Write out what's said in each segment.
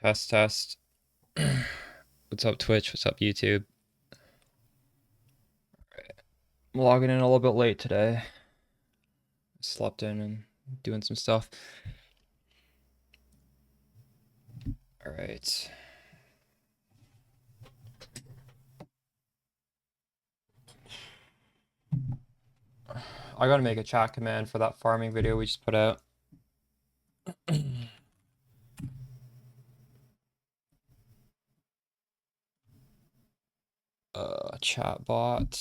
Test, test. What's up, Twitch? What's up, YouTube? I'm logging in a little bit late today. Slept in and doing some stuff. All right. I gotta make a chat command for that farming video we just put out. Chat bot.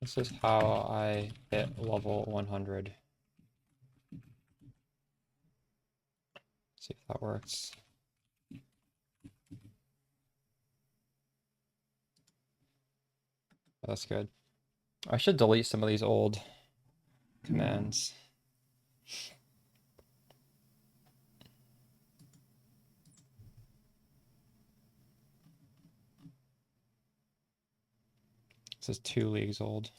This is how I hit level 100. See if that works. Oh, that's good. I should delete some of these old commands. This is 2 leagues old.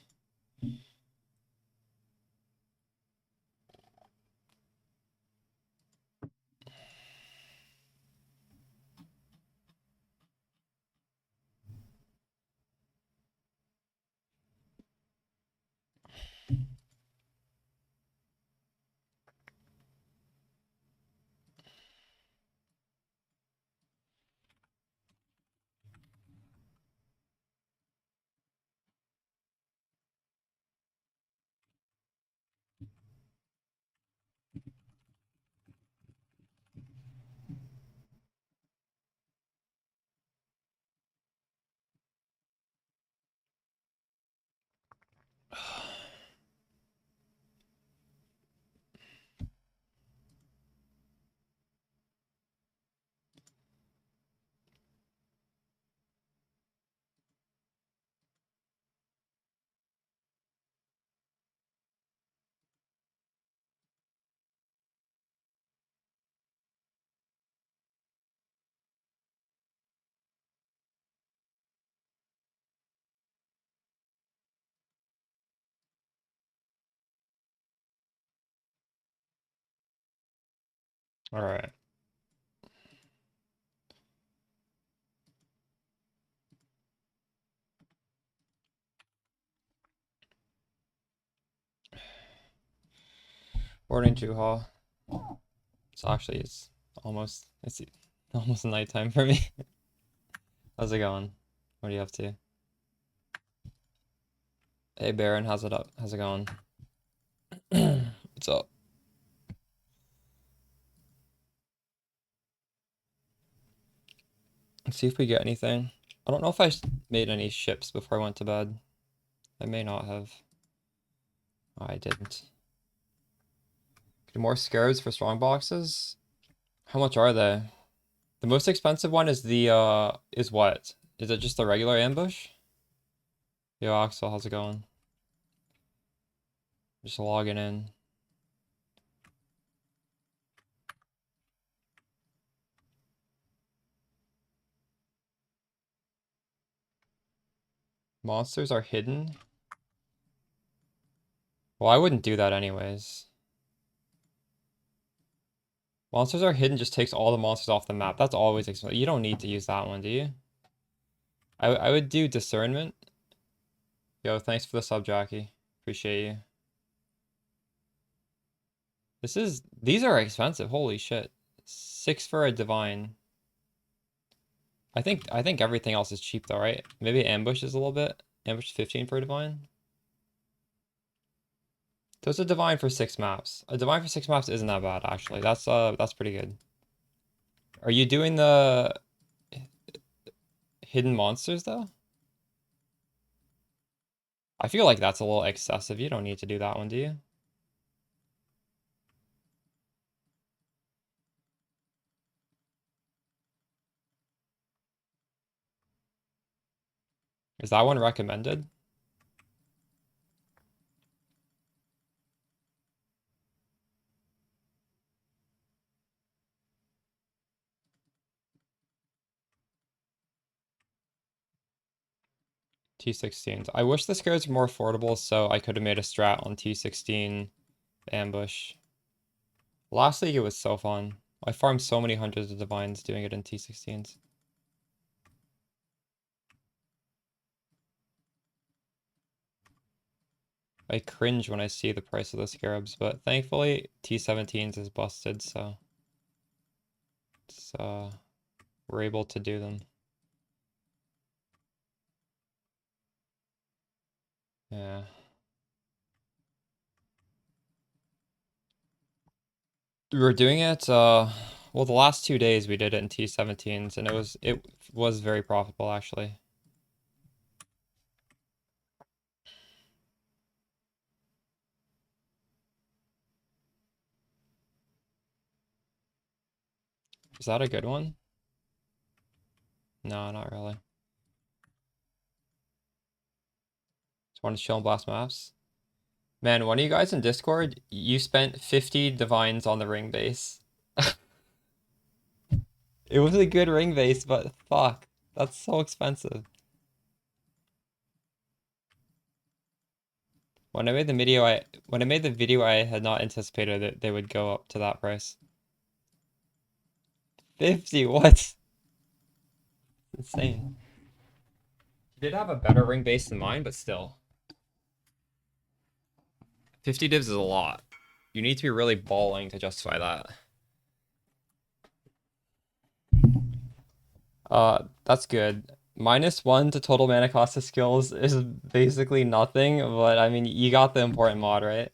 All right. Morning, Juha. It's almost nighttime for me. How's it going? What are you up to? Hey Baron, how's it up? How's it going? What's up? Let's see if we get anything. I don't know if I made any ships before I went to bed. I may not have. Oh, I didn't. Get more scarabs for strong boxes? How much are they? The most expensive one is is what? Is it just the regular ambush? Yo, Axel, how's it going? Just logging in. Monsters are hidden? Well, I wouldn't do that anyways. Monsters are hidden just takes all the monsters off the map. That's always expensive. You don't need to use that one, do you? I would do discernment. Yo, thanks for the sub, Jackie. Appreciate you. These are expensive. Holy shit. 6 for a divine. I think everything else is cheap though, right? Maybe ambush is a little bit. Ambush 15 for a divine. There's a divine for 6 maps. A divine for 6 maps isn't that bad actually. That's pretty good. Are you doing the hidden monsters though? I feel like that's a little excessive. You don't need to do that one, do you? Is that one recommended? T16s. I wish the scares were more affordable so I could have made a strat on T16 ambush. Last league it was so fun. I farmed so many hundreds of divines doing it in T16s. I cringe when I see the price of the scarabs, but thankfully T17s is busted, so it's, we're able to do them. Yeah. We were doing it, well, the last 2 days we did it in T17s, and it was very profitable actually. Is that a good one? No, not really. Just want to chill and blast maps. Man, one of you guys in Discord, you spent 50 divines on the ring base. It was a good ring base, but fuck, that's so expensive. When I made the video, I had not anticipated that they would go up to that price. 50, what? Insane. He did have a better ring base than mine, but still. 50 divs is a lot. You need to be really balling to justify that. That's good. -1 to total mana cost of skills is basically nothing, but I mean, you got the important mod, right?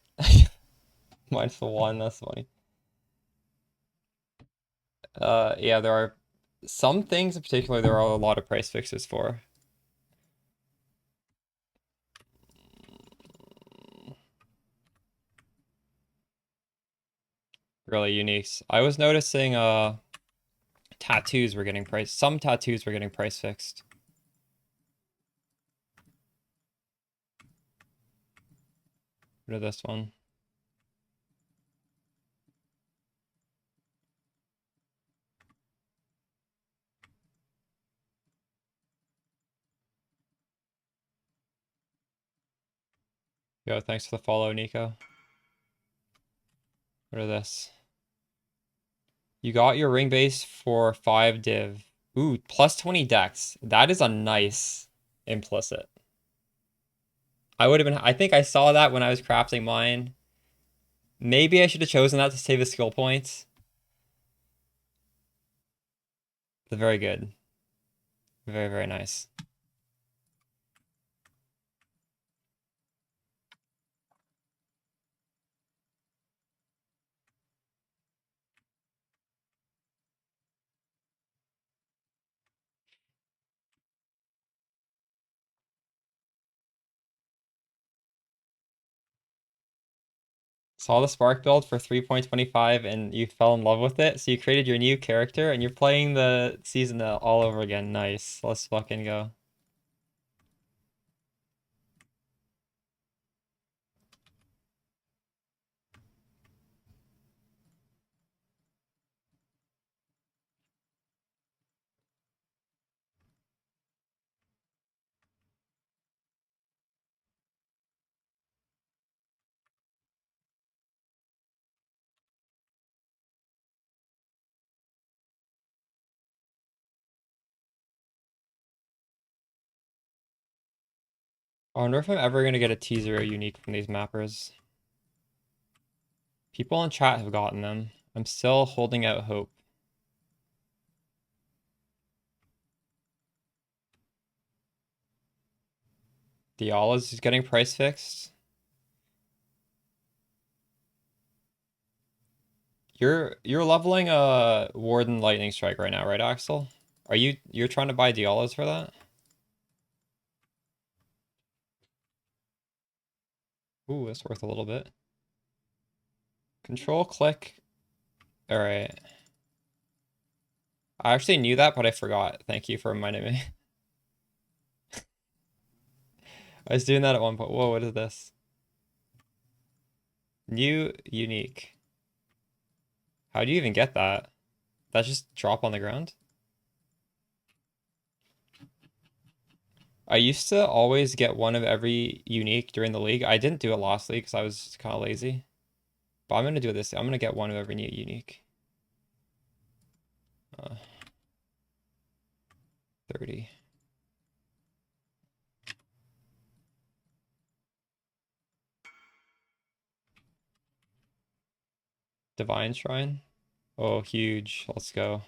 -1, that's funny. Yeah, there are some things in particular there are a lot of price fixes for. Really uniques. I was noticing tattoos were getting some tattoos were getting price fixed. What of this one? Yo, thanks for the follow, Nico. What of this? You got your ring base for 5 div. Ooh, plus 20 dex. That is a nice implicit. I think I saw that when I was crafting mine. Maybe I should have chosen that to save the skill points. But very good. Very, very nice. Saw the Spark build for 3.25 and you fell in love with it, so you created your new character and you're playing the season all over again. Nice. Let's fucking go. I wonder if I'm ever gonna get a T0 unique from these mappers. People in chat have gotten them. I'm still holding out hope. Diala's is getting price fixed. You're leveling a Warden Lightning Strike right now, right, Axel? You're trying to buy Dialas for that? Ooh, that's worth a little bit. Control click. Alright. I actually knew that, but I forgot. Thank you for reminding me. I was doing that at one point. Whoa, what is this? New unique. How do you even get that? That just drop on the ground? I used to always get one of every unique during the league. I didn't do it last league because I was kind of lazy. But I'm gonna do this. I'm gonna get one of every new unique. 30. Divine Shrine. Oh, huge. Let's go.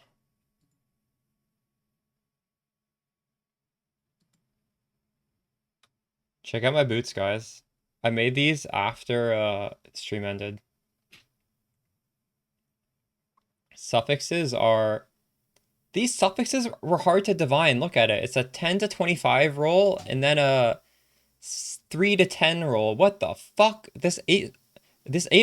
Check out my boots, guys. I made these after stream ended. Suffixes are... These suffixes were hard to divine. Look at it. It's a 10 to 25 roll and then a 3 to 10 roll. What the fuck? This ate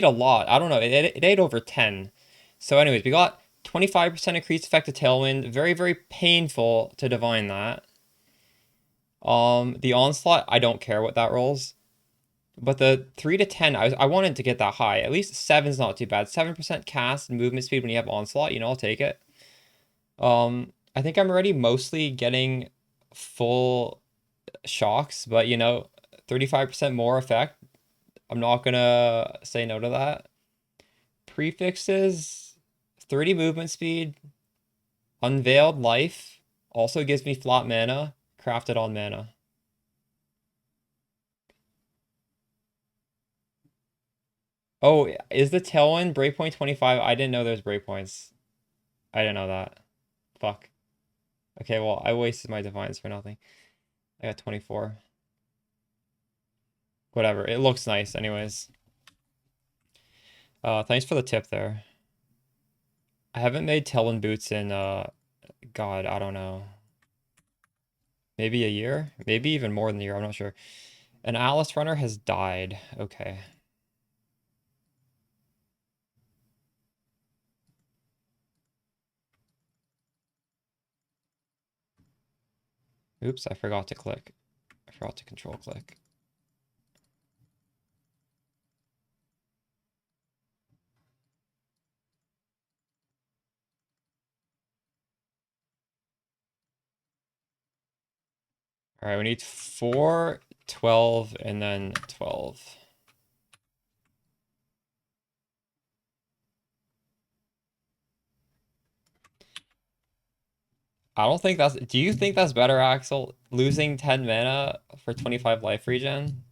a lot. I don't know. It ate over 10. So anyways, we got 25% increased effect of Tailwind. Very, very painful to divine that. The Onslaught, I don't care what that rolls. But the 3 to 10, I wanted to get that high. At least 7's not too bad. 7% cast and movement speed when you have Onslaught, you know, I'll take it. I think I'm already mostly getting full shocks, but you know, 35% more effect. I'm not gonna say no to that. Prefixes, 30 movement speed, Unveiled Life, also gives me flat mana, crafted on mana. Oh, is the Tailwind breakpoint 25? I didn't know there's breakpoints. I didn't know that. Fuck. Okay, well, I wasted my divines for nothing. I got 24. Whatever. It looks nice anyways. Thanks for the tip there. I haven't made Tailwind boots in, God, I don't know. Maybe a year? Maybe even more than a year, I'm not sure. An Alice runner has died. Okay. Oops, I forgot to click. I forgot to control click. All right, we need 4, 12, and then 12. I don't think that's... Do you think that's better, Axel? Losing 10 mana for 25 life regen?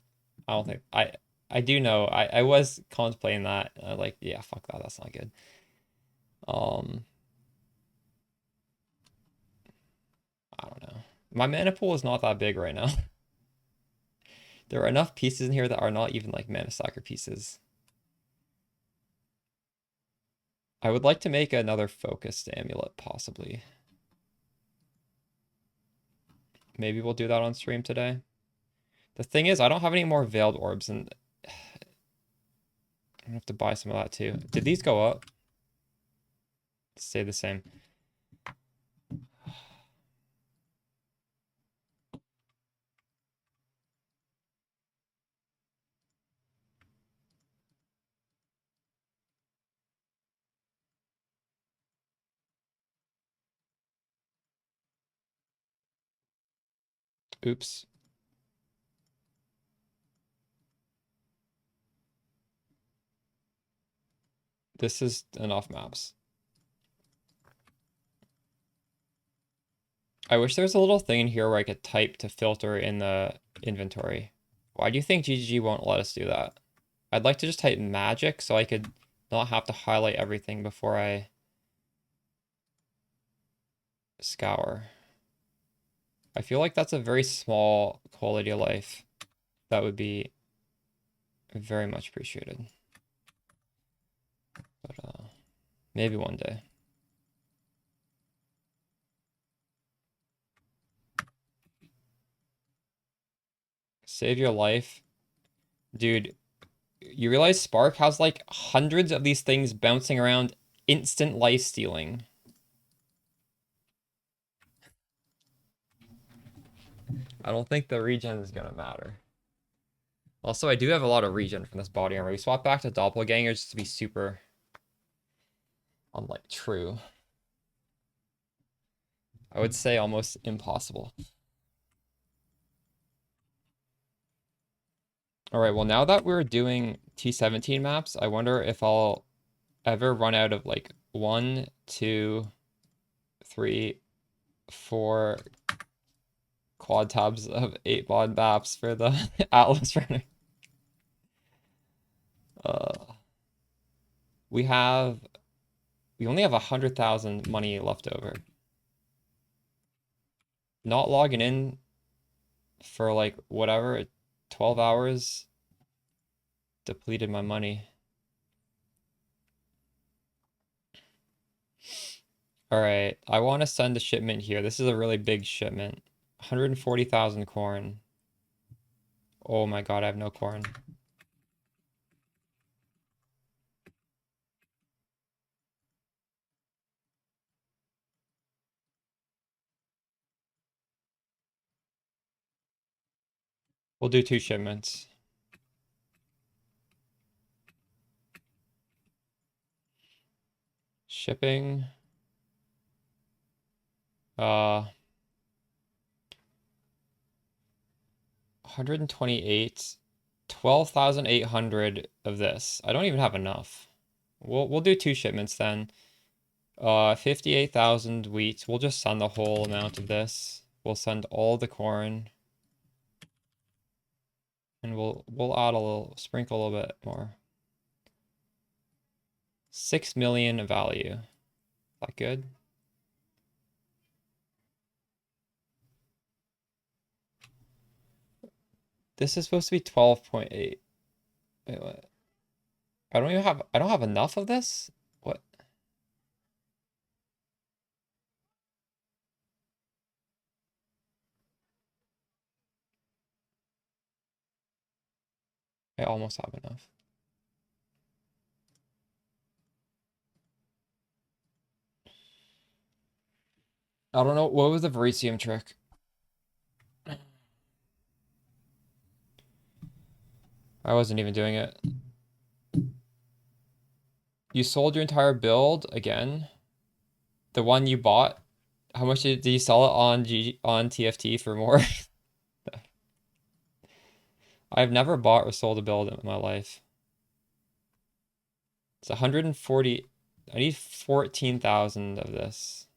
I don't think... I do know. I was contemplating that. Like, yeah, fuck that. That's not good. I don't know. My mana pool is not that big right now. There are enough pieces in here that are not even like mana sucker pieces. I would like to make another focused amulet, possibly. Maybe we'll do that on stream today. The thing is, I don't have any more veiled orbs, and I'm gonna have to buy some of that too. Did these go up? Stay the same. Oops. This is enough maps. I wish there was a little thing in here where I could type to filter in the inventory. Why do you think GGG won't let us do that? I'd like to just type magic so I could not have to highlight everything before I scour. I feel like that's a very small quality of life that would be very much appreciated. But maybe one day. Save your life. Dude, you realize Spark has like hundreds of these things bouncing around, instant life stealing. I don't think the regen is gonna matter. Also, I do have a lot of regen from this body armor. We swapped back to doppelgangers to be super, unlike true. I would say almost impossible. All right, well, now that we're doing T17 maps, I wonder if I'll ever run out of like 1, 2, 3, 4 quad tabs of 8 VOD maps for the Atlas runner. Uh, we only have 100,000 money left over. Not logging in for like whatever, 12 hours depleted my money. All right, I want to send a shipment here. This is a really big shipment. 140,000 corn. Oh my God, I have no corn. We'll do 2 shipments. Shipping. 128. 12,800 of this. I don't even have enough. We'll do 2 shipments then. 58,000 wheat. We'll just send the whole amount of this. We'll send all the corn. And we'll add a little, sprinkle a little bit more. 6 million value. Is that good? This is supposed to be 12.8. Wait, what? I don't have enough of this? What? I almost have enough. I don't know. What was the Veritium trick? I wasn't even doing it. You sold your entire build again? The one you bought? How much did you sell it on TFT for more? I've never bought or sold a build in my life. It's 140. I need 14,000 of this.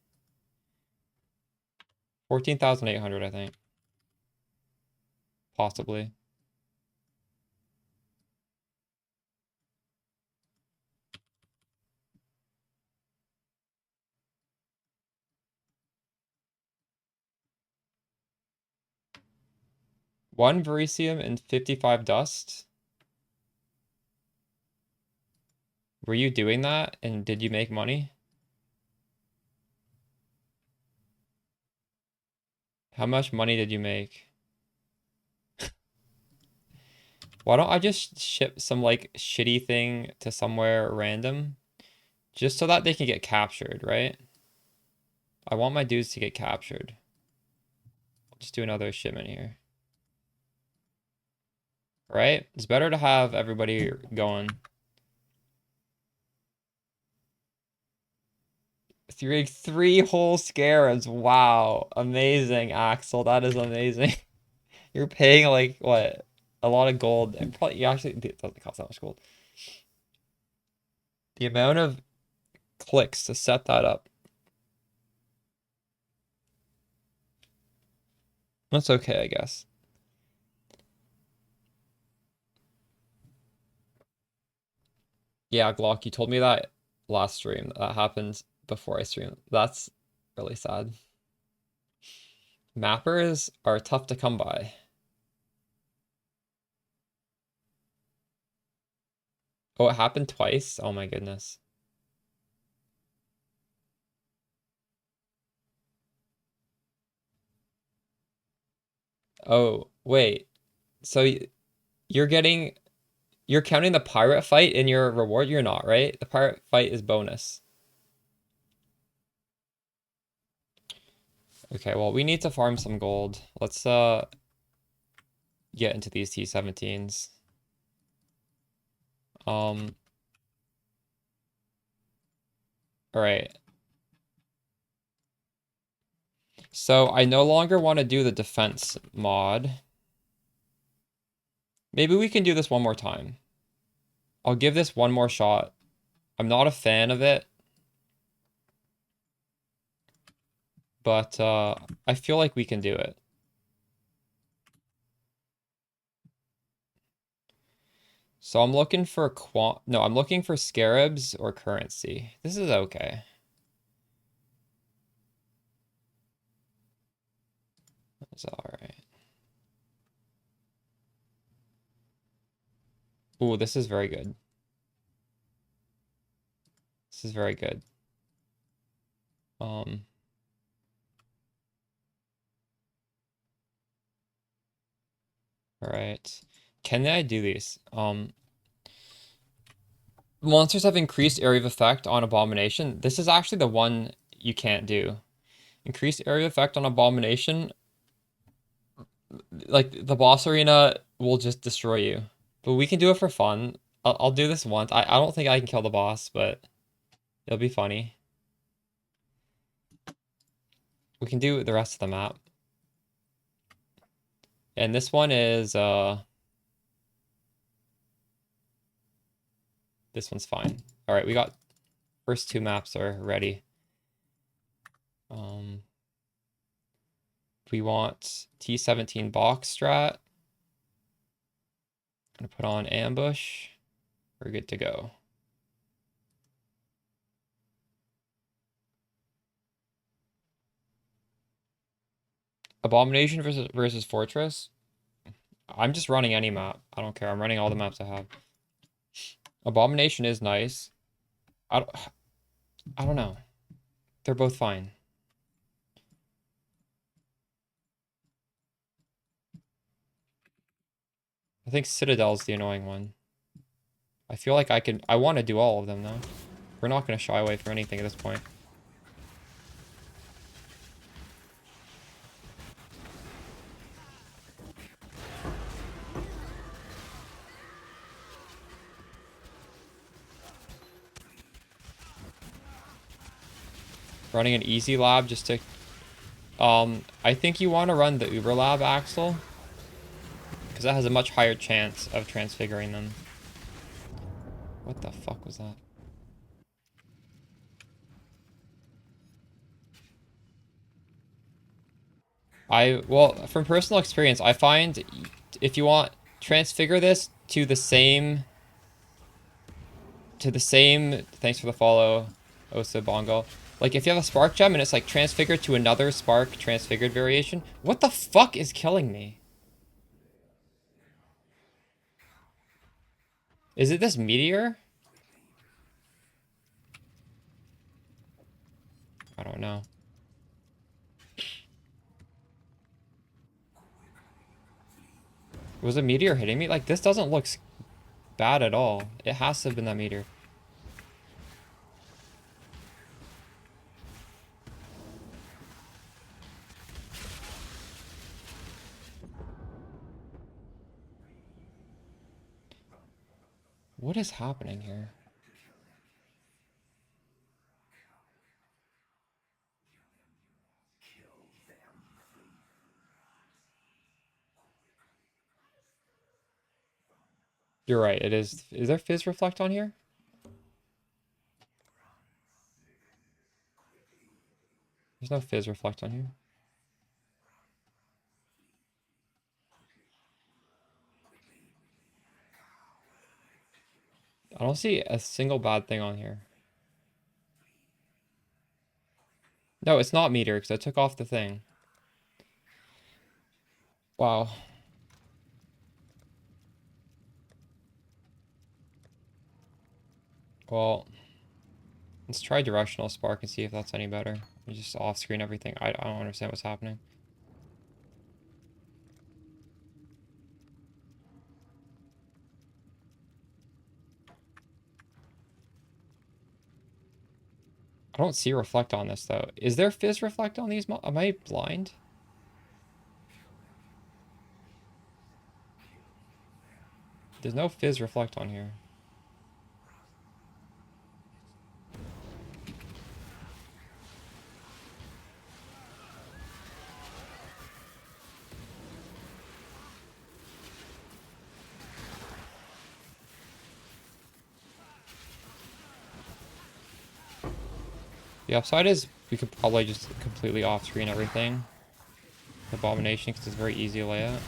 14,800, I think. Possibly. One Verisium and 55 dust. Were you doing that? And did you make money? How much money did you make? Why don't I just ship some like shitty thing to somewhere random? Just so that they can get captured, right? I want my dudes to get captured. I'll just do another shipment here. Right? It's better to have everybody going. Three whole scarabs. Wow. Amazing, Axel. That is amazing. You're paying like what? A lot of gold. And probably actually it doesn't cost that much gold. The amount of clicks to set that up. That's okay, I guess. Yeah, Glock, you told me that last stream. That happened before I streamed. That's really sad. Mappers are tough to come by. Oh, it happened twice? Oh my goodness. Oh, wait. So you're counting the pirate fight in your reward? You're not, right? The pirate fight is bonus. Okay, well, we need to farm some gold. Let's get into these T17s. All right. So I no longer want to do the defense mod. Maybe we can do this one more time. I'll give this one more shot. I'm not a fan of it, but I feel like we can do it. So I'm looking for I'm looking for scarabs or currency. This is okay. That's all right. Ooh, this is very good. This is very good. All right. Can I do these? Monsters have increased area of effect on Abomination. This is actually the one you can't do. Increased area of effect on Abomination. Like, the boss arena will just destroy you. But we can do it for fun. I'll do this once. I don't think I can kill the boss, but it'll be funny. We can do the rest of the map. And this one is, this one's fine. All right, we got first two maps are ready. We want T17 box strat. Gonna put on ambush. We're good to go. Abomination versus Fortress. I'm just running any map. I don't care. I'm running all the maps I have. Abomination is nice. I don't know. They're both fine. I think Citadel's the annoying one. I feel like I want to do all of them though. We're not going to shy away from anything at this point. Running an easy lab just to... I think you want to run the Uber lab, Axel. Because that has a much higher chance of transfiguring them. What the fuck was that? Well, from personal experience, I find if you want transfigure this to the same thanks for the follow, Osa Bongo. Like if you have a spark gem and it's like transfigured to another spark transfigured variation. What the fuck is killing me? Is it this meteor? I don't know. Was a meteor hitting me? Like, this doesn't look bad at all. It has to have been that meteor. What is happening here? You're right, it is. Is there Fizz Reflect on here? There's no Fizz Reflect on here. I don't see a single bad thing on here. No, it's not meteor because I took off the thing. Wow. Well, let's try directional spark and see if that's any better. You just off screen everything. I don't understand what's happening. I don't see reflect on this though. Is there Fizz Reflect on these? Am I blind? There's no Fizz Reflect on here. The upside is we could probably just completely off-screen everything. Abomination, because it's very easy to lay out.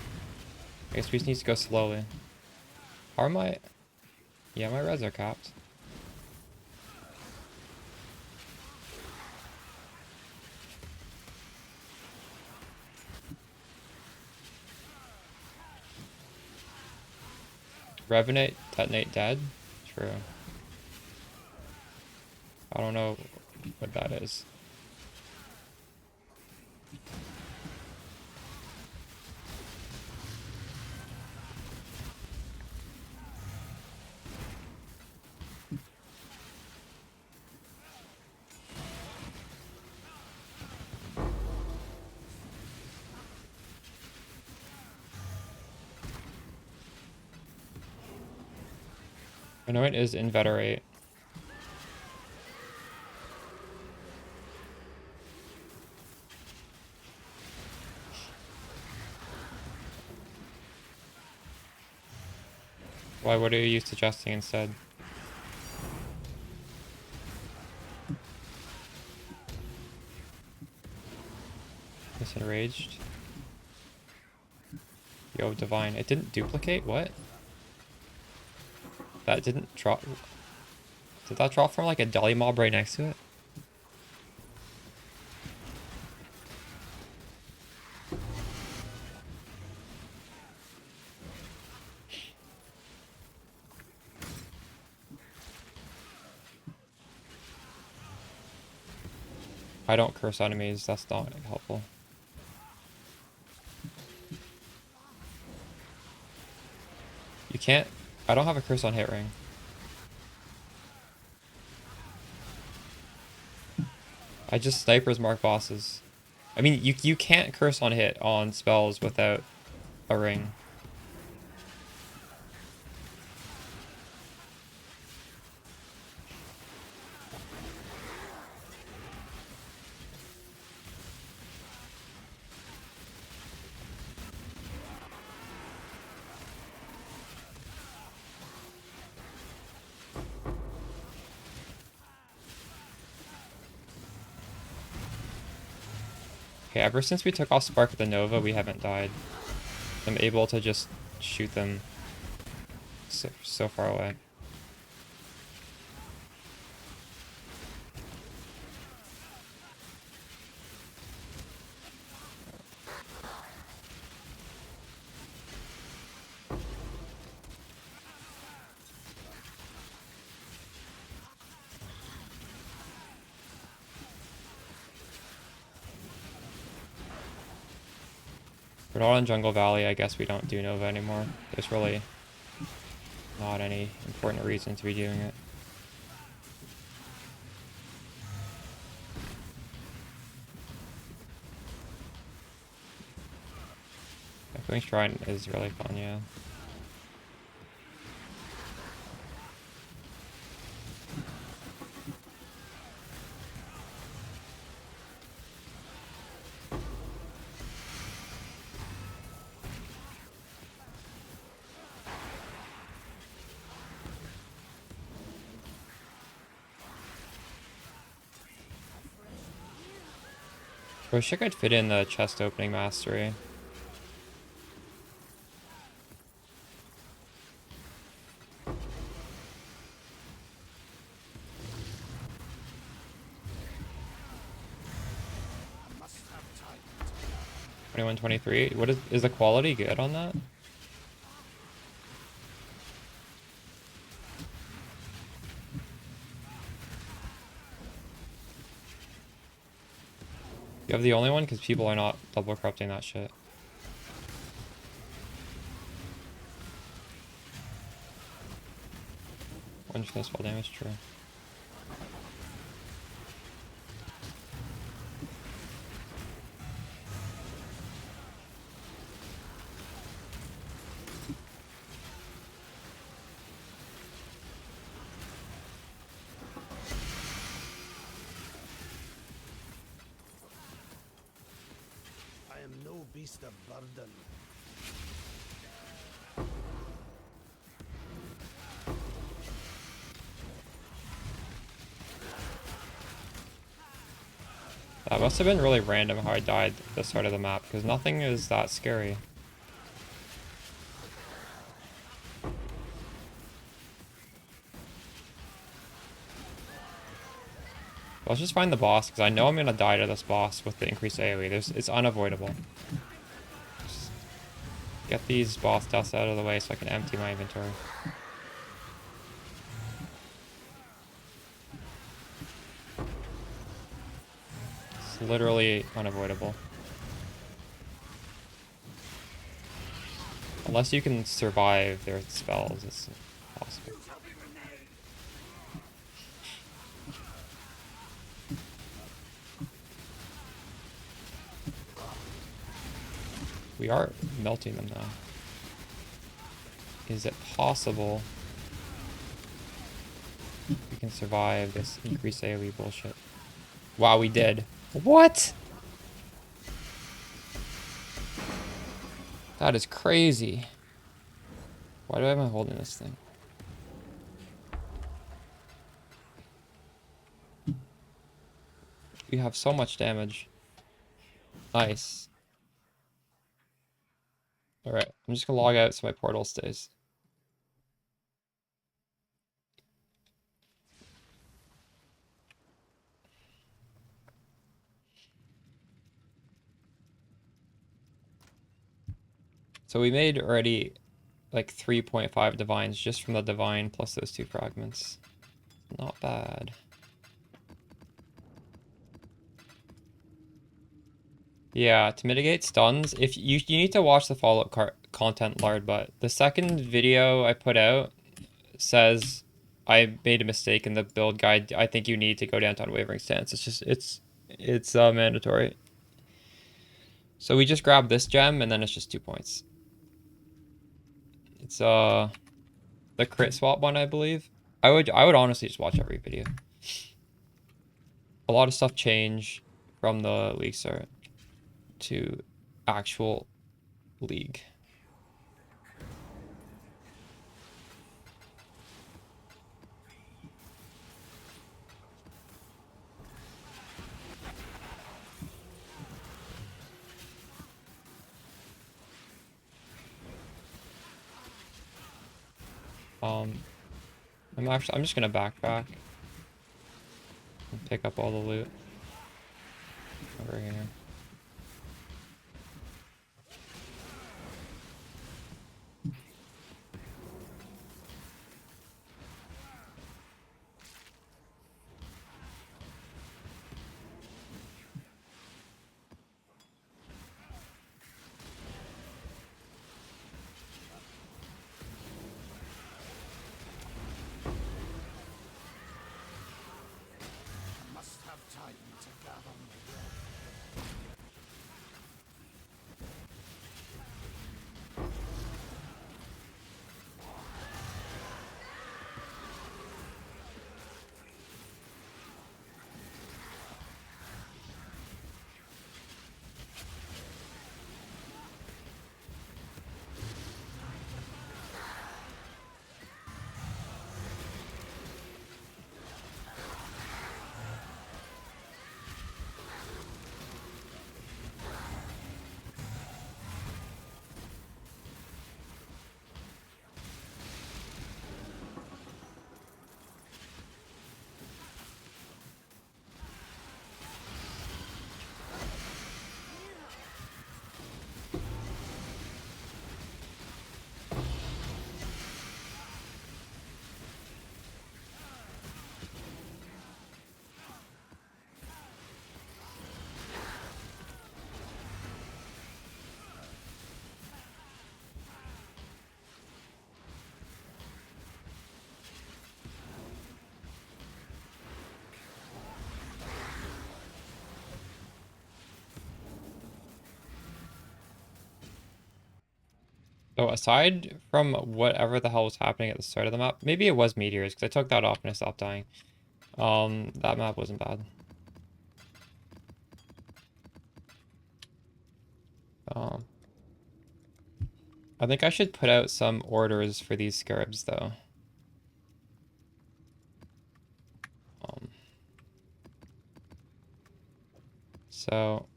I guess we just need to go slowly. How are my... Yeah, my res are capped. Revenate, detonate, dead? True. I don't know what that is. I know it is inveterate. Why, what are you suggesting instead? Enraged. Yo, divine. It didn't duplicate? What? That didn't drop. Did that drop from like a deli mob right next to it? I don't curse enemies, that's not helpful. You can't... I don't have a curse on hit ring. I just snipers mark bosses. I mean, you can't curse on hit on spells without a ring. Okay, ever since we took off Spark with the Nova, we haven't died. I'm able to just shoot them so far away. We're not in Jungle Valley, I guess we don't do Nova anymore. There's really not any important reason to be doing it. Echoing Shrine is really fun, yeah. I wish I could fit in the chest opening mastery. $21.23. What is the quality good on that? You have the only one because people are not double corrupting that shit. One just fall damage, true. No beast of burden. That must have been really random how I died at the start of the map, because nothing is that scary. Let's just find the boss, because I know I'm going to die to this boss with the increased AoE. It's unavoidable. Just get these boss deaths out of the way so I can empty my inventory. It's literally unavoidable. Unless you can survive their spells, it's impossible. We are melting them now. Is it possible we can survive this increased AoE bullshit? Wow, we did. What? That is crazy. Why am I holding this thing? We have so much damage. Nice. Alright, I'm just gonna log out so my portal stays. So we made already like 3.5 divines just from the divine plus those 2 fragments. Not bad. Yeah, to mitigate stuns, if you need to watch the follow-up content lard, but the second video I put out says I made a mistake in the build guide. I think you need to go down to unwavering stance. It's mandatory. So we just grab this gem and then it's just 2 points. It's the crit swap one, I believe. I would honestly just watch every video. A lot of stuff changed from the league start to actual league. I'm just gonna backpack and pick up all the loot over here. So aside from whatever the hell was happening at the start of the map, maybe it was meteors because I took that off and I stopped dying. That map wasn't bad. I think I should put out some orders for these scarabs though. So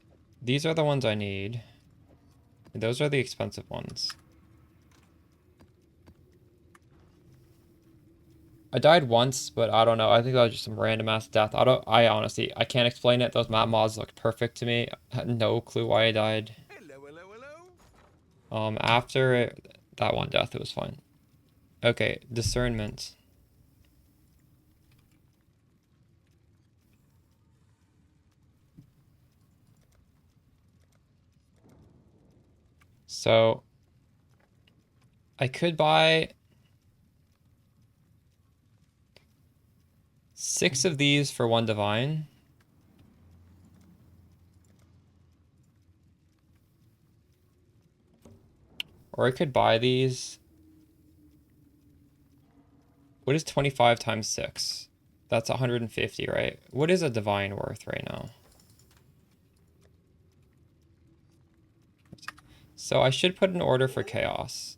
these are the ones I need. Those are the expensive ones. I died once, but I don't know. I think that was just some random ass death. I honestly, I can't explain it. Those map mods looked perfect to me. I had no clue why I died. After that one death, it was fine. Okay, discernment. So I could buy 6 of these for 1 divine. Or I could buy these. What is 25 times 6? That's 150, right? What is a divine worth right now? So I should put an order for chaos.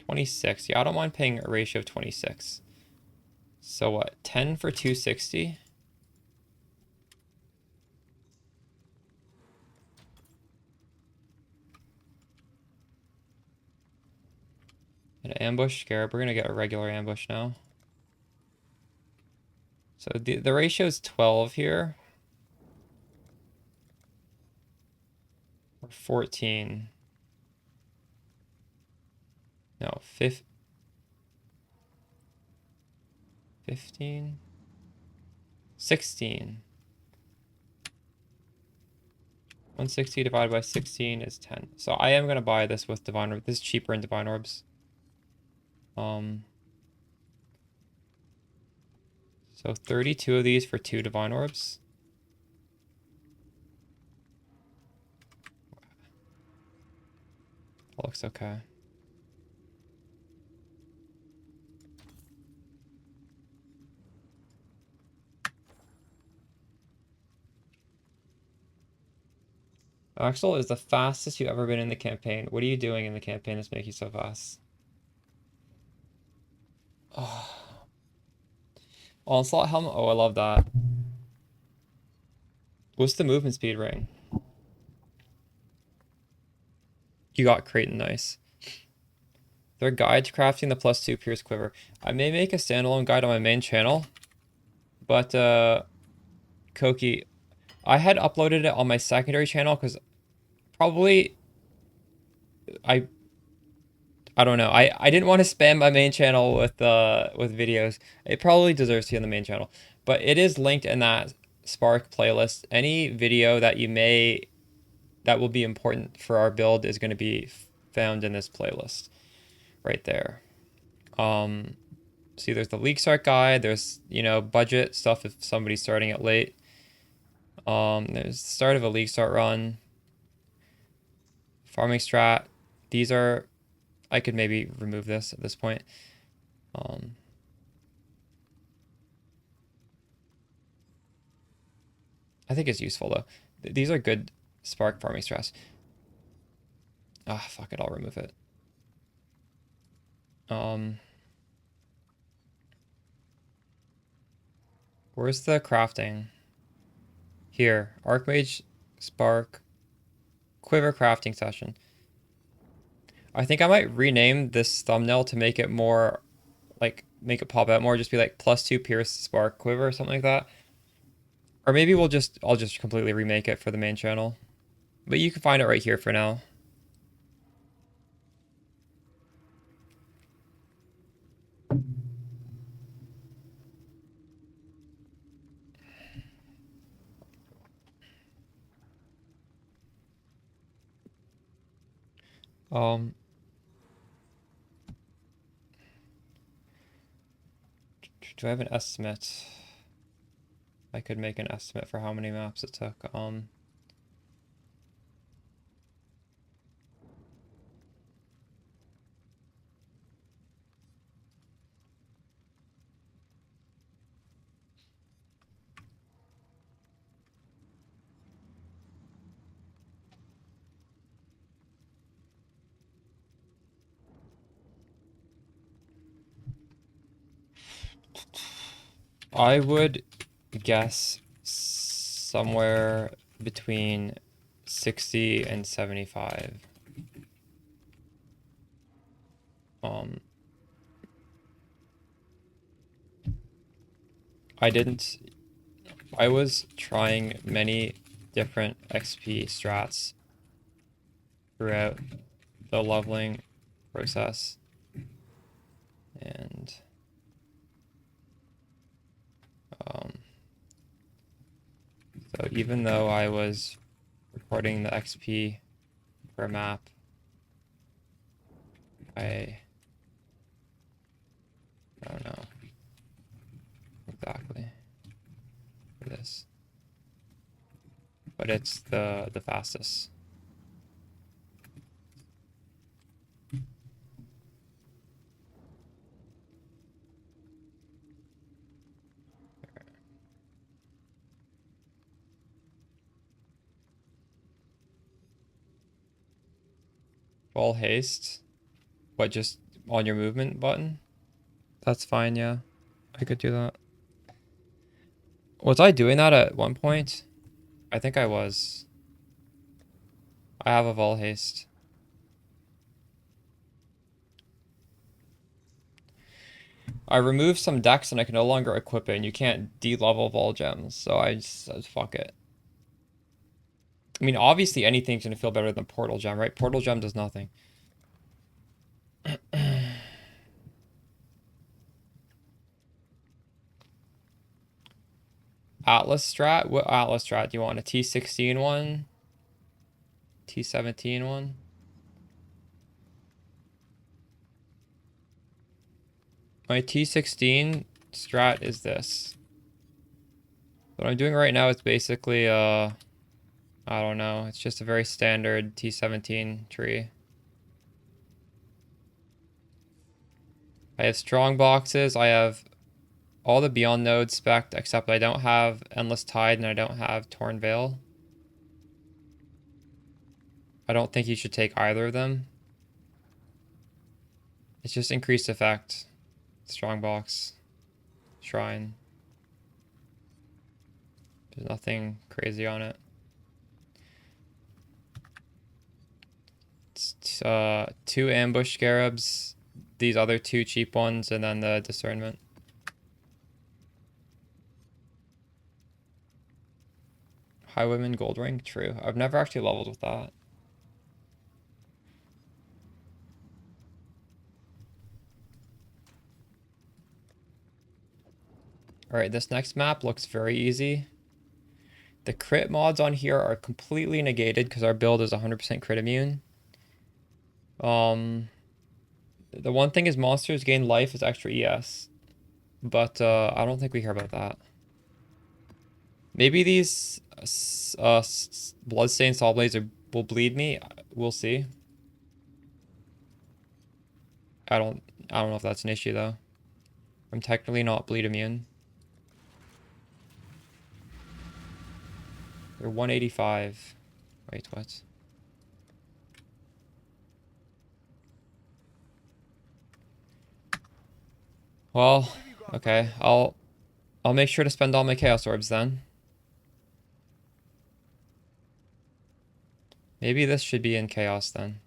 26. Yeah, I don't mind paying a ratio of 26. So what? 10 for 260? An ambush scarab. We're gonna get a regular ambush now. So the ratio is 12 here. Or 14. No, 15? 16. 160 divided by 16 is 10. So I am going to buy this with Divine Orbs. This is cheaper in Divine Orbs. So 32 of these for 2 Divine Orbs. That looks okay. Axel is the fastest you've ever been in the campaign. What are you doing in the campaign that's making you so fast? Oh. Onslaught helmet? Oh, I love that. What's the movement speed ring? You got Creighton, nice. Their guide to crafting the +2 Pierce Quiver. I may make a standalone guide on my main channel, but Koki, I had uploaded it on my secondary channel because probably I don't know. I didn't want to spam my main channel with videos. It probably deserves to be on the main channel, but it is linked in that Spark playlist. Any video that that will be important for our build is going to be found in this playlist right there. See, there's the league start guide. There's, budget stuff if somebody's starting it late. There's the start of a league start run. Farming strat. These are, I could maybe remove this at this point. I think it's useful though. These are good spark farming strats. Ah, fuck it, I'll remove it. Where's the crafting? Here, Archmage, Spark, Quiver crafting session. I think I might rename this thumbnail to make it more, like, make it pop out more. Just be like +2 Pierce, Spark, Quiver, or something like that. Or maybe I'll just completely remake it for the main channel. But you can find it right here for now. Do I have an estimate? I could make an estimate for how many maps it took. I would guess somewhere between 60 and 75. I was trying many different XP strats throughout the leveling process. And so even though I was recording the XP per map, I don't know exactly for this, but it's the fastest. Full haste? What, just on your movement button? That's fine, yeah. I could do that. Was I doing that at one point? I think I was. I have a Vol haste. I removed some decks and I can no longer equip it, and you can't de-level Vol gems, so I just said, fuck it. I mean, obviously anything's gonna feel better than Portal Gem, right? Portal Gem does nothing. Atlas strat? What Atlas strat do you want? A T16 one? T17 one? My T16 strat is this. What I'm doing right now is basically, I don't know. It's just a very standard T17 tree. I have strong boxes. I have all the Beyond nodes spec'd, except I don't have Endless Tide and I don't have Torn Veil. I don't think you should take either of them. It's just increased effect. Strong box. Shrine. There's nothing crazy on it. It's 2 ambush scarabs, these other 2 cheap ones, and then the discernment. Highwayman gold ring? True. I've never actually leveled with that. Alright, this next map looks very easy. The crit mods on here are completely negated because our build is 100% crit immune. The one thing is monsters gain life as extra ES. But I don't think we care about that. Maybe these Bloodstained Sawblades will bleed me. We'll see. I don't know if that's an issue though. I'm technically not bleed immune. They're 185. Wait, what? Well, okay. I'll make sure to spend all my Chaos Orbs then. Maybe this should be in Chaos then.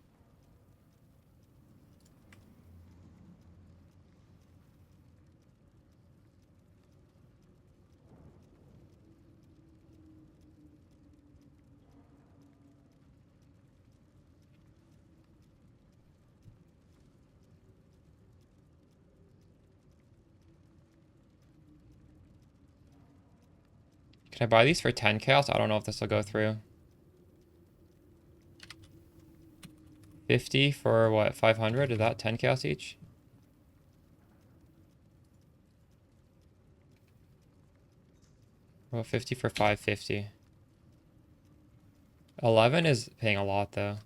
Can I buy these for 10 Chaos? I don't know if this will go through. 50 for what, 500? Is that 10 Chaos each? Well, 50 for 550. 11 is paying a lot though.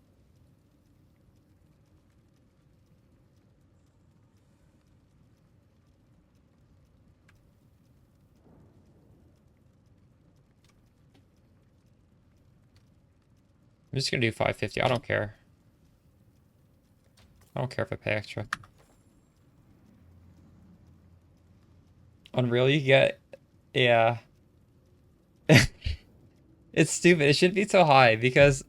I'm just gonna do 550. I don't care. I don't care if I pay extra. Unreal, you get Yeah. It's stupid. It shouldn't be so high because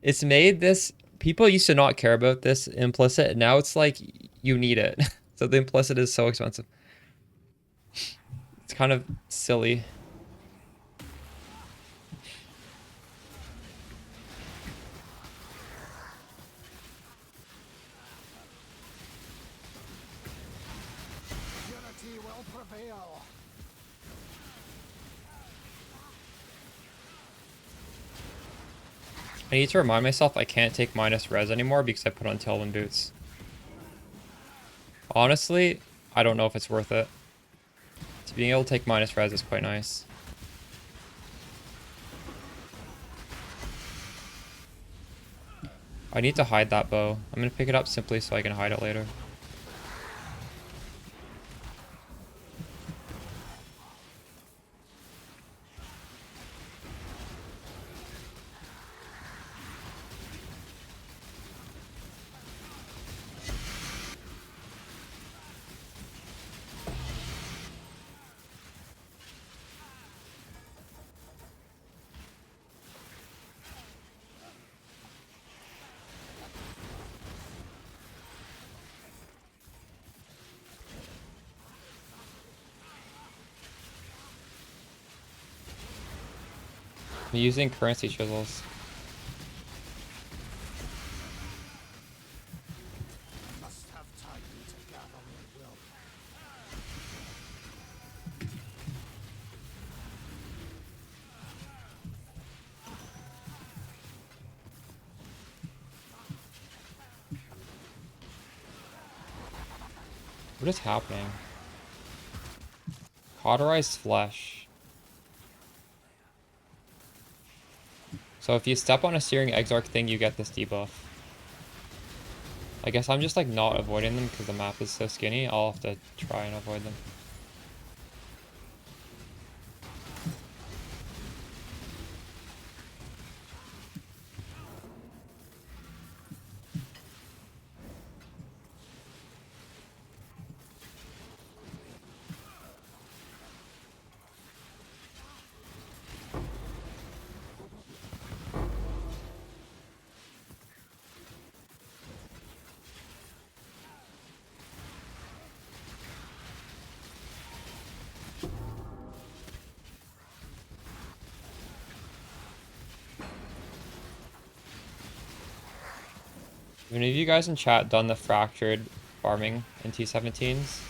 it's made this. People used to not care about this implicit. Now it's like you need it. So the implicit is so expensive. It's kind of silly. Unity will prevail. I need to remind myself I can't take minus res anymore because I put on tailwind boots. Honestly, I don't know if it's worth it. So being able to take minus res is quite nice. I need to hide that bow. I'm gonna pick it up simply so I can hide it later. I'm using currency chisels. Must have time to gather my will. What is happening? Cauterized flesh. So if you step on a Searing Exarch thing, you get this debuff. I guess I'm just like not avoiding them because the map is so skinny. I'll have to try and avoid them. Have any of you guys in chat done the fractured farming in T17s?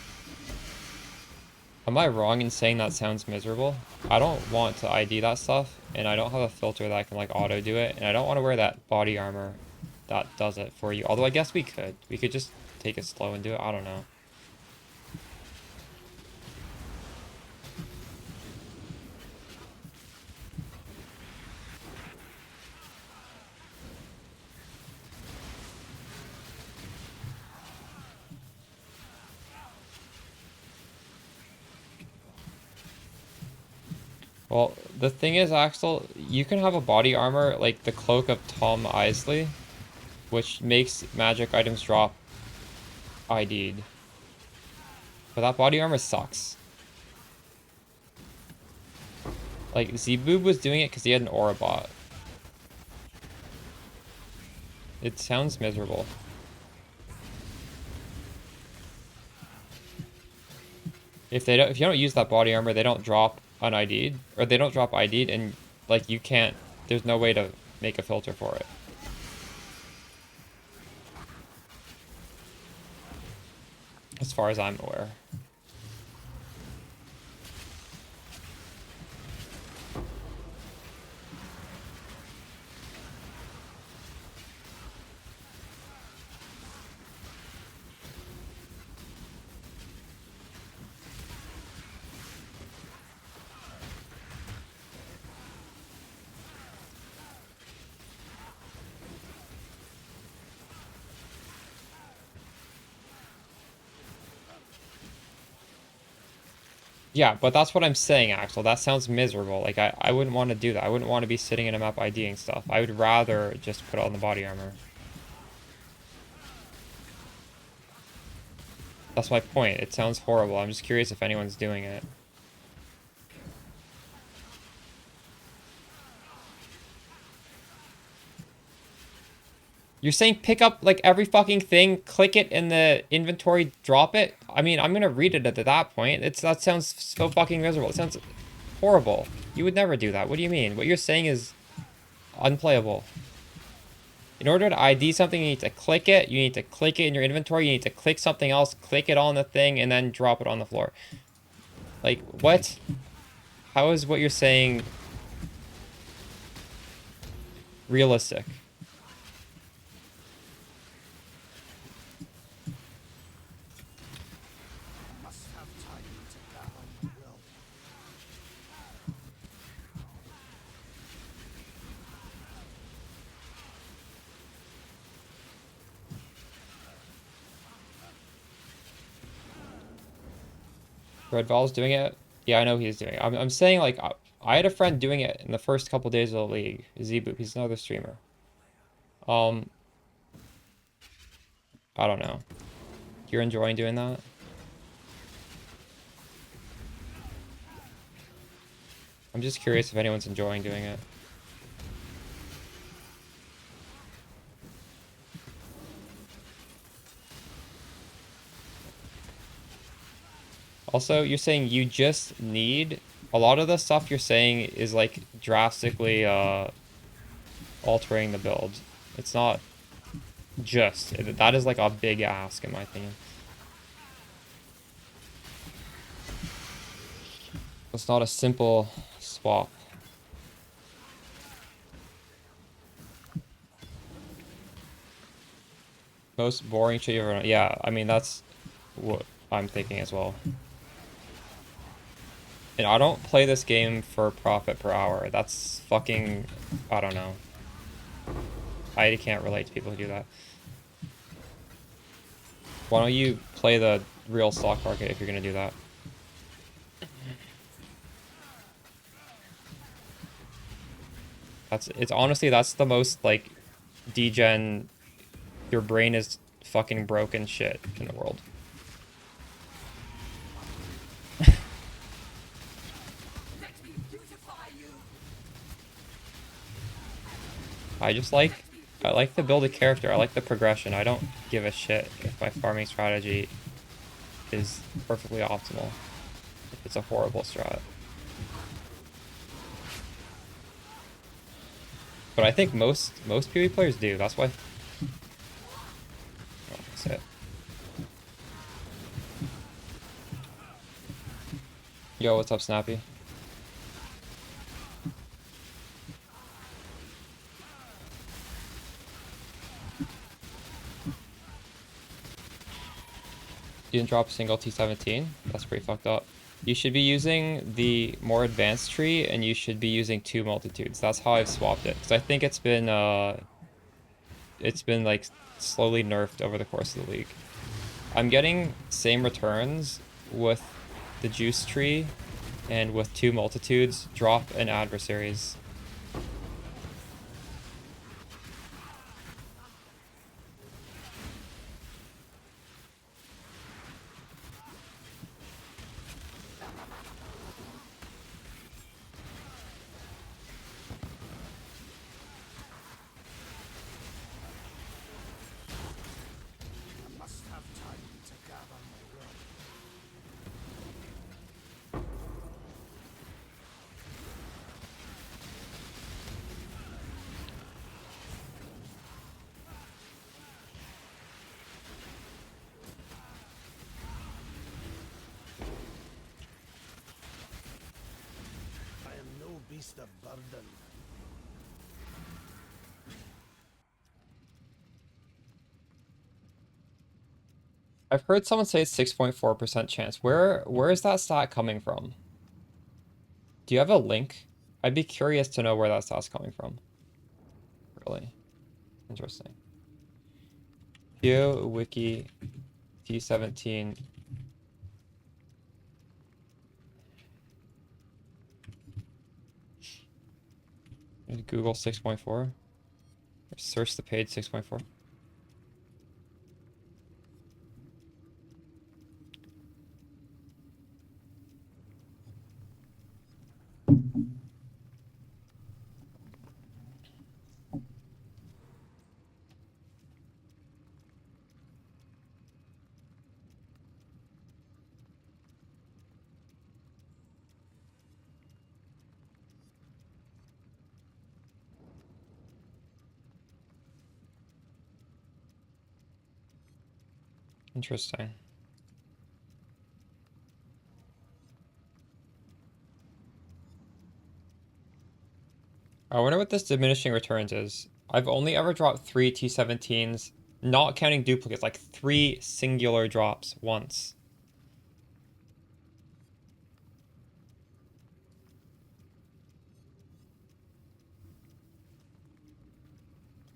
Am I wrong in saying that sounds miserable? I don't want to ID that stuff, and I don't have a filter that can like auto do it, and I don't want to wear that body armor that does it for you. Although I guess we could. We could just take it slow and do it. I don't know. Well, the thing is, Axel, you can have a body armor like the Cloak of Tom Isley, which makes magic items drop ID'd. But that body armor sucks. Like, Z-Boob was doing it because he had an aura bot. It sounds miserable. If you don't use that body armor, they don't drop un-ID'd, or they don't drop ID'd, and like you can't. There's no way to make a filter for it. As far as I'm aware. Yeah, but that's what I'm saying, Axel. That sounds miserable. Like, I wouldn't want to do that. I wouldn't want to be sitting in a map IDing stuff. I would rather just put on the body armor. That's my point. It sounds horrible. I'm just curious if anyone's doing it. You're saying pick up like every fucking thing, click it in the inventory, drop it? I mean, I'm gonna read it at that point. That sounds so fucking miserable. It sounds horrible. You would never do that. What do you mean? What you're saying is unplayable. In order to ID something, you need to click it. You need to click it in your inventory. You need to click something else, click it on the thing, and then drop it on the floor. Like, what? How is what you're saying realistic? Must have time to gather my will. Red Val's doing it? Yeah, I know he's doing it. I'm saying, like, I had a friend doing it in the first couple days of the league. Zboop, he's another streamer. Um, I don't know. You're enjoying doing that? I'm just curious if anyone's enjoying doing it. Also, you're saying you just need... A lot of the stuff you're saying is, like, drastically, altering the build. It's not just... That is, like, a big ask, in my opinion. It's not a simple swap. Most boring shit you ever... Yeah, I mean, that's what I'm thinking as well. And I don't play this game for profit per hour. That's fucking... I don't know. I can't relate to people who do that. Why don't you play the real stock market if you're gonna do that? It's honestly, that's the most, like, degen... Your brain is fucking broken shit in the world. I like to build a character. I like the progression. I don't give a shit if my farming strategy is perfectly optimal. If it's a horrible strat. But I think most PvE players do. That's why. Oh, that's it. Yo, what's up, Snappy? You didn't drop a single T17? That's pretty fucked up. You should be using the more advanced tree, and you should be using 2 multitudes. That's how I've swapped it. Because I think it's been like slowly nerfed over the course of the league. I'm getting same returns with the juice tree and with 2 multitudes, drop and adversaries. Must have time to gather my will. I am no beast of burden. I've heard someone say it's 6.4% chance. Where is that stat coming from? Do you have a link? I'd be curious to know where that stat's coming from. Really interesting. Geo Wiki T17. Google 6.4. Or search the page 6.4. Interesting. I wonder what this diminishing returns is. I've only ever dropped 3 T17s, not counting duplicates, like 3 singular drops once.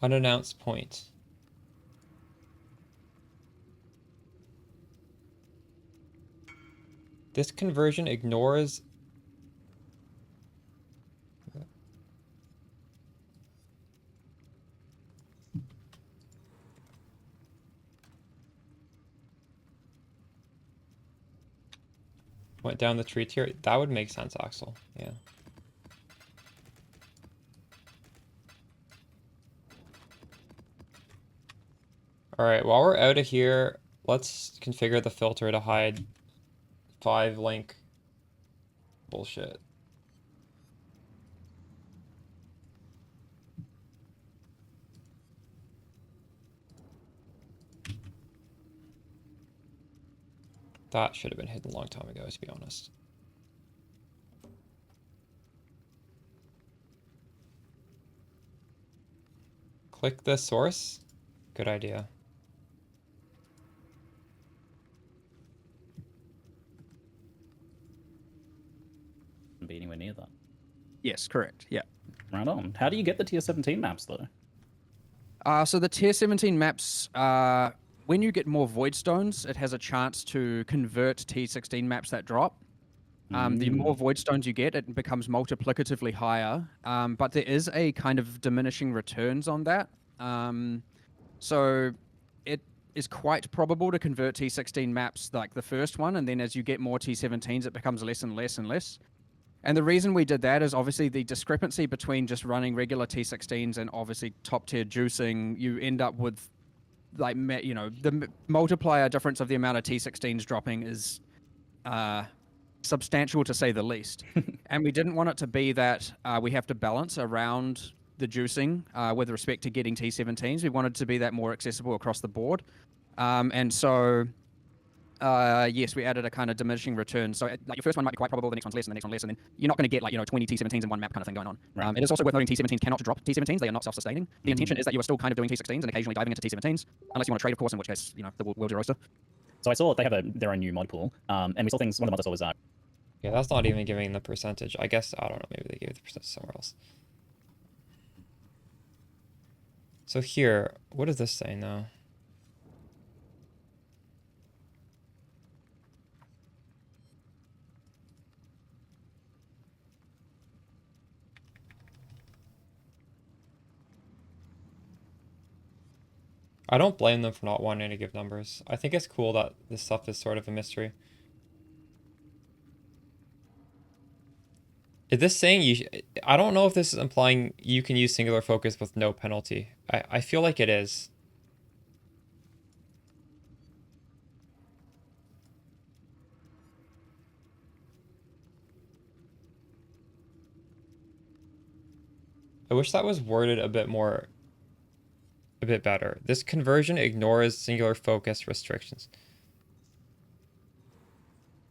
Unannounced point. This conversion ignores... Went down the tree tier. That would make sense, Axel. Yeah. Alright, while we're out of here, let's configure the filter to hide 5 link bullshit. That should have been hidden a long time ago, to be honest. Click the source. Good idea. Be anywhere near that. Yes, correct. Yeah. Right on. How do you get the tier 17 maps though? So the tier 17 maps, when you get more void stones, it has a chance to convert T16 maps that drop. The more void stones you get, it becomes multiplicatively higher. But there is a kind of diminishing returns on that. So it is quite probable to convert T16 maps like the first one, and then as you get more T17s, it becomes less and less and less. And the reason we did that is obviously the discrepancy between just running regular T16s and obviously top tier juicing. You end up with, like, you know, the multiplier difference of the amount of T16s dropping is substantial to say the least. And we didn't want it to be that we have to balance around the juicing with respect to getting T17s. We wanted to be that more accessible across the board. And so... yes, we added a kind of diminishing return. So, like, your first one might be quite probable, the next one's less, and the next one less, and then you're not going to get, like, you know, 20 T17s in one map kind of thing going on. Right. It is also worth noting T17s cannot drop T17s. They are not self-sustaining. The intention is that you are still kind of doing T16s and occasionally diving into T17s, unless you want to trade, of course, in which case, you know, the world's your oyster. So I saw they have their own new mod pool, and we saw things. One of the mods I saw was Yeah, that's not even giving the percentage. I guess, I don't know, maybe they gave the percentage somewhere else. So here, what does this say now? I don't blame them for not wanting to give numbers. I think it's cool that this stuff is sort of a mystery. Is this saying you... I don't know if this is implying you can use singular focus with no penalty. I feel like it is. I wish that was worded a bit more... a bit better. This conversion ignores singular focus restrictions.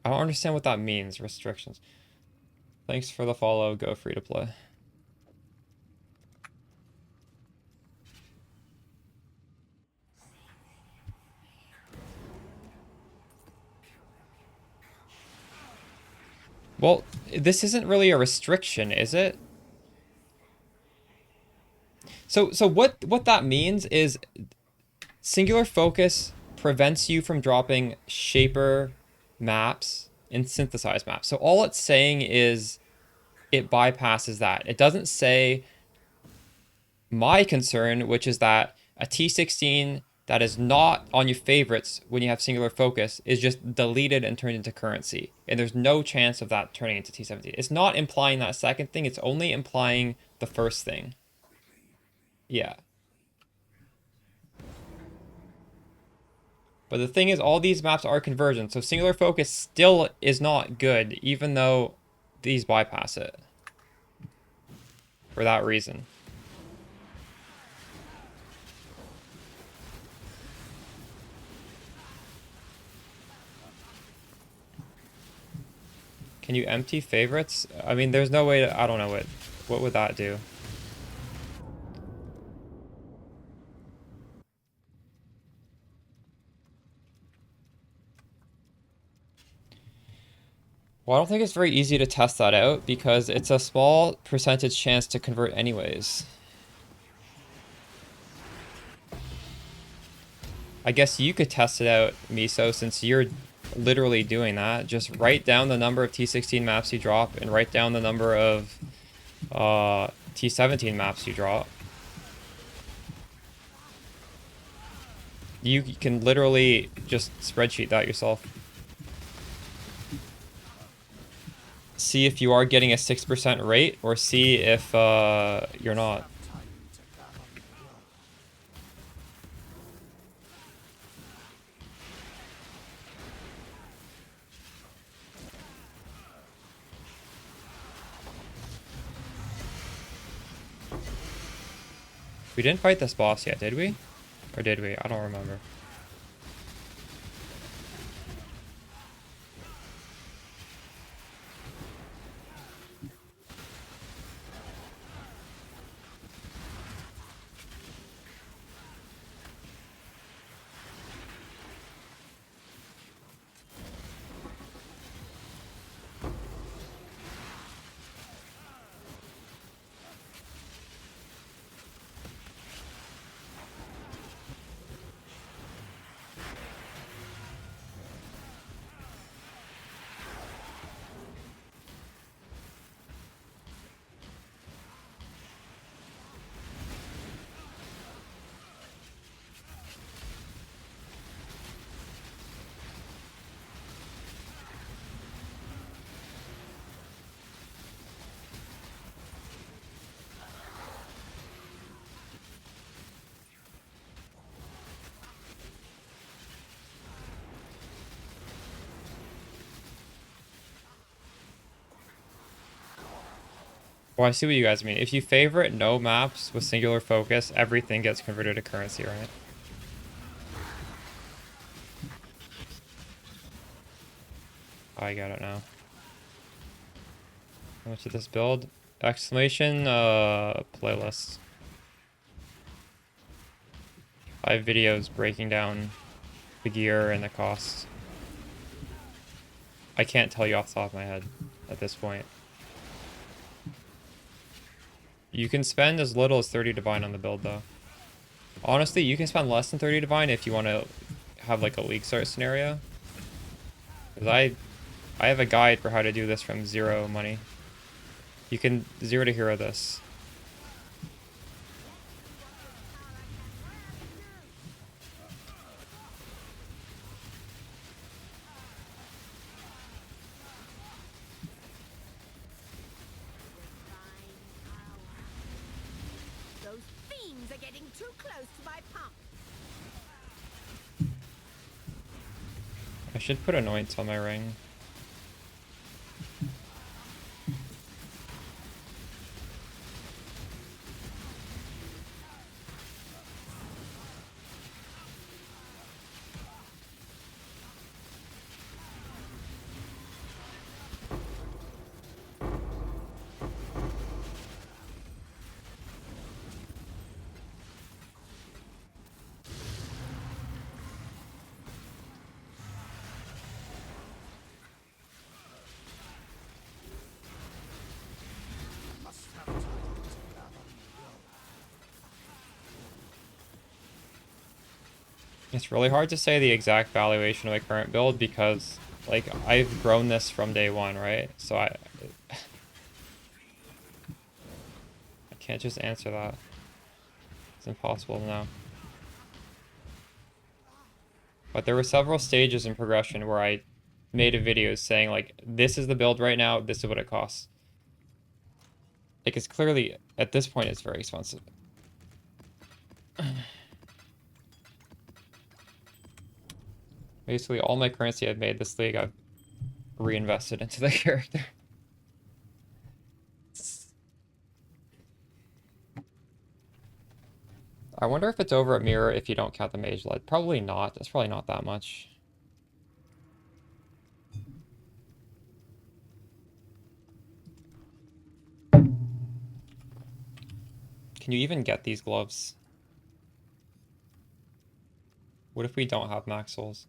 I don't understand what that means, restrictions. Thanks for the follow, go free to play. Well, this isn't really a restriction, is it? So what that means is singular focus prevents you from dropping shaper maps and synthesized maps. So all it's saying is it bypasses that. It doesn't say my concern, which is that a T16 that is not on your favorites when you have singular focus is just deleted and turned into currency. And there's no chance of that turning into T17. It's not implying that second thing, it's only implying the first thing. Yeah. But the thing is, all these maps are convergent, so singular focus still is not good, even though these bypass it. For that reason. Can you empty favorites? I mean, there's no way to, I don't know what would that do? Well, I don't think it's very easy to test that out because it's a small percentage chance to convert anyways. I guess you could test it out, Miso, since you're literally doing that. Just write down the number of T16 maps you drop and write down the number of T17 maps you drop. You can literally just spreadsheet that yourself. See if you are getting a 6% rate, or see if you're not. We didn't fight this boss yet, did we? Or did we? I don't remember. Well, I see what you guys mean. If you favorite no maps with singular focus, everything gets converted to currency, right? I got it now. How much did this build? Exclamation, playlist. 5 videos breaking down the gear and the costs. I can't tell you off the top of my head at this point. You can spend as little as 30 divine on the build, though. Honestly, you can spend less than 30 divine if you want to have like a league start scenario. Because I have a guide for how to do this from 0 money. You can 0 to hero this. Those fiends are getting too close to my pump. I should put anoints on my ring. Must have time to gather will. It's really hard to say the exact valuation of my current build because, like, I've grown this from day one, right? So I can't just answer that. It's impossible to know. But there were several stages in progression where I made a video saying, like, this is the build right now, this is what it costs. Like, it's clearly, at this point, it's very expensive. Basically, all my currency I've made this league, I've reinvested into the character. I wonder if it's over at mirror if you don't count the mage lead. Probably not. That's probably not that much. Can you even get these gloves? What if we don't have max souls?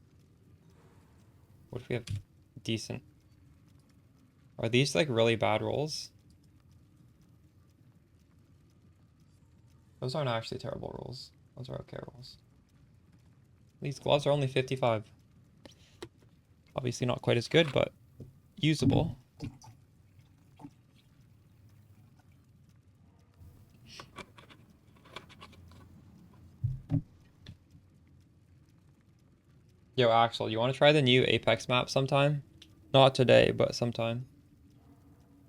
What if we have decent? Are these like really bad rolls? Those aren't actually terrible rolls. Those are okay rolls. These gloves are only 55. Obviously not quite as good, but usable. Yo, Axel, you want to try the new Apex map sometime? Not today, but sometime.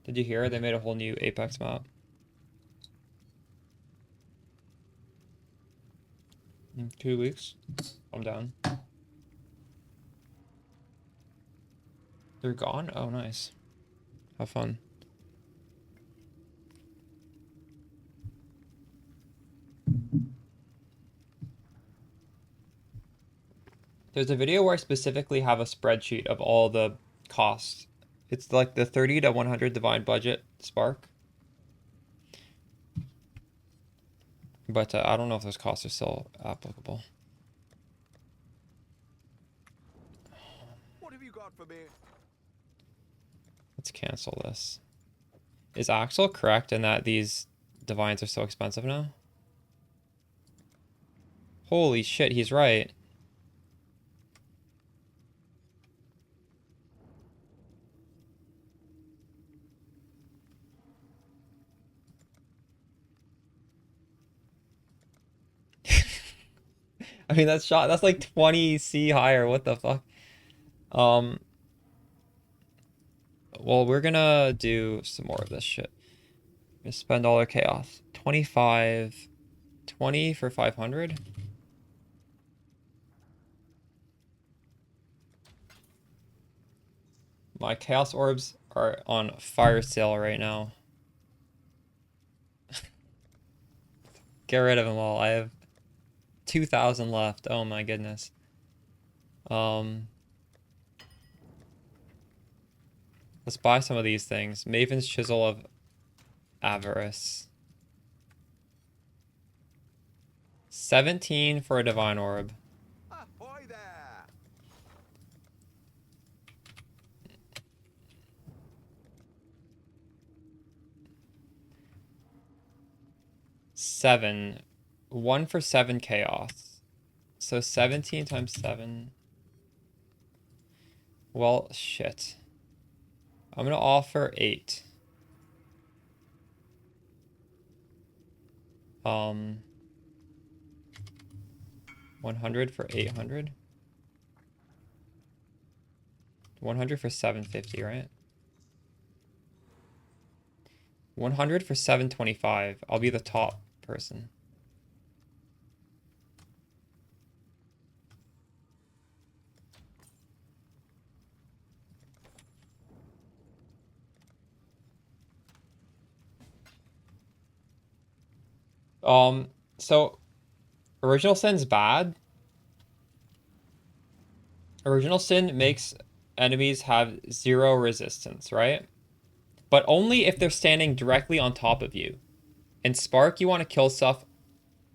Did you hear? They made a whole new Apex map. In 2 weeks. I'm down. They're gone? Oh, nice. Have fun. There's a video where I specifically have a spreadsheet of all the costs. It's like the 30 to 100 divine budget spark. But I don't know if those costs are still applicable. What have you got for me? Let's cancel this. Is Axel correct in that these divines are so expensive now? Holy shit, he's right. I mean, that's like 20 C higher. What the fuck? Well, we're gonna do some more of this shit. Gonna spend all our chaos. 25, 20 for 500. My chaos orbs are on fire sale right now. Get rid of them all. I have 2,000 left. Oh my goodness. Let's buy some of these things. Maven's Chisel of Avarice. 17 for a Divine Orb. Ahoy there! 7. 1 for 7 Chaos. So 17 times 7. Well, shit. I'm gonna offer 8. 100 for 800. 100 for 750, right? 100 for 725. I'll be the top person. So Original Sin's bad. Original Sin makes enemies have 0 resistance, right? But only if they're standing directly on top of you. In Spark, you want to kill stuff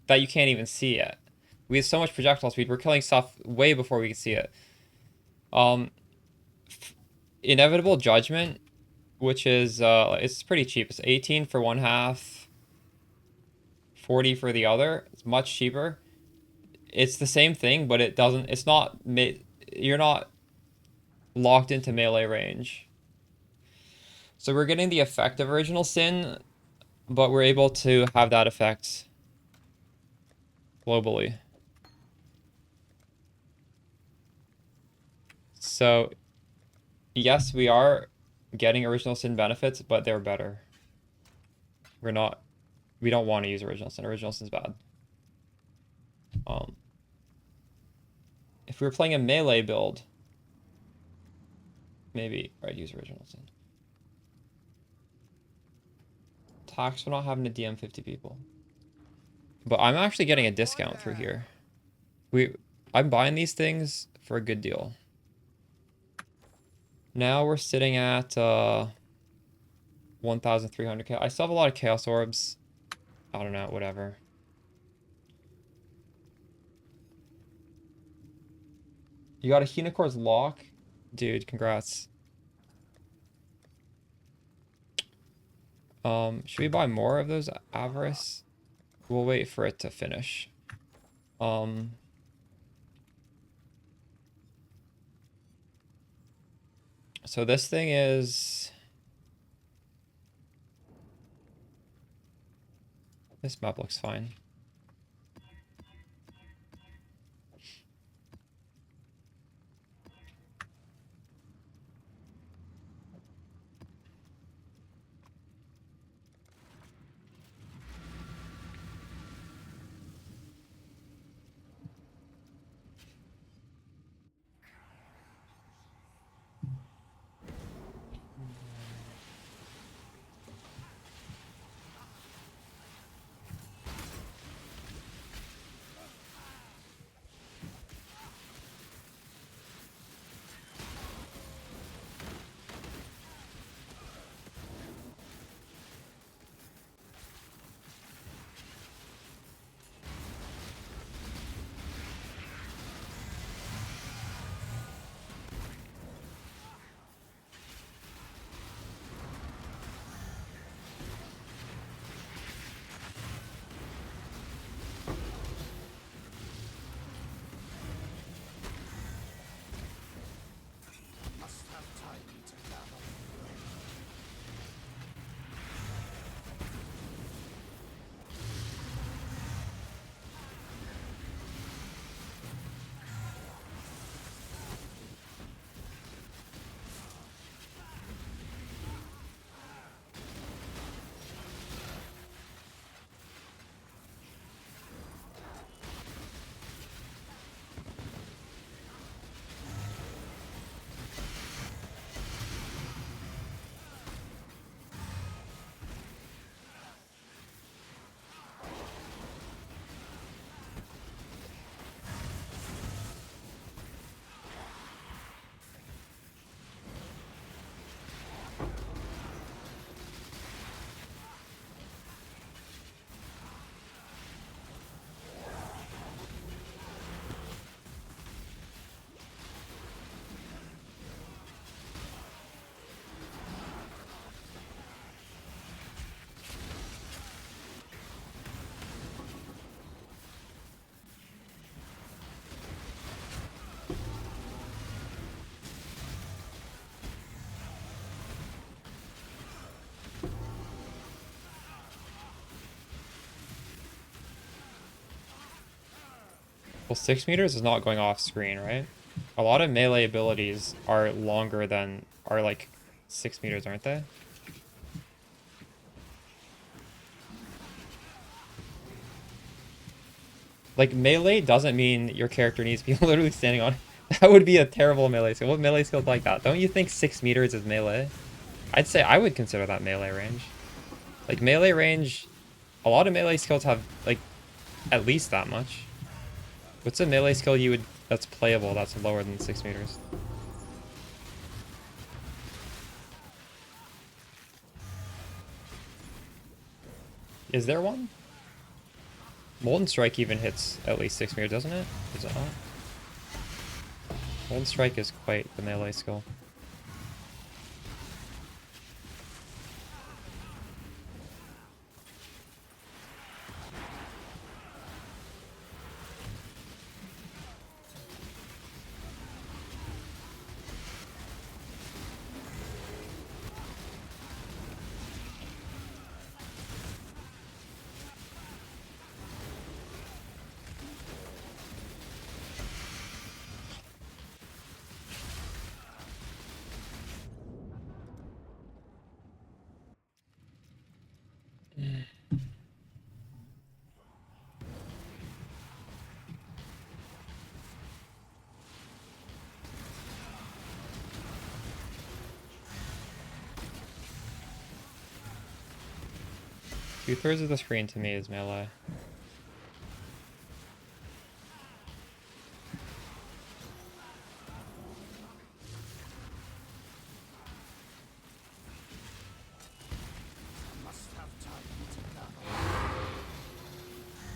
that you can't even see yet. We have so much projectile speed, we're killing stuff way before we can see it. Inevitable Judgment, which is, it's pretty cheap. It's 18 for one half, 40 for the other. It's much cheaper. It's the same thing, but it doesn't, it's not, you're not locked into melee range. So we're getting the effect of Original Sin, but we're able to have that effect globally. So, yes, we are getting Original Sin benefits, but they're better. We don't want to use Original Sin. Original Sin's bad. If we were playing a melee build, maybe I'd use Original Sin. Tax for not having to DM 50 people. But I'm actually getting a discount through here. I'm buying these things for a good deal. Now we're sitting at 1,300k. I still have a lot of Chaos Orbs. I don't know, whatever. You got a Hunicor's lock? Dude, congrats. Should we buy more of those avarice? We'll wait for it to finish. So this thing is... This map looks fine. Must have time to gather. Well, 6 meters is not going off screen, right? A lot of melee abilities are longer than, are like 6 meters, aren't they? Like, melee doesn't mean your character needs to be literally standing on it. That would be a terrible melee skill. What melee skill is like that? Don't you think 6 meters is melee? I'd say I would consider that melee range. Like, melee range, a lot of melee skills have, like, at least that much. What's a melee skill you would, that's playable, that's lower than 6 meters? Is there one? Molten Strike even hits at least 6 meters, doesn't it? Is it not? Molten Strike is quite the melee skill. Two-thirds of the screen to me is melee. Must have time to gather.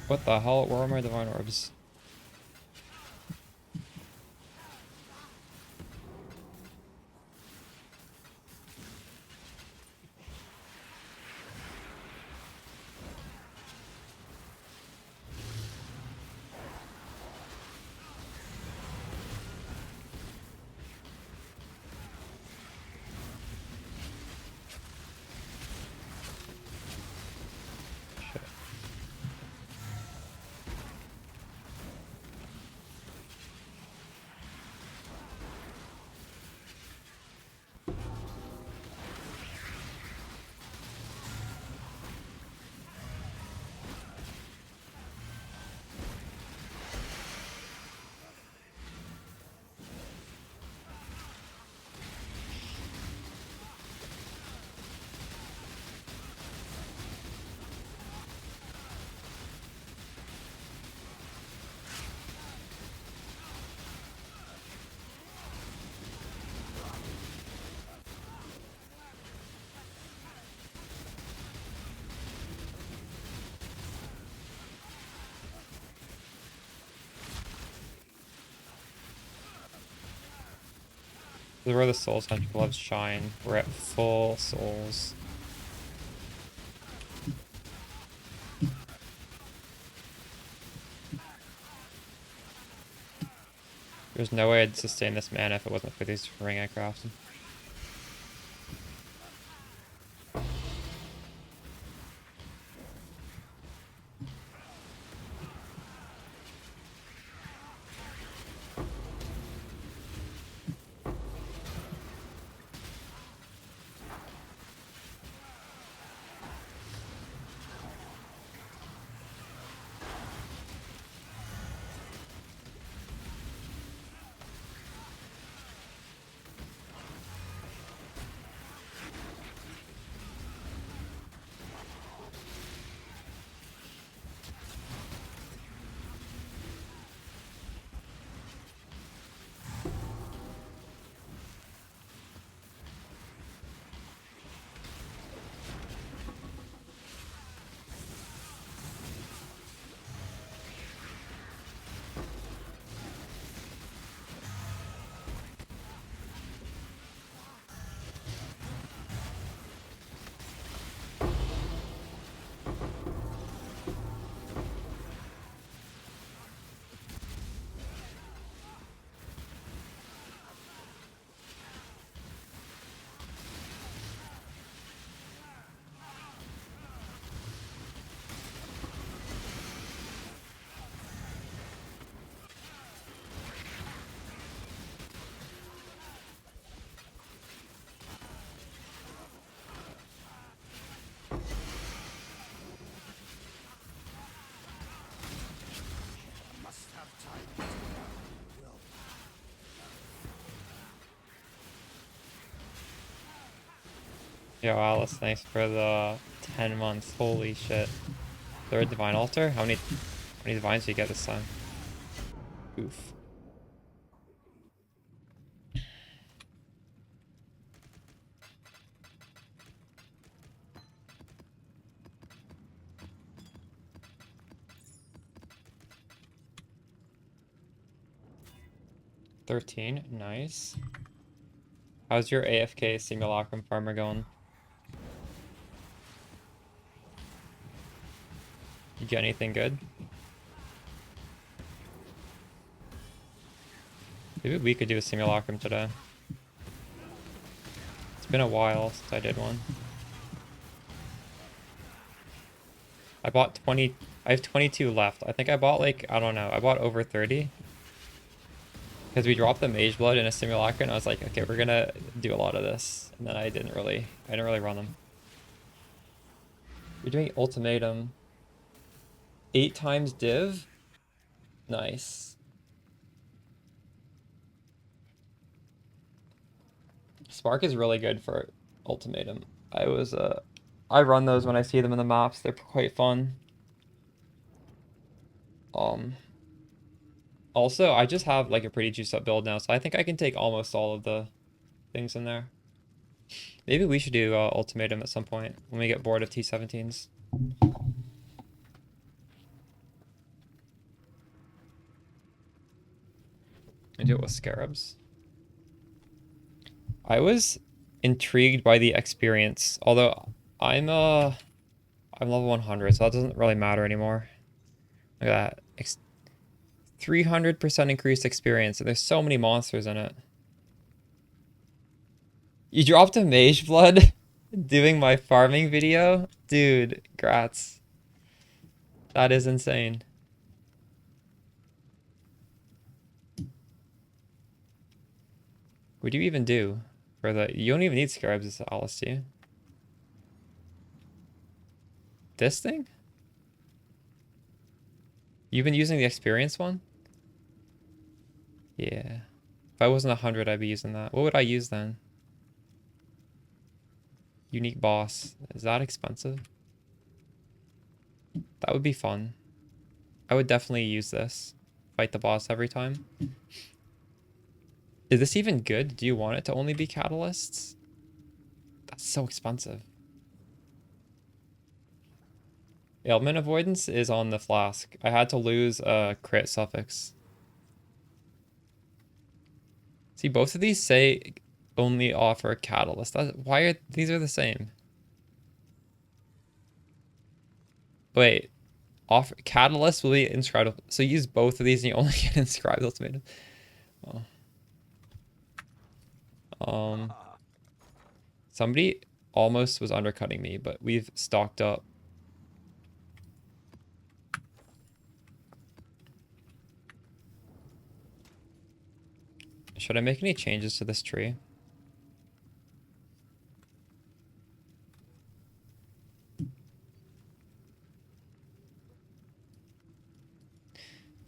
What the hell? Where are my divine orbs? This is where the Soul Hunter gloves shine. We're at full souls. There's no way I'd sustain this mana if it wasn't for these ring I crafted. Must have time to gather will. Yo, Alice, thanks for the 10 months. Holy shit. Third Divine Altar? How many divines do you get this time? Oof. $13, nice. How's your AFK Simulacrum farmer going? You get anything good? Maybe we could do a Simulacrum today. It's been a while since I did one. I bought 20, I have 22 left. I think I bought like, I don't know, I bought over 30. Because we dropped the Mage Blood in a Simulacrum and I was like, okay, we're gonna do a lot of this. And then I didn't really run them. You're doing Ultimatum. 8 times div? Nice. Spark is really good for Ultimatum. I run those when I see them in the maps. They're quite fun. Also, I just have like a pretty juiced up build now, so I think I can take almost all of the things in there. Maybe we should do Ultimatum at some point when we get bored of T17s. I do it with scarabs. I was intrigued by the experience, although I'm level 100, so that doesn't really matter anymore. Look at that. 300% increased experience, and there's so many monsters in it. You dropped a mage blood doing my farming video? Dude, grats. That is insane. What do you even do for the... You don't even need scarabs as Alice, do you? This thing? You've been using the experience one? Yeah. If I wasn't 100, I'd be using that. What would I use then? Unique boss. Is that expensive? That would be fun. I would definitely use this. Fight the boss every time. Is this even good? Do you want it to only be catalysts? That's so expensive. Ailment avoidance is on the flask. I had to lose a crit suffix. See, both of these say only offer a catalyst. Why are these are the same? Wait, offer catalyst will be inscribed. So you use both of these and you only get inscribed ultimatum. Oh. Somebody almost was undercutting me, but we've stocked up. Should I make any changes to this tree?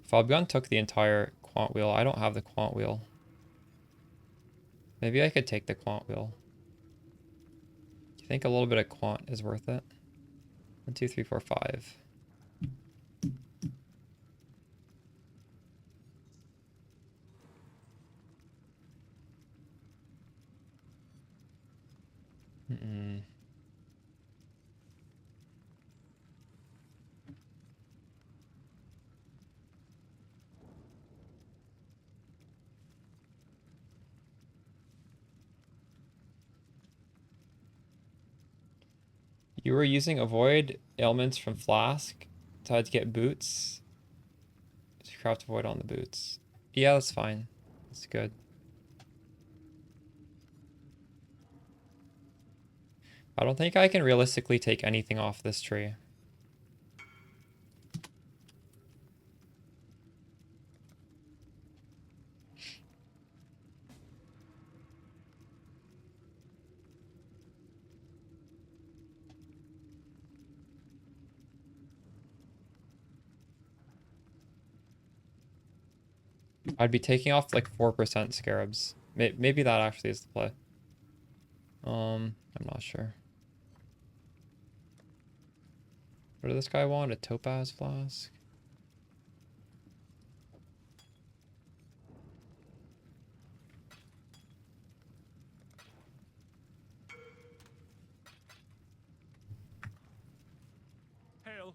Fabian took the entire quant wheel. I don't have the quant wheel. Maybe I could take the quant wheel. Do you think a little bit of quant is worth it? 1, 2, 3, 4, 5. You were using avoid ailments from flask to get boots. To craft avoid on the boots. Yeah, that's fine. That's good. I don't think I can realistically take anything off this tree. I'd be taking off like 4% scarabs. Maybe that actually is the play. I'm not sure. What does this guy want? A topaz flask? Hail.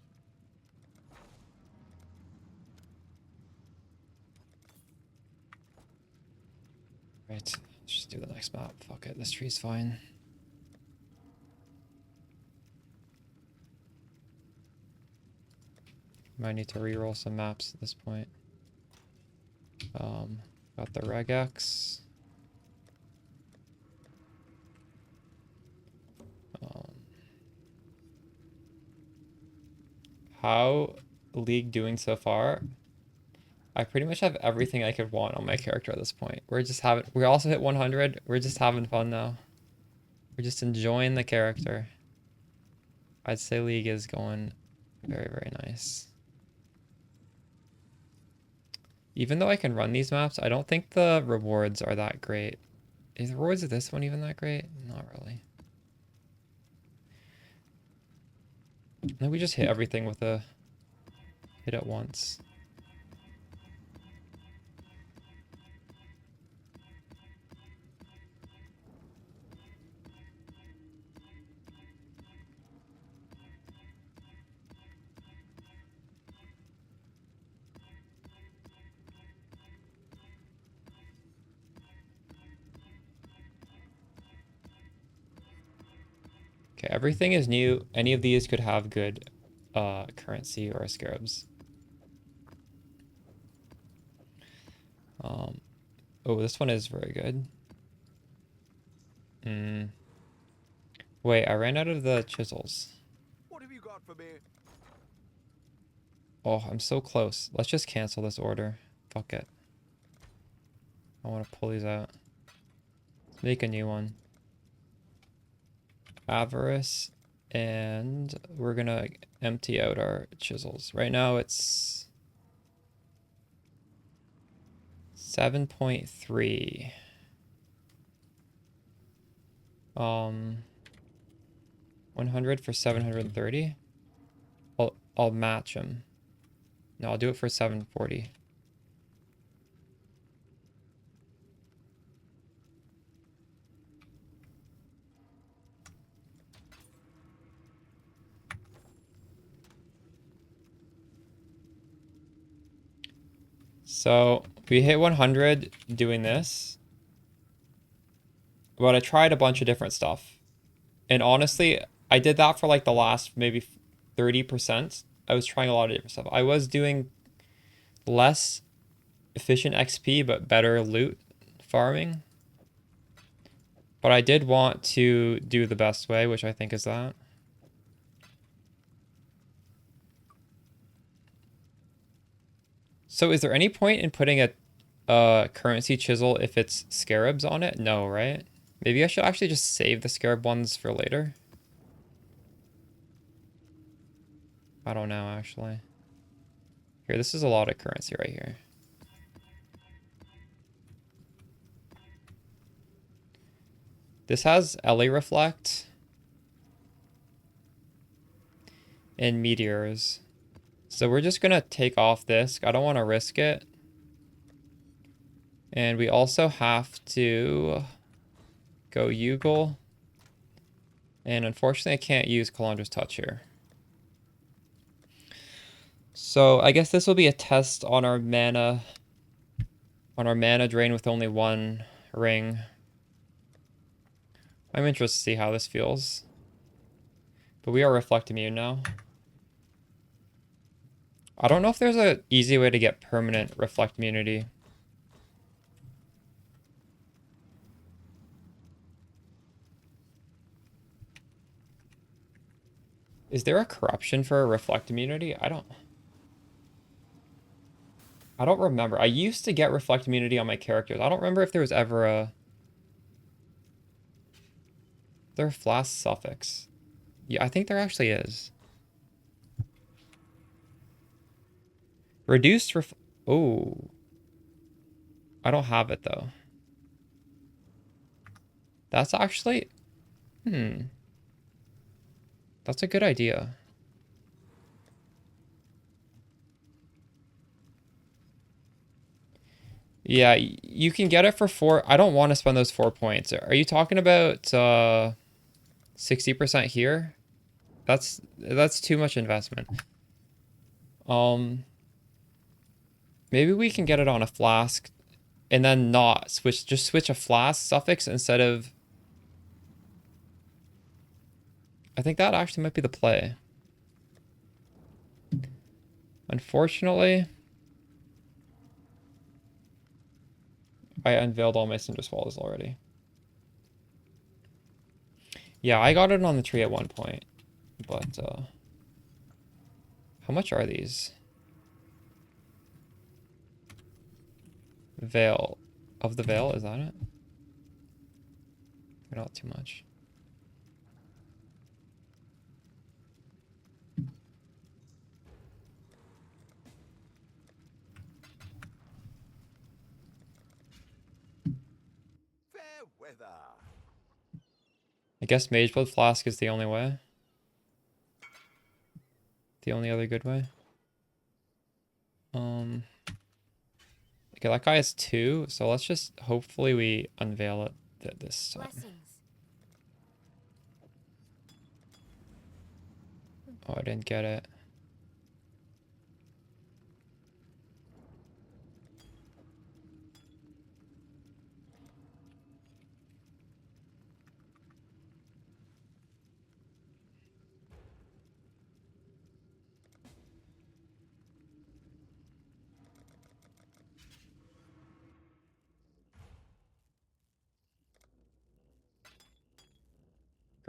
Right, let's just do the next map. Fuck it, this tree's fine. Might need to reroll some maps at this point. Got the regex. How League doing so far? I pretty much have everything I could want on my character at this point. We also hit 100. We're just having fun now. We're just enjoying the character. I'd say League is going very, very nice. Even though I can run these maps, I don't think the rewards are that great. Is the rewards of this one even that great? Not really. Then we just hit everything with a hit at once. everything is new. Any of these could have good currency or scarabs. Oh, this one is very good. Wait, I ran out of the chisels. What have you got for me? Oh, I'm so close. Let's just cancel this order. Fuck it. I want to pull these out. Let's make a new one. Avarice. And we're gonna empty out our chisels. Right now it's 7.3. 100 for 730. I'll match them. No, I'll do it for 740. So we hit 100 doing this. But I tried a bunch of different stuff. And honestly, I did that for like the last maybe 30%. I was trying a lot of different stuff. I was doing less efficient XP, but better loot farming. But I did want to do the best way, which I think is that. So is there any point in putting a currency chisel if it's scarabs on it? No, right? Maybe I should actually just save the scarab ones for later. I don't know, actually. Here, this is a lot of currency right here. This has LA Reflect and Meteors. So we're just going to take off this. I don't want to risk it. And we also have to go Yugle. And unfortunately, I can't use Calandra's Touch here. So I guess this will be a test on our mana drain with only one ring. I'm interested to see how this feels. But we are Reflect Immune now. I don't know if there's an easy way to get permanent Reflect Immunity. Is there a corruption for a Reflect Immunity? I don't remember. I used to get Reflect Immunity on my characters. I don't remember if there was ever a... There a Flask suffix. Yeah, I think there actually is. Reduced Oh. I don't have it, though. That's actually... That's a good idea. Yeah, you can get it for 4... I don't want to spend those 4 points. Are you talking about 60% here? That's too much investment. Maybe we can get it on a flask and then not switch, just switch a flask suffix instead of... I think that actually might be the play. Unfortunately, I unveiled all my Cinder Swallows already. Yeah, I got it on the tree at one point, but how much are these? Veil. Of the Veil, is that it? Not too much. Fair weather. I guess Mage Blood Flask is the only way. The only other good way. Okay, that guy has 2, so let's just hopefully we unveil it this time. Blessings. Oh, I didn't get it.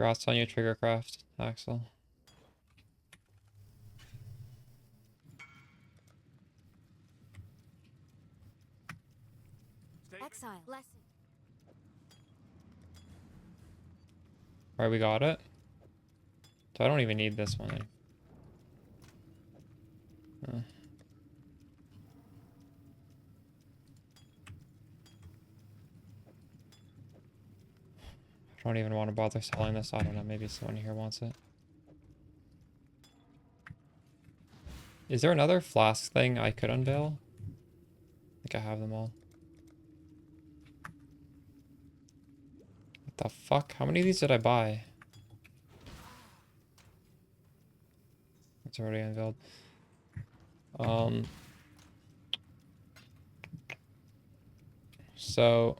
Congrats on your trigger craft, Axel. Exile. Blessing. Alright, we got it. So I don't even need this one. I don't even want to bother selling this. I don't know. Maybe someone here wants it. Is there another flask thing I could unveil? I think I have them all. What the fuck? How many of these did I buy? It's already unveiled. So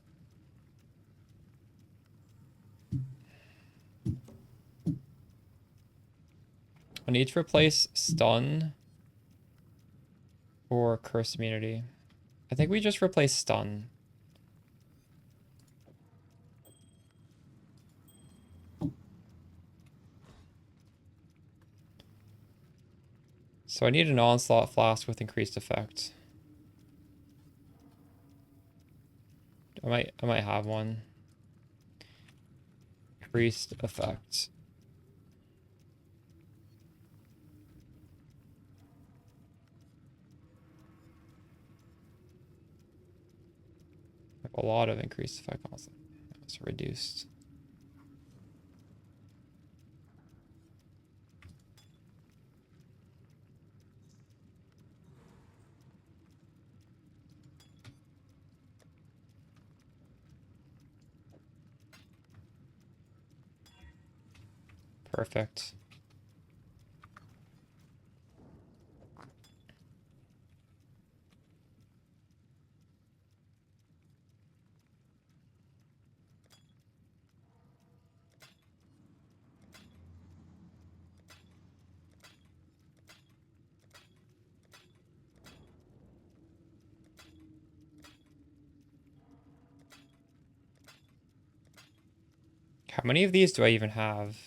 I need to replace stun or curse immunity. I think we just replace stun. So I need an onslaught flask with increased effect. I might have one. Increased effect. I have a lot of increased effect also. It's reduced. Perfect. How many of these do I even have?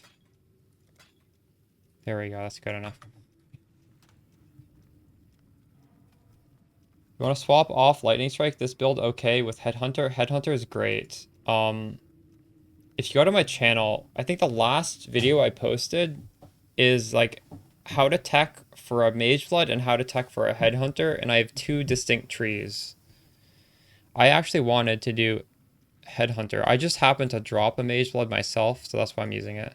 There we go, that's good enough. You want to swap off Lightning Strike? This build okay with Headhunter? Headhunter is great. If you go to my channel, I think the last video I posted is like how to tech for a Mage Blood and how to tech for a Headhunter, and I have two distinct trees. I actually wanted to do Headhunter. I just happened to drop a Mage Blood myself, so that's why I'm using it.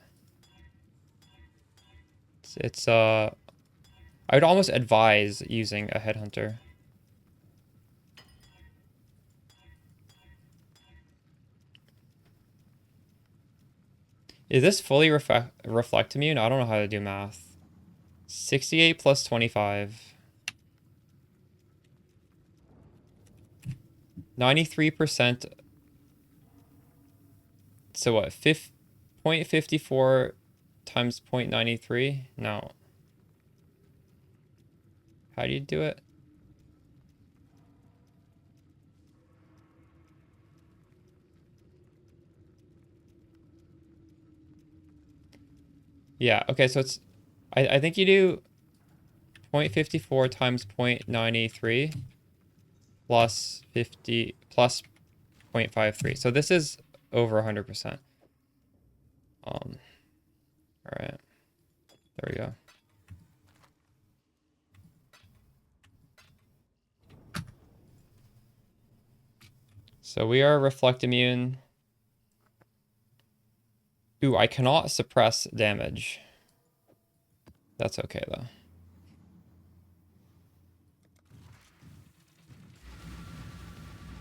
I would almost advise using a Headhunter. Is this fully reflect immune? I don't know how to do math. 68 plus 25. 93%. So what? 0.54 times 0.93? No. How do you do it? Yeah, okay, so it's I think you do 0.54 times 0.93 plus 50 plus 0.53. So this is over 100%. All right. There we go. So we are reflect immune. Ooh, I cannot suppress damage. That's okay though.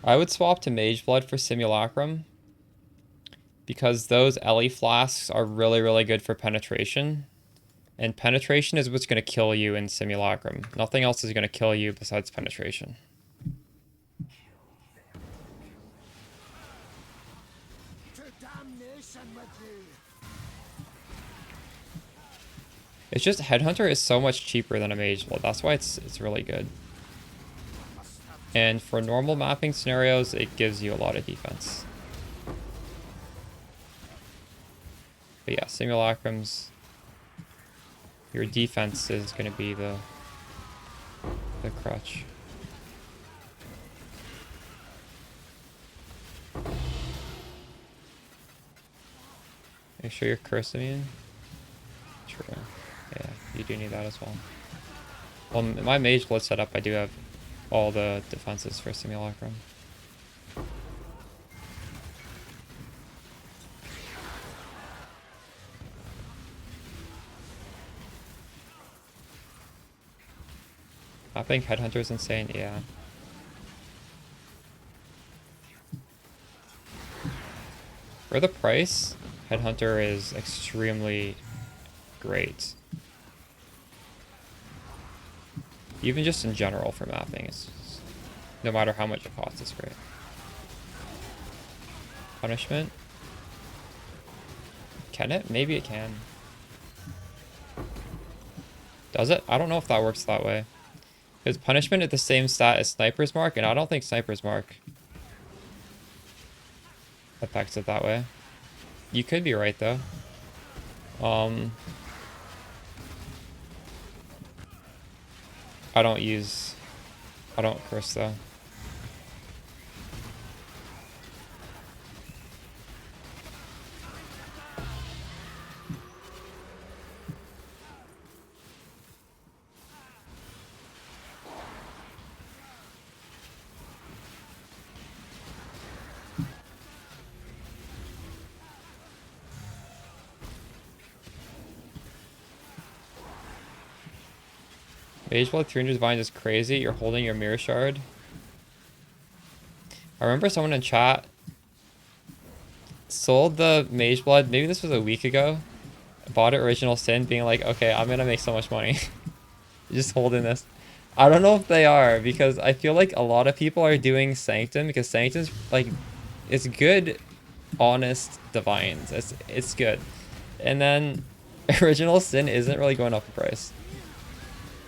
I would swap to Mage Blood for Simulacrum because those Ellie flasks are really, really good for penetration. And penetration is what's going to kill you in Simulacrum. Nothing else is going to kill you besides penetration. To damnation with you. It's just Headhunter is so much cheaper than a Mage Blood. That's why it's really good. And for normal mapping scenarios, it gives you a lot of defense. But yeah, simulacrums. Your defense is gonna be the crutch. Make sure you're curse immune. True. Yeah, you do need that as well. Well, in my mage blood setup, I do have all the defenses for simulacrum. I think Headhunter is insane, yeah. For the price, Headhunter is extremely great. Even just in general for mapping, no matter how much it costs, it's great. Punishment? Can it? Maybe it can. Does it? I don't know if that works that way. Because punishment at the same stat as Sniper's Mark, and I don't think Sniper's Mark affects it that way. You could be right though. I don't curse though. Mage Blood 300 Divine is crazy. You're holding your Mirror Shard. I remember someone in chat sold the Mage Blood, maybe this was a week ago. Bought it Original Sin, being like, okay, I'm gonna make so much money. Just holding this. I don't know if they are, because I feel like a lot of people are doing Sanctum, because Sanctum's like, it's good, honest Divines. It's good. And then Original Sin isn't really going up in price.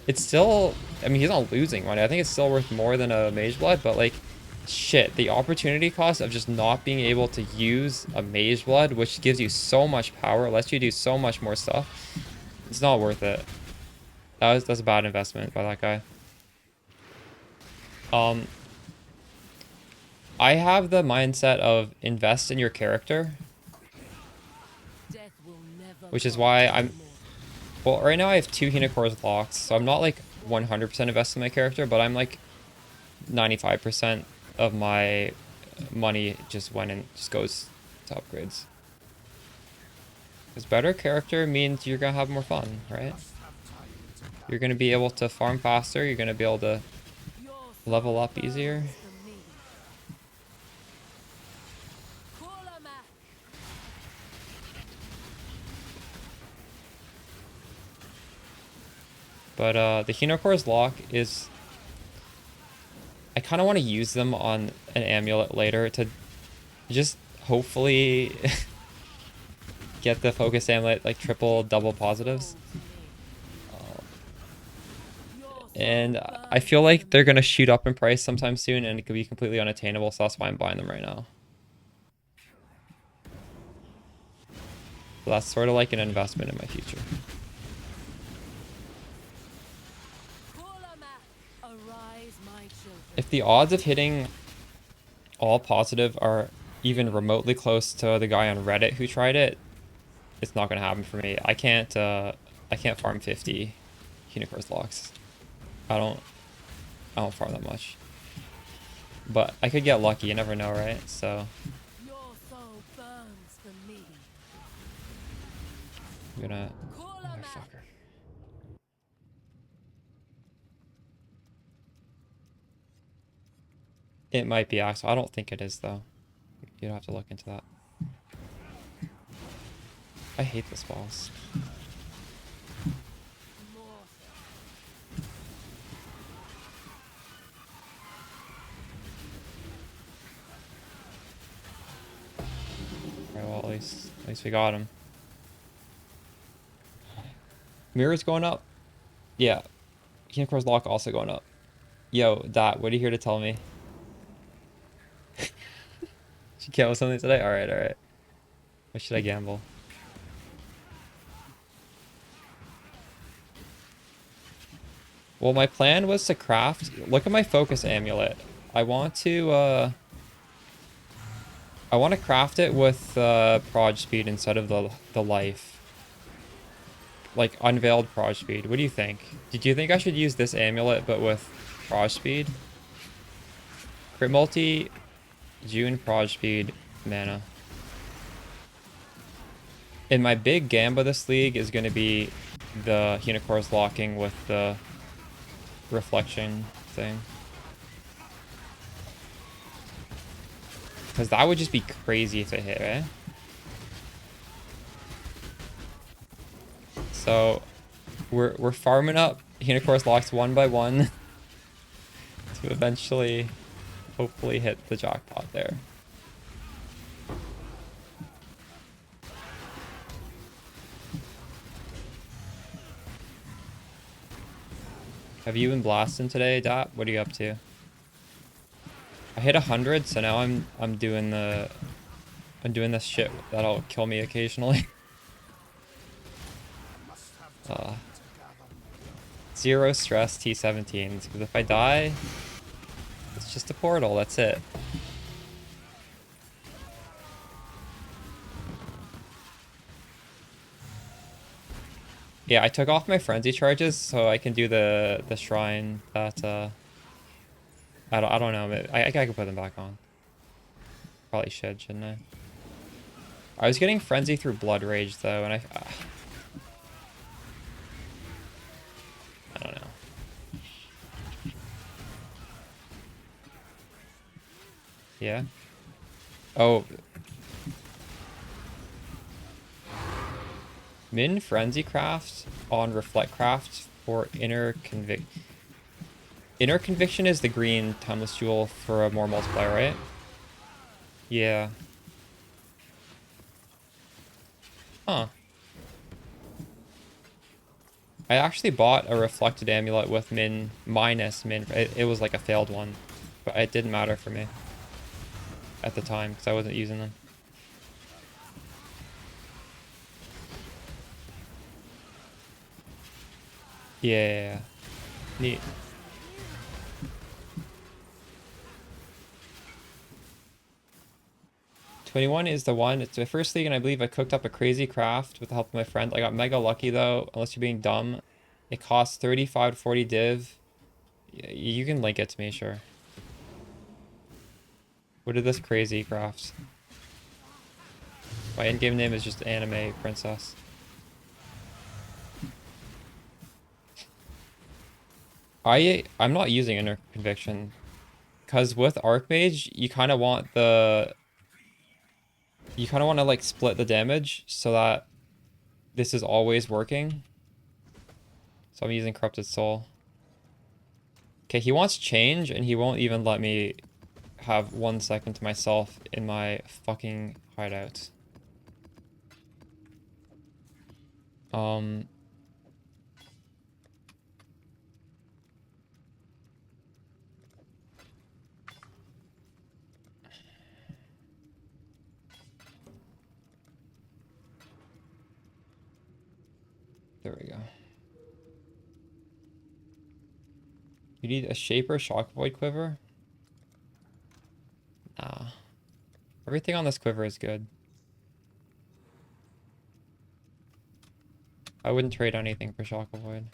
It's still, I mean, he's not losing money. I think it's still worth more than a Mage Blood, but like, shit, the opportunity cost of just not being able to use a Mage Blood, which gives you so much power, lets you do so much more stuff, it's not worth it. That's a bad investment by that guy. I have the mindset of invest in your character, which is why well, right now I have 2 Hinacores locked, so I'm not like 100% invested in my character, but I'm like 95% of my money just goes to upgrades. Because better character means you're gonna have more fun, right? You're gonna be able to farm faster, you're gonna be able to level up easier. But the Hinocore's lock is... I kind of want to use them on an amulet later to just hopefully get the focus amulet like triple, double positives. And I feel like they're going to shoot up in price sometime soon and it could be completely unattainable, so that's why I'm buying them right now. So that's sort of like an investment in my future. If the odds of hitting all positive are even remotely close to the guy on Reddit who tried it, it's not gonna happen for me. I can't farm 50 Unicorns locks. I don't farm that much. But I could get lucky, you never know, right? So Your soul burns for me. I'm gonna Motherfucker. It might be Axel. I don't think it is though. You'd have to look into that. I hate this boss. Alright, well at least we got him. Mirror's going up. Yeah. Unicorn's lock also going up. Yo, Dot, what are you here to tell me? She came with something today? Alright. What should I gamble? Well, my plan was to craft... Look at my focus amulet. I want to craft it with proj speed instead of the life. Like, unveiled proj speed. What do you think? Did you think I should use this amulet, but with proj speed? Crit multi, June proj speed, mana. And my big gamba this league is going to be the Unicorns locking with the reflection thing. Because that would just be crazy if it hit, eh? So we're farming up Unicorns locks one by one to eventually hopefully hit the jackpot there. Have you been blasting today, Dap? What are you up to? I hit 100, so now I'm doing this shit that'll kill me occasionally. Zero stress T17s, because if I die, it's just a portal, that's it. Yeah, I took off my frenzy charges so I can do the shrine that I don't know, I could put them back on. Probably shouldn't I? I was getting frenzy through blood rage though, and I don't know. Yeah. Oh. Min Frenzy Craft on Reflect Craft for Inner Conviction. Inner Conviction is the green Timeless Jewel for a more multiplier, right? Yeah. Huh. I actually bought a Reflected Amulet with minus Min. It was like a failed one. But it didn't matter for me at the time because I wasn't using them. Yeah. Neat. "21 is the one. It's my first league, and I believe I cooked up a crazy craft with the help of my friend. I got mega lucky, though, unless you're being dumb. It costs 35 to 40 div. You can link it to me, sure. What are this crazy crafts? My in-game name is just Anime Princess. I'm not using Inner Conviction. Because with Archmage, you kind of want the... You kind of want to, like, split the damage so that this is always working. So I'm using Corrupted Soul. Okay, he wants change, and he won't even let me have 1 second to myself in my fucking hideout. There we go. You need a Shaper Shock Void Quiver? Nah. Everything on this quiver is good. I wouldn't trade anything for Shock Void.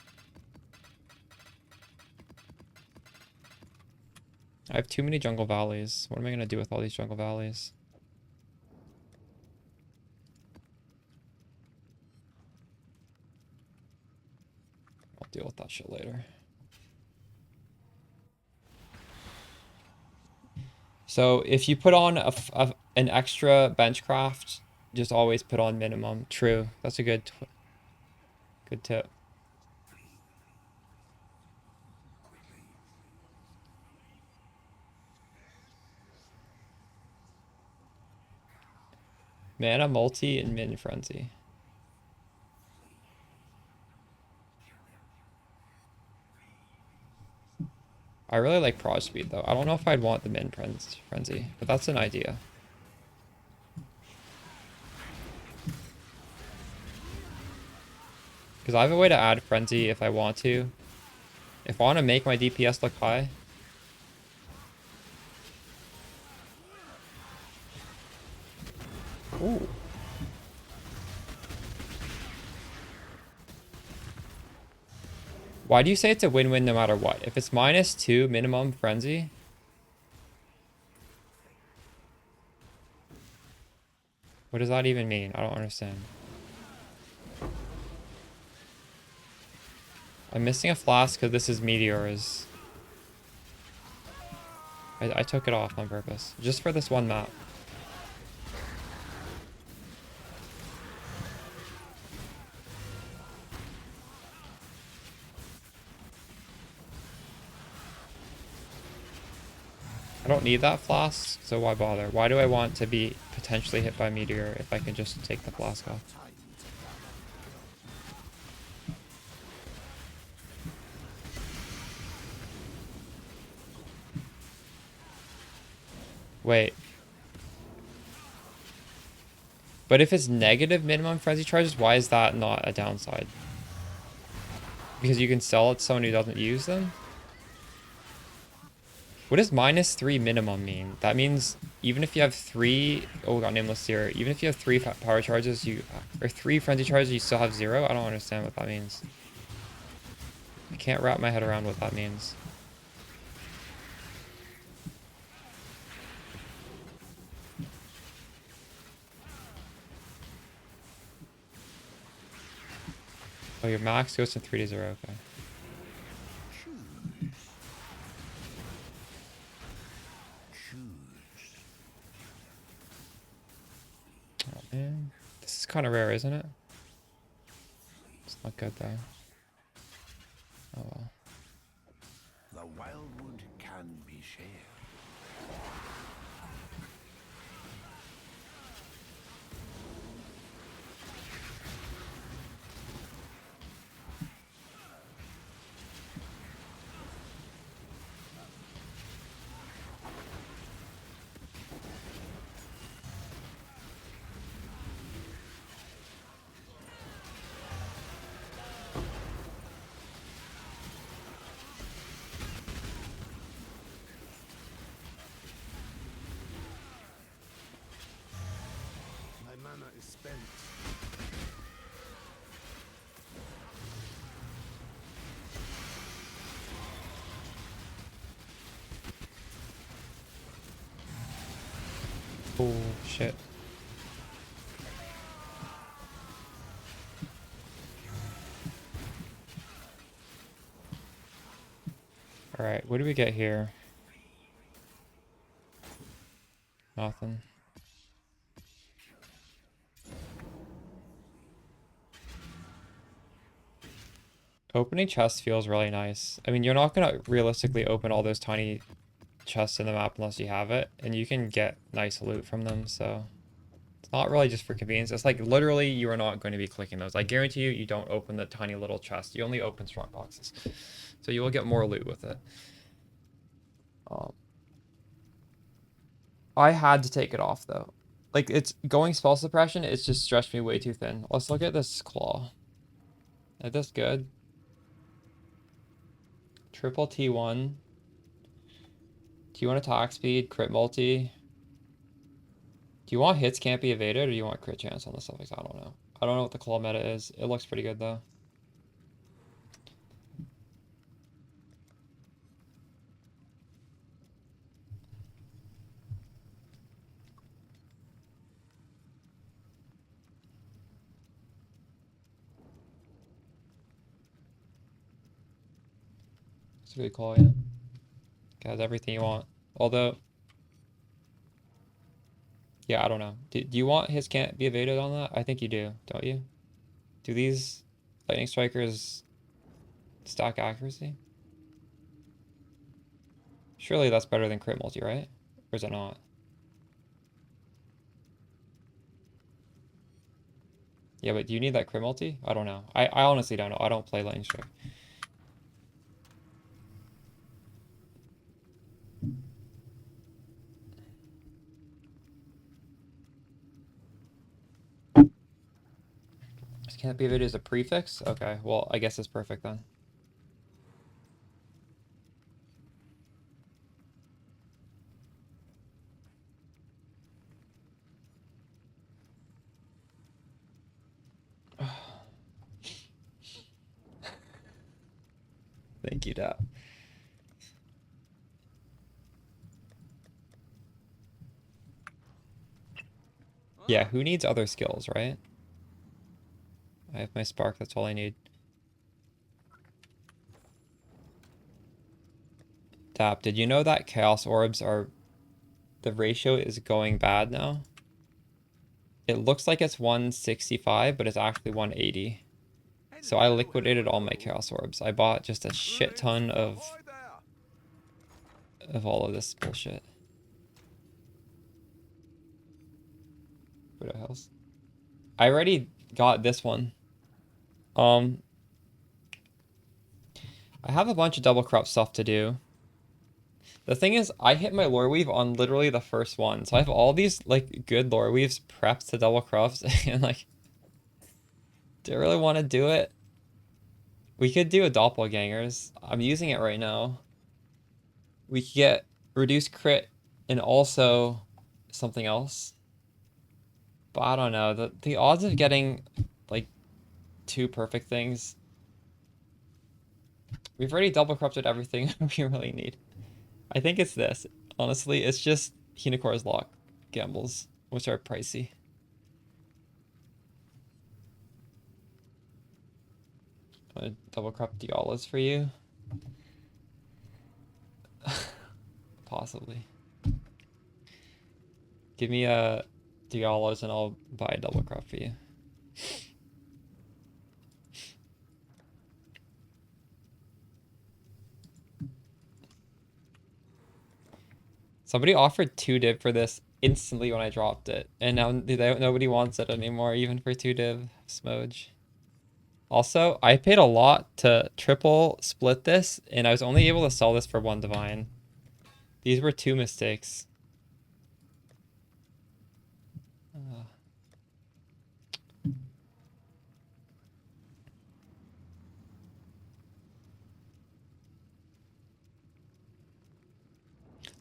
I have too many jungle valleys. What am I gonna do with all these jungle valleys? I'll deal with that shit later. So if you put on an extra benchcraft, just always put on minimum. True. That's a good tip. Mana multi and min frenzy. I really like proj speed though. I don't know if I'd want the min frenzy, but that's an idea. Because I have a way to add frenzy if I want to. If I want to make my DPS look high... Ooh. Why do you say it's a win-win no matter what? If it's -2 minimum frenzy... What does that even mean? I don't understand. I'm missing a flask because this is meteors. I took it off on purpose. Just for this one map. I don't need that flask, so why bother? Why do I want to be potentially hit by meteor if I can just take the flask off? Wait. But if it's negative minimum frenzy charges, why is that not a downside? Because you can sell it to someone who doesn't use them? What does -3 minimum mean? That means even if you have 3... Oh, we got nameless here. Even if you have 3 power charges, or 3 frenzy charges, you still have 0? I don't understand what that means. I can't wrap my head around what that means. Oh, your max goes from 3 to 0. Okay. Oh man, this is kind of rare, isn't it? It's not good though. Oh well. The wildwood can be shared. My mana is spent. Oh shit. All right, what do we get here? Nothing. Opening chests feels really nice. I mean, you're not gonna realistically open all those tiny chests in the map unless you have it, and you can get nice loot from them, so it's not really just for convenience. It's like literally you are not going to be clicking those. I guarantee you, you don't open the tiny little chest. You only open strong boxes, so you will get more loot with it. I had to take it off though. Like, it's going spell suppression, it's just stretched me way too thin. Let's look at this claw. Is this good? Triple T1. T1 attack speed, crit multi. Do you want hits can't be evaded, or do you want crit chance on the stuff like that? I don't know. I don't know what the claw meta is. It looks pretty good though. It's a good call, yeah. It has everything you want. Although, yeah, I don't know. Do you want his can't be evaded on that? I think you do, don't you? Do these lightning strikers stack accuracy? Surely that's better than crit multi, right? Or is it not? Yeah, but do you need that crit multi? I don't know. I honestly don't know. I don't play lightning strike. Can't be evaded as a prefix? Okay, well, I guess it's perfect then. Thank you, Dap. Yeah, who needs other skills, right? I have my spark, that's all I need. Dap, did you know that chaos orbs are... The ratio is going bad now? It looks like it's 165, but it's actually 180. So I liquidated all my chaos orbs. I bought just a shit ton of all of this bullshit. What else? I already got this one. I have a bunch of double crop stuff to do. The thing is, I hit my lore weave on literally the first one. So I have all these like good lore weaves prepped to double crops and like, do I really want to do it? We could do a doppelgangers. I'm using it right now. We could get reduced crit and also something else. But I don't know. The odds of getting like 2 perfect things. We've already double corrupted everything we really need. I think it's this. Honestly, it's just Hinakor's Lock gambles, which are pricey. Double crop Dialas for you? Possibly. Give me a Dialas and I'll buy a double crop for you. Somebody offered 2 div for this instantly when I dropped it, and now nobody wants it anymore, even for 2 div Smoj. Also, I paid a lot to triple split this, and I was only able to sell this for 1 divine. These were 2 mistakes.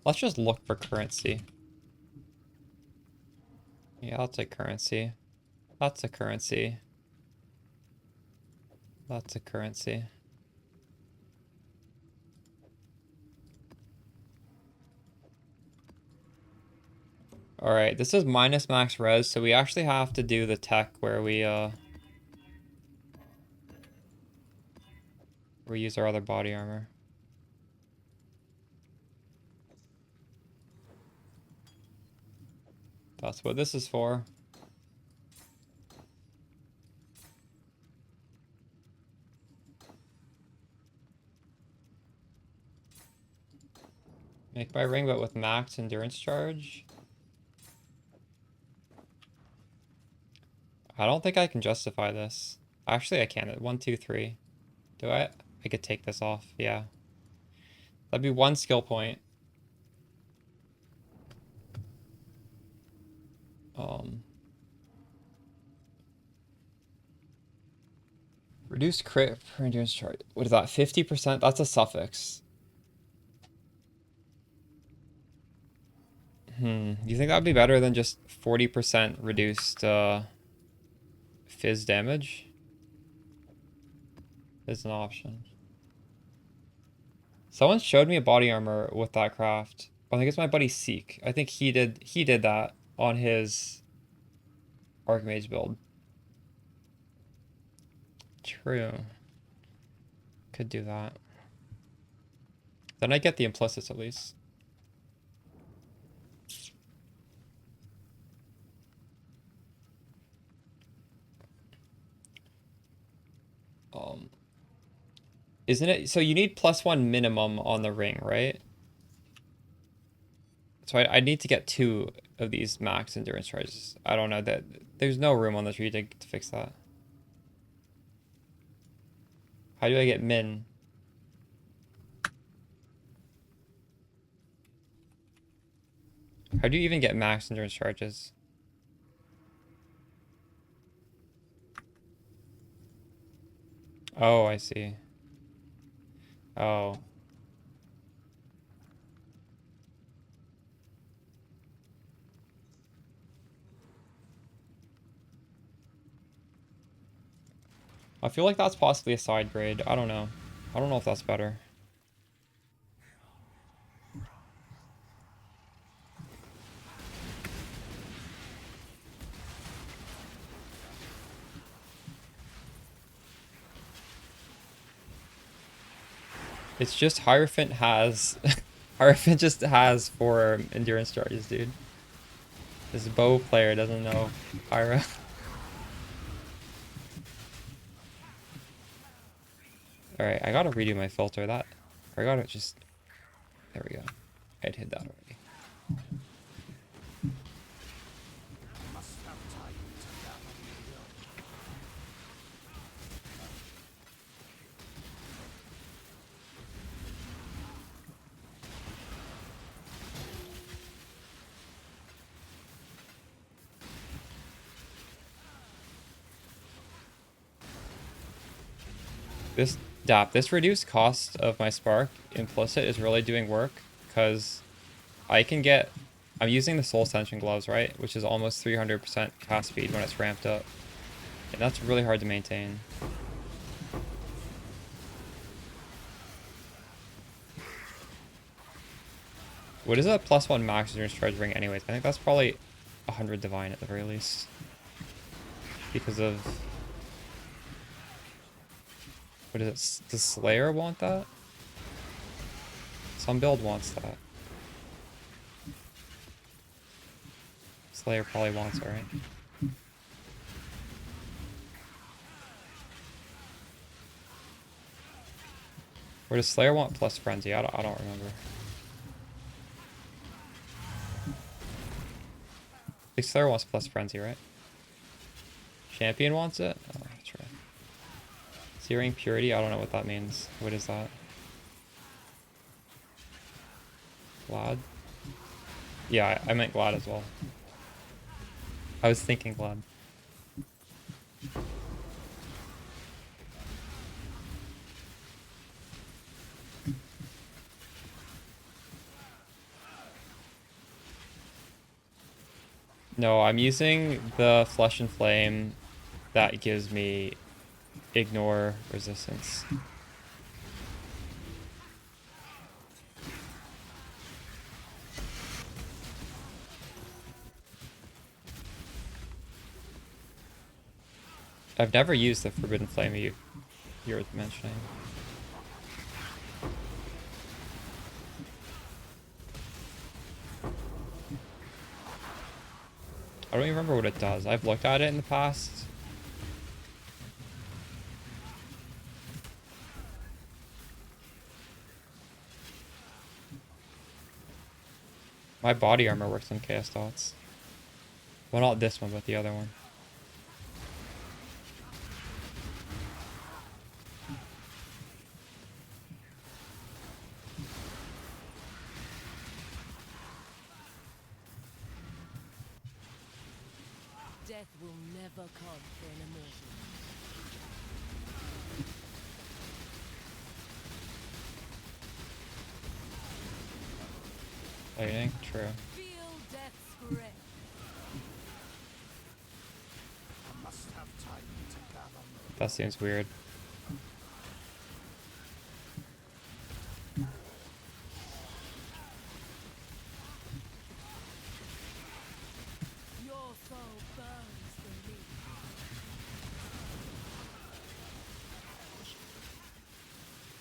Let's just look for currency. Yeah, I'll take currency. That's a currency. That's a currency. Alright, this is minus max res, so we actually have to do the tech where we use our other body armor. That's what this is for. Make my ring, but with max endurance charge. I don't think I can justify this. Actually, I can. 1, 2, 3. Do I? I could take this off. Yeah. That'd be 1 skill point. Reduced crit for endurance charge. What is that? 50%? That's a suffix. You think that'd be better than just 40% reduced fizz damage? Is an option. Someone showed me a body armor with that craft. I think it's my buddy Seek. I think he did that on his Archmage build. True. Could do that. Then I get the implicits at least. Isn't it? So you need +1 minimum on the ring, right? So I need to get 2 of these max endurance charges. I don't know that there's no room on the tree to fix that. How do I get min? How do you even get max endurance charges? Oh, I see. Oh. I feel like that's possibly a side grade. I don't know. I don't know if that's better. It's just Hierophant has Hierophant just has 4 endurance charges, dude. This bow player doesn't know Pyro. Alright, I gotta redo my filter. I gotta just... There we go. I'd hit that already. Must have time to gather will. This reduced cost of my spark implicit is really doing work, because I can get... I'm using the Soul Ascension gloves, right? Which is almost 300% cast speed when it's ramped up. And that's really hard to maintain. What is a +1 max endurance charge ring anyways? I think that's probably 100 divine at the very least. Because of... What is it? Does Slayer want that? Some build wants that. Slayer probably wants it, right? Or does Slayer want plus Frenzy? I don't remember. I think Slayer wants plus Frenzy, right? Champion wants it? Oh, that's right. Searing Purity? I don't know what that means. What is that? Glad? Yeah, I meant Glad as well. I was thinking Glad. No, I'm using the Flesh and Flame that gives me ignore resistance. I've never used the Forbidden Flame you're mentioning. I don't even remember what it does. I've looked at it in the past. My body armor works on chaos dots. Well, not this one, but the other one. Death will never come for an immortal. Lightning? True. Feel death's grip. I must have time to gather will. That seems weird. Your soul burns for me.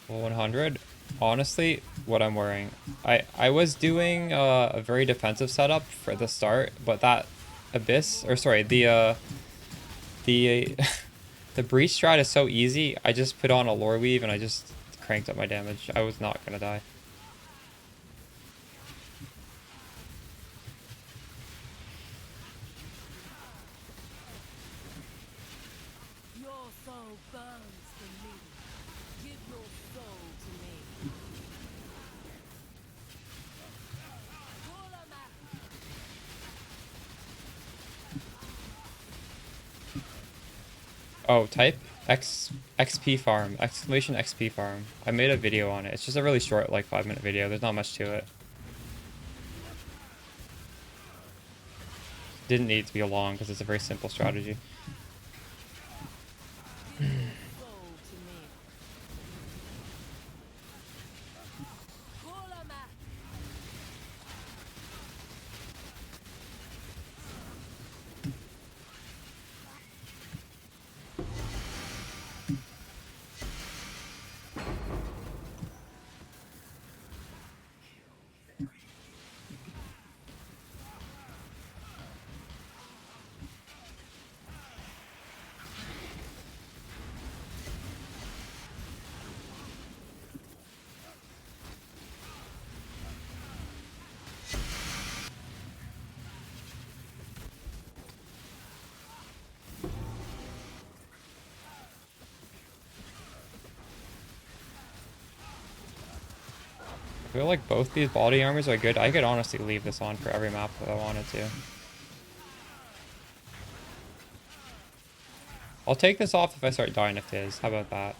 Well, 100. Honestly, what I'm wearing. I was doing a very defensive setup for the start, but that Abyss, or sorry, the the Breach strat is so easy. I just put on a Lore Weave and I just cranked up my damage. I was not gonna die. Your soul burns for me. Give your soul to me. Pull 'em out. Oh, type XP farm, exclamation XP farm. I made a video on it. It's just a really short, like 5-minute video. There's not much to it. Didn't need to be long because it's a very simple strategy. Give your soul to me. feel like both these body armors are good. I could honestly leave this on for every map that I wanted to. I'll take this off if I start dying if it is. How about that?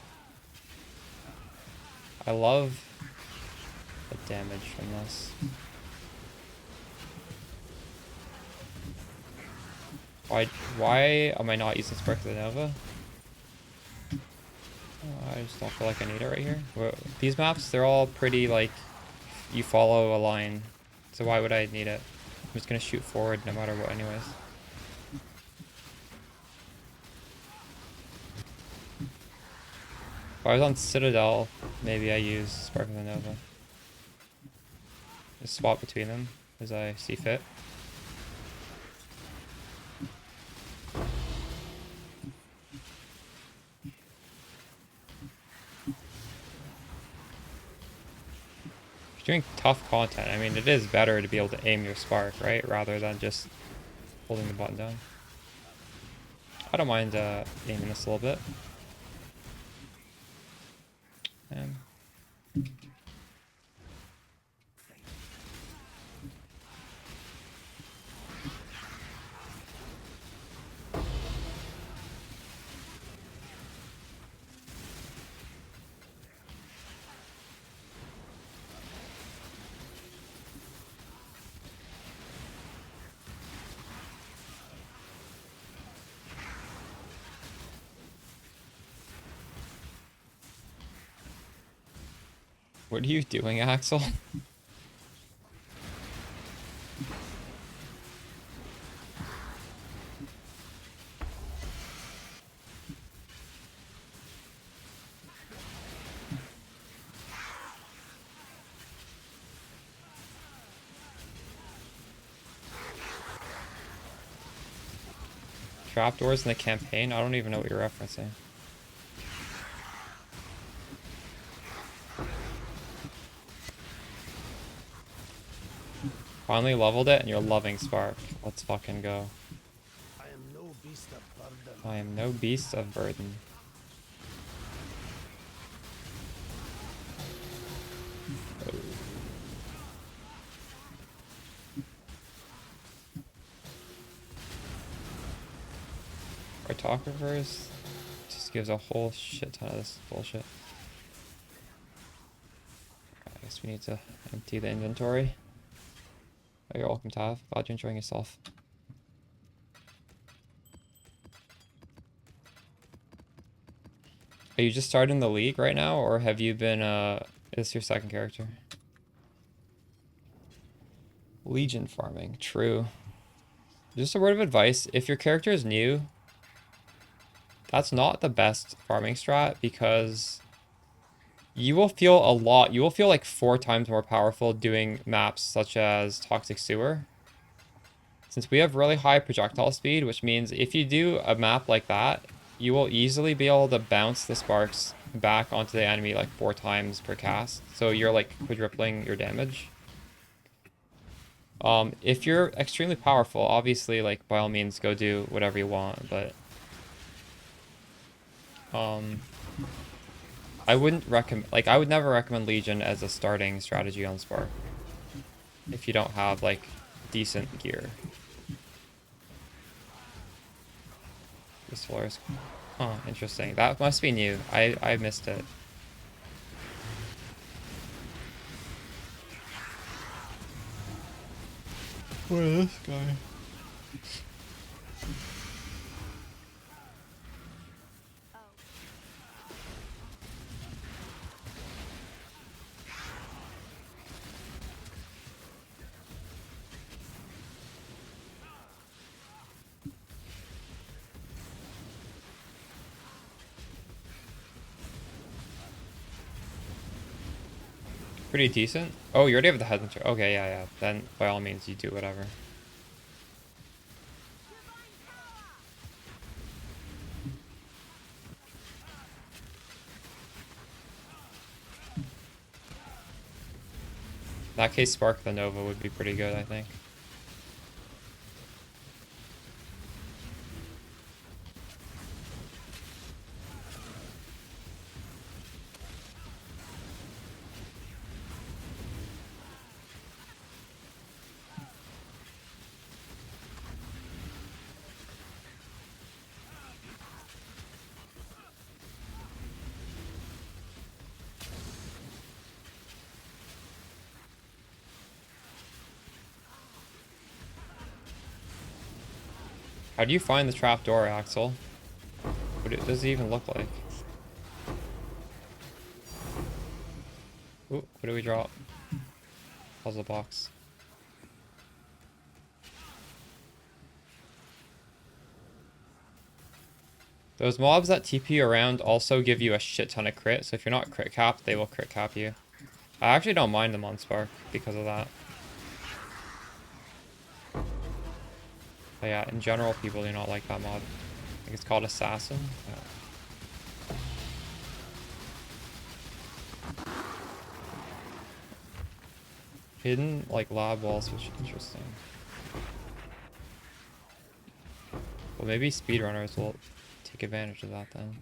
I love the damage from this. Why am I not using Spark of the Nova? I just don't feel like I need it right here. These maps, they're all pretty, like, you follow a line. So why would I need it? I'm just gonna shoot forward no matter what anyways. If I was on Citadel, maybe I use Spark of the Nova. Just swap between them as I see fit. If you're doing tough content, I mean, it is better to be able to aim your spark, right? Rather than just holding the button down. I don't mind aiming this a little bit. And what are you doing, Axel? Trapdoors in the campaign? I don't even know what you're referencing. Finally leveled it and you're loving Spark. Let's fucking go. I am no beast of burden. I am no beast of burden. Cartographers just gives a whole shit ton of this bullshit. I guess we need to empty the inventory. Oh, you're welcome, Tav. Glad you're enjoying yourself. Are you just starting the league right now, or have you been, is this your second character? Legion farming, true. Just a word of advice, if your character is new, that's not the best farming strat, because you will feel like 4 times more powerful doing maps such as Toxic Sewer. Since we have really high projectile speed, which means if you do a map like that, you will easily be able to bounce the sparks back onto the enemy like 4 times per cast. So you're like quadrupling your damage. If you're extremely powerful, obviously, like, by all means, go do whatever you want, but I wouldn't recommend, like, I would never recommend Legion as a starting strategy on Spark if you don't have, like, decent gear. This floor is, huh, interesting. That must be new. I missed it. What is this guy? Pretty decent. Oh, you already have the headhunter. Okay, yeah. Then by all means, you do whatever. In that case, Spark the Nova would be pretty good, I think. How do you find the trapdoor, Axel? Does it even look like? Ooh, what do we drop? Puzzle box. Those mobs that TP around also give you a shit ton of crit, so if you're not crit capped, they will crit cap you. I actually don't mind them on Spark because of that. But yeah, in general, people do not like that mod. I think it's called Assassin. Yeah. Hidden, like, lab walls, which is interesting. Well, maybe speedrunners will take advantage of that then.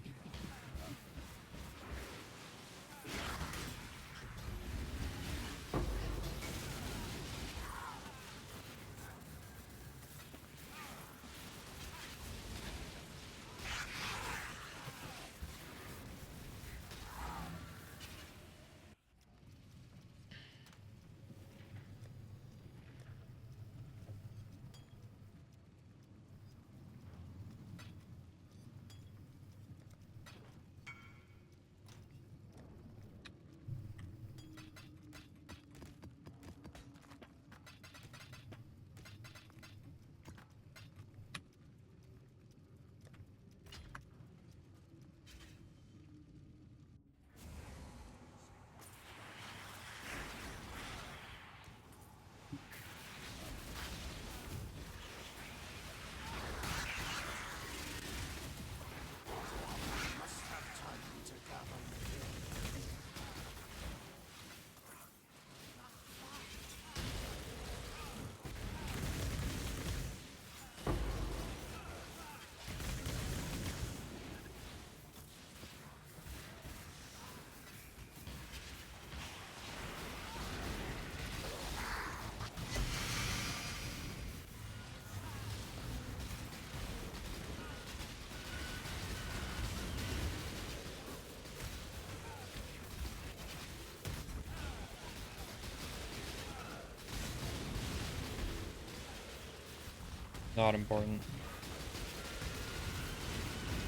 Not important.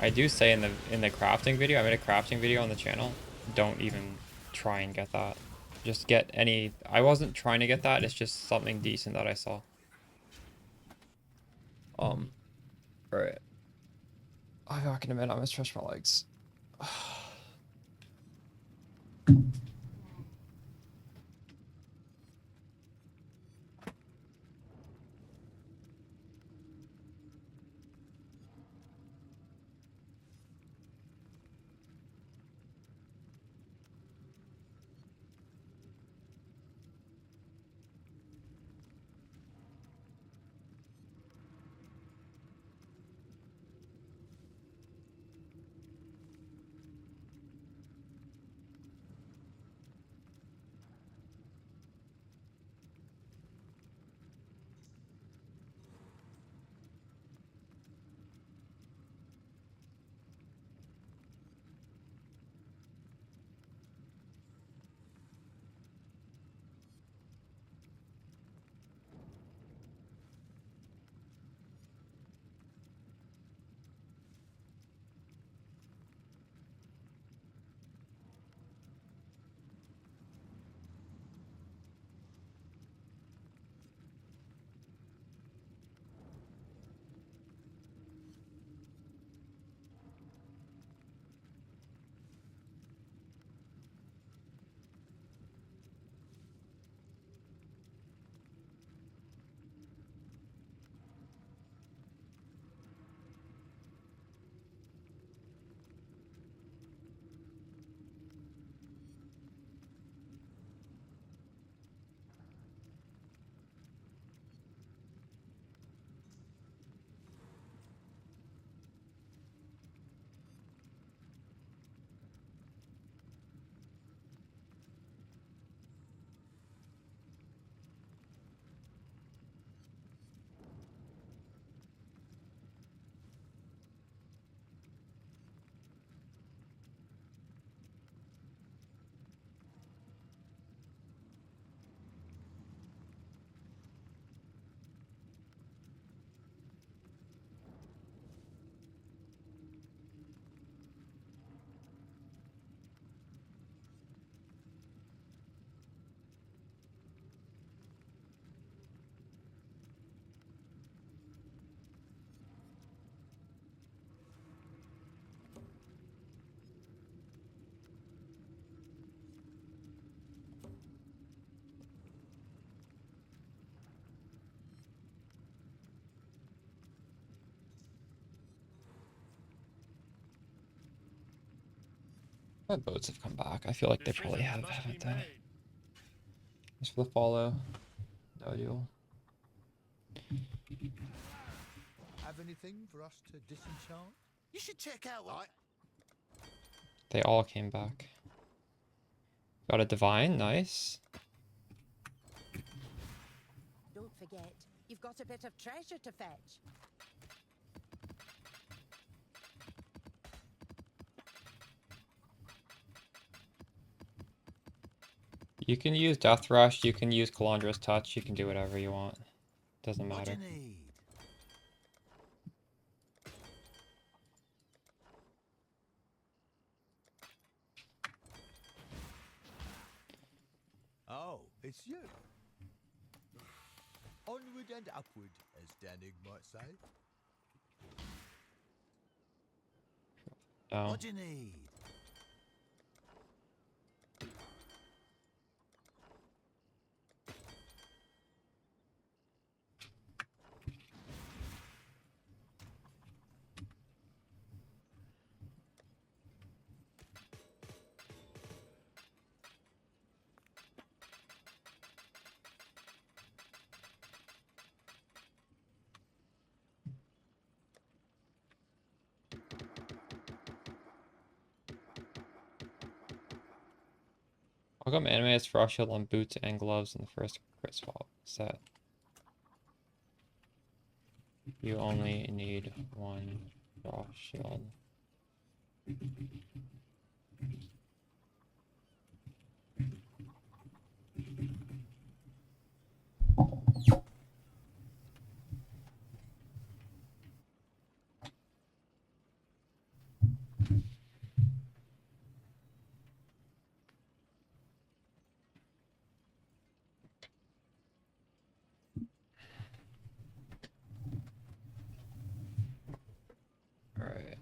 I do say in the crafting video, I made a crafting video on the channel. Don't even try and get that. Just get any. I wasn't trying to get that. It's just something decent that I saw. Alright. I'll be back in a minute. I'm gonna stretch my legs. My boats have come back. I feel like they probably Decisions have, must haven't be they? made. Just for the follow. No deal. Have anything for us to disenchant? You should check out what. They all came back. Got a divine, nice. Don't forget, you've got a bit of treasure to fetch. You can use Death Rush, you can use Calandra's Touch, you can do whatever you want. Doesn't What do matter. you need? Oh, it's you. Onward and upward, as Danig might say. No. What do you need? I'll go Animated Frost Shield on boots and gloves in the first crit swap set. You only need one Frost Shield. Alright.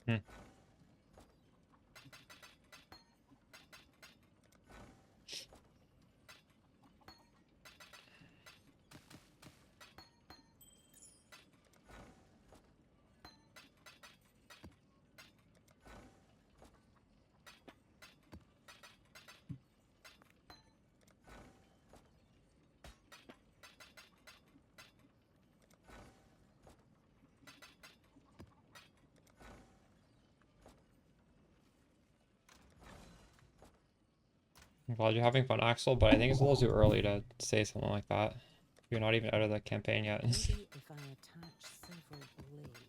Hmm. I'm glad you're having fun, Axel, but I think it's a little too early to say something like that. You're not even out of the campaign yet. Maybe if I attach several blades.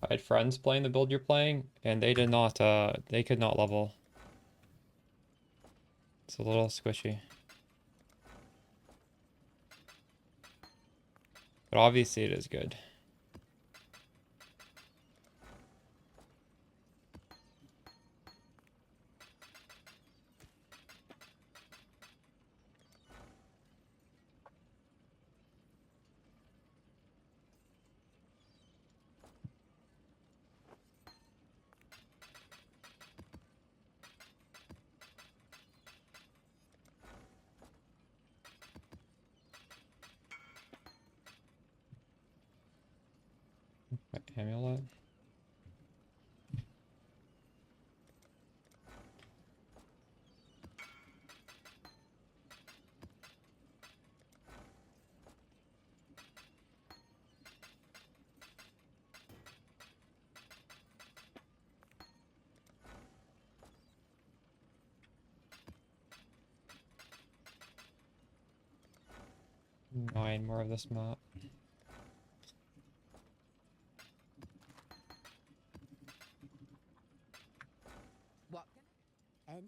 I had friends playing the build you're playing, and they could not level. It's a little squishy. But obviously it is good. Amulet. Nine more of this map. What? in.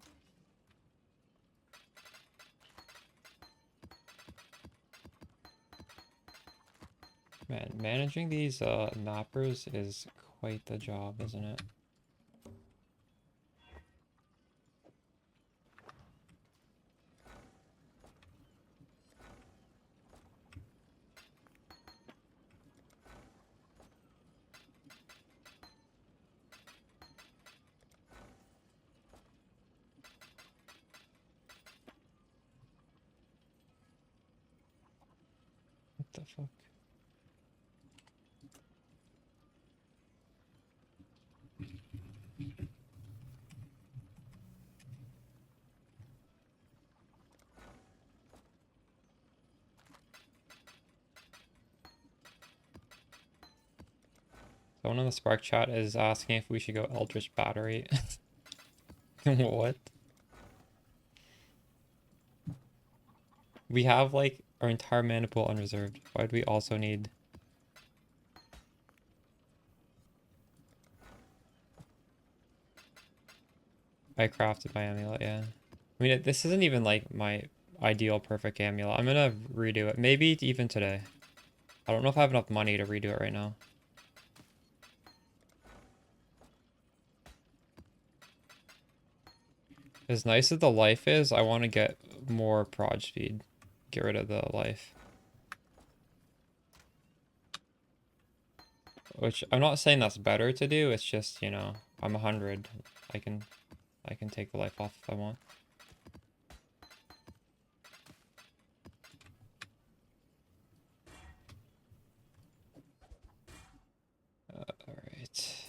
Man, managing these mappers is quite the job, isn't it? What the fuck? Someone in the Spark chat is asking if we should go Eldritch Battery. What? We have like our entire mana pool unreserved. Why do we also need... I crafted my amulet, yeah. I mean, this isn't even like my ideal perfect amulet. I'm gonna redo it. Maybe even today. I don't know if I have enough money to redo it right now. As nice as the life is, I want to get more prod speed. Get rid of the life. Which, I'm not saying that's better to do, it's just, you know, I'm 100. I can take the life off if I want. Alright.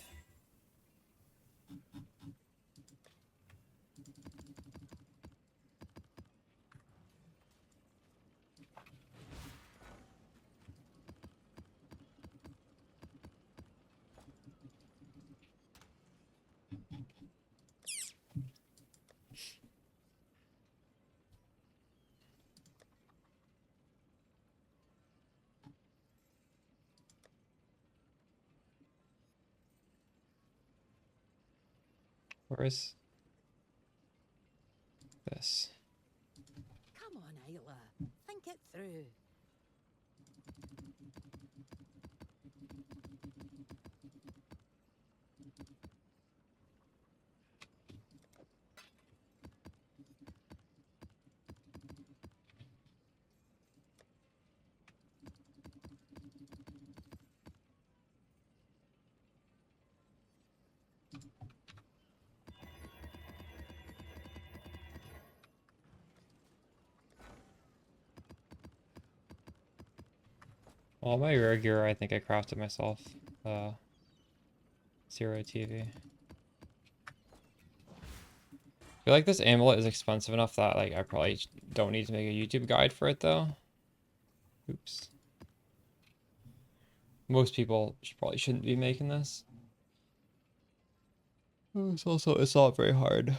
Where is this? Come on, Isla. Think it through. All my rare gear, I think I crafted myself. Zero TV. I feel like this amulet is expensive enough that like I probably don't need to make a YouTube guide for it though. Oops. Most people probably shouldn't be making this. It's not very hard.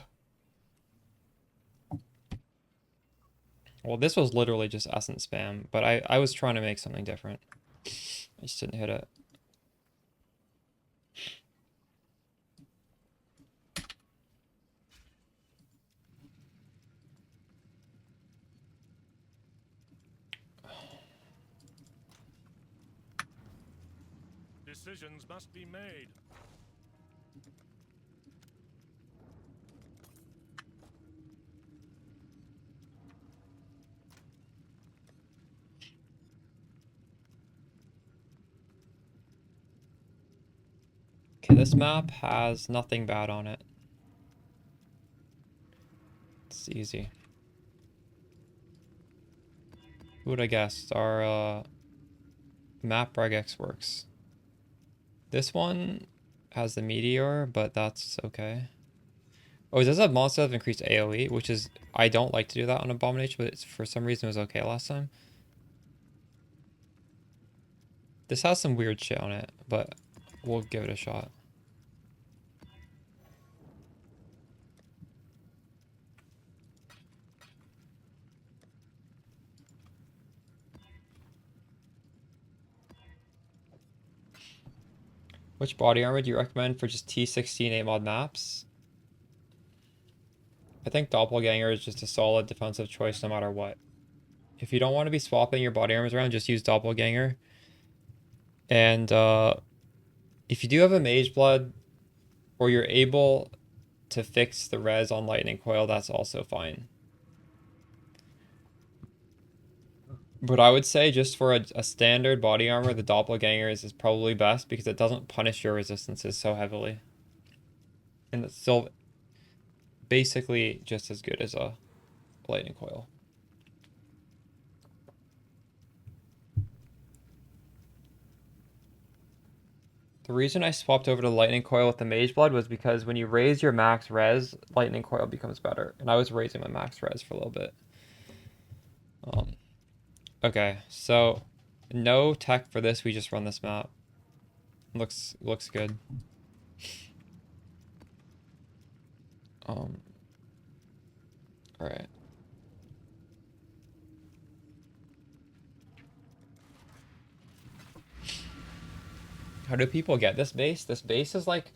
Well, this was literally just essence spam, but I was trying to make something different. I just didn't hit it. Decisions must be made. Okay, this map has nothing bad on it. It's easy. Who would I guess? Our map regex works. This one has the meteor, but that's okay. Oh, does a monster have increased AoE? Which is, I don't like to do that on Abomination, but it's, for some reason it was okay last time. This has some weird shit on it, but we'll give it a shot. Which body armor do you recommend for just T16 8 mod maps? I think Doppelganger is just a solid defensive choice no matter what. If you don't want to be swapping your body armors around, just use Doppelganger. And if you do have a Mage Blood, or you're able to fix the res on Lightning Coil, that's also fine. But I would say just for a standard body armor, the Doppelgangers is probably best because it doesn't punish your resistances so heavily. And it's still basically just as good as a Lightning Coil. The reason I swapped over to Lightning Coil with the Mage Blood was because when you raise your max res, Lightning Coil becomes better. And I was raising my max res for a little bit. Okay, so no tech for this, we just run this map. Looks good. Alright. How do people get this base? This base is like,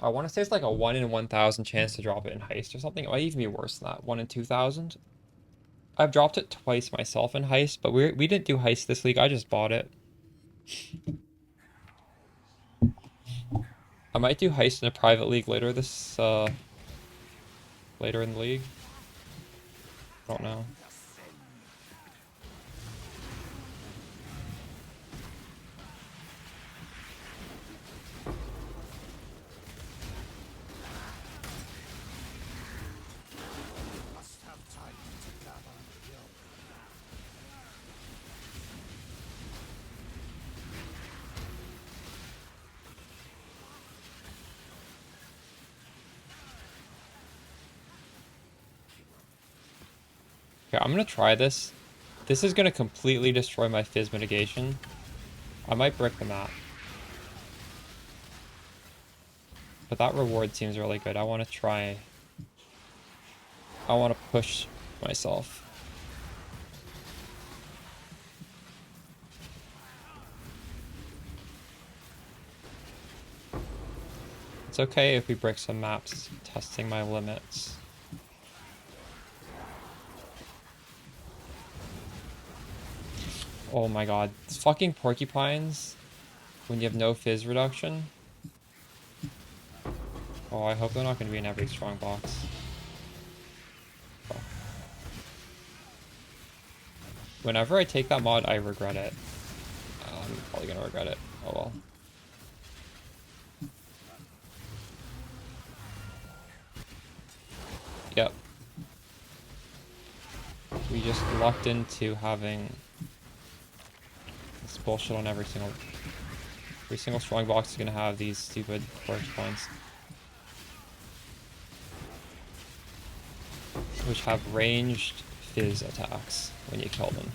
I want to say it's like a 1 in 1,000 chance to drop it in Heist or something. It might even be worse than that, 1 in 2,000. I've dropped it twice myself in Heist, but we didn't do Heist this league. I just bought it. I might do Heist in a private league later in the league. I don't know. Must have time to gather and heal. Okay, I'm gonna try this. This is gonna completely destroy my Fizz mitigation. I might brick the map. But that reward seems really good. I want to try. I want to push myself. It's okay if we break some maps, testing my limits. Oh my god, these fucking porcupines when you have no Fizz reduction. Oh, I hope they're not going to be in every strong box. Oh. Whenever I take that mod, I regret it. I'm probably going to regret it. Oh well. Yep. We just lucked into having this bullshit on every single strong box is gonna have these stupid porcupines, which have ranged Fizz attacks when you kill them.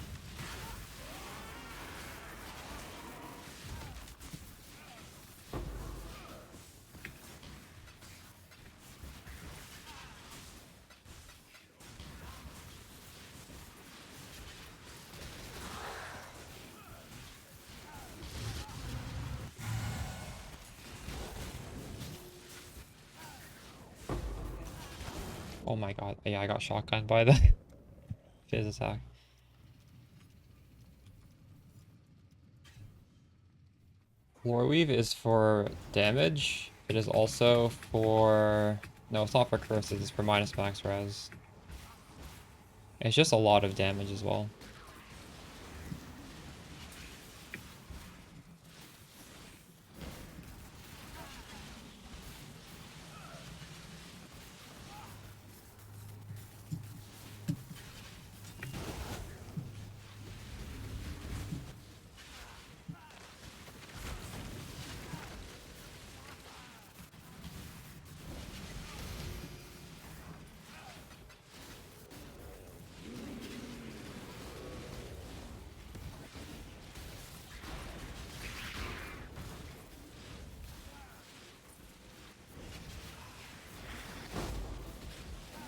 Oh my god. Yeah, I got shotgunned by the Fizz attack. Warweave is for damage. It is also for... No, it's not for curses. It's for minus max res. It's just a lot of damage as well.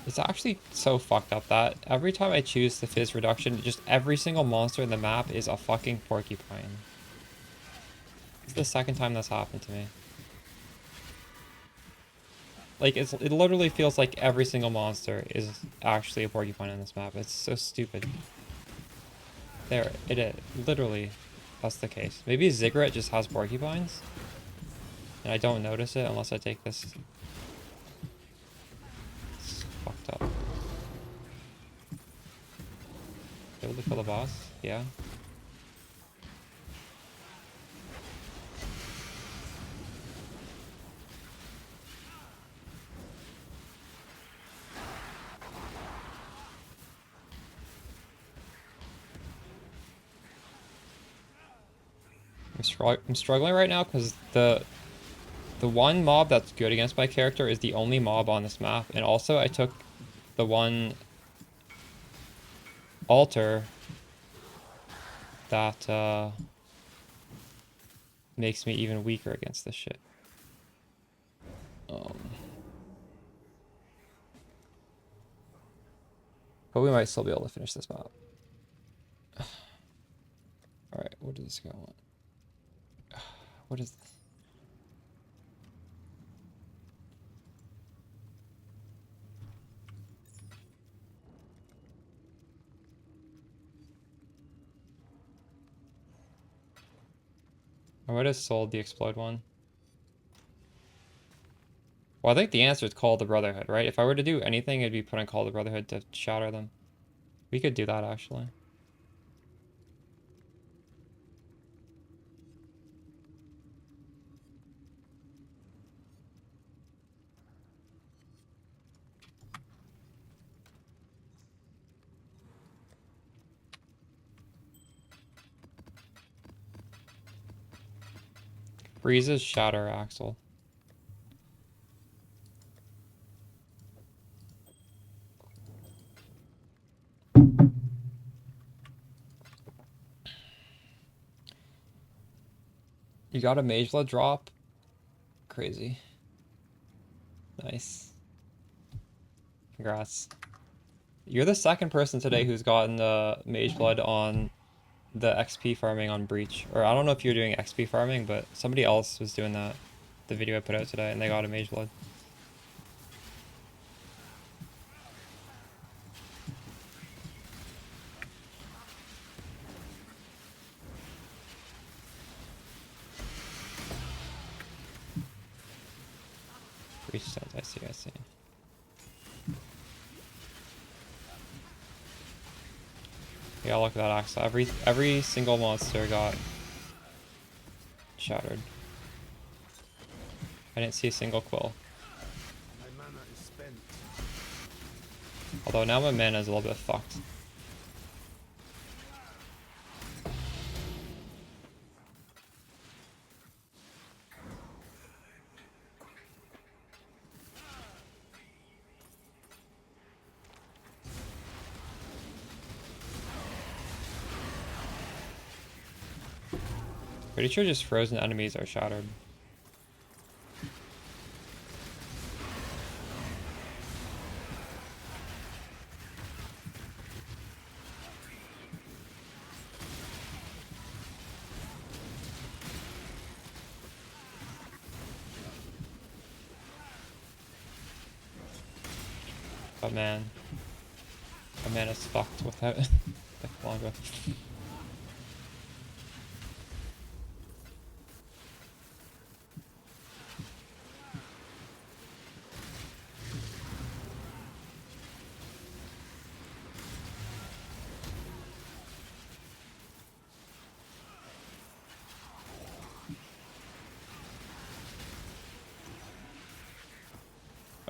It's actually so fucked up that every time I choose the Fizz reduction, just every single monster in the map is a fucking porcupine. It's the second time that's happened to me. Like, it literally feels like every single monster is actually a porcupine on this map. It's so stupid. There, it is. Literally, that's the case. Maybe Ziggurat just has porcupines, and I don't notice it unless I take this. It's fucked up. Able to kill the boss? Yeah. I'm struggling right now because the one mob that's good against my character is the only mob on this map, and also I took the one altar that makes me even weaker against this shit. But we might still be able to finish this map. Alright, what does this guy want? What is this? I might have sold the explode one. Well, I think the answer is Call the Brotherhood, right? If I were to do anything, it'd be putting Call the Brotherhood to shatter them. We could do that, actually. Breeze's Shatter Axle. You got a Mage Blood drop? Crazy. Nice. Congrats. You're the second person today who's gotten the Mage Blood on the XP farming on Breach. Or I don't know if you're doing XP farming, but somebody else was doing that. The video I put out today, and they got a Mage Blood. Breach stones, I see, I see. Yeah, look at that axle. Every single monster got shattered. I didn't see a single quill. My mana is spent. Although now my mana is a little bit fucked. Pretty sure just frozen enemies are shattered. But man, my man is fucked without the Kalguur.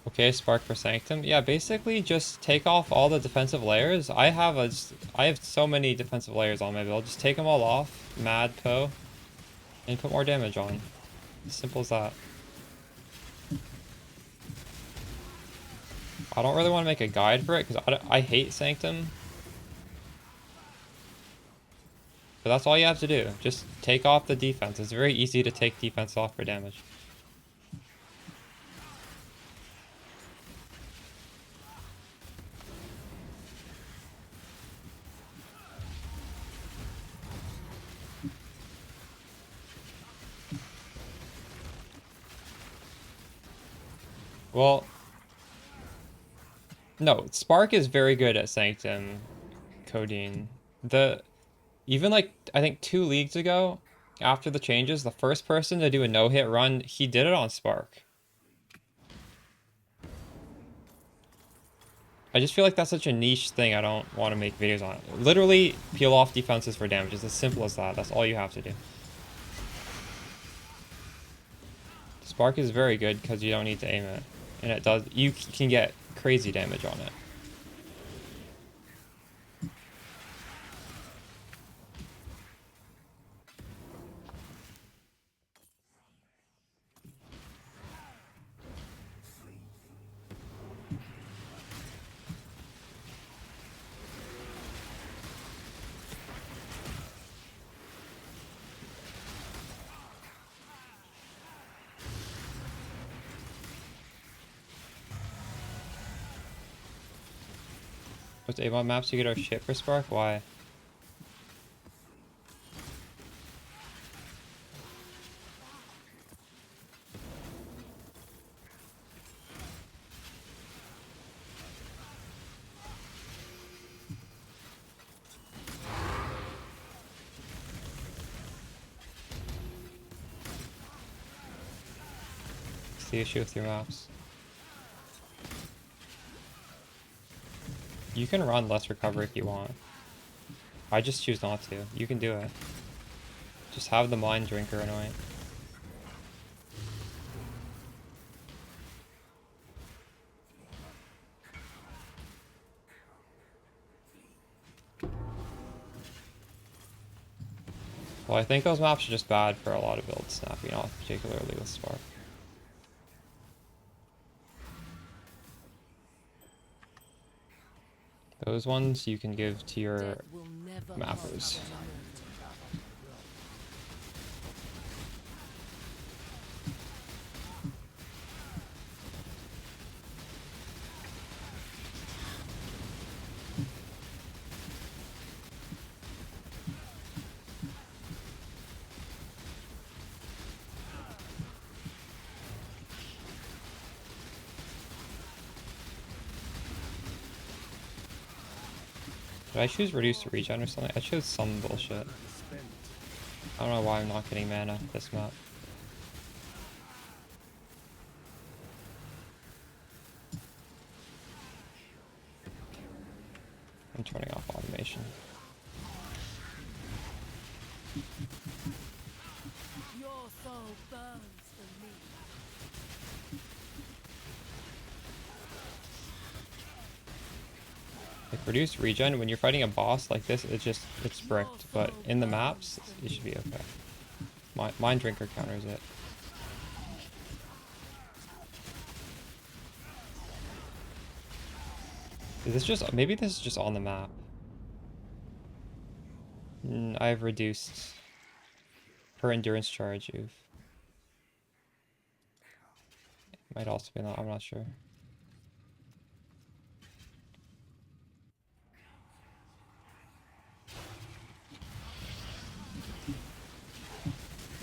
Okay, Spark for Sanctum. Yeah, basically just take off all the defensive layers. I have so many defensive layers on my build. Just take them all off, Mad Poe, and put more damage on. Simple as that. I don't really want to make a guide for it because I hate Sanctum. But that's all you have to do. Just take off the defense. It's very easy to take defense off for damage. Well, no, Spark is very good at Sanctum, Codeine. Even like, I think 2 leagues ago, after the changes, the first person to do a no-hit run, he did it on Spark. I just feel like that's such a niche thing I don't want to make videos on. Literally, peel off defenses for damage. It's as simple as that. That's all you have to do. Spark is very good because you don't need to aim it. And it does, you can get crazy damage on it. With Avon maps, you get our shit for Spark? Why? It's the issue with your maps. You can run less recovery if you want. I just choose not to. You can do it. Just have the Mind Drinker annoying. Well, I think those maps are just bad for a lot of builds, Snappy, not particularly with Spark. Those ones you can give to your Death will never mappers. Did I choose reduce to regen or something? I chose some bullshit. I don't know why I'm not getting mana this map. I'm turning off automation. Your soul burns for me. Like reduce regen, when you're fighting a boss like this, it's bricked, but in the maps, it should be okay. Mind Drinker counters it. Is this just, maybe this is just on the map. I've reduced her endurance charge, oof. Might also be not, I'm not sure.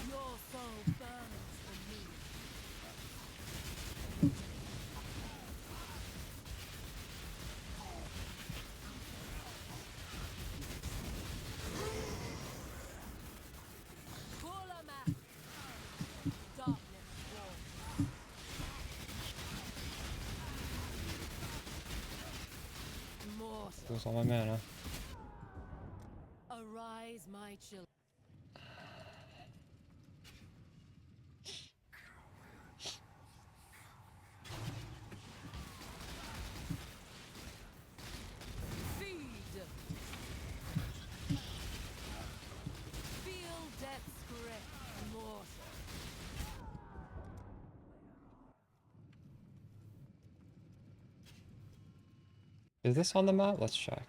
Your soul burns for me. Pull 'em out. Darkness falls. Mortal, Lose all my mana. arise, my children. Feed. Feel death's grip, mortal. Is this on the map? Let's check.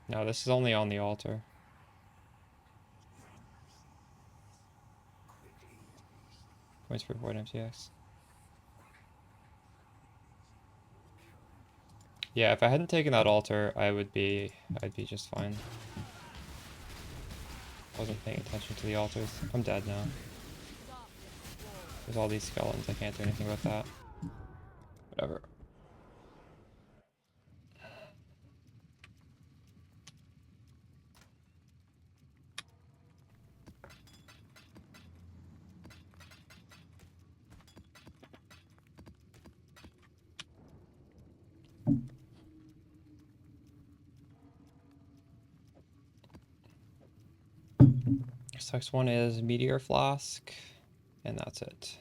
No, this is only on the altar. Points per void MTX. Yeah, if I hadn't taken that altar, I'd be just fine. Wasn't paying attention to the altars. I'm dead now. There's all these skeletons. I can't do anything about that. Whatever. So next one is Meteor Flask, and that's it.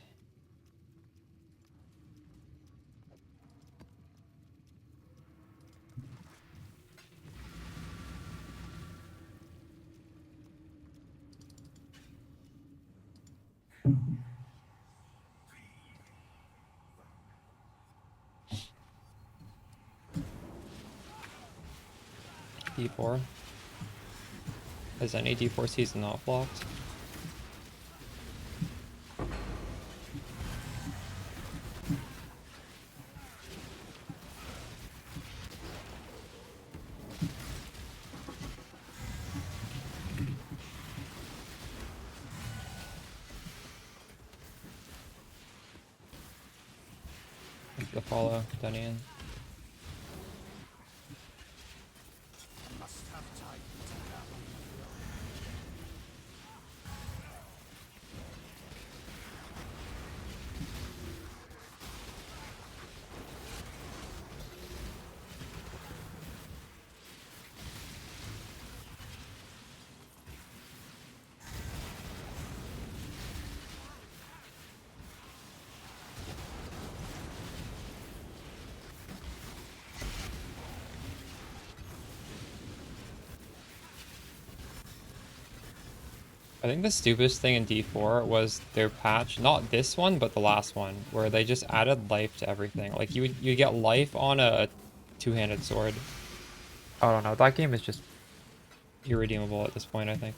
D4. Is any D4 season not blocked? The follow, Dunian. Must have time to gather. I think the stupidest thing in D4 was their patch, not this one, but the last one, where they just added life to everything. Like you get life on a two-handed sword. I don't know, that game is just irredeemable at this point, I think.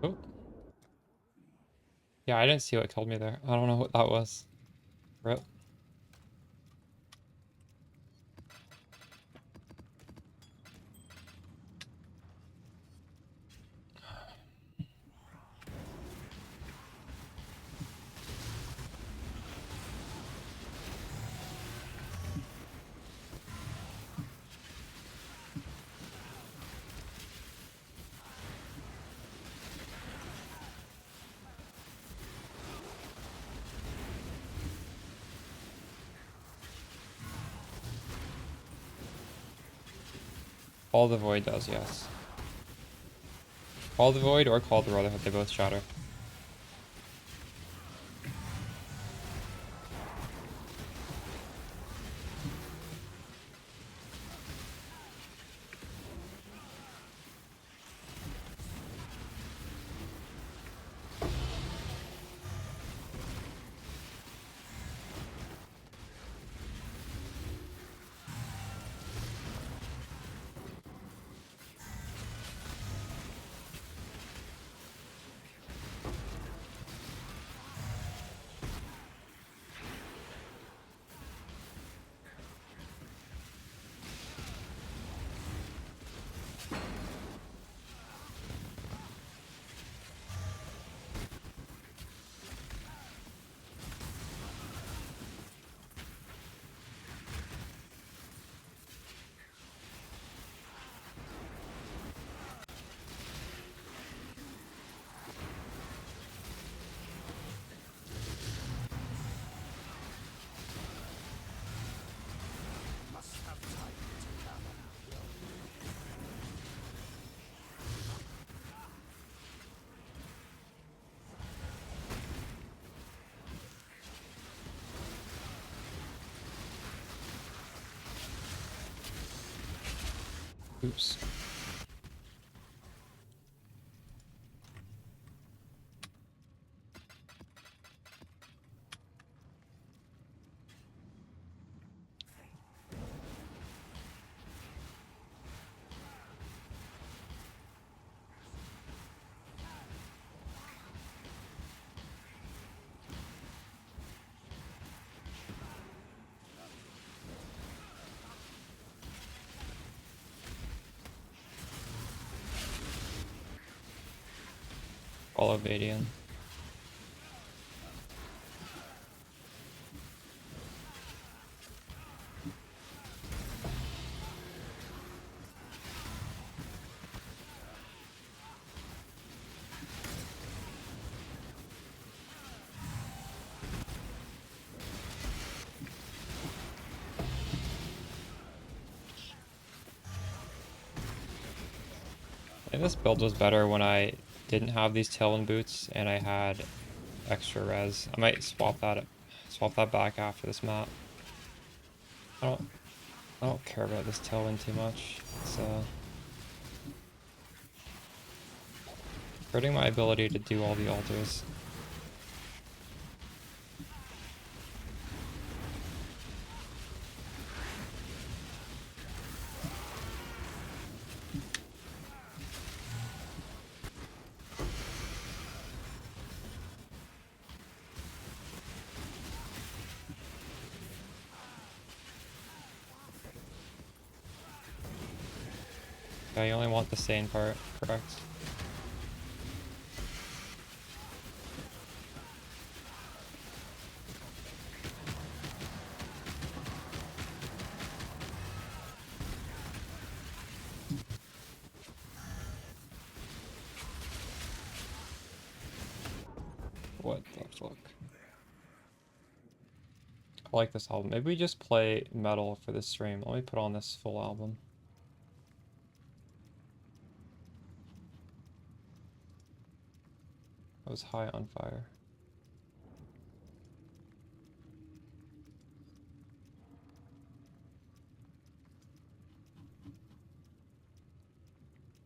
Oh. Yeah, I didn't see what killed me there. I don't know what that was. Rip. All the Void does, yes. Call the Void or Call the Brotherhood, they both shatter. Oops. Follow Vadian. I think this build was better when I didn't have these tailwind boots and I had extra res. I might swap that back after this map. I don't care about this tailwind too much. It's hurting my ability to do all the altars. Yeah, you only want the sane part, correct? What the fuck? I like this album. Maybe we just play metal for this stream. Let me put on this full album. I was high on fire.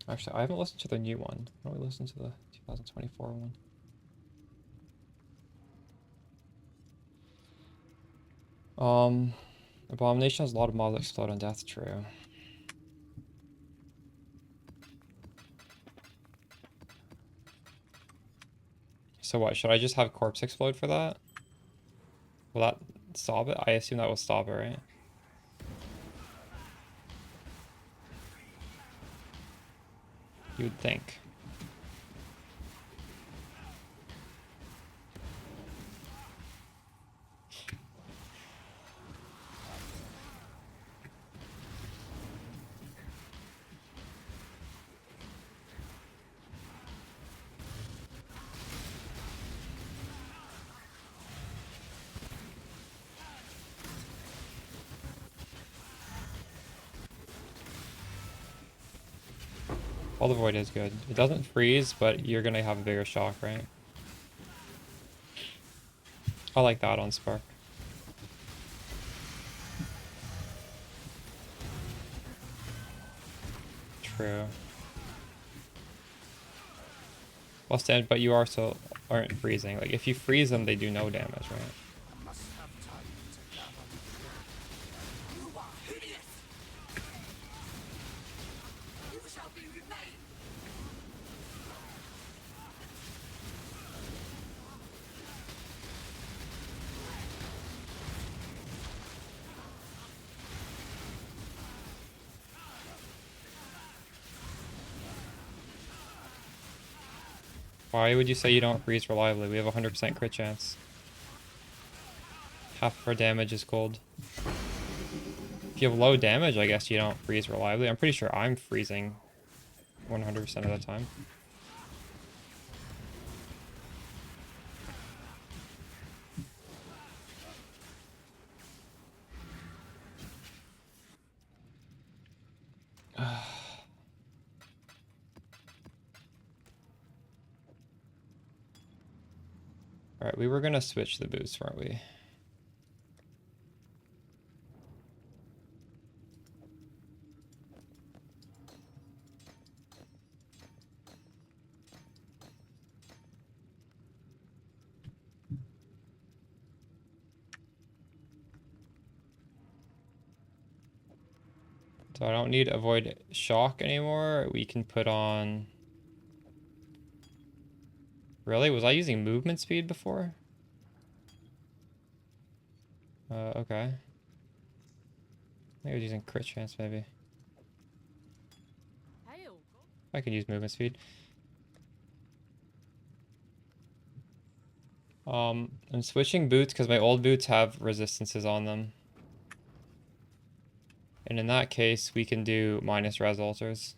Actually, I haven't listened to the new one. Why don't we listen to the 2024 one? Abomination has a lot of mobs that explode on death, true. So what, should I just have corpse explode for that? Will that stop it? I assume that will stop it, right? You would think. All the void is good. It doesn't freeze, but you're gonna have a bigger shock, right? I like that on Spark. True. Well, stand, but you also aren't freezing. Like, if you freeze them, they do no damage, right? Why would you say you don't freeze reliably? We have a 100% crit chance. Half of our damage is cold. If you have low damage, I guess you don't freeze reliably. I'm pretty sure I'm freezing 100% of the time. Alright, we were gonna switch the boots, weren't we? So I don't need avoid shock anymore. We can put on... Really? Was I using movement speed before? Okay. I think I was using crit chance maybe. I could use movement speed. I'm switching boots because my old boots have resistances on them. And in that case, we can do minus res altars.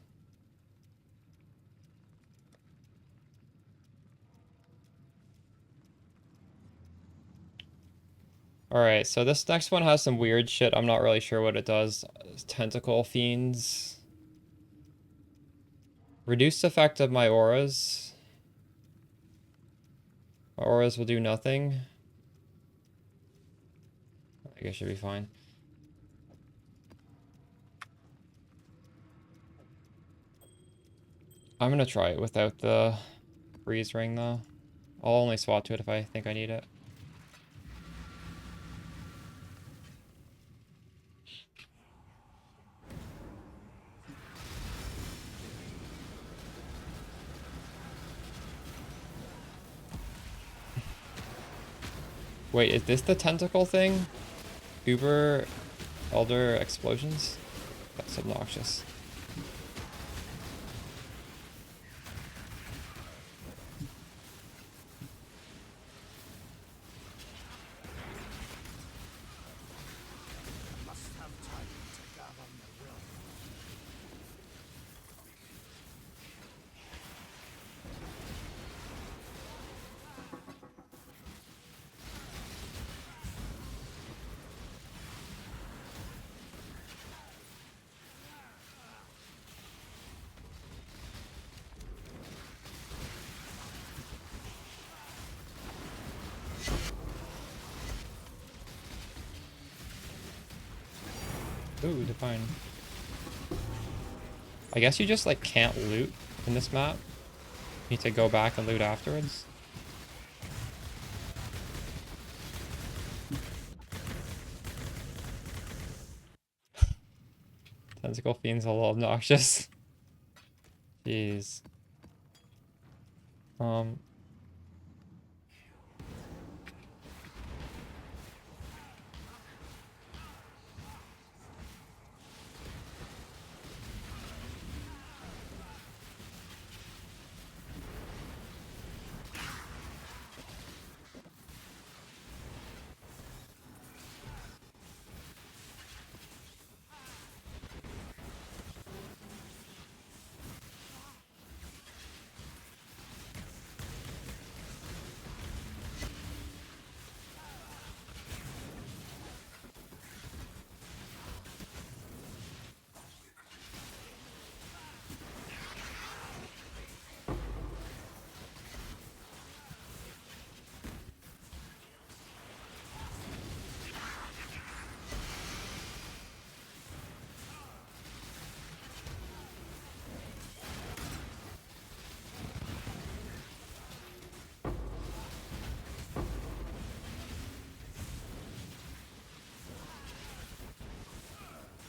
Alright, so this next one has some weird shit. I'm not really sure what it does. Tentacle fiends. Reduced effect of my auras. My auras will do nothing. I guess should be fine. I'm gonna try it without the freeze ring though. I'll only swap to it if I think I need it. Wait, is this the tentacle thing? Uber Elder Explosions? That's obnoxious. Must have time to gather my will. Ooh, define. I guess you just like can't loot in this map. You need to go back and loot afterwards. Tentacle fiend's a little obnoxious. Jeez.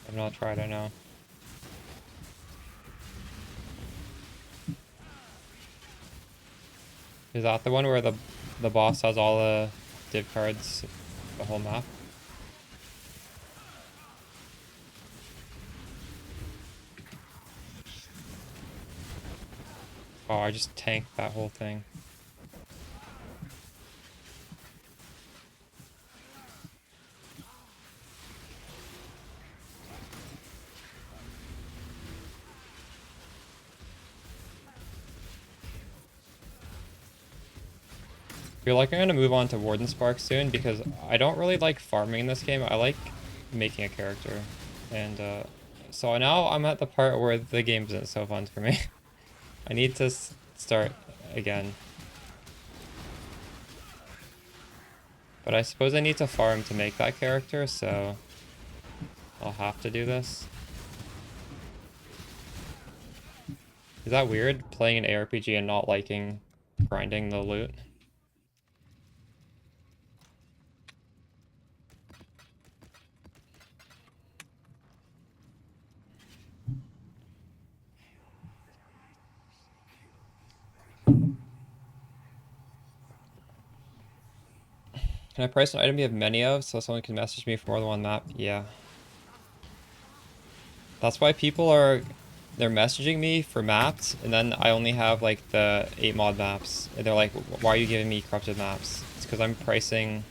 I've not tried, I know. Is that the one where the boss has all the div cards, the whole map? Oh, I just tanked that whole thing. I feel like I'm gonna move on to Warden Spark soon because I don't really like farming in this game. I like making a character. And so now I'm at the part where the game isn't so fun for me. I need to start again. But I suppose I need to farm to make that character, so I'll have to do this. Is that weird, playing an ARPG and not liking grinding the loot? Can I price an item you have many of so someone can message me for more than one map? Yeah. That's why people are... They're messaging me for maps, and then I only have like the 8 mod maps. And they're like, why are you giving me corrupted maps? It's because I'm pricing...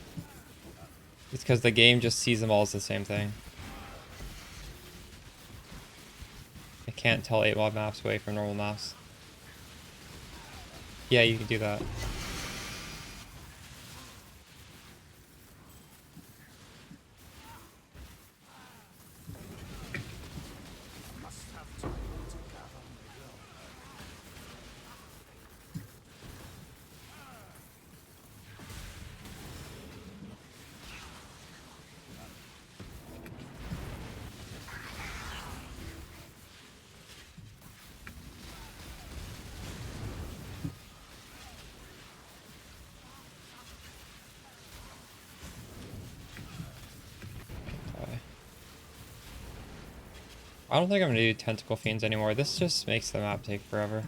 It's because the game just sees them all as the same thing. I can't tell 8 mod maps away from normal maps. Yeah, you can do that. I don't think I'm gonna do Tentacle Fiends anymore. This just makes the map take forever.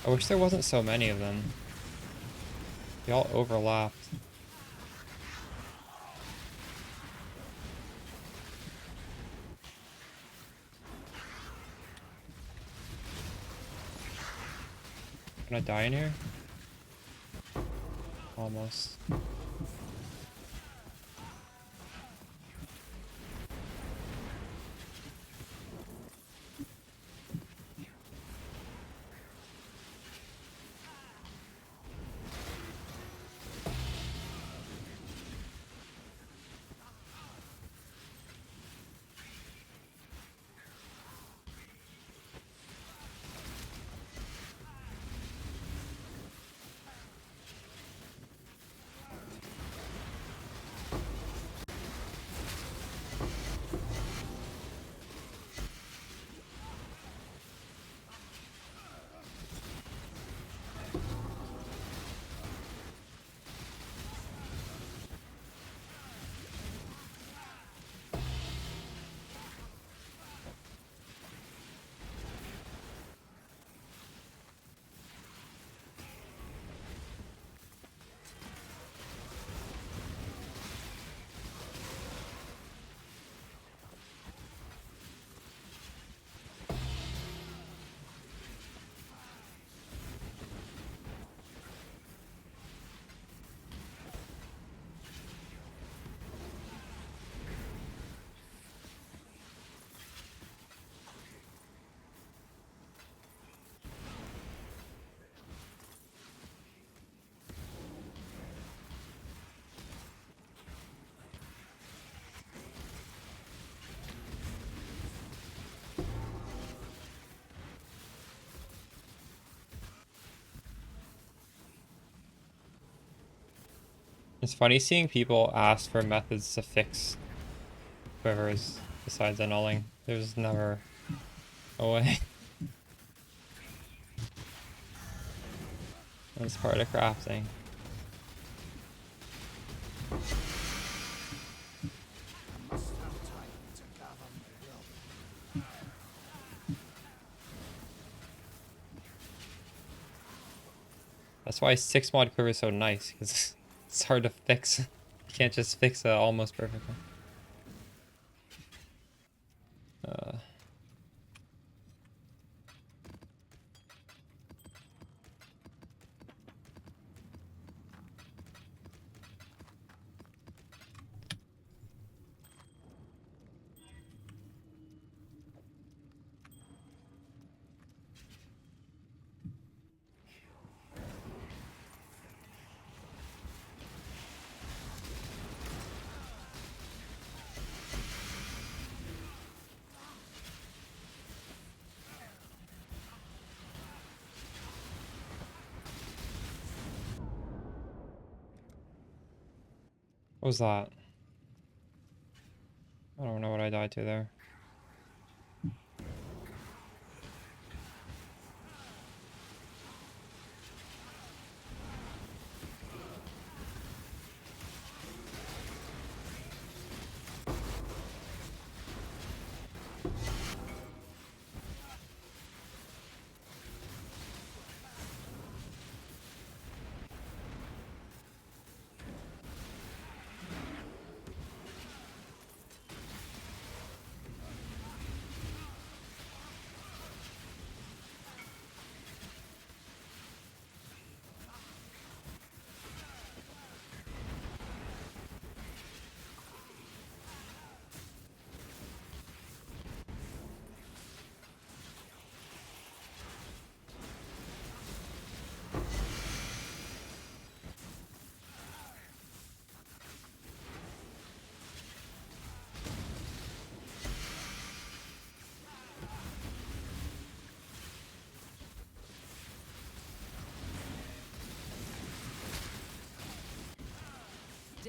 I wish there wasn't so many of them. They all overlapped. Can I die in here? Almost. It's funny seeing people ask for methods to fix quivers besides annulling. There's never a way. That's part of crafting. That's why 6 mod quiver is so nice, because it's hard to fix. You can't just fix it almost perfectly. What was that? I don't know what I died to there.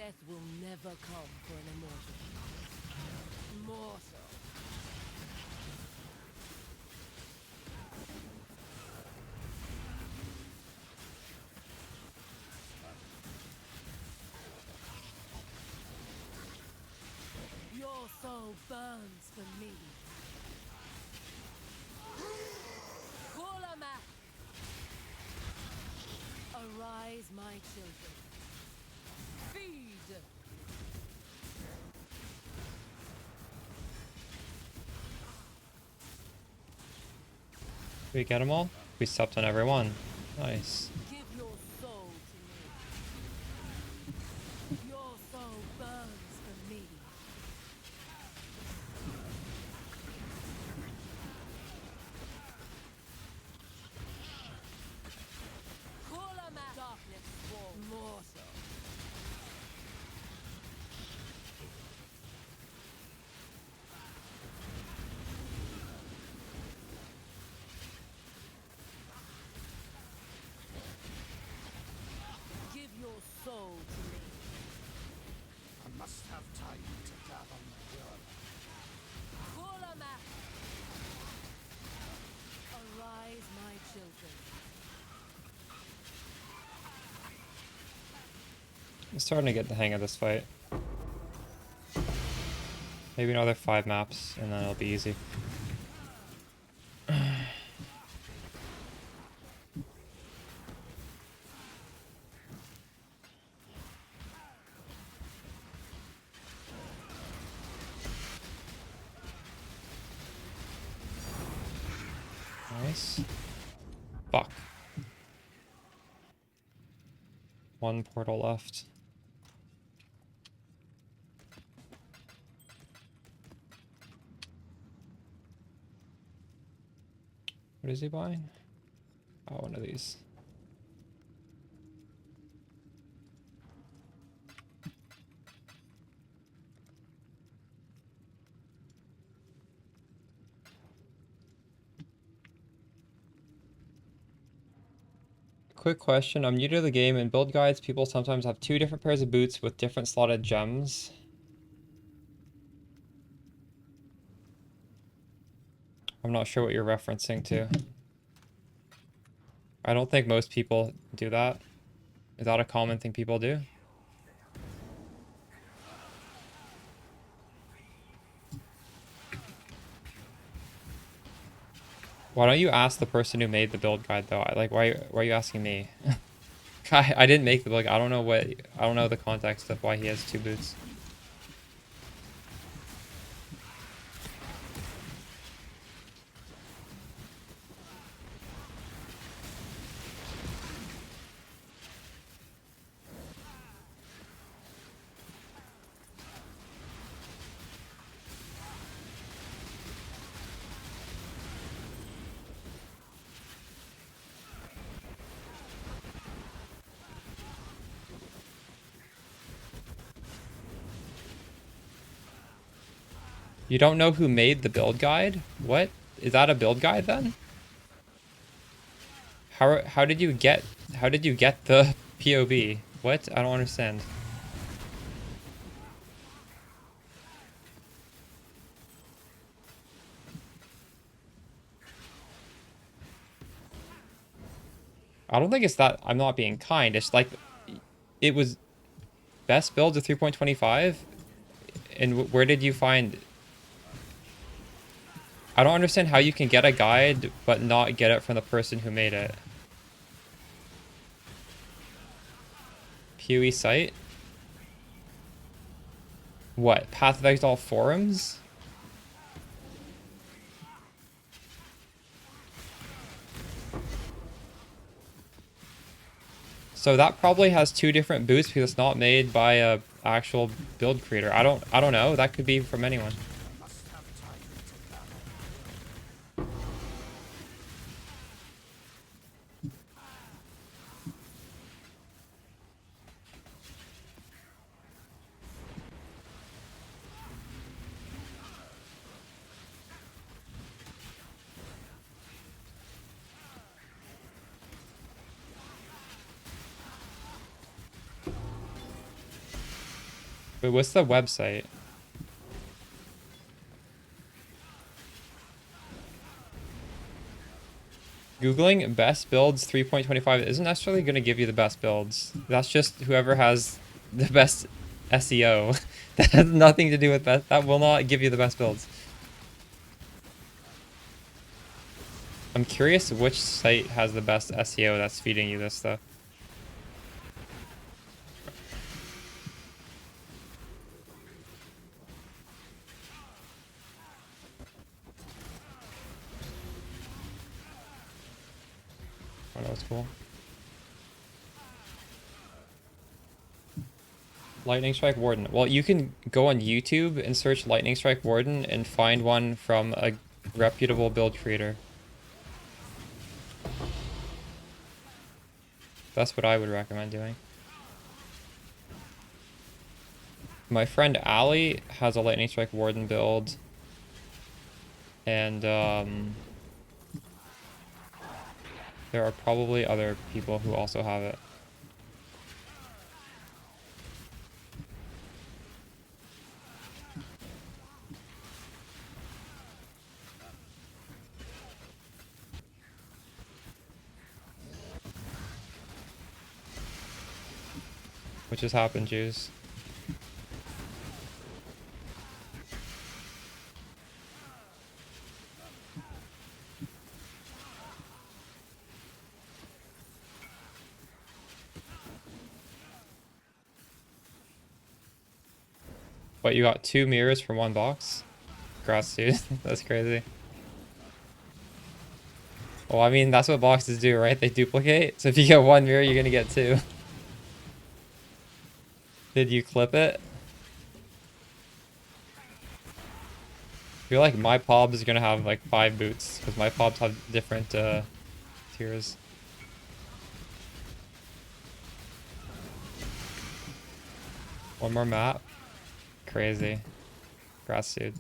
Death will never come for an immortal. Mortal. Your soul burns for me. Kulamak! Arise, my children. Feed! Did we get them all? We stepped on every one. Nice. Give your soul to me. Your soul burns for me. Kulamak! Darkness wall. Mortal. Give your soul to me. I must have time to gather my fury. Kulamak! Arise, my children. I'm starting to get the hang of this fight. Maybe another 5 maps, and then it'll be easy. Nice. Fuck. One portal left. What is he buying? Oh, one of these. Quick question. I'm new to the game. In build guides, people sometimes have 2 different pairs of boots with different slotted gems. I'm not sure what you're referencing to. I don't think most people do that. Is that a common thing people do? Why don't you ask the person who made the build guide though? Why are you asking me? I didn't make the build. I don't know the context of why he has 2 boots. You don't know who made the build guide? What? Is that a build guide then? How did you get the POV? What? I don't understand. I don't think it's that I'm not being kind. It's like it was best builds of 3.25 and where did you find I don't understand how you can get a guide but not get it from the person who made it. PoE site? What? Path of Exile forums? So that probably has 2 different boots because it's not made by a actual build creator. I don't know. That could be from anyone. Wait, what's the website? Googling best builds 3.25 isn't necessarily going to give you the best builds. That's just whoever has the best SEO. That has nothing to do with that. That will not give you the best builds. I'm curious which site has the best SEO that's feeding you this stuff. Oh, that was cool. Lightning Strike Warden. Well, you can go on YouTube and search Lightning Strike Warden and find one from a reputable build creator. That's what I would recommend doing. My friend Ali has a Lightning Strike Warden build. And there are probably other people who also have it. Which has happened, Jews. But you got 2 mirrors from 1 box? Congrats, dude. That's crazy. Well, I mean, that's what boxes do, right? They duplicate. So if you get 1 mirror, you're gonna get 2. Did you clip it? I feel like my pobs is gonna have like 5 boots, because my pobs have different tiers. One more map. Crazy. Grass dude.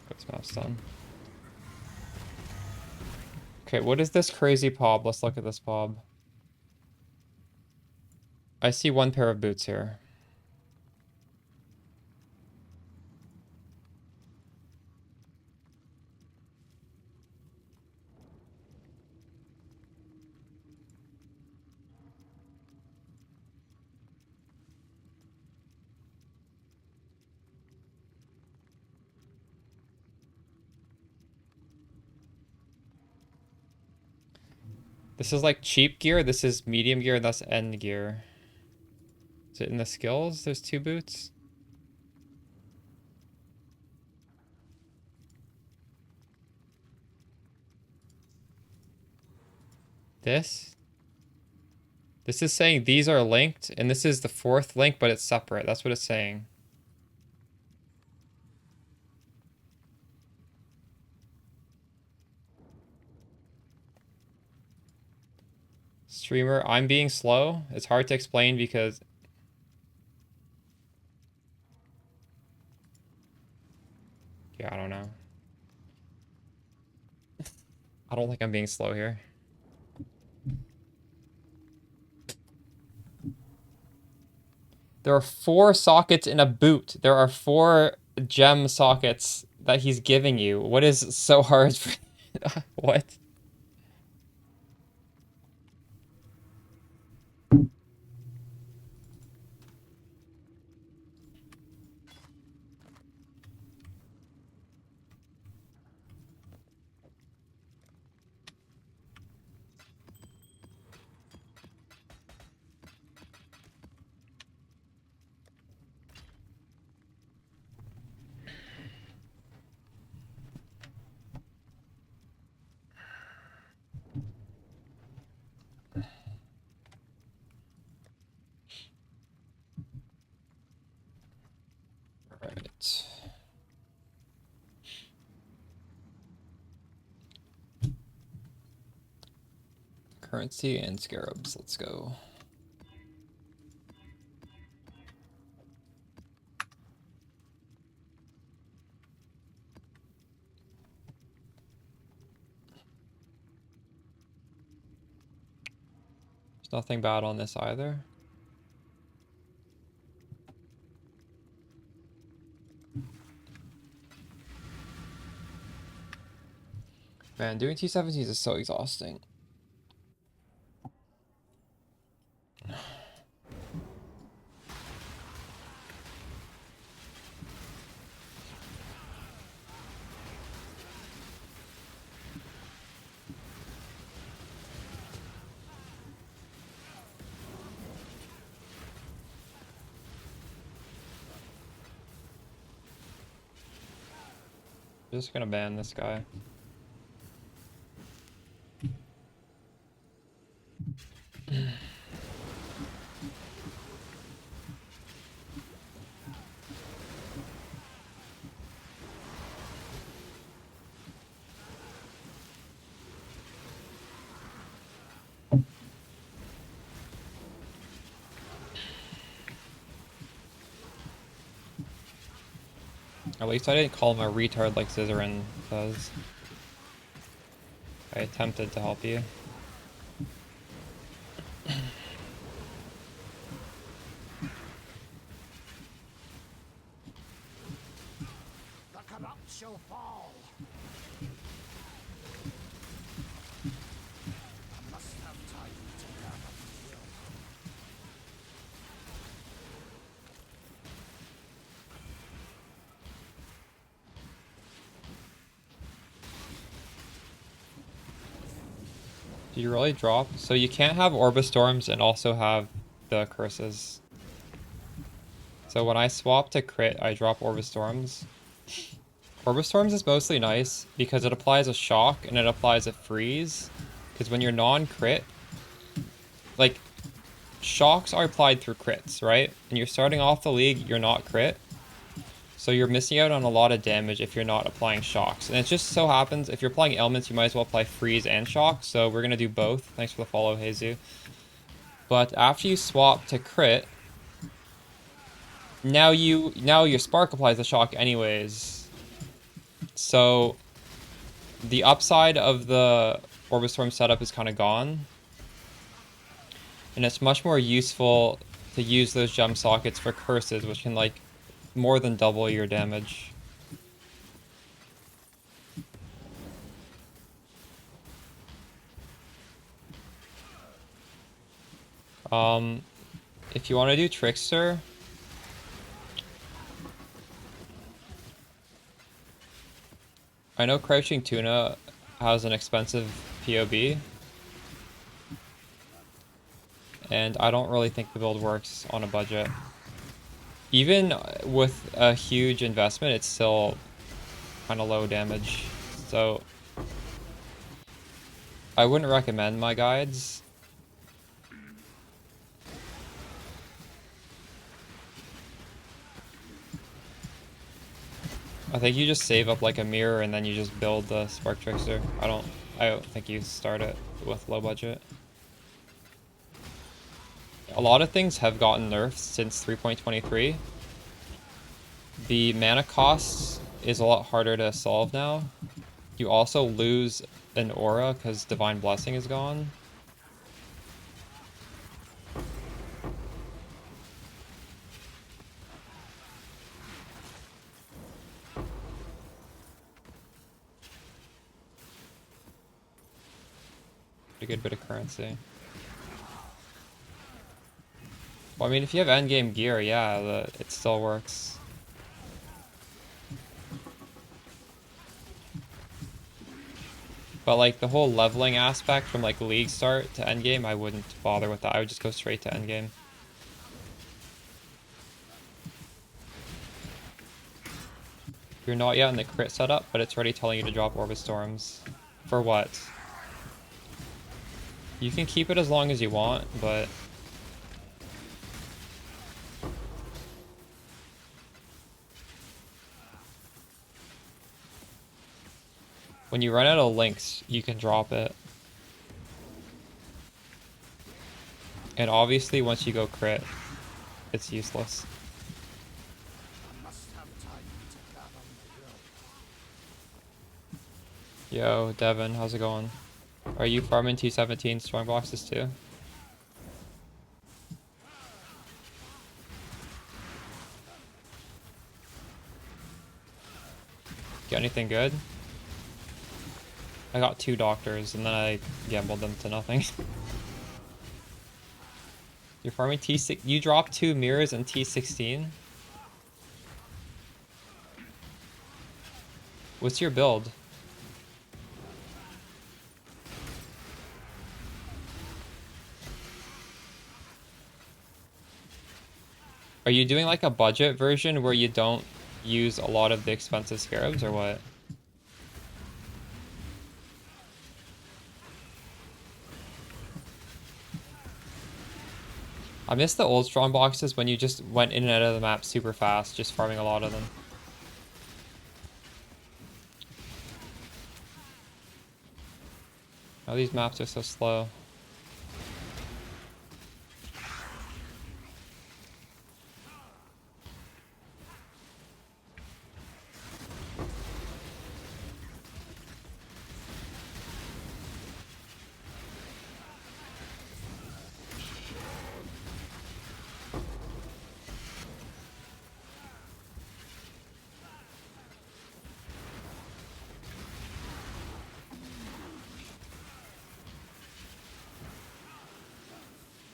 This map's done. Okay, what is this crazy pob? Let's look at this pob. I see 1 pair of boots here. This is like cheap gear, this is medium gear, and that's end gear. Is it in the skills? There's 2 boots? This? This is saying these are linked, and this is the 4th link, but it's separate. That's what it's saying. Streamer, I'm being slow. It's hard to explain because... Yeah, I don't know. I don't think I'm being slow here. There are 4 sockets in a boot. There are 4 gem sockets that he's giving you. What is so hard for... What? Right. Currency and scarabs. Let's go. Nothing bad on this either. Man, doing T17s is so exhausting. Just gonna ban this guy. At least I didn't call him a retard like Scissorin does. I attempted to help you. The corrupt shall fall. I must have time to gather my will. Do you really drop? So you can't have Orbistorms and also have the curses. So when I swap to crit, I drop Orbistorms. Orbistorms is mostly nice because it applies a shock and it applies a freeze. Because when you're non-crit, like, shocks are applied through crits, right? And you're starting off the league, you're not crit. So you're missing out on a lot of damage if you're not applying shocks. And it just so happens, if you're applying elements, you might as well apply freeze and shock. So we're going to do both. Thanks for the follow, Jesus. But after you swap to crit, now your spark applies the shock anyways. So the upside of the Orbistorm setup is kind of gone. And it's much more useful to use those gem sockets for curses, which can like more than double your damage. If you want to do Trickster, I know Crouching Tuna has an expensive POB, and I don't really think the build works on a budget. Even with a huge investment, it's still kind of low damage. So I wouldn't recommend my guides. I think you just save up like a mirror and then you just build the Spark Trickster. I don't think you start it with low budget. A lot of things have gotten nerfed since 3.23. The mana cost is a lot harder to solve now. You also lose an aura because Divine Blessing is gone. A good bit of currency. Well, I mean, if you have endgame gear, yeah, it still works. But like the whole leveling aspect from like league start to endgame, I wouldn't bother with that. I would just go straight to endgame. You're not yet in the crit setup, but it's already telling you to drop Orbistorms. For what? You can keep it as long as you want, but when you run out of links, you can drop it. And obviously, once you go crit, it's useless. I must have time to gather my will. Yo, Devin, how's it going? Are you farming T17 strong boxes too? get anything good. I got 2 doctors and then I gambled them to nothing. You're farming T6. You dropped 2 mirrors and T16. What's your build? Are you doing like a budget version where you don't use a lot of the expensive scarabs or what? I miss the old strong boxes when you just went in and out of the map super fast, just farming a lot of them. Oh, these maps are so slow.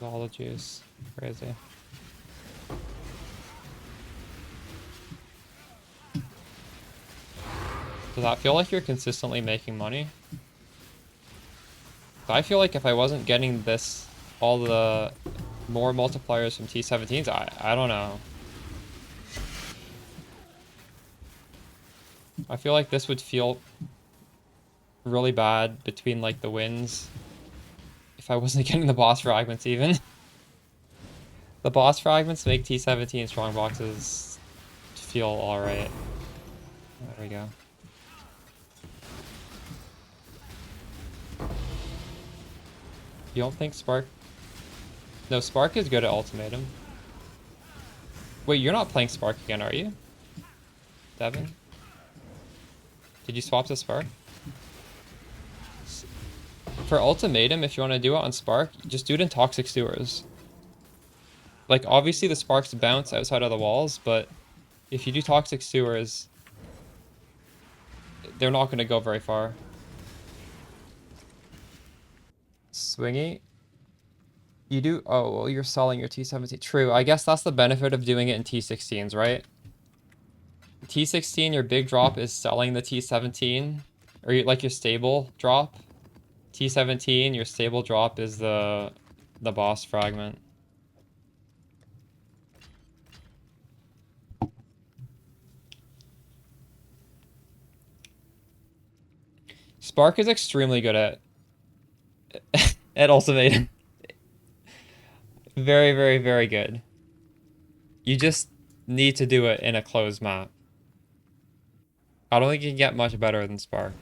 All the juice. Crazy. Does that feel like you're consistently making money? I feel like if I wasn't getting this, all the more multipliers from T17s, I don't know. I feel like this would feel really bad between like the wins if I wasn't getting the boss fragments even. The boss fragments make T17 strong boxes feel alright. There we go. You don't think Spark... No, Spark is good at ultimatum. Wait, you're not playing Spark again, are you? Devin? Did you swap to Spark? For ultimatum, if you want to do it on Spark, just do it in Toxic Sewers. Like, obviously the sparks bounce outside of the walls, but if you do Toxic Sewers, they're not going to go very far. Swingy? You do... Oh, well, you're selling your T17. True, I guess that's the benefit of doing it in T16s, right? T16, your big drop is selling the T17, or like your stable drop. T17, your stable drop is the boss fragment. Spark is extremely good at ultimatum. Very, very, very good. You just need to do it in a closed map. I don't think you can get much better than Spark.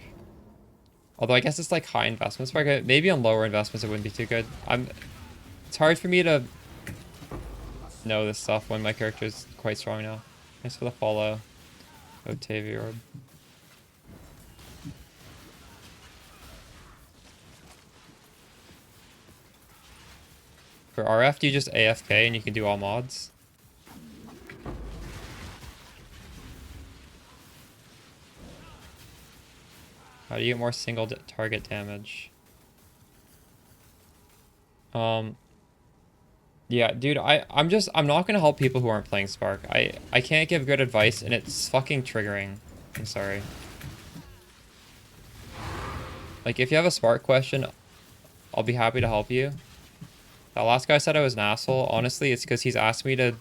Although I guess it's like high investment Spark. Maybe on lower investments it wouldn't be too good. It's hard for me to know this stuff when my character is quite strong now. Thanks for the follow, Otavia Orb. For RF, do you just AFK and you can do all mods? How do you get more single target damage? Yeah, dude, I'm not gonna help people who aren't playing Spark. I can't give good advice and it's fucking triggering. I'm sorry. Like, if you have a Spark question, I'll be happy to help you. That last guy said I was an asshole. Honestly, it's because he's asked me to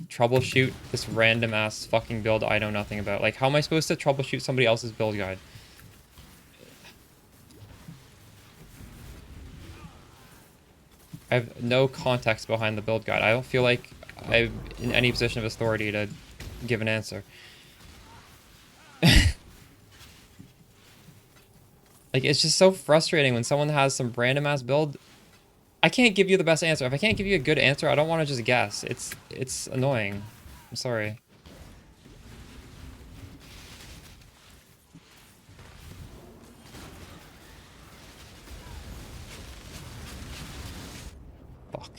troubleshoot this random ass fucking build I know nothing about. Like, how am I supposed to troubleshoot somebody else's build guide? I have no context behind the build guide. I don't feel like I'm in any position of authority to give an answer. Like, it's just so frustrating when someone has some random ass build. I can't give you the best answer. If I can't give you a good answer, I don't want to just guess. It's annoying. I'm sorry. Fuck.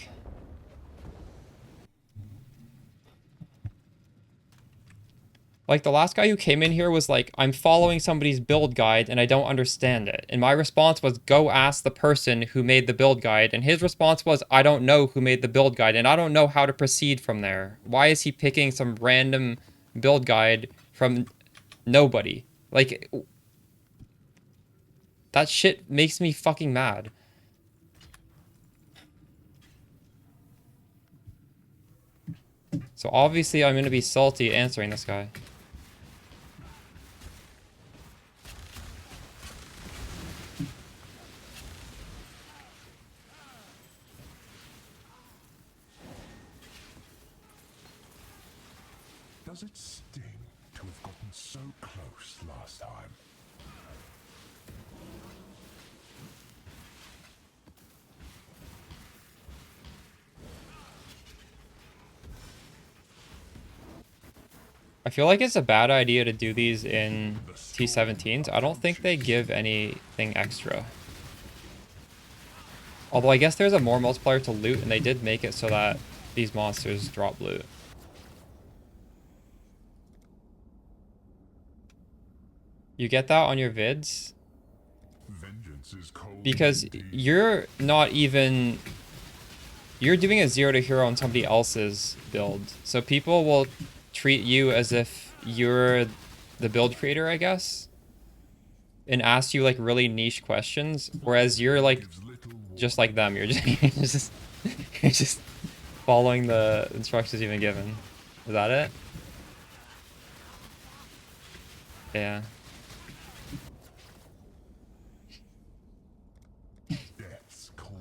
Like, the last guy who came in here was like, I'm following somebody's build guide and I don't understand it. And my response was, go ask the person who made the build guide. And his response was, I don't know who made the build guide and I don't know how to proceed from there. Why is he picking some random build guide from nobody? Like, that shit makes me fucking mad. So obviously I'm gonna be salty answering this guy. Does it sting to have gotten so close last time? I feel like it's a bad idea to do these in T17s. I don't think they give anything extra. Although I guess there's a more multiplier to loot, and they did make it so that these monsters drop loot. You get that on your vids? Vengeance is cold Because indeed. you're not even... You're doing a 0 to hero on somebody else's build. So people will treat you as if you're the build creator, I guess. And ask you like really niche questions. Whereas you're like just like them. You're just you're just following the instructions you've been given. Is that it? Yeah. Death's cold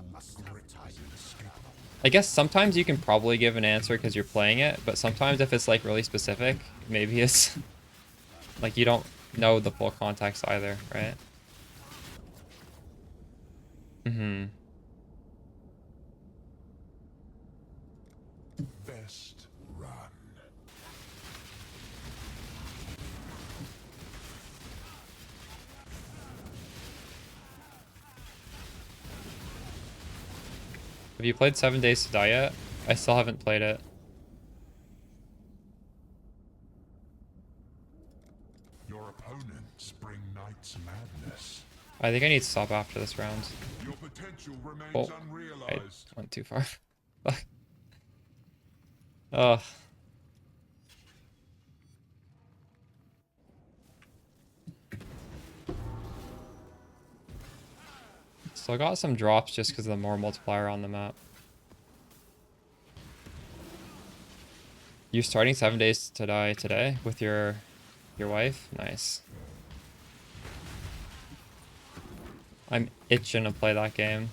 grip is inescapable. I guess sometimes you can probably give an answer because you're playing it, but sometimes if it's like really specific, maybe it's like you don't know the full context either, right? Mm-hmm. Best run. Have you played 7 Days to Die yet? I still haven't played it. Your opponents bring night's madness. I think I need to stop after this round. Your potential remains Oh, I unrealized. went too far. Fuck. Ugh. So I got some drops just because of the more multiplier on the map. You're starting 7 Days to Die today with your wife? Nice. I'm itching to play that game.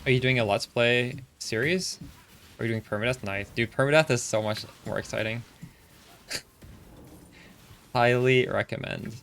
Are you doing a Let's Play series? Are you doing permadeath? Nice. Dude, permadeath is so much more exciting. Highly recommend.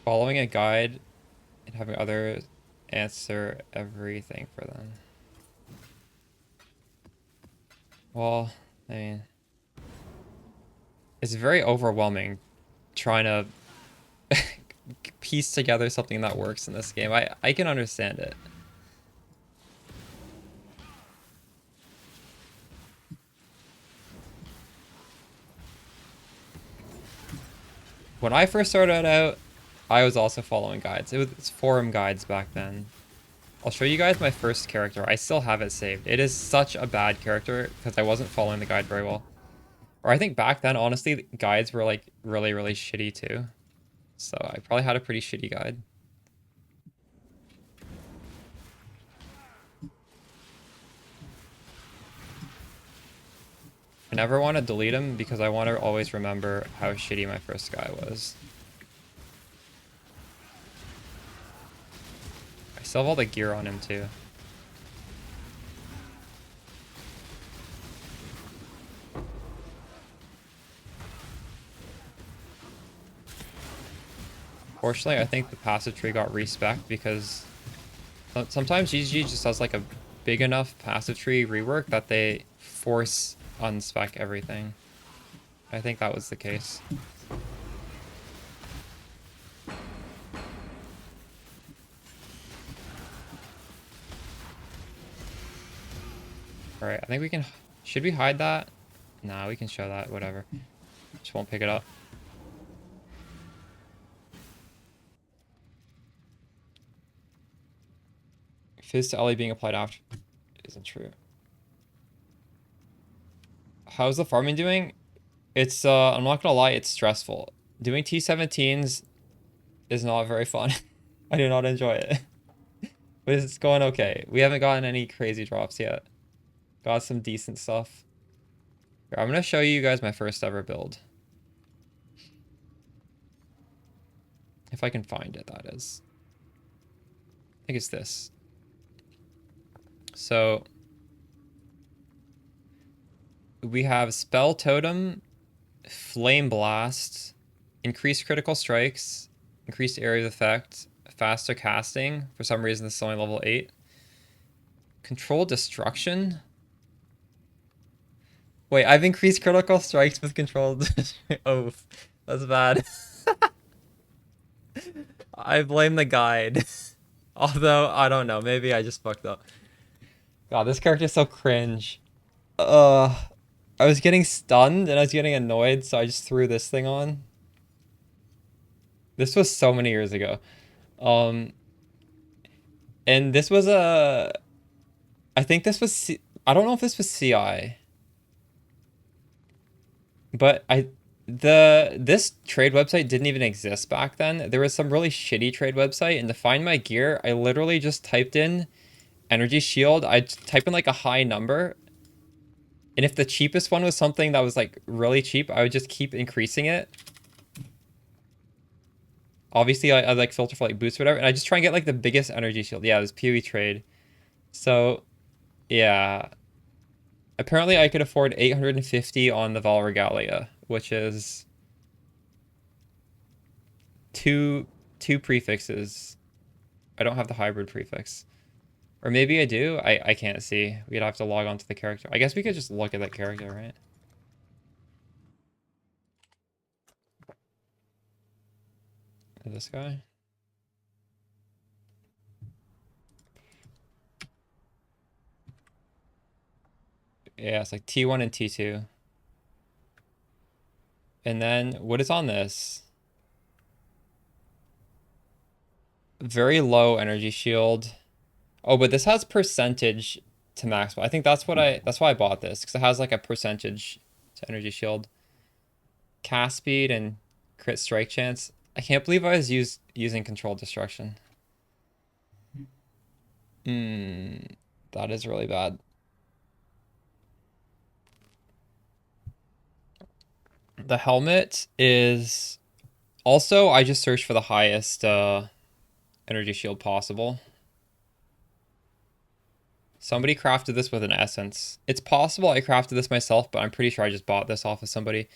Following a guide and having others answer everything for them. Well, I mean, it's very overwhelming trying to piece together something that works in this game. I can understand it. When I first started out, I was also following guides. It's forum guides back then. I'll show you guys my first character. I still have it saved. It is such a bad character because I wasn't following the guide very well. Or I think back then, honestly, guides were like really, really shitty too. So I probably had a pretty shitty guide. I never want to delete him because I want to always remember how shitty my first guy was. I still have all the gear on him too. Fortunately, I think the passive tree got respec because sometimes GG just does like a big enough passive tree rework that they force unspec everything. I think that was the case. Alright, I think we can... Should we hide that? Nah, we can show that, whatever. Just won't pick it up. Fizz to LA being applied after isn't true. How's the farming doing? It's, I'm not gonna lie, it's stressful. Doing T17s is not very fun. I do not enjoy it. But it's going okay. We haven't gotten any crazy drops yet. Got some decent stuff. Here, I'm gonna show you guys my first ever build. If I can find it, that is. I think it's this. So we have Spell Totem, Flame Blast, increased critical strikes, increased area of effect, faster casting. For some reason, this is only level 8. Control Destruction. Wait, I've increased critical strikes with control. Oh, that's bad. I blame the guide. Although, I don't know. Maybe I just fucked up. God, this character is so cringe. I was getting stunned and I was getting annoyed, so I just threw this thing on. This was so many years ago. And this was a... I think this was... I don't know if this was CI. But this trade website didn't even exist back then. There was some really shitty trade website, and to find my gear, I literally just typed in energy shield. I'd type in like a high number, and if the cheapest one was something that was like really cheap, I would just keep increasing it. Obviously, I like filter for like boosts or whatever, and I just try and get like the biggest energy shield. Yeah, this PoE trade. So, yeah. Apparently, I could afford 850 on the Val Regalia, which is two prefixes. I don't have the hybrid prefix. Or maybe I do. I can't see. We'd have to log on to the character. I guess we could just look at that character, right? This guy? Yeah, it's like T1 and T2. And then what is on this? Very low energy shield. Oh, but this has percentage to max. I think that's why I bought this, because it has like a percentage to energy shield. Cast speed and crit strike chance. I can't believe I was using controlled destruction. That is really bad. The helmet is also, I just searched for the highest energy shield possible. Somebody crafted this with an essence. It's possible I crafted this myself, but I'm pretty sure I just bought this off of somebody.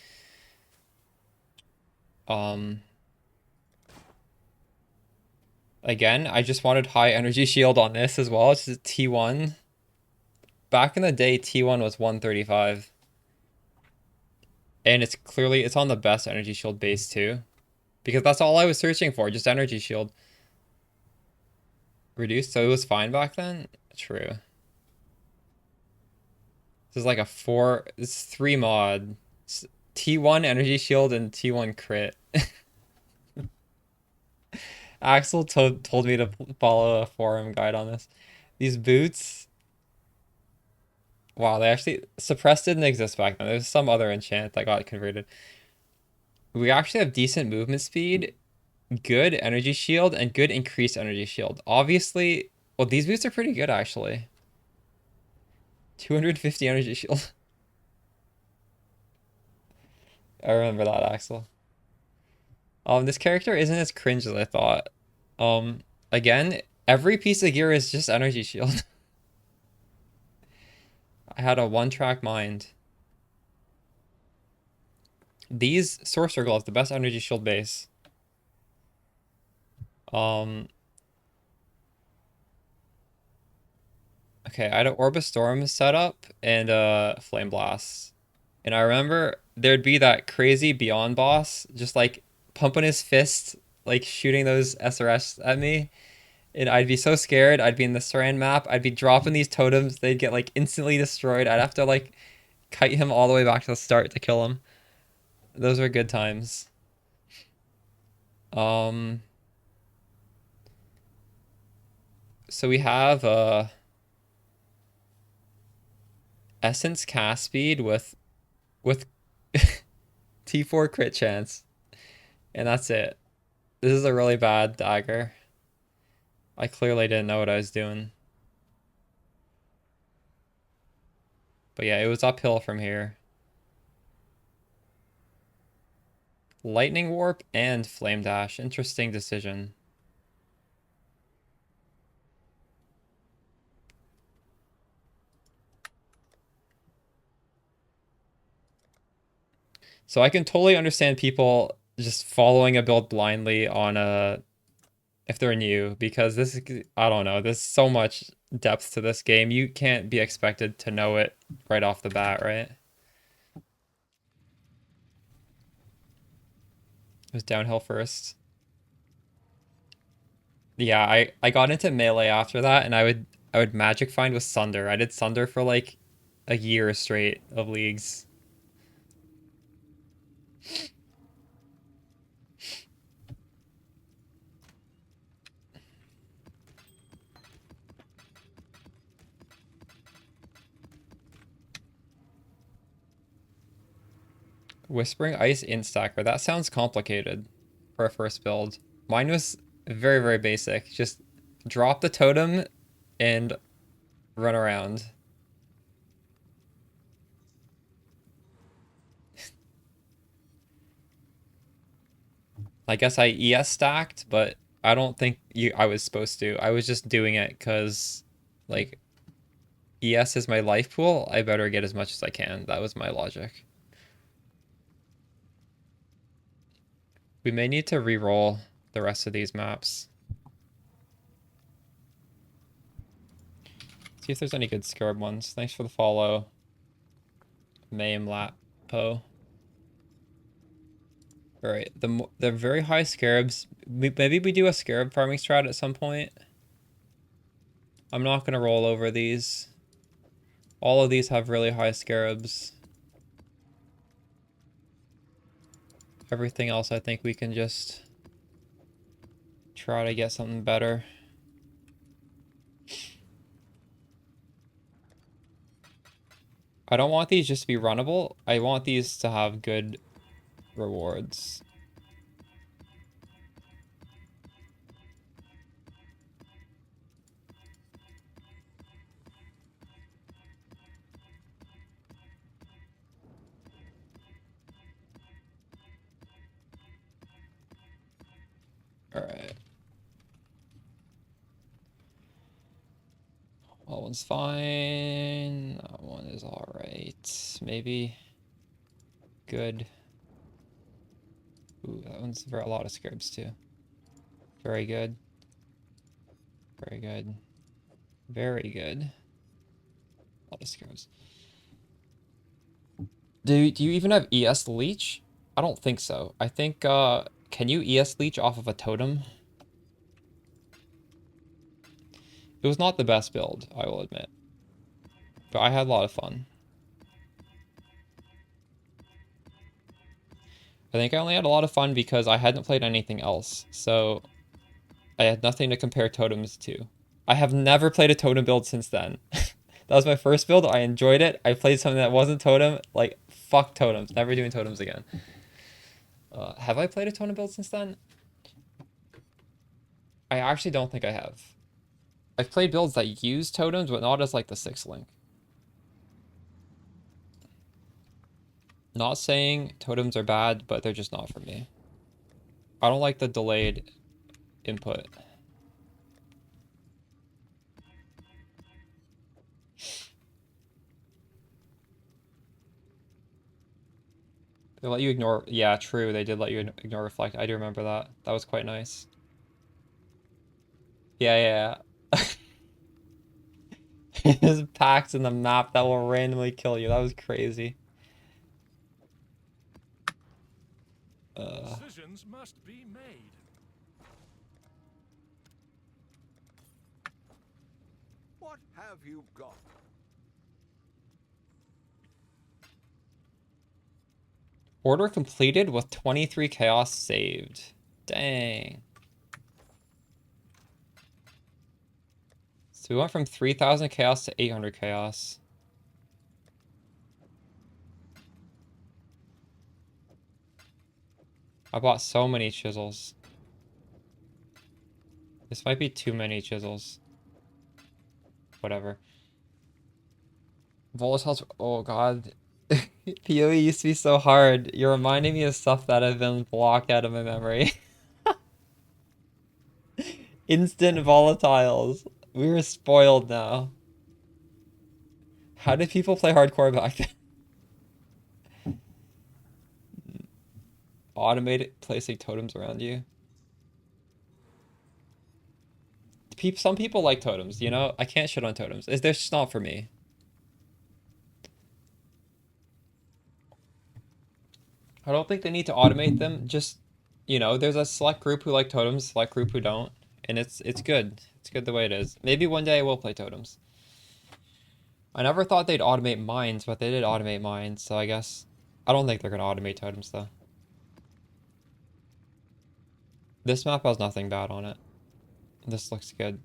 Again, I just wanted high energy shield on this as well. It's just T1. Back in the day, T1 was 135. And it's on the best energy shield base too. Because that's all I was searching for, just energy shield. Reduced, so it was fine back then? True. This is like it's 3 mod. It's T1 energy shield and T1 crit. Axel told me to follow a forum guide on this. These boots... Wow, they actually... Suppressed didn't exist back then. There's some other enchant that got converted. We actually have decent movement speed. good energy shield and good increased energy shield. Obviously, well, these boots are pretty good actually. 250 energy shield. I remember that, Axel. This character isn't as cringe as I thought. Again, every piece of gear is just energy shield. I had a one-track mind. These Sorcerer Gloves, the best energy shield base. Okay, I had an Orb of Storm set up and Flame Blast. And I remember there'd be that crazy Beyond boss just like pumping his fist, like shooting those SRS at me. And I'd be so scared. I'd be in the Saran map. I'd be dropping these totems. They'd get like instantly destroyed. I'd have to like kite him all the way back to the start to kill him. Those were good times. So we have Essence cast speed with T4 crit chance. And that's it. This is a really bad dagger. I clearly didn't know what I was doing. But yeah, it was uphill from here. Lightning Warp and Flame Dash. Interesting decision. So I can totally understand people just following a build blindly on a if they're new, because this is, I don't know, there's so much depth to this game. You can't be expected to know it right off the bat, right? It was downhill first. Yeah, I got into melee after that, and I would magic find with Sunder. I did Sunder for like a year straight of leagues. Whispering Ice Instacker. That sounds complicated for a first build. Mine was very, very basic. Just drop the totem and run around. I guess I ES stacked, but I don't think I was supposed to. I was just doing it because, like, ES is my life pool. I better get as much as I can. That was my logic. We may need to re-roll the rest of these maps. See if there's any good Scarab ones. Thanks for the follow. Mayhem Lapo. Alright, the very high Scarabs. Maybe we do a Scarab farming strat at some point. I'm not going to roll over these. All of these have really high Scarabs. Everything else, I think we can just try to get something better. I don't want these just to be runnable. I want these to have good rewards. All right. That one's fine. That one is all right. Maybe good. Ooh, that one's for a lot of scarabs too. Very good. Very good. Very good. A lot of scarabs. Do you even have ES leech? I don't think so. I think can you ES leech off of a totem? It was not the best build, I will admit. But I had a lot of fun. I think I only had a lot of fun because I hadn't played anything else. So I had nothing to compare totems to. I have never played a totem build since then. That was my first build. I enjoyed it. I played something that wasn't totem. Like, fuck totems. Never doing totems again. Have I played a totem build since then? I actually don't think I have. I've played builds that use totems, but not as like the 6th link. Not saying totems are bad, but they're just not for me. I don't like the delayed input. They let you ignore... Yeah, true. They did let you ignore reflect. I do remember that. That was quite nice. Yeah, yeah. There's packs in the map that will randomly kill you. That was crazy. Decisions must be made. What have you got? Order completed with 23 chaos saved. Dang. So we went from 3,000 chaos to 800 chaos. I bought so many chisels. This might be too many chisels. Whatever. Volatiles. Oh god. PoE used to be so hard. You're reminding me of stuff that have been blocked out of my memory. Instant volatiles. We were spoiled now. How did people play hardcore back then? Automated placing totems around you. Some people like totems, you know? I can't shit on totems. They're just not for me. I don't think they need to automate them. Just, you know, there's a select group who like totems, select group who don't. And it's good. It's good the way it is. Maybe one day I will play totems. I never thought they'd automate mines, but they did automate mines, so I guess... I don't think they're going to automate totems, though. This map has nothing bad on it. This looks good.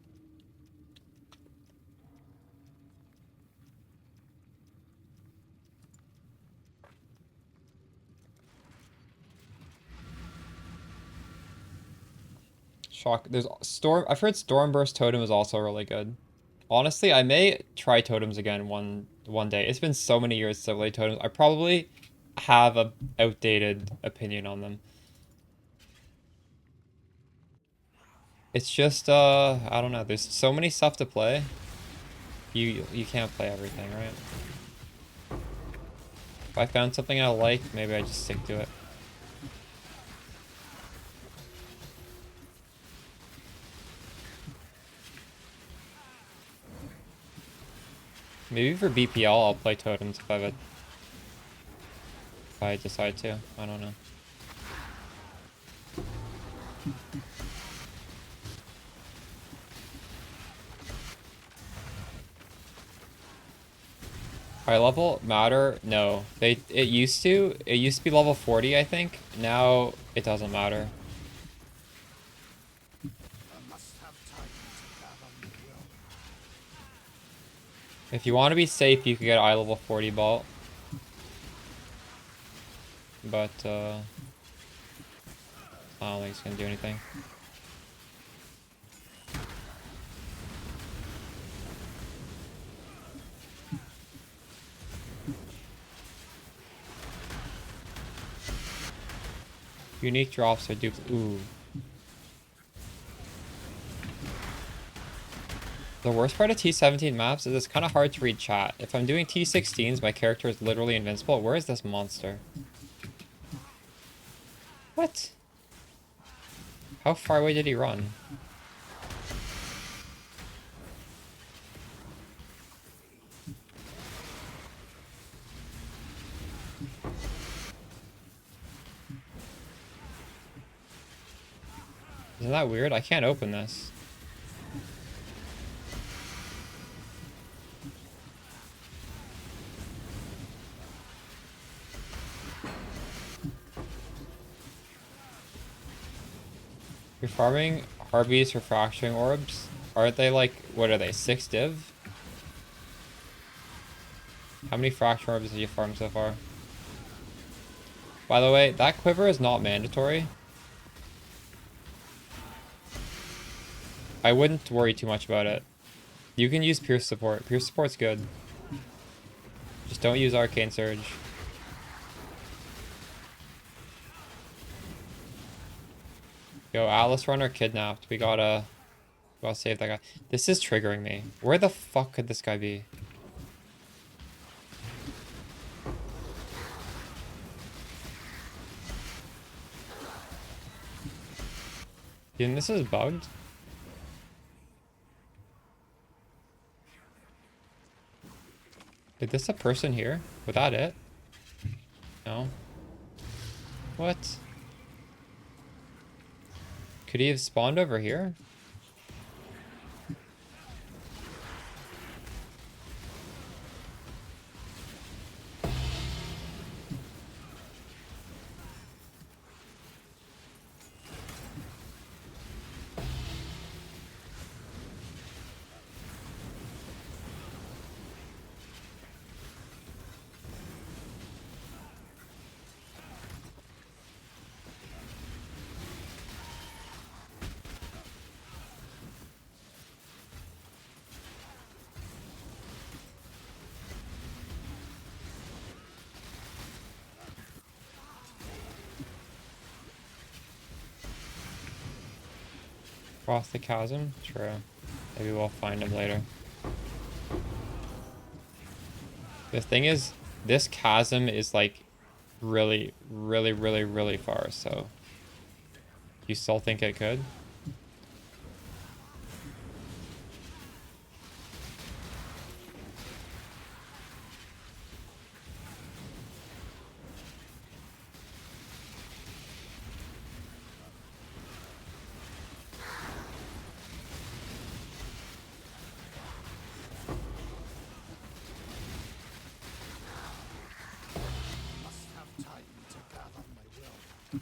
Shock. There's Storm. I've heard Stormburst Totem is also really good. Honestly, I may try totems again one day. It's been so many years since I've played totems. I probably have a outdated opinion on them. It's just I don't know. There's so many stuff to play. You can't play everything, right? If I found something I like, maybe I just stick to it. Maybe for BPL, I'll play totems if I decide to. I don't know. High level matter? No. It used to be level 40, I think. Now it doesn't matter. If you want to be safe, you could get an eye level 40 bolt. But I don't think it's gonna do anything. Unique drops are duped. Ooh. The worst part of T17 maps is it's kind of hard to read chat. If I'm doing T16s, my character is literally invincible. Where is this monster? What? How far away did he run? Isn't that weird? I can't open this. You're farming Harpies for fracturing orbs? Aren't they like, what are they, 6 div? How many fracturing orbs have you farmed so far? By the way, that quiver is not mandatory. I wouldn't worry too much about it. You can use Pierce support. Pierce support's good. Just don't use Arcane Surge. Yo, Atlas Runner kidnapped. We gotta save that guy. This is triggering me. Where the fuck could this guy be? Dude, this is bugged. Is this a person here? Was that it? No. What? Could he have spawned over here? Cross the chasm? True. Maybe we'll find him later. The thing is, this chasm is like really, really, really, really far, so you still think it could? Must have time to gather my will.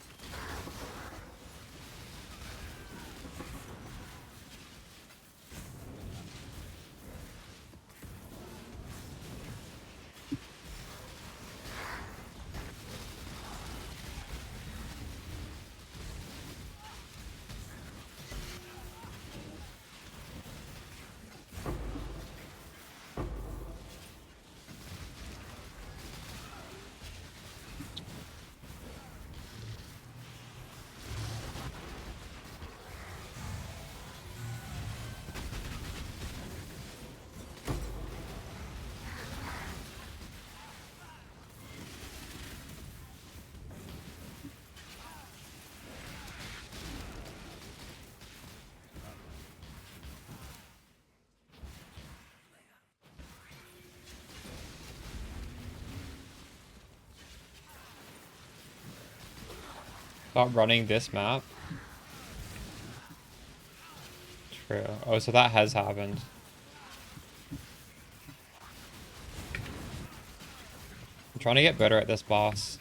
Stop running this map? True. Oh, so that has happened. I'm trying to get better at this boss.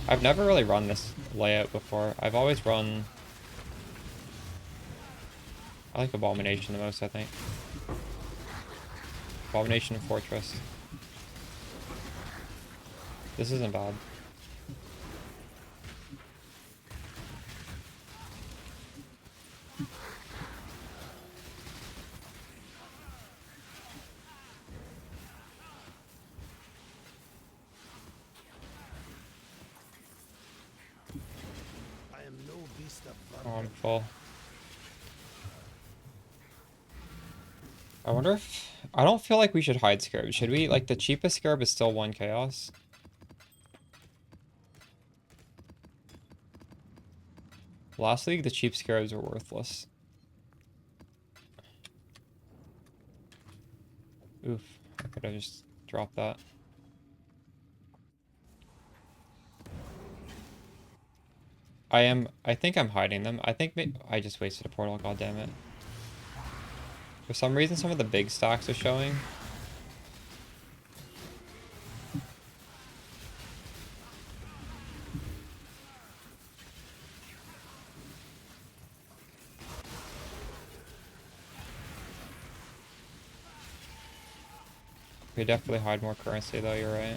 I've never really run this layout before. I've always run... I like Abomination the most, I think. Abomination and Fortress. This isn't bad. I am no beast of Oh, burden. I'm full. I wonder if... I don't feel like we should hide Scarab. Should we? Like, the cheapest Scarab is still 1 Chaos. Last league, the cheap Scarabs are worthless. Oof. I could have just dropped that. I think I'm hiding them. I think I just wasted a portal, god damn it. For some reason, some of the big stacks are showing. We definitely hide more currency though, you're right.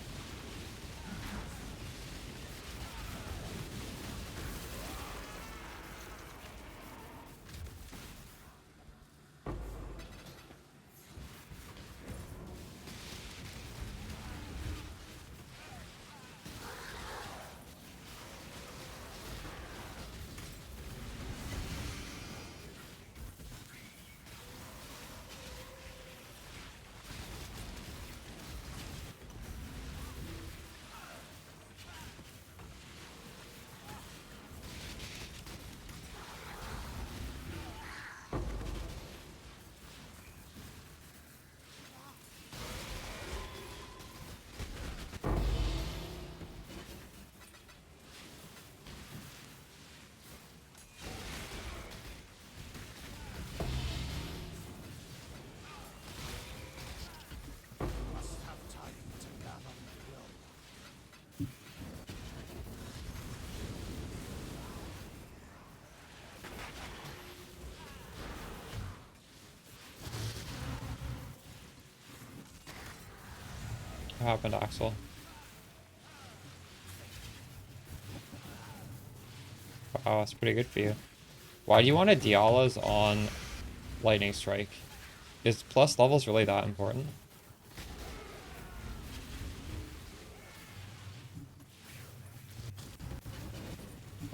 What happened to Axel? Wow, that's pretty good for you. Why do you want a Diala's on Lightning Strike? Is plus levels really that important?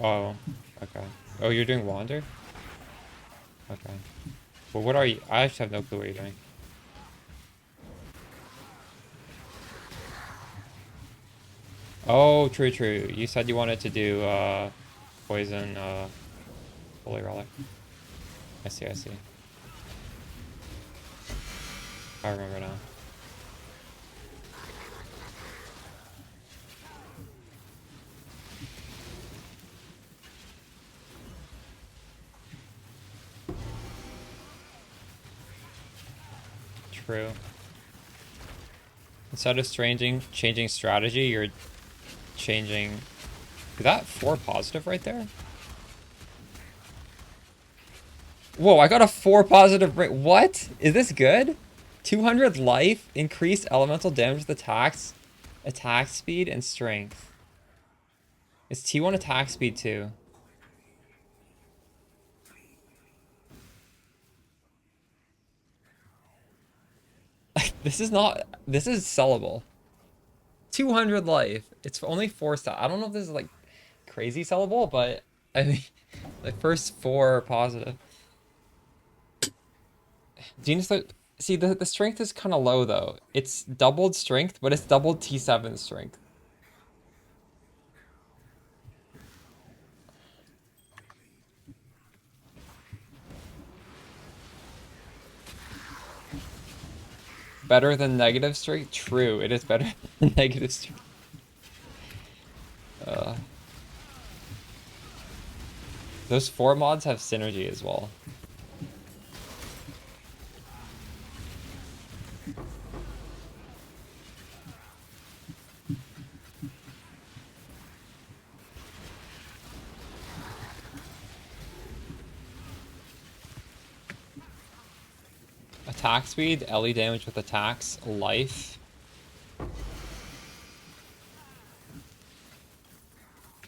Oh, okay. Oh, you're doing Wander? Okay. Well, what are you? I just have no clue what you're doing. Oh, true, true. You said you wanted to do, poison, Holy Relic. I see, I see. I remember now. True. Instead of changing strategy, you're changing... Is that 4 positive right there? Whoa, I got a 4 positive rate. What? Is this good? 200 life, increased elemental damage with attacks, attack speed, and strength. It's T1 attack speed too. This is sellable. 200 life. It's only 4 stat. I don't know if this is like crazy sellable, but I mean, the first 4 positive. Genius, see, the strength is kind of low though. It's doubled strength, but it's doubled T7 strength. Better than negative strength? True, it is better than negative strength. Those 4 mods have synergy as well. Attack speed, LE damage with attacks, life.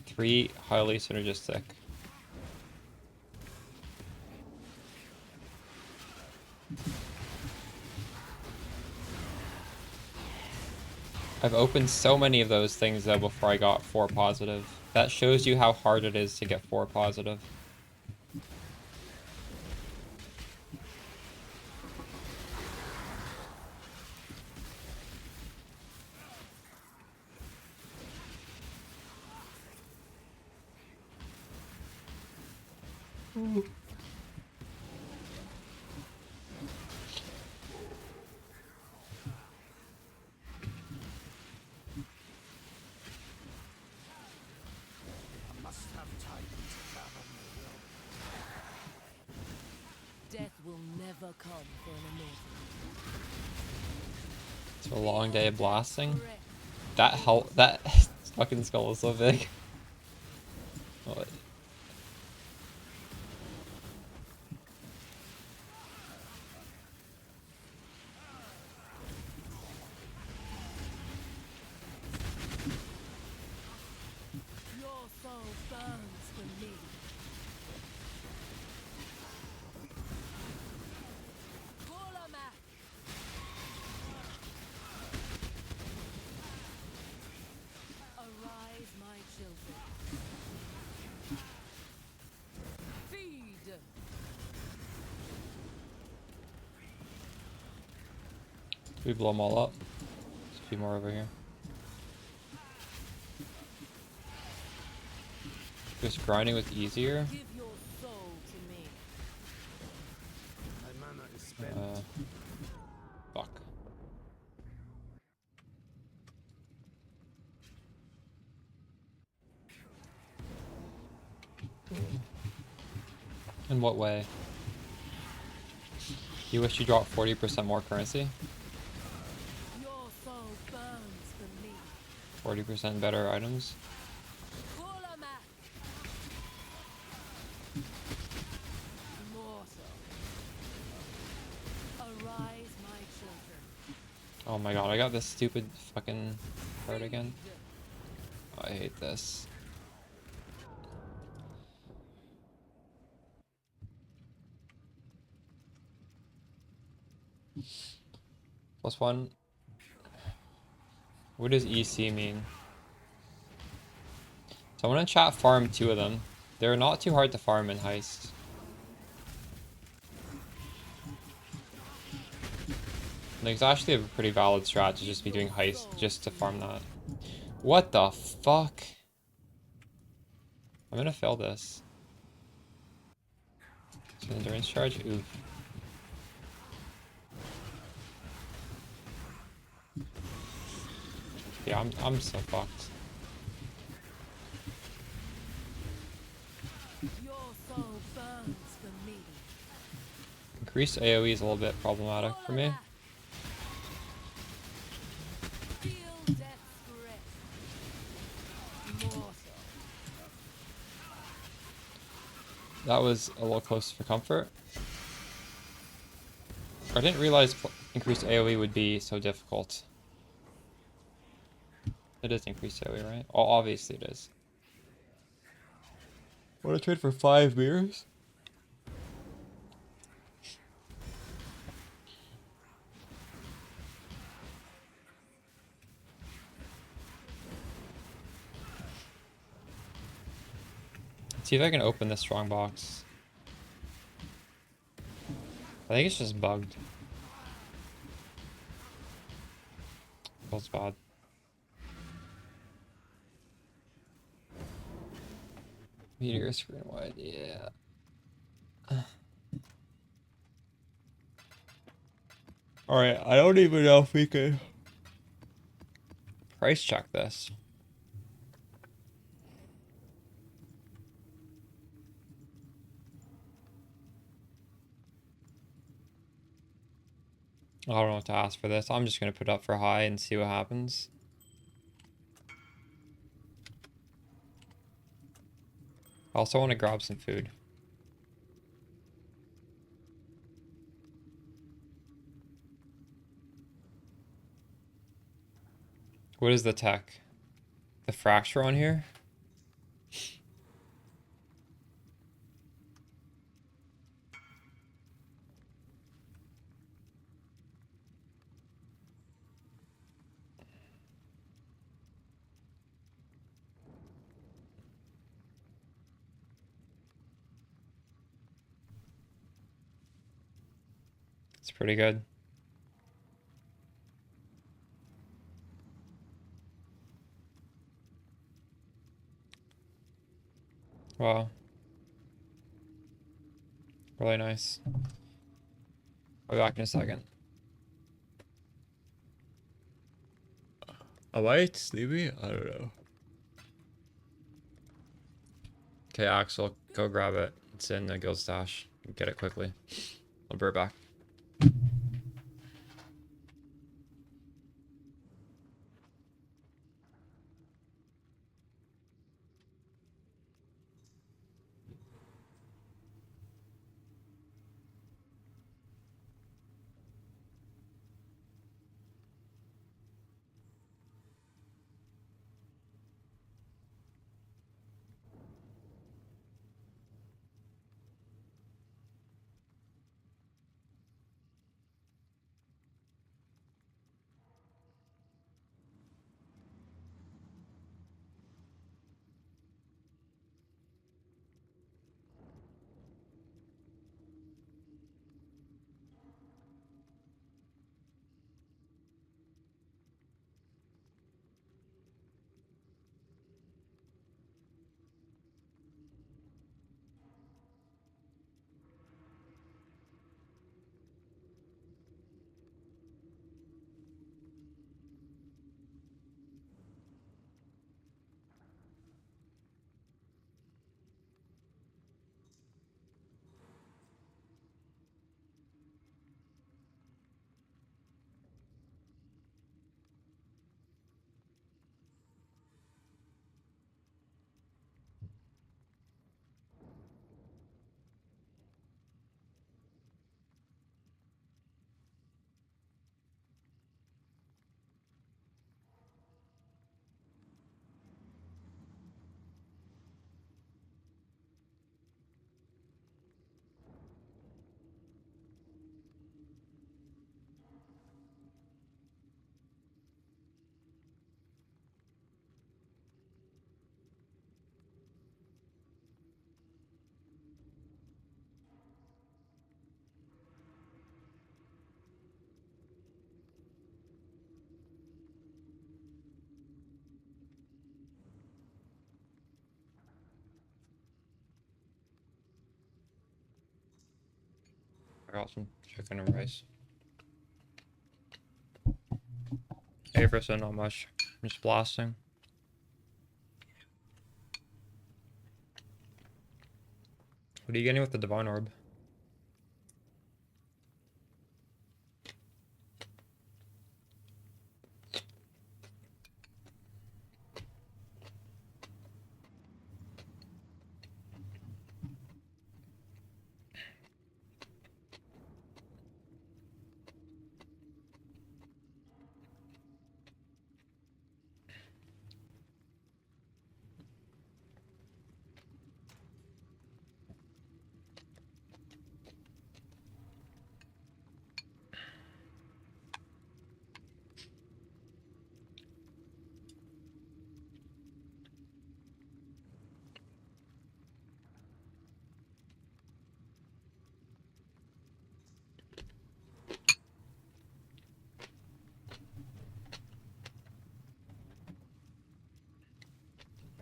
3, highly synergistic. I've opened so many of those things though before I got 4 positive. That shows you how hard it is to get 4 positive. Death will never come for an immortal. It's a long day of blasting. That fucking skull is so big. What? Your soul burns for me. Kolamak. Arise, my children. Feed. We blow them all up. There's a few more over here. Just grinding with easier. Give your soul to me. My mana is spent. Fuck. In what way? You wish you dropped 40% more currency? Your soul burns for me. 40% better items? Kolamak. Mortal. Arise, my children. Oh Oh my god, I got this stupid fucking card again. I hate this. +1. What does EC mean? Someone in chat farm 2 of them. They're not too hard to farm in Heist. Like, it's actually a pretty valid strat to just be doing Heist just to farm that. What the fuck? I'm gonna fail this. It's an endurance charge? Oof. Yeah, I'm so fucked. Your soul burns for me. Increased AoE is a little bit problematic for me. Feel death's grip. Mortal. That was a little close for comfort. I didn't realize increased AoE would be so difficult. It is increased AoE, right? Oh, obviously it is. Want to trade for 5 mirrors? Let's see if I can open this strong box. I think it's just bugged. Feels bad. Meteor screen wide, yeah. Alright, I don't even know if we could price check this. I don't know what to ask for this. I'm just gonna put it up for high and see what happens. I also want to grab some food. What is the tech? The fracture on here? It's pretty good. Wow. Really nice. I'll be back in a second. Am I sleepy? I don't know. Okay, Axel, go grab it. It's in the guild stash. Get it quickly. I'll be right back. got some chicken and rice. 8%, not much. I'm just blasting. What are you getting with the Divine Orb?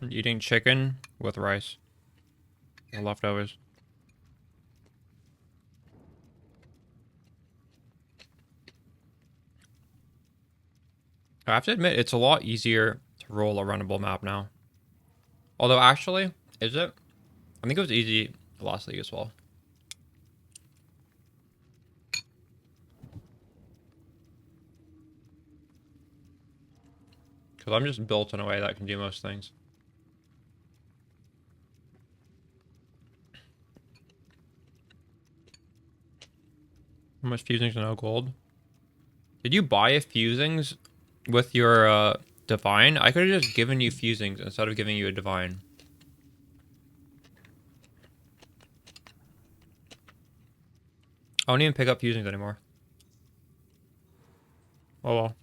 I'm eating chicken with rice. The leftovers. I have to admit, it's a lot easier to roll a runnable map now. Although, actually, is it? I think it was easy last league as well. Because I'm just built in a way that can do most things. How much fusings and no gold? Did you buy a fusings with your divine? I could have just given you fusings instead of giving you a divine. I don't even pick up fusings anymore. Oh well.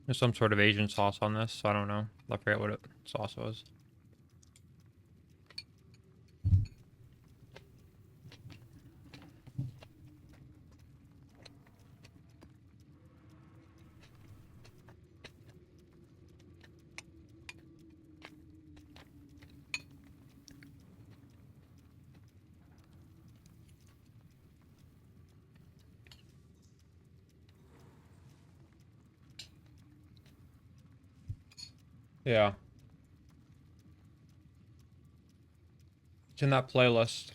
There's some sort of Asian sauce on this, so I don't know. I forget what sauce was. Yeah. It's in that playlist.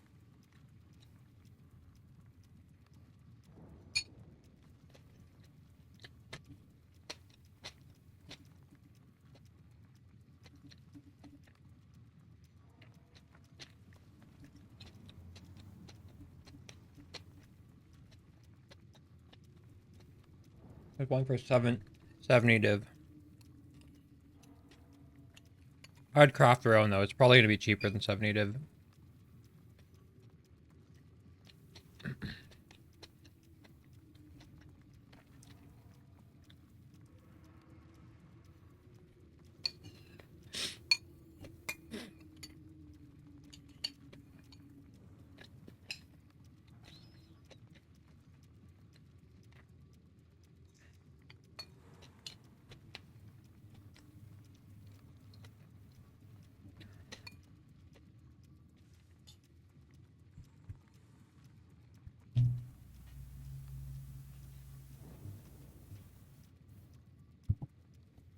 There's one for 70 div. I'd craft their own though. It's probably gonna be cheaper than 70 div.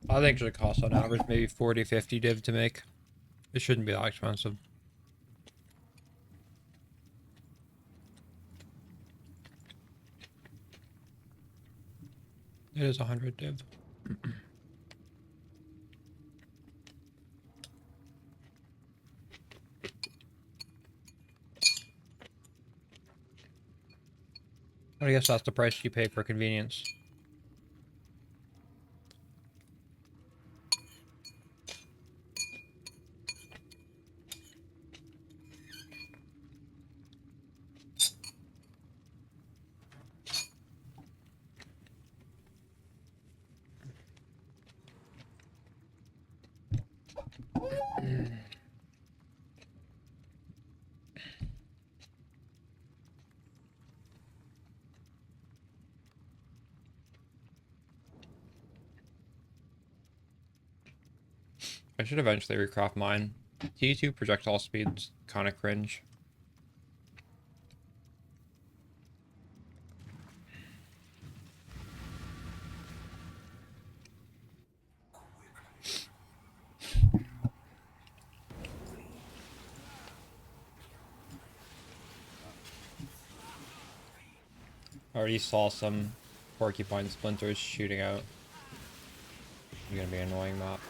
I think it should cost on average maybe 40, 50 div to make. It shouldn't be that expensive. It is 100 div. I guess that's the price you pay for convenience. I should eventually recraft mine. T2 projectile speed's kind of cringe. I already saw some porcupine splinters shooting out. It's gonna be an annoying map.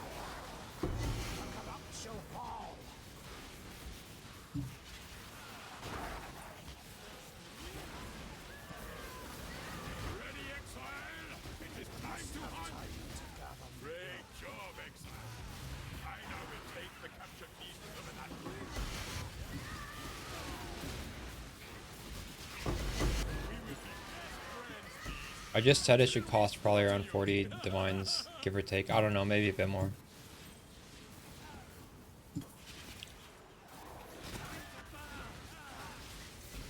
I just said it should cost probably around 40 divines, give or take. I don't know, maybe a bit more.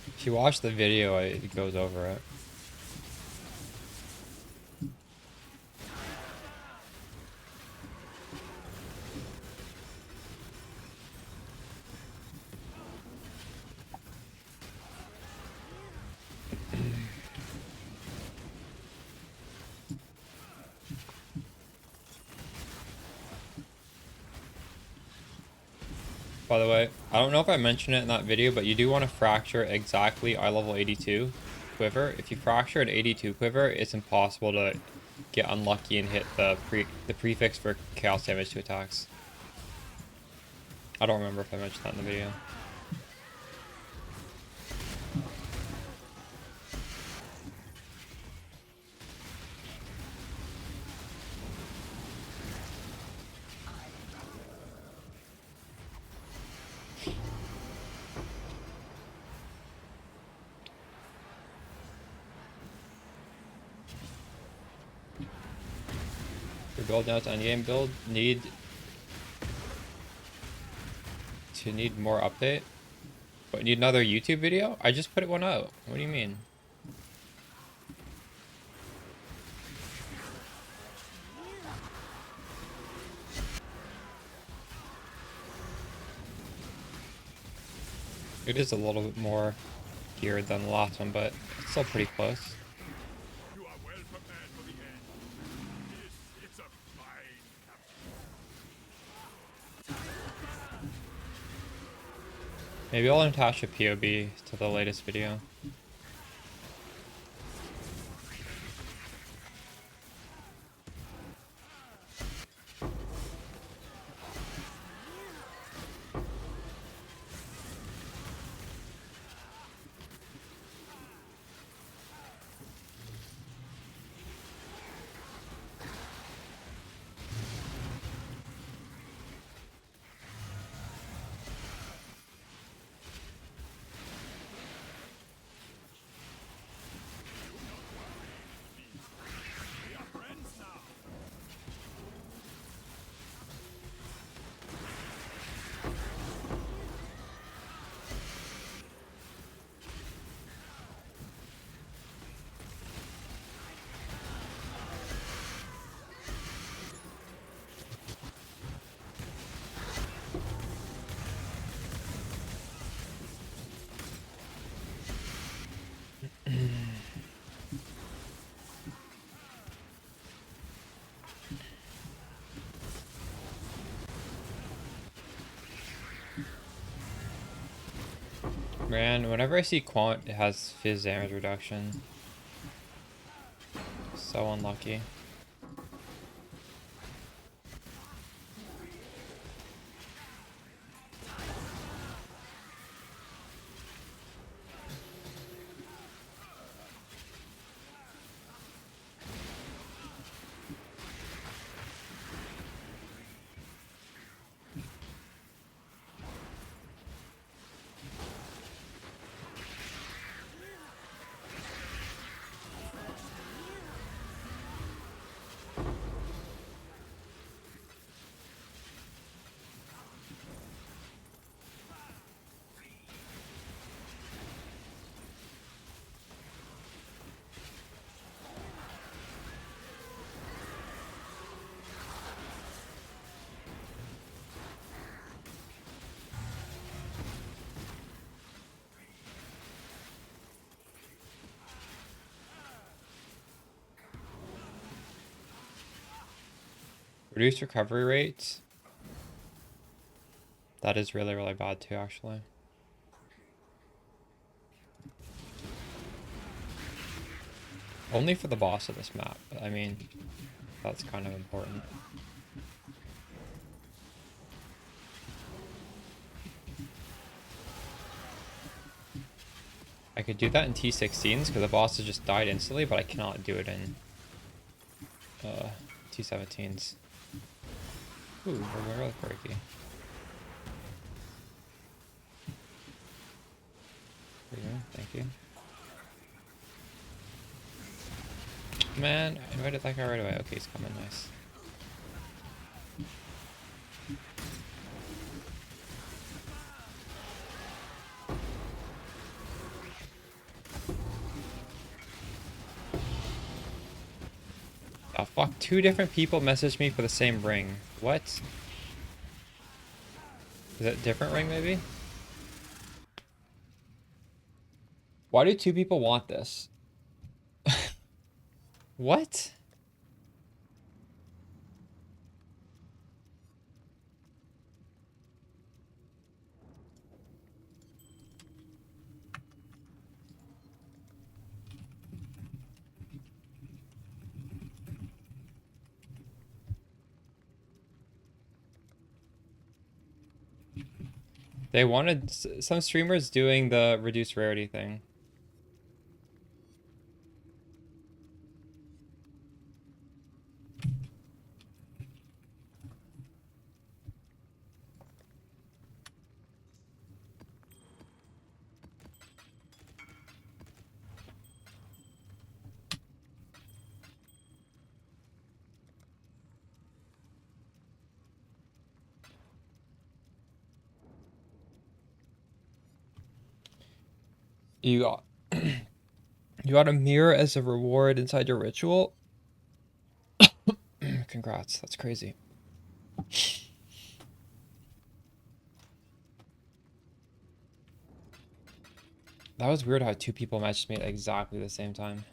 If you watch the video, it goes over it. By the way, I don't know if I mentioned it in that video, but you do want to fracture exactly eye level 82 quiver. If you fracture at 82 quiver, it's impossible to get unlucky and hit the prefix for chaos damage to attacks. I don't remember if I mentioned that in the video. Your build now to endgame build need more update. But need another YouTube video? I just put one out. What do you mean? It is a little bit more geared than the last one, but it's still pretty close. Maybe I'll attach a POB to the latest video. Man, whenever I see Quant, it has fizz damage reduction. So unlucky. Reduced recovery rate. That is really, really bad too, actually. Only for the boss of this map, but I mean, that's kind of important. I could do that in T16s because the boss has just died instantly, but I cannot do it in T17s. Ooh, we're really quirky. There you go, thank you. Man, I invited that guy right away. Okay, he's coming, nice. Oh fuck, 2 different people messaged me for the same ring. What? Is it a different ring maybe? Why do 2 people want this? What? They wanted some streamers doing the reduced rarity thing. You got you got a mirror as a reward inside your ritual. Congrats, that's crazy. That was weird how 2 people messaged me at exactly the same time.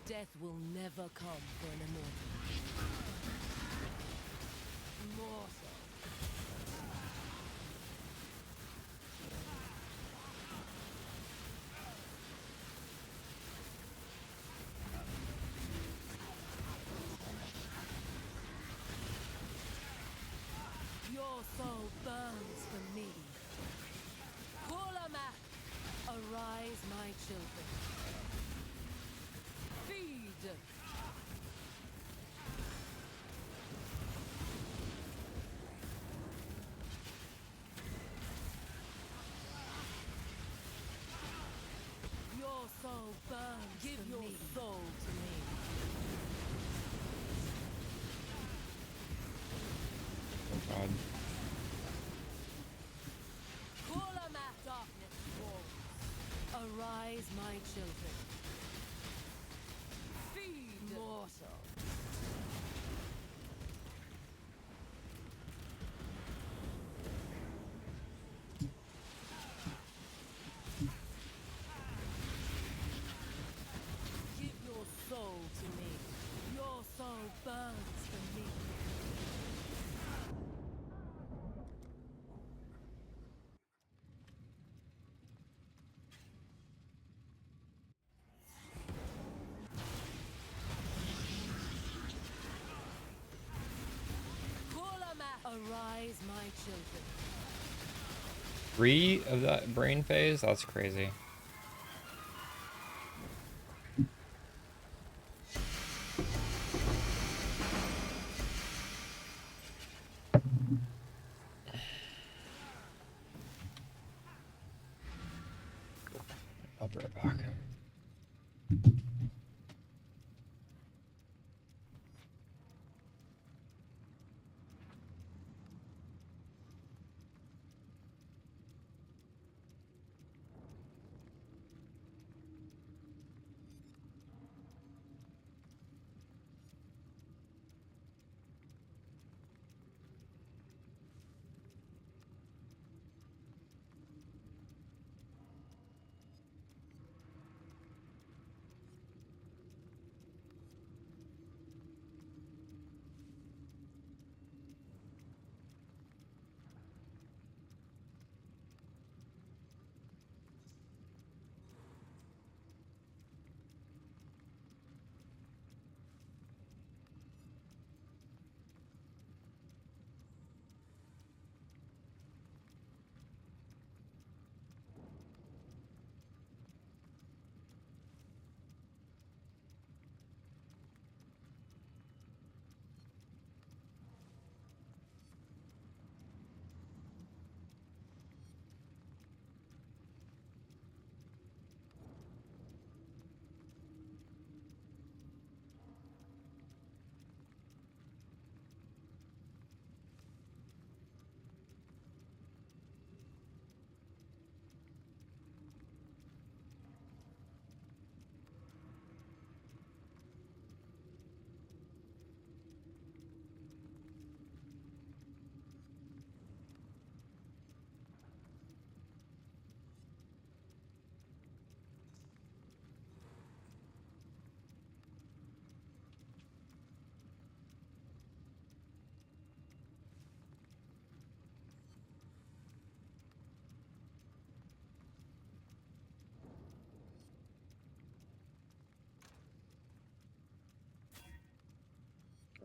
Death will never come for an immortal. Mortal. Your soul burns for me. Kurlama, arise, my children. Feed. Your soul burns. Give your soul to me. God. Kurlama, darkness falls. Arise, my children. Feed. Mortal. Give your soul to me. Your soul burns for me. Kurlama, arise, my children. 3 of that brain phase? That's crazy. I'll be right back.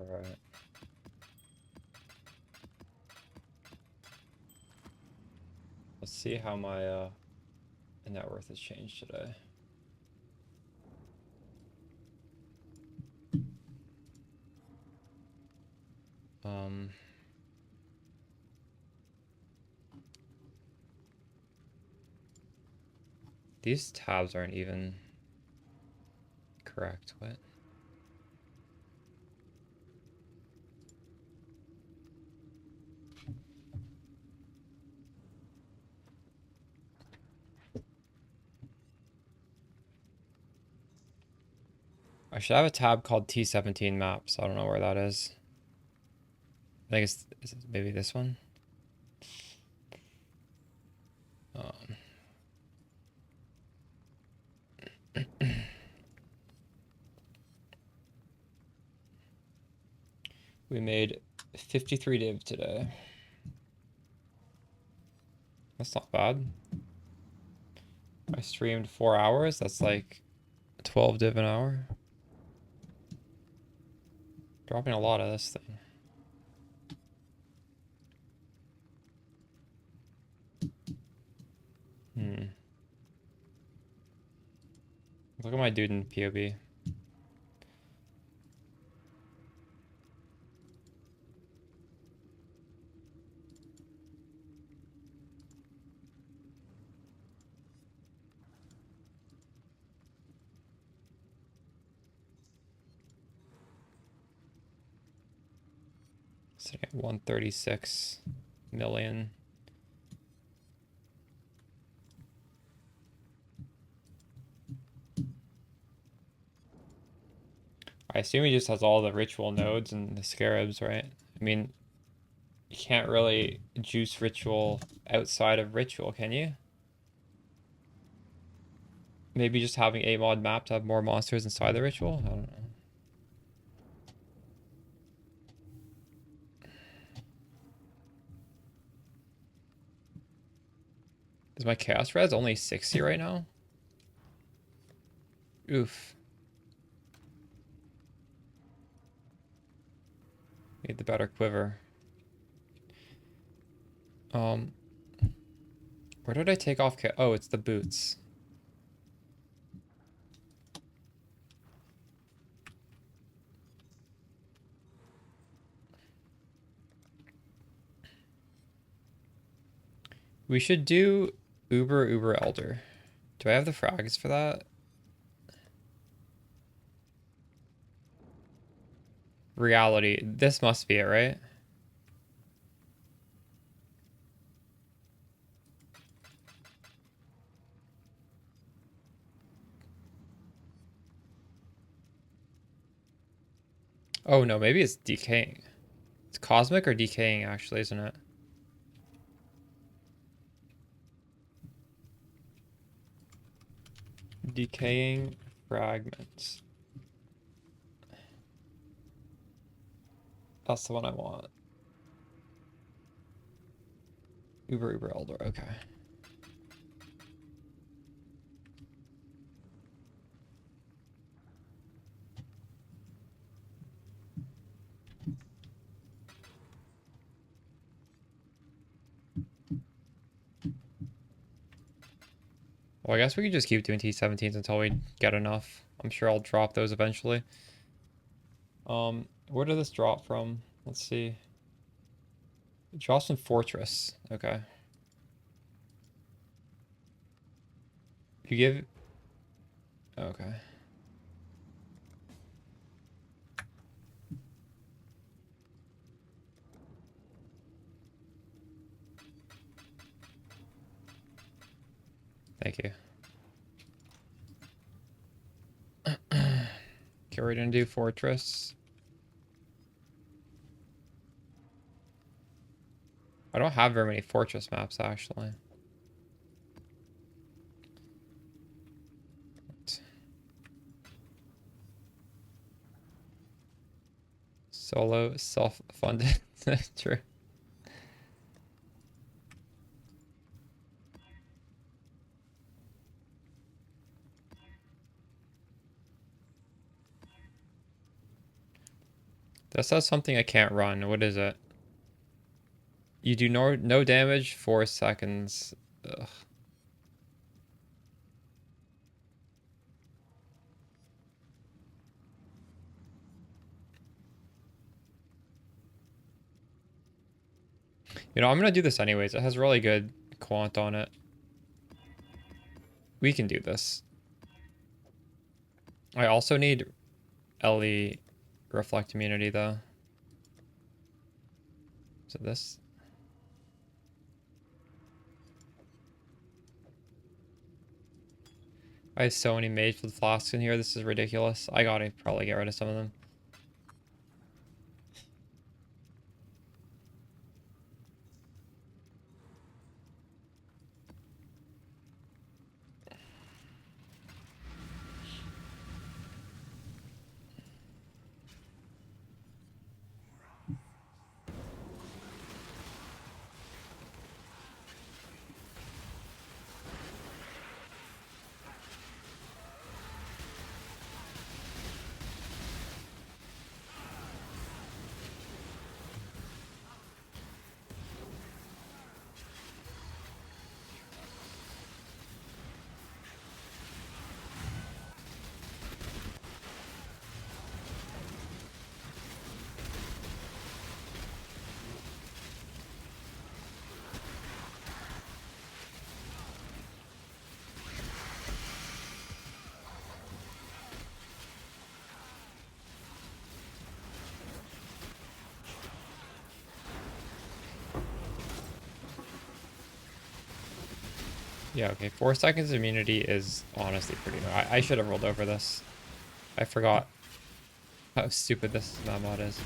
Alright. Let's see how my net worth has changed today. These tabs aren't even correct. What? I should have a tab called T17 maps. I don't know where that is. I think it's maybe this one. We made 53 div today. That's not bad. I streamed 4 hours. That's like 12 div an hour. Dropping a lot of this thing. Look at my dude in POB. Sitting at 136 million. I assume he just has all the ritual nodes and the scarabs, right? I mean, you can't really juice ritual outside of ritual, can you? Maybe just having a mod map to have more monsters inside the ritual? I don't know. Is my chaos res only 60 right now? Oof. Need the better quiver. Where did I take off? Oh, it's the boots. We should do Uber Elder. Do I have the frags for that? Reality. This must be it, right? Oh no, maybe it's decaying. It's cosmic or decaying actually, isn't it? Decaying fragments. That's the one I want. Uber Elder, okay. Well, I guess we can just keep doing T17s until we get enough. I'm sure I'll drop those eventually. Where did this drop from? Let's see. It drops from Fortress. Okay. You give... Okay. Thank you. Okay, we're gonna do Fortress. I don't have very many Fortress maps, actually. Solo, self-funded. True. That says something I can't run. What is it? You do no damage, 4 seconds. Ugh. You know, I'm gonna do this anyways. It has really good quant on it. We can do this. I also need LE reflect immunity though. So this. I have so many mage with flasks in here. This is ridiculous. I gotta probably get rid of some of them. Yeah, okay. 4 seconds immunity is honestly pretty low. I should have rolled over this. I forgot how stupid this map mod is.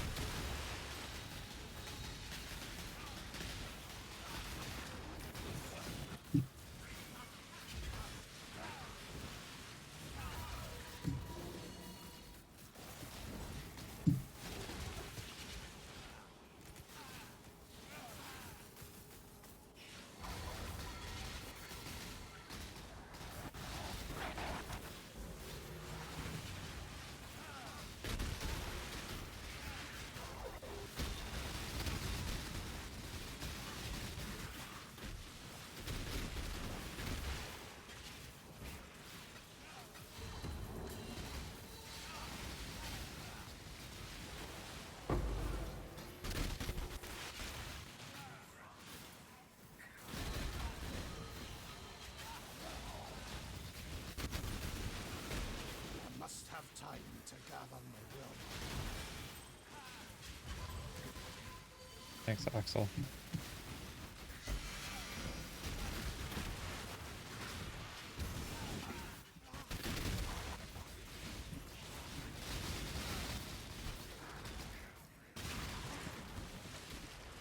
I must have time to gather my will. Thanks, Axel.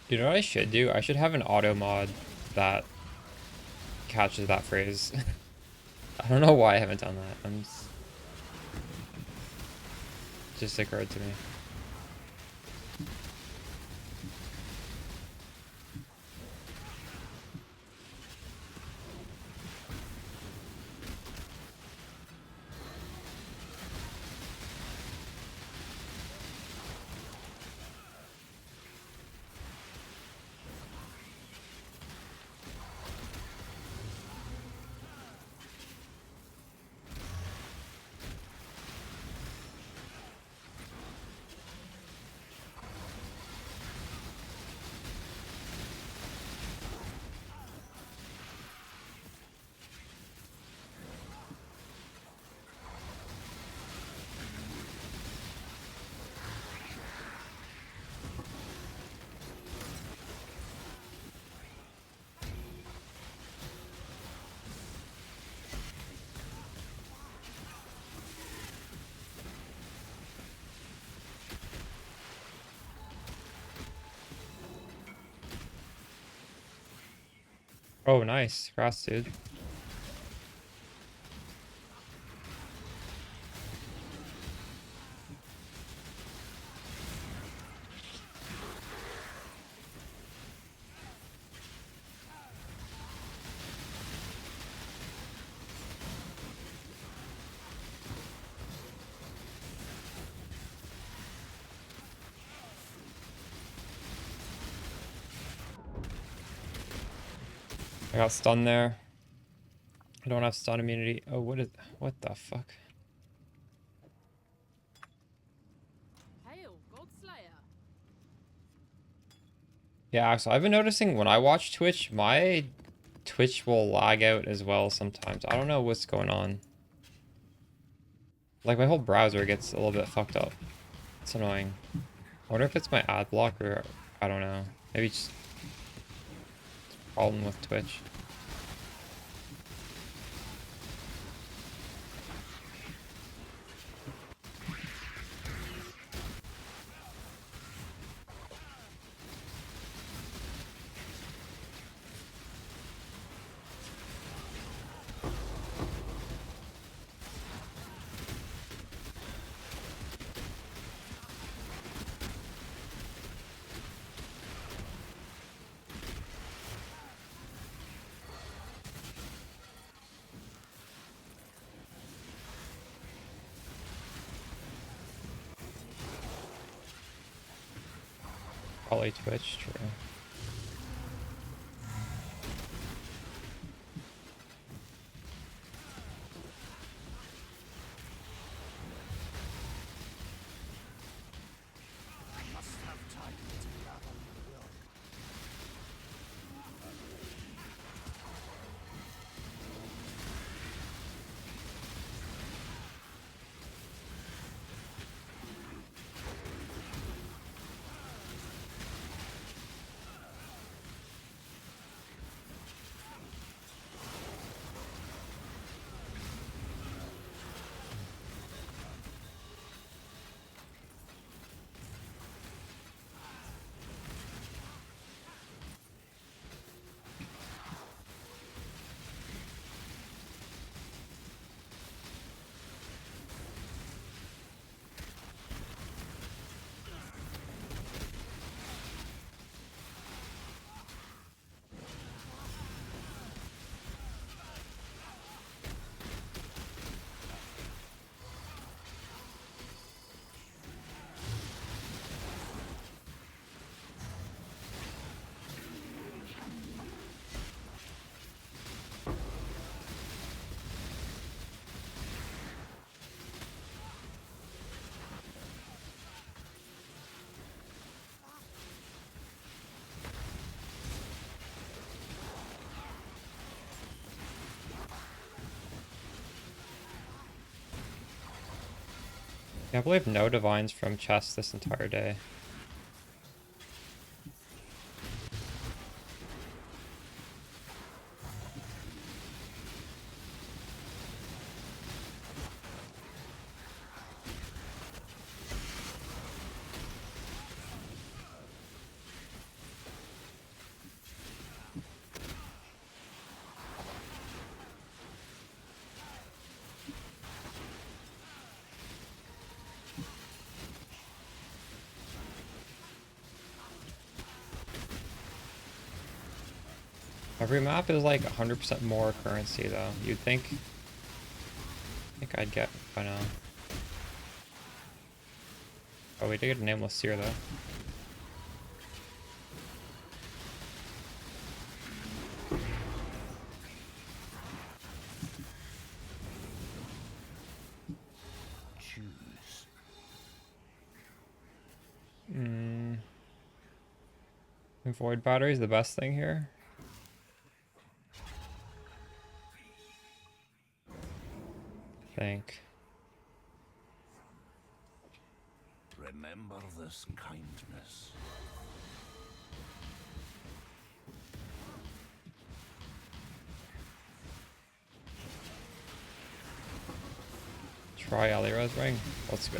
You know what I should do? I should have an auto mod that catches that phrase. I don't know why I haven't done that. Just occurred to me. Oh, nice. Grass, dude. I got stunned there. I don't have stun immunity. Oh, what the fuck? Hail, Godslayer. Yeah, so I've been noticing when I watch Twitch, my Twitch will lag out as well sometimes. I don't know what's going on. Like my whole browser gets a little bit fucked up. It's annoying. I wonder if it's my ad block or I don't know. Maybe just a problem with Twitch. Probably Twitch, true. I must have time to gather my will. Yeah, I believe no divines from chest this entire day. Every map is like 100% more currency though. You'd think I'd get by now. Oh, we did get a nameless seer though. Choose. Void battery is the best thing here. I think. Remember this kindness. Try Alira's ring. Let's go.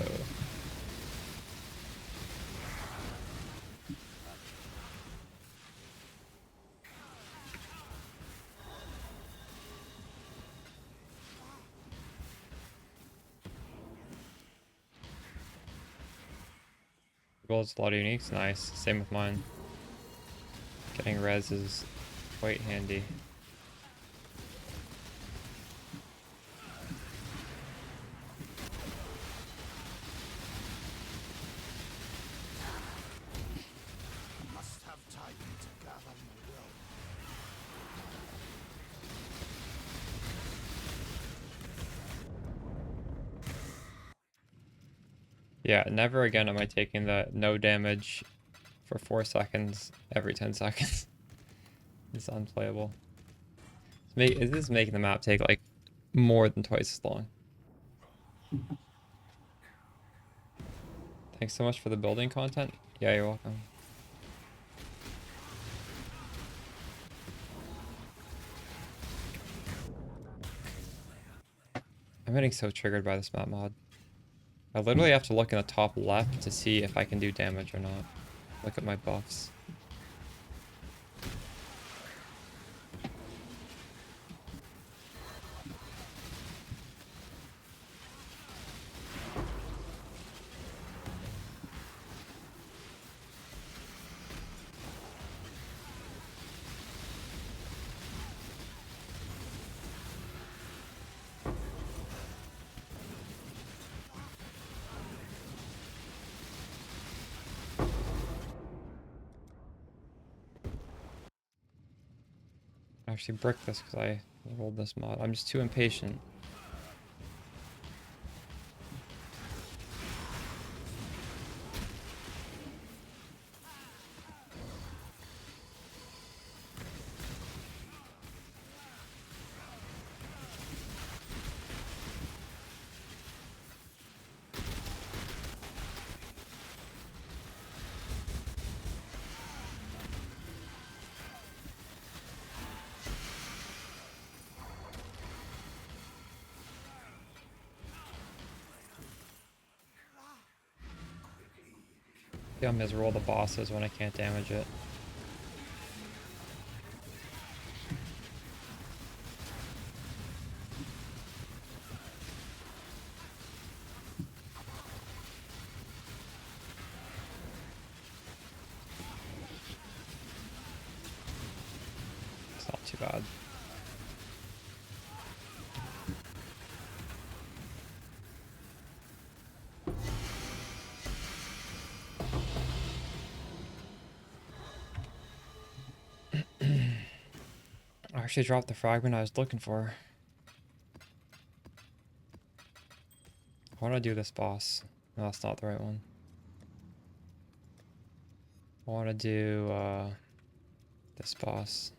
Gold's a lot of uniques, nice. Same with mine. Getting res is quite handy. Must have time to gather my will. Yeah, never again am I taking the no damage for 4 seconds every 10 seconds. It's unplayable. This is making the map take like more than twice as long. Thanks so much for the building content. Yeah, you're welcome. I'm getting so triggered by this map mod. I literally have to look in the top left to see if I can do damage or not. Look at my buffs. I actually bricked this because I rolled this mod. I'm just too impatient. See how miserable the boss is when I can't damage it. It's not too bad. I actually dropped the fragment I was looking for. I want to do this boss. No, that's not the right one. I want to do this boss.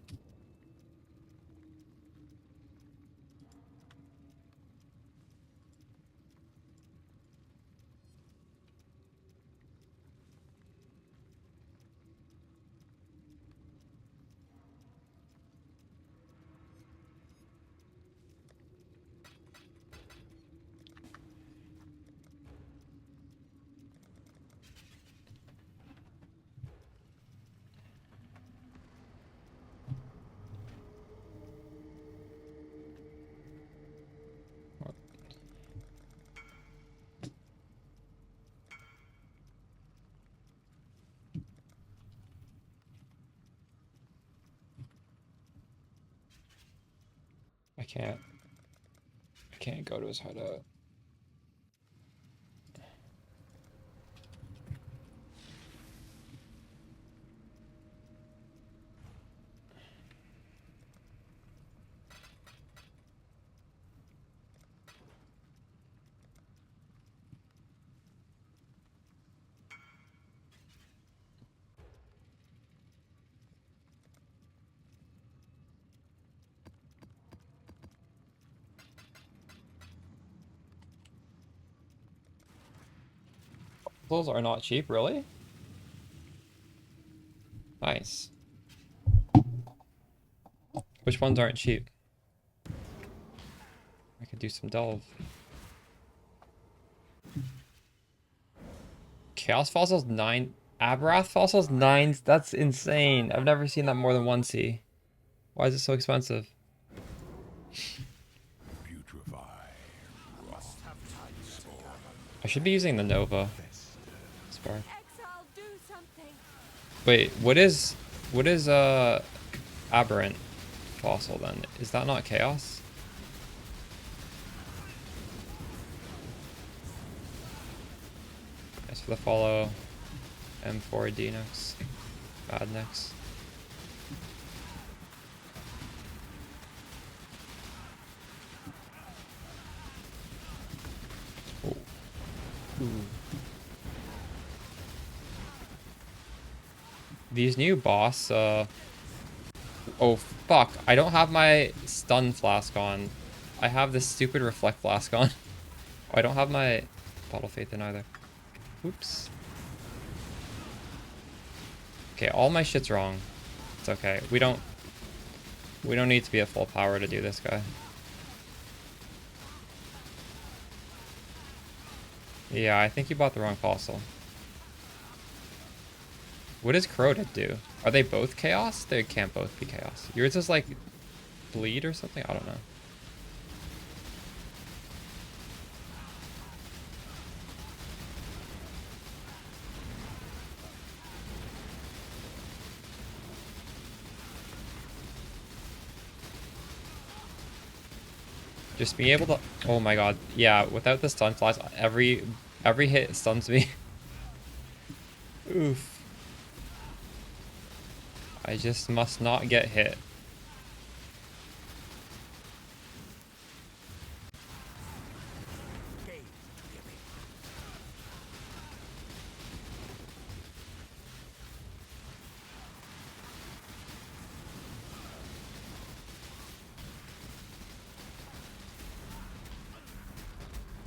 I can't go to his hideout. Those are not cheap, really? Nice. Which ones aren't cheap? I could do some delve. Chaos fossils 9. Aberrath fossils 9. That's insane. I've never seen that more than 1C. Why is it so expensive? Putrefy. I should be using the Nova. Spark. Exile, do something. Wait, what is aberrant fossil then? Is that not chaos? Thanks for the follow. M4D next. Bad next. Oh. Ooh. These new boss, oh fuck, I don't have my stun flask on. I have this stupid reflect flask on. Oh, I don't have my bottle faith in either. Oops. Okay, all my shit's wrong. It's okay. We don't need to be at full power to do this guy. Yeah, I think you bought the wrong fossil. What does Corroded do? Are they both chaos? They can't both be chaos. Yours is like bleed or something? I don't know. Just being able to... Oh my god. Yeah, without the stun flash, every hit stuns me. Oof. I just must not get hit.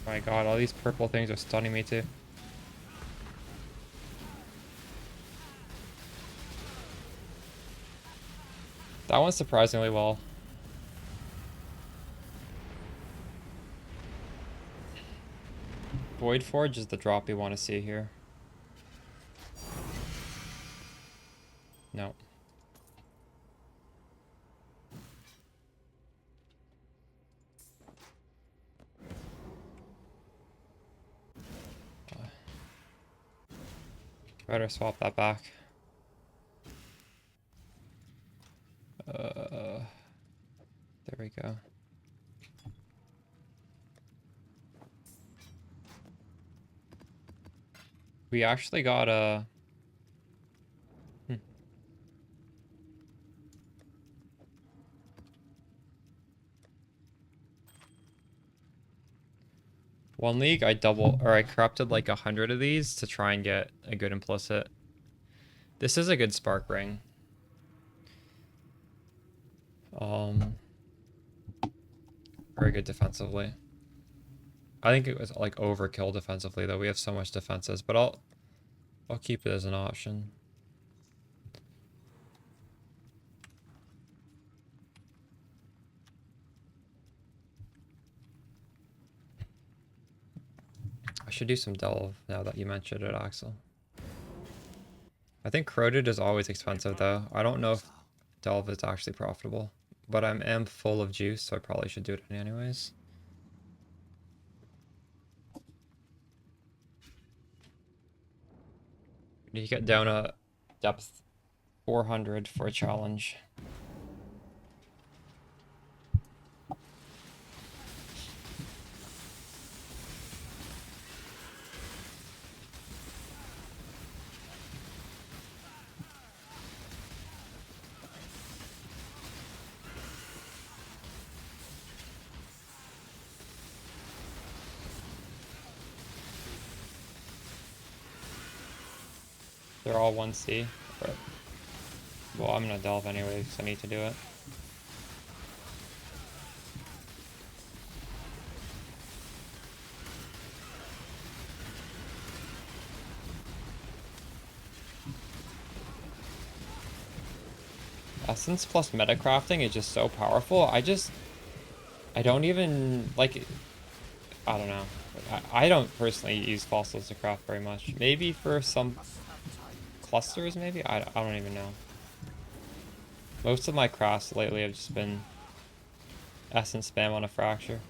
My god, all these purple things are stunning me too. That went surprisingly well. Void Forge is the drop you want to see here. No. Better swap that back. There we go. We actually got a... One league, I corrupted like 100 of these to try and get a good implicit. This is a good spark ring. Very good defensively. I think it was like overkill defensively though. We have so much defenses, but I'll keep it as an option. I should do some delve now that you mentioned it, Axel. I think corroded is always expensive though. I don't know if delve is actually profitable, but I am full of juice, so I probably should do it anyways. Need to get down a depth 400 for a challenge. They're all 1C. Or, well, I'm gonna delve anyway because I need to do it. Essence plus metacrafting is just so powerful. I don't even, like, I don't know. I don't personally use fossils to craft very much. Maybe for some clusters, maybe? I don't even know. Most of my crafts lately have just been essence spam on a fracture.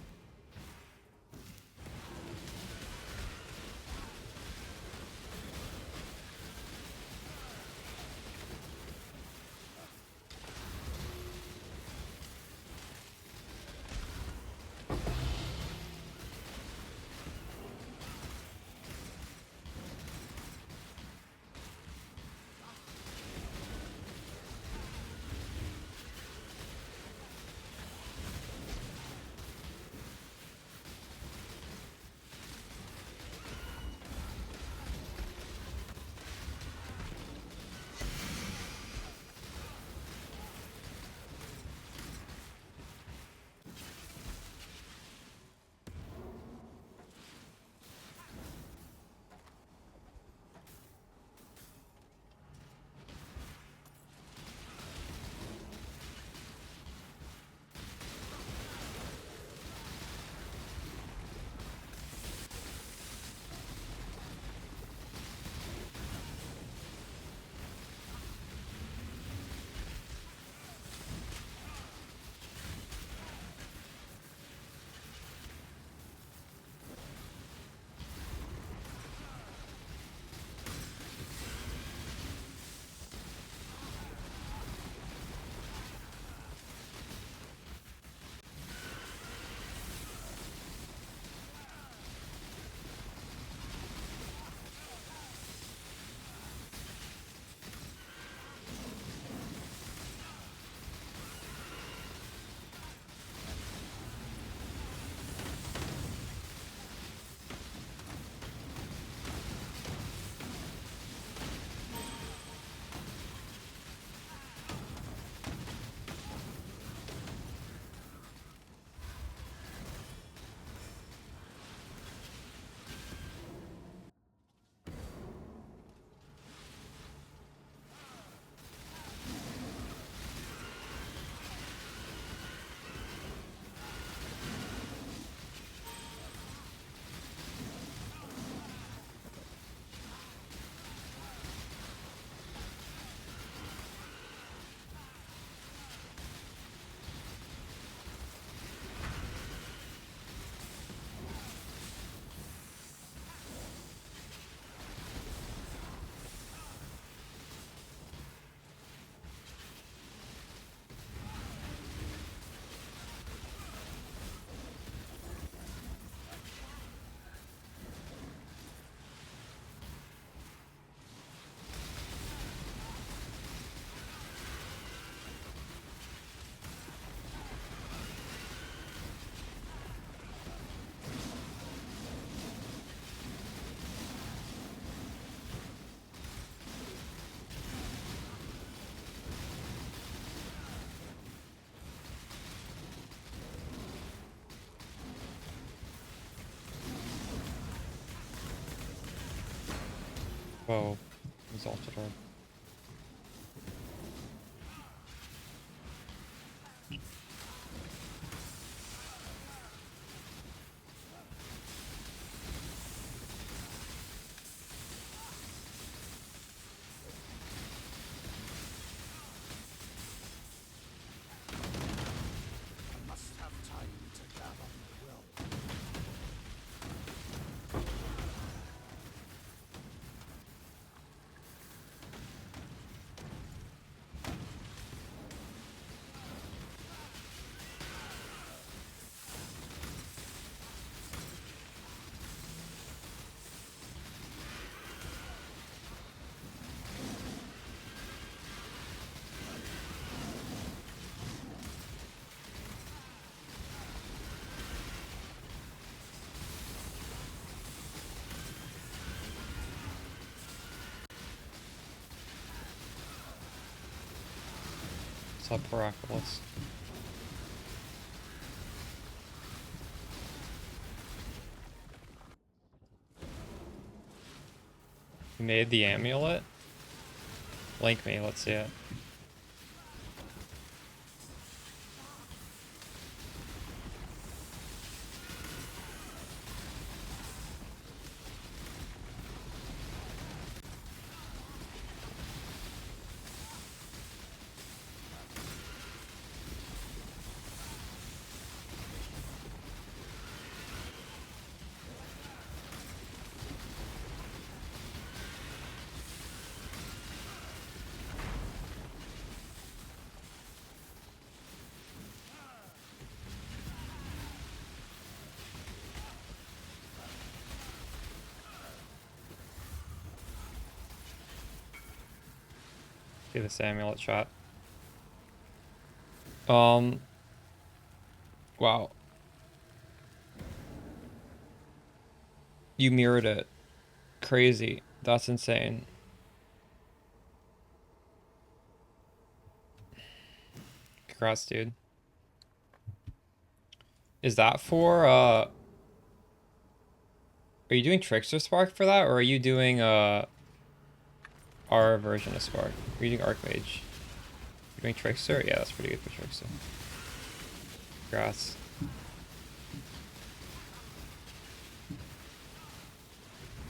Whoa. Exalted Orb. Must have time to gather my will. What's up, Paraculus? You made the amulet? Link me, let's see it. See this amulet shot. Wow. You mirrored it. Crazy. That's insane. Congrats, dude. Is that for, are you doing Trickster Spark for that, or are you doing, our version of Spark? Are you doing Archmage? You're doing Trickster? Yeah, that's pretty good for Trickster. Congrats.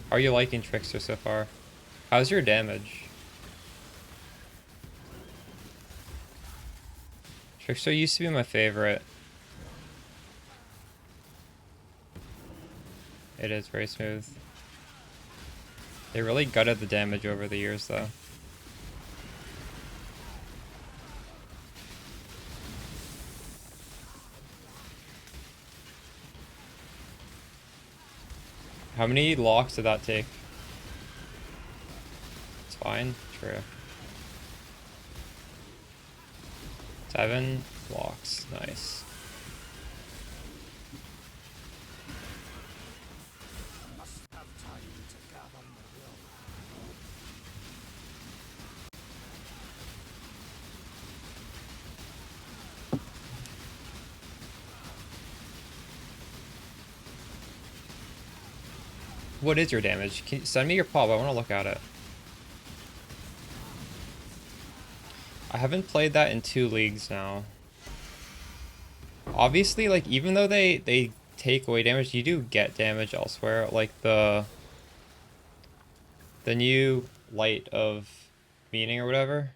How are you liking Trickster so far? How's your damage? Trickster used to be my favorite. It is very smooth. They really gutted the damage over the years, though. How many locks did that take? It's fine. True. 7 locks. Nice. What is your damage? Can you send me your pop? I want to look at it. I haven't played that in 2 leagues now. Obviously, like, even though they take away damage, you do get damage elsewhere. Like the new Light of Meaning or whatever.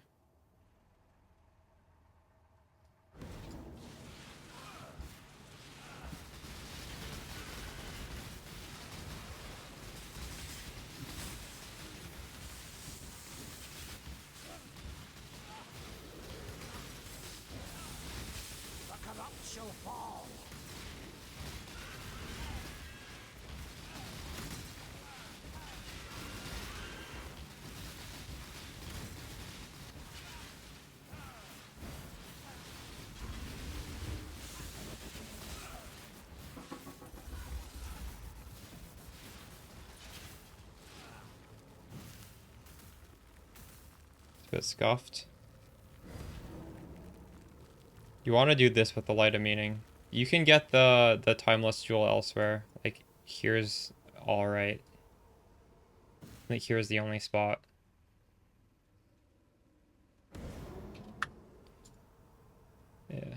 Bit scuffed. You want to do this with the Light of Meaning. You can get the Timeless Jewel elsewhere. Like, here's alright. Like, here's the only spot. Yeah.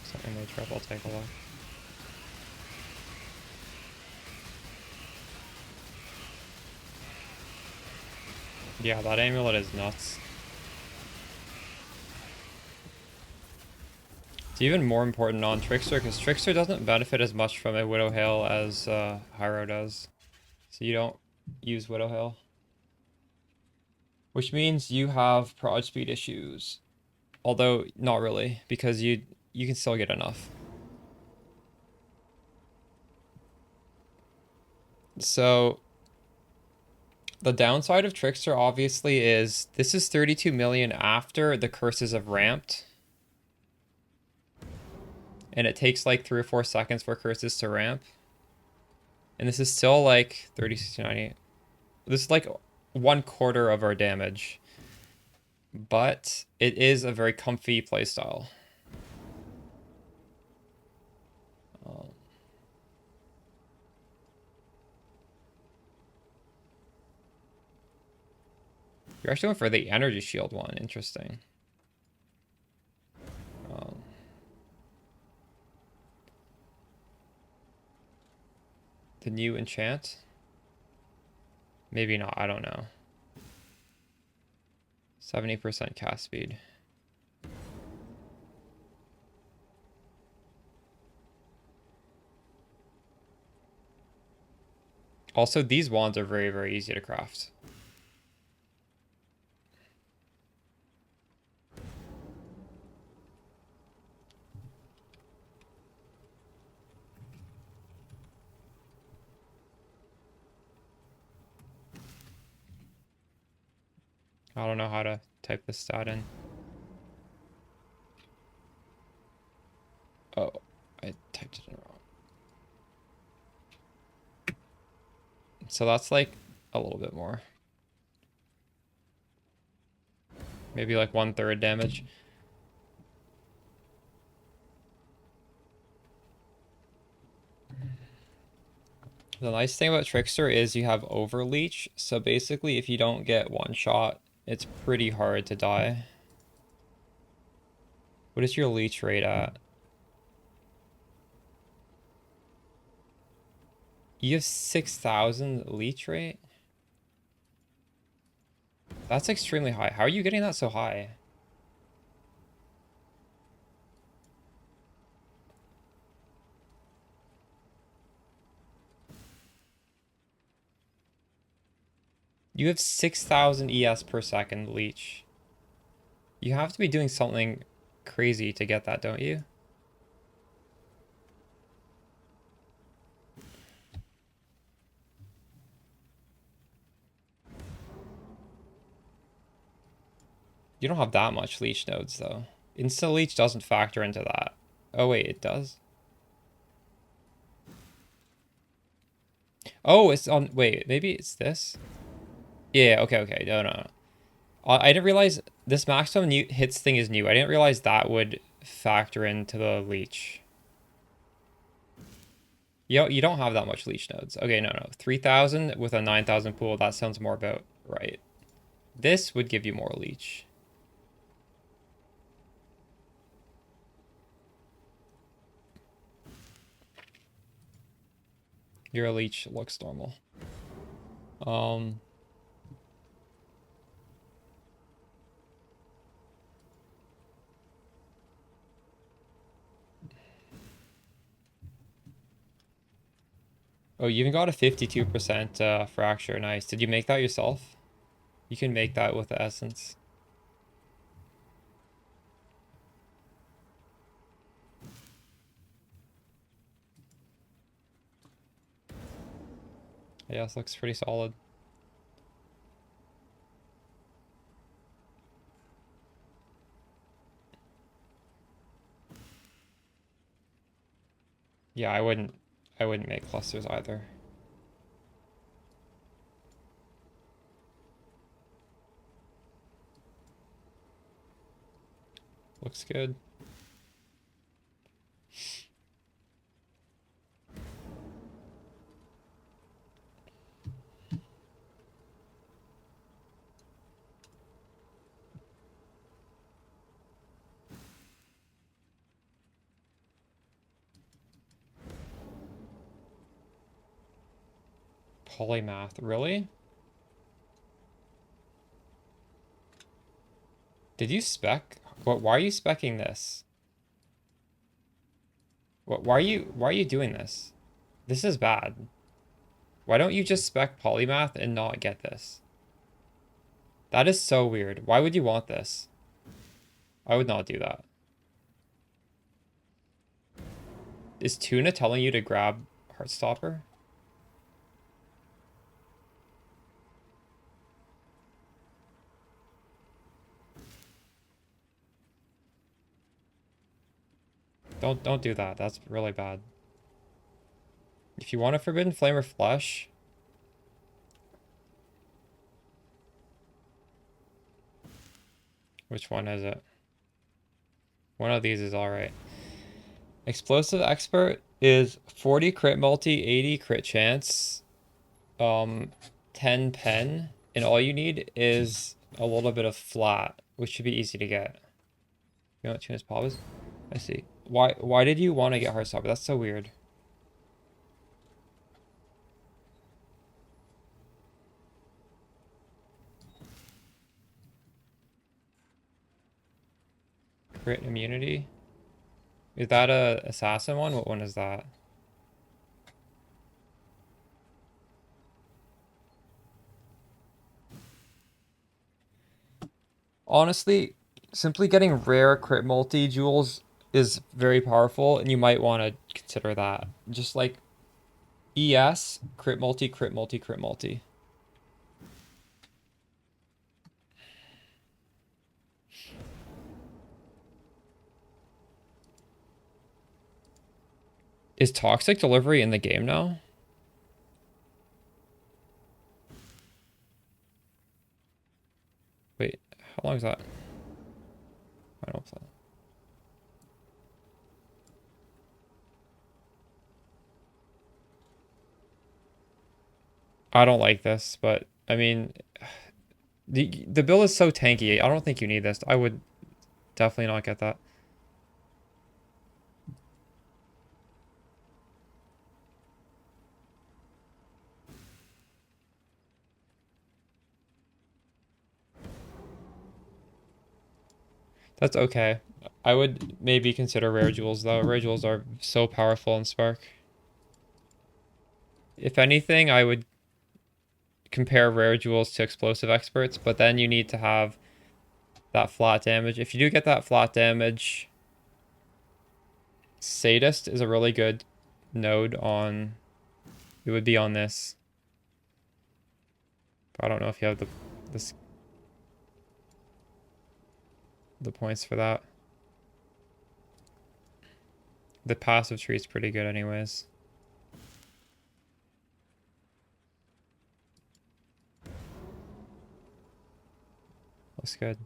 Something they trip, I'll take a look. Yeah, that amulet is nuts. It's even more important on Trickster, because Trickster doesn't benefit as much from a Widow Hail as Hyro does. So you don't use Widow Hail. Which means you have prod speed issues. Although, not really, because you can still get enough. So the downside of Trickster obviously is this is 32 million after the curses have ramped. And it takes like 3 or 4 seconds for curses to ramp. And this is still like 30, 60, 90. This is like 1/4 of our damage. But it is a very comfy playstyle. You're actually going for the energy shield one. Interesting. The new enchant? Maybe not. I don't know. 70% cast speed. Also, these wands are very, very easy to craft. I don't know how to type this stat in. Oh, I typed it in wrong. So that's like a little bit more. Maybe like 1/3 damage. The nice thing about Trickster is you have Overleach. So basically if you don't get one shot, it's pretty hard to die. What is your leech rate at? You have 6,000 leech rate? That's extremely high. How are you getting that so high? You have 6,000 ES per second leech. You have to be doing something crazy to get that, don't you? You don't have that much leech nodes, though. Insta leech doesn't factor into that. Oh, wait, it does? Oh, it's on... Wait, maybe it's this? Yeah, okay. No. I didn't realize this maximum new hits thing is new. I didn't realize that would factor into the leech. You don't have that much leech nodes. Okay, no. 3,000 with a 9,000 pool. That sounds more about right. This would give you more leech. Your leech looks normal. Oh, you even got a 52% fracture. Nice. Did you make that yourself? You can make that with the essence. Yeah, this looks pretty solid. Yeah, I wouldn't make clusters either. Looks good. Polymath, really? Did you spec? What? Why are you specing this? What? Why are you doing this? This is bad. Why don't you just spec polymath and not get this? That is so weird. Why would you want this? I would not do that. Is Tuna telling you to grab Heartstopper? Don't do that. That's really bad. If you want a Forbidden Flame or Flesh, which one is it? One of these is alright. Explosive Expert is 40 crit multi, 80 crit chance, 10 pen, and all you need is a little bit of flat, which should be easy to get. You know what Tuna's Pop is? I see. Why did you want to get Heartstopper? That's so weird. Crit immunity? Is that a assassin one? What one is that? Honestly, simply getting rare crit multi jewels is very powerful, and you might want to consider that. Just like ES, crit multi, crit multi, crit multi. Is Toxic Delivery in the game now? Wait, how long is that? I don't play. I don't like this, but I mean, the build is so tanky. I don't think you need this. I would definitely not get that. That's okay. I would maybe consider rare jewels though. Rare jewels are so powerful in Spark. If anything, I would compare rare jewels to explosive experts, but then you need to have that flat damage. If you do get that flat damage, Sadist is a really good node on. It would be on this. But I don't know if you have the points for that. The passive tree is pretty good anyways. Looks good.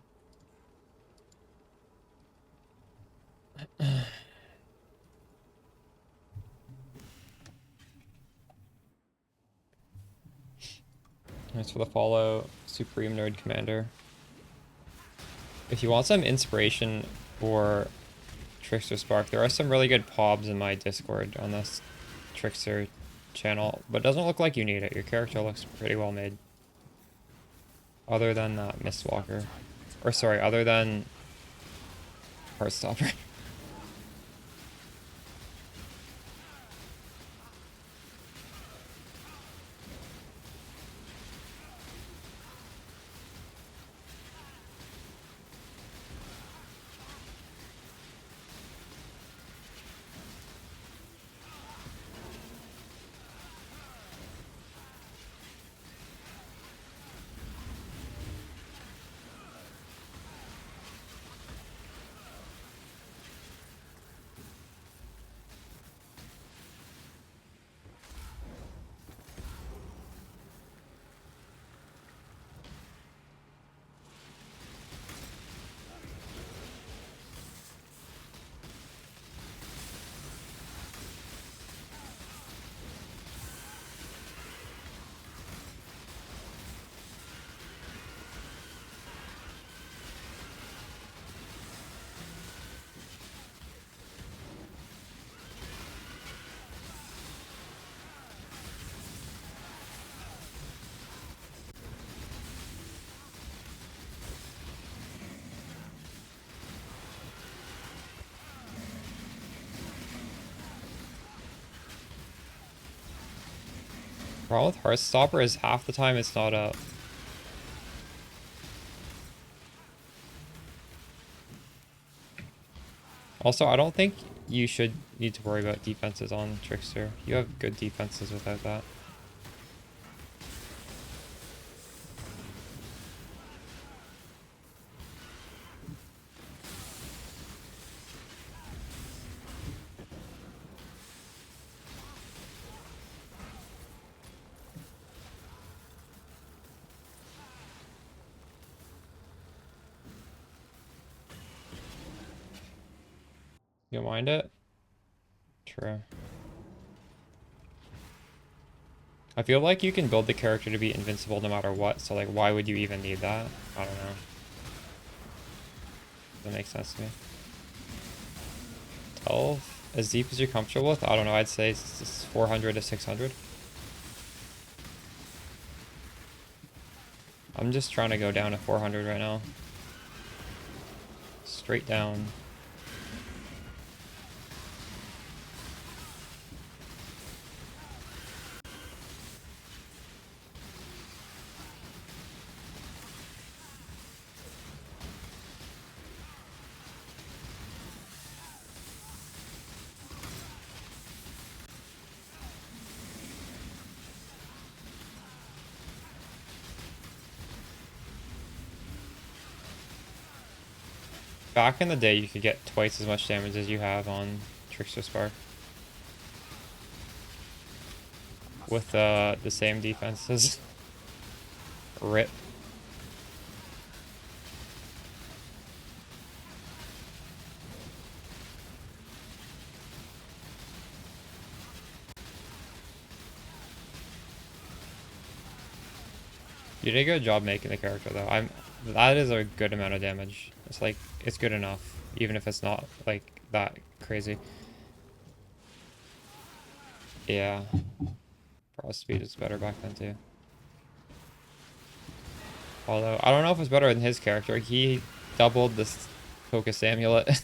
Thanks for the follow, Supreme Nerd Commander. If you want some inspiration for Trickster Spark, there are some really good pobs in my Discord on this Trickster channel, but it doesn't look like you need it. Your character looks pretty well made. Other than Mistwalker. Or sorry, other than Heartstopper. Problem with Heartstopper is half the time it's not up. Also, I don't think you should need to worry about defenses on Trickster. You have good defenses without that. You don't mind it? True. I feel like you can build the character to be invincible no matter what, so like why would you even need that? I don't know. That makes sense to me. 12? As deep as you're comfortable with? I don't know, I'd say it's 400 to 600. I'm just trying to go down to 400 right now. Straight down. Back in the day, you could get twice as much damage as you have on Trickster Spark. With the same defenses. RIP. You did a good job making the character though. That is a good amount of damage. It's like, it's good enough, even if it's not like that crazy. Yeah. Frost speed is better back then too. Although, I don't know if it's better than his character. He doubled this focus amulet.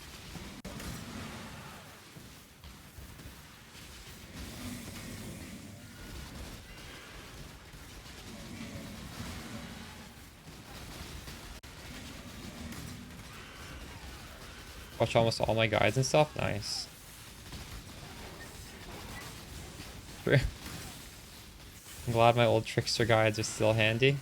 Watch almost all my guides and stuff. Nice. I'm glad my old trickster guides are still handy.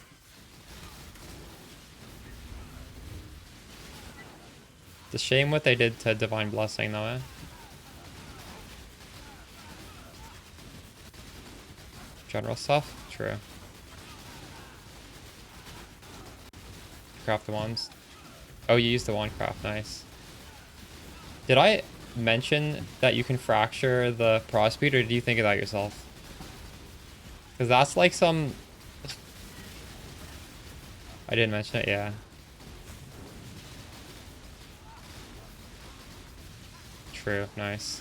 It's a shame what they did to Divine Blessing though, eh? General stuff? True. Craft the wands. Oh, you used the wand craft. Nice. Did I mention that you can fracture the Prospeed, or did you think of that yourself? Because that's like some... I didn't mention it, yeah. True, nice.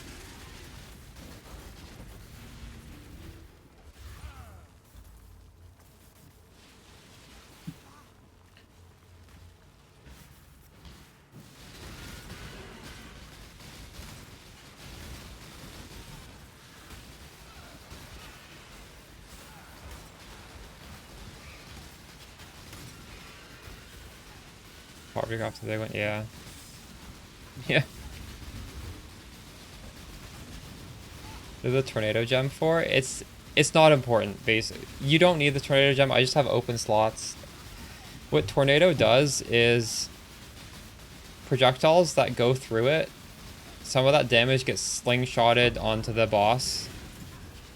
Poverty Craft's a big one, yeah. Yeah. The tornado gem for it's not important. Basically, you don't need the tornado gem. I just have open slots. What tornado does is projectiles that go through it, some of that damage gets slingshotted onto the boss,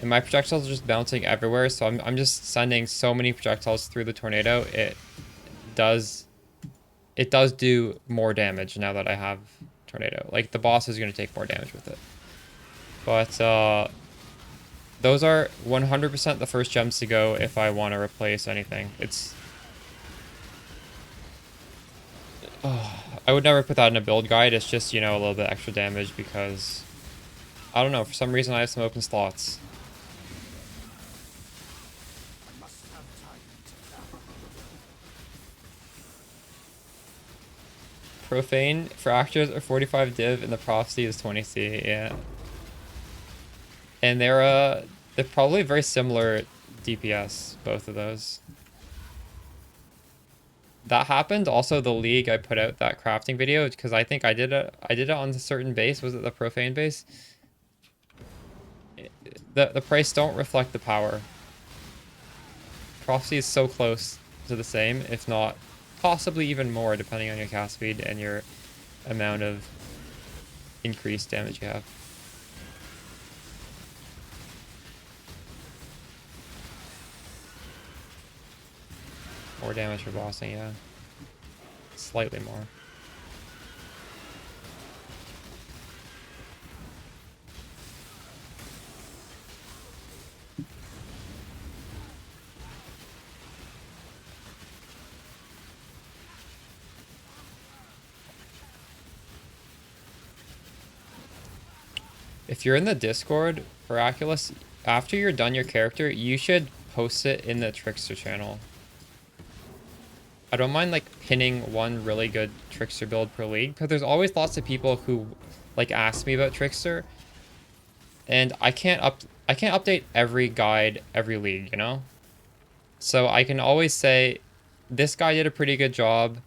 and my projectiles are just bouncing everywhere, so I'm just sending so many projectiles through the tornado. It does do more damage now that I have tornado. Like, the boss is going to take more damage with it. But those are 100% the first gems to go if I want to replace anything. It's... I would never put that in a build guide. It's just, you know, a little bit extra damage because... I don't know, for some reason I have some open slots. Profane fractures are 45 div and the prophecy is 20c, yeah. And they're probably very similar DPS, both of those. That happened also the league I put out that crafting video because I think I did it on a certain base. Was it the profane base? The price don't reflect the power. Prophecy is so close to the same, if not possibly even more, depending on your cast speed and your amount of increased damage you have. More damage for bossing, yeah. Slightly more. If you're in the Discord, Oraculus, after you're done your character, you should post it in the Trickster channel. I don't mind like pinning one really good Trickster build per league, because there's always lots of people who like ask me about Trickster, and I can't update every guide every league, you know? So I can always say, this guy did a pretty good job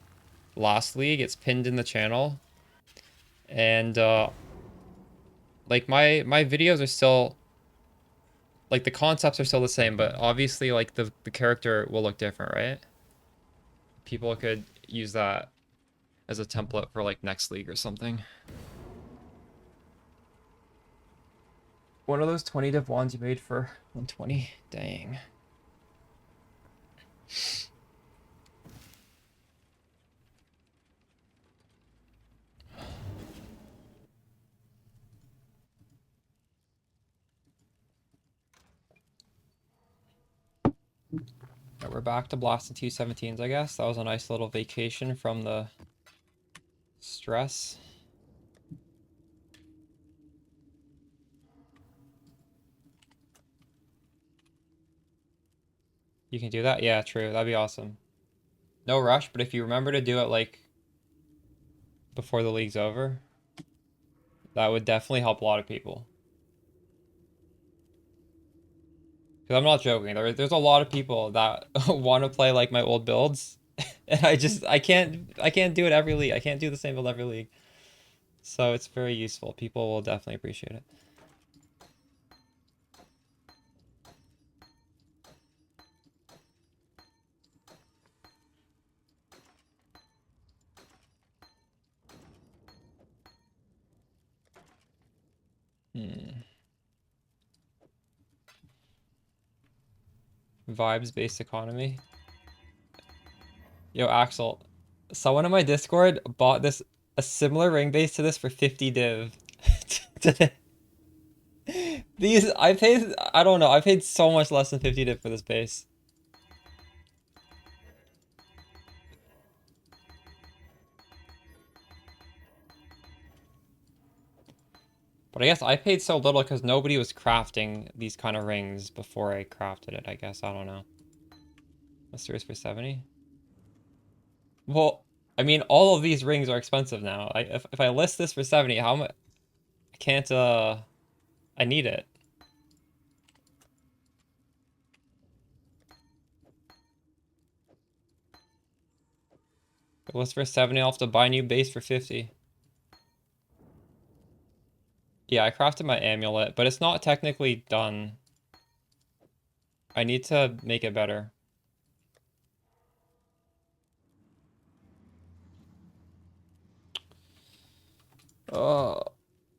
last league, it's pinned in the channel, and like my videos are still, like the concepts are still the same, but obviously like the character will look different, right? People could use that as a template for like next league or something. One of those 20 div wands you made for 120? Dang. Yeah, we're back to blasting 217s, I guess. That was a nice little vacation from the stress. You can do that? Yeah, true. That'd be awesome. No rush, but if you remember to do it like before the league's over, that would definitely help a lot of people. Because I'm not joking. There's a lot of people that want to play like my old builds, and I can't do it every league. I can't do the same build every league. So it's very useful. People will definitely appreciate it. Vibes-based economy. Yo, Axel, someone in my Discord bought a similar ring base to this for 50 div. These, I don't know, I paid so much less than 50 div for this base. But I guess I paid so little because nobody was crafting these kind of rings before I crafted it, I guess. I don't know. Mysterious for 70? Well, I mean, all of these rings are expensive now. If I list this for 70, how much? I can't, I need it. If I list for 70, I'll have to buy a new base for 50. Yeah, I crafted my amulet, but it's not technically done. I need to make it better.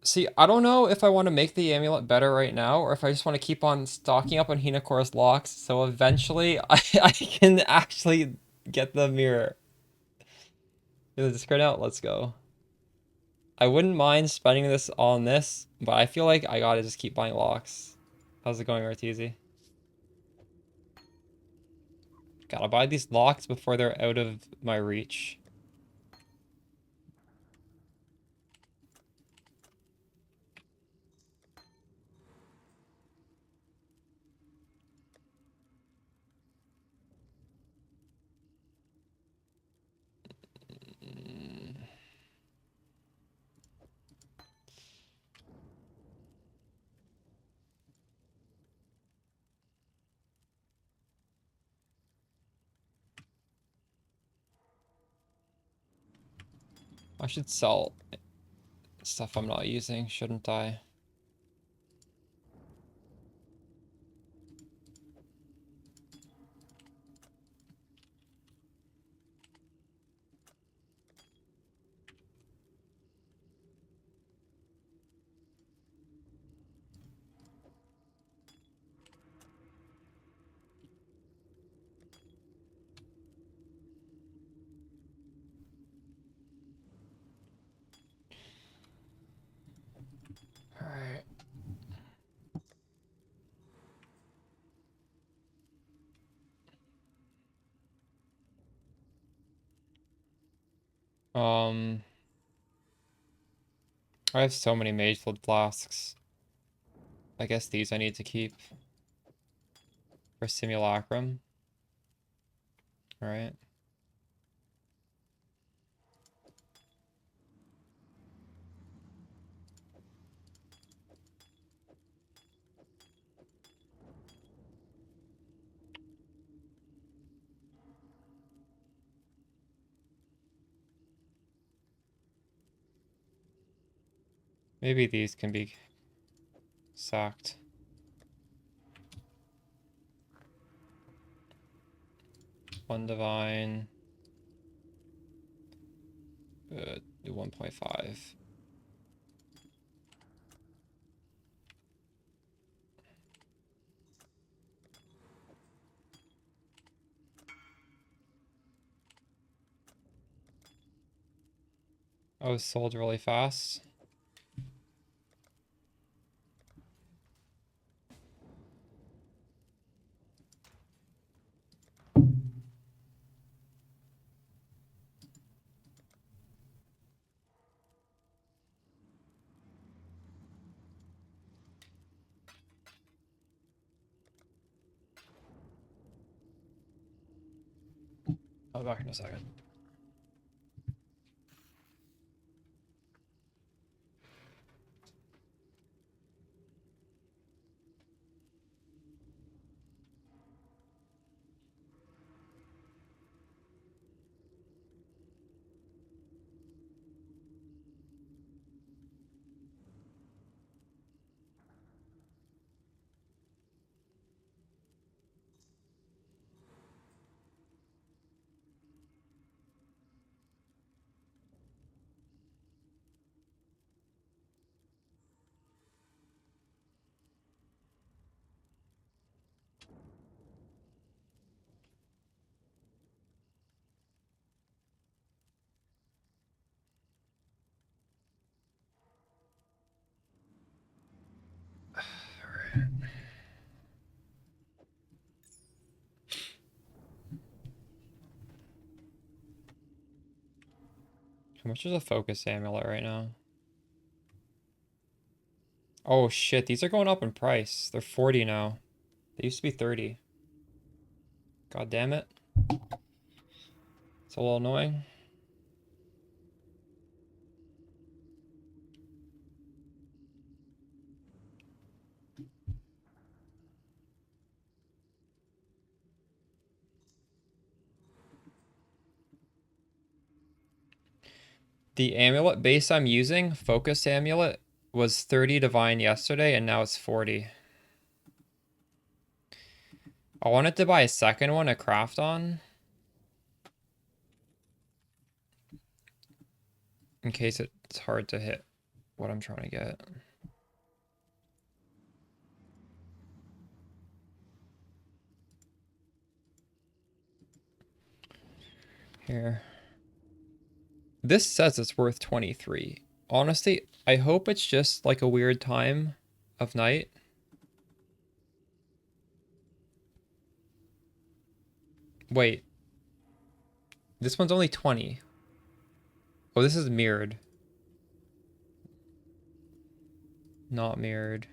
See, I don't know if I want to make the amulet better right now, or if I just want to keep on stocking up on Hinakora's locks, so eventually I can actually get the mirror. Get the discard out, let's go. I wouldn't mind spending this on this, but I feel like I gotta just keep buying locks. How's it going, Arteezy? Gotta buy these locks before they're out of my reach. I should sell stuff I'm not using, shouldn't I? Alright. I have so many mage flood flasks. I guess these I need to keep for simulacrum. Alright. Maybe these can be sacked. One divine. Do 1.5. Oh, sold really fast. I'll be back in a second. How much is a focus amulet right now? Oh shit, these are going up in price. They're 40 now. They used to be 30. God damn it. It's a little annoying. The amulet base I'm using, focus amulet, was 30 divine yesterday and now it's 40. I wanted to buy a second one to craft on. In case it's hard to hit what I'm trying to get. Here. This says it's worth 23. Honestly, I hope it's just like a weird time of night. Wait. This one's only 20. Oh, this is mirrored. Not mirrored.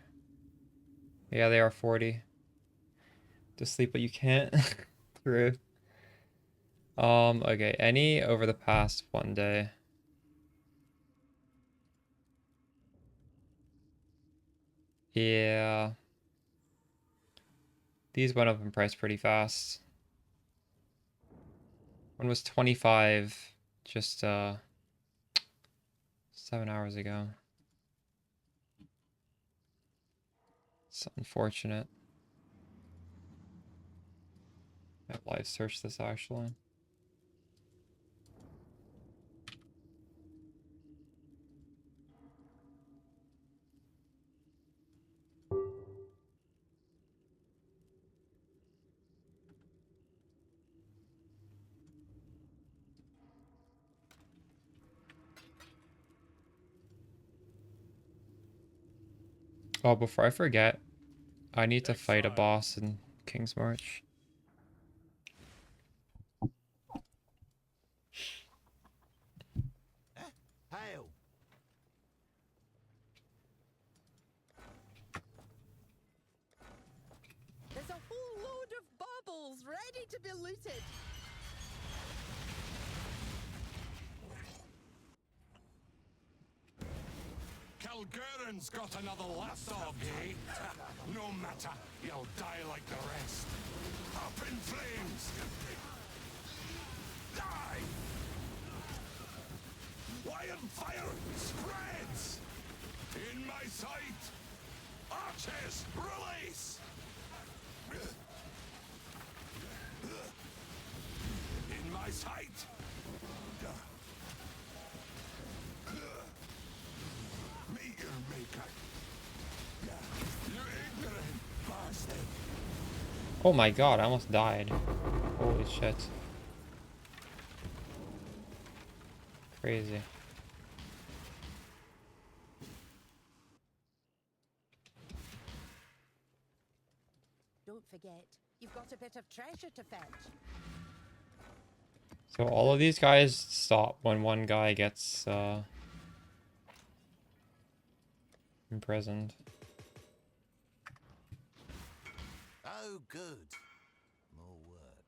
Yeah, they are 40. To sleep but you can't. True. Okay, any over the past one day. Yeah. These went up in price pretty fast. One was 25 just 7 hours ago. It's unfortunate. I've live searched this actually. Oh, before I forget, I need to fight a boss in King's March. Hail. to be looted. Kalguurin's got another lapdog, eh? No matter, you'll die like the rest. Up in flames! Die! Wildfire spreads! In my sight! Archers, release! In my sight! Meet your maker. You ignorant bastard! Oh my god, I almost died. Holy shit. Crazy. Don't forget, you've got a bit of treasure to fetch. So all of these guys stop when one guy gets imprisoned. Oh, good. More work.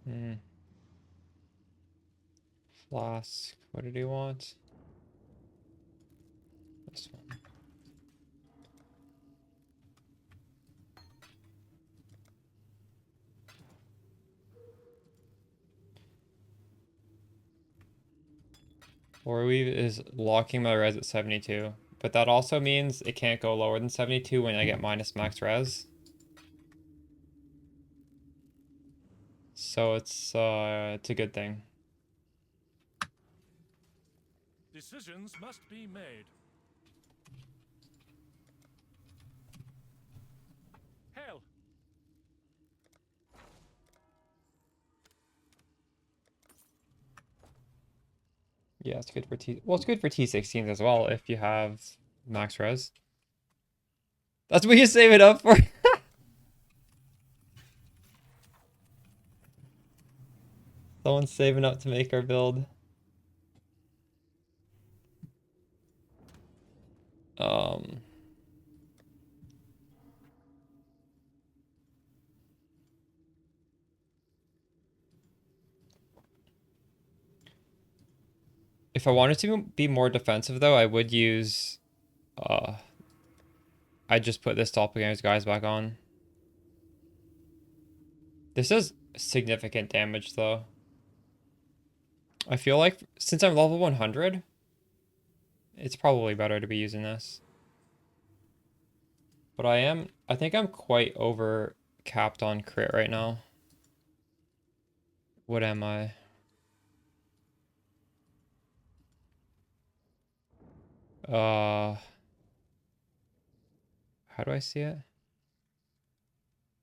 Hmm. Flask. What did he want? This one. Four weave is locking my res at 72, but that also means it can't go lower than 72 when I get minus max res. So it's a good thing. Decisions must be made. Hell. Yeah, it's good for well, it's good for T16s as well if you have max res. That's what you save it up for. Someone's saving up to make our build. If I wanted to be more defensive though, I would use I'd just put this doppelganger's guys back on. This is significant damage though. I feel like since I'm level 100, it's probably better to be using this. But I think I'm quite over capped on crit right now. What am I? How do I see it?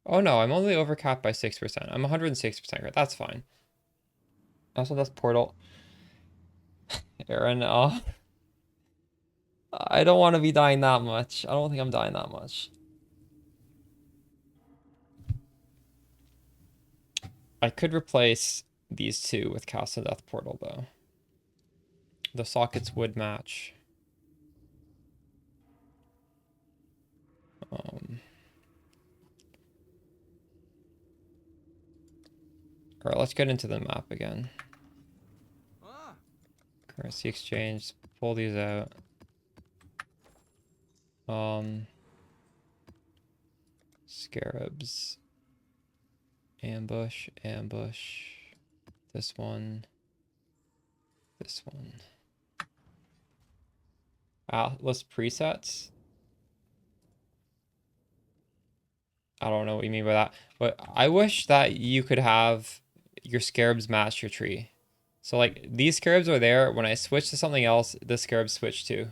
Oh no, I'm only overcapped by 6%. I'm 106% crit. That's fine. Also, that's Portal. Aaron, I don't want to be dying that much. I don't think I'm dying that much. I could replace these two with Castle Death Portal though. The sockets would match. Alright, let's get into the map again. Currency exchange, pull these out. Scarabs. Ambush, ambush. This one. This one. Atlas presets. I don't know what you mean by that, but I wish that you could have your scarabs match your tree. So like these scarabs are there. When I switch to something else, the scarabs switch too.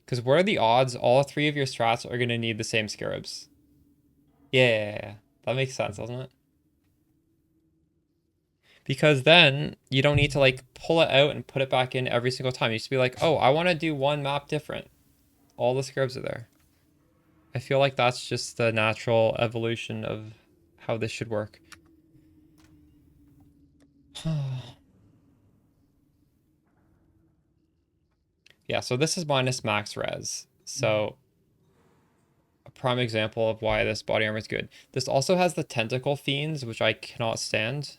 Because what are the odds all three of your strats are going to need the same scarabs? Yeah, that makes sense, doesn't it? Because then you don't need to like pull it out and put it back in every single time. You just be like, oh, I want to do one map different. All the scarabs are there. I feel like that's just the natural evolution of how this should work. Yeah, so this is minus max res. So a prime example of why this body armor is good. This also has the tentacle fiends, which I cannot stand.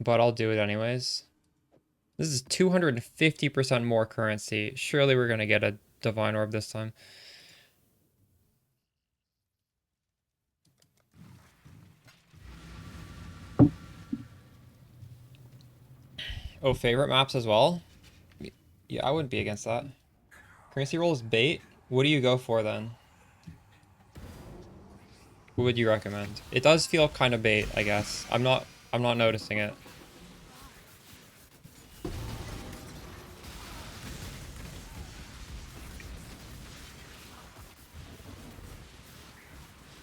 But I'll do it anyways. This is 250% more currency. Surely we're going to get a divine orb this time. Oh, favorite maps as well? Yeah, I wouldn't be against that. Currency roll is bait? What do you go for then? What would you recommend? It does feel kind of bait, I guess. I'm not noticing it.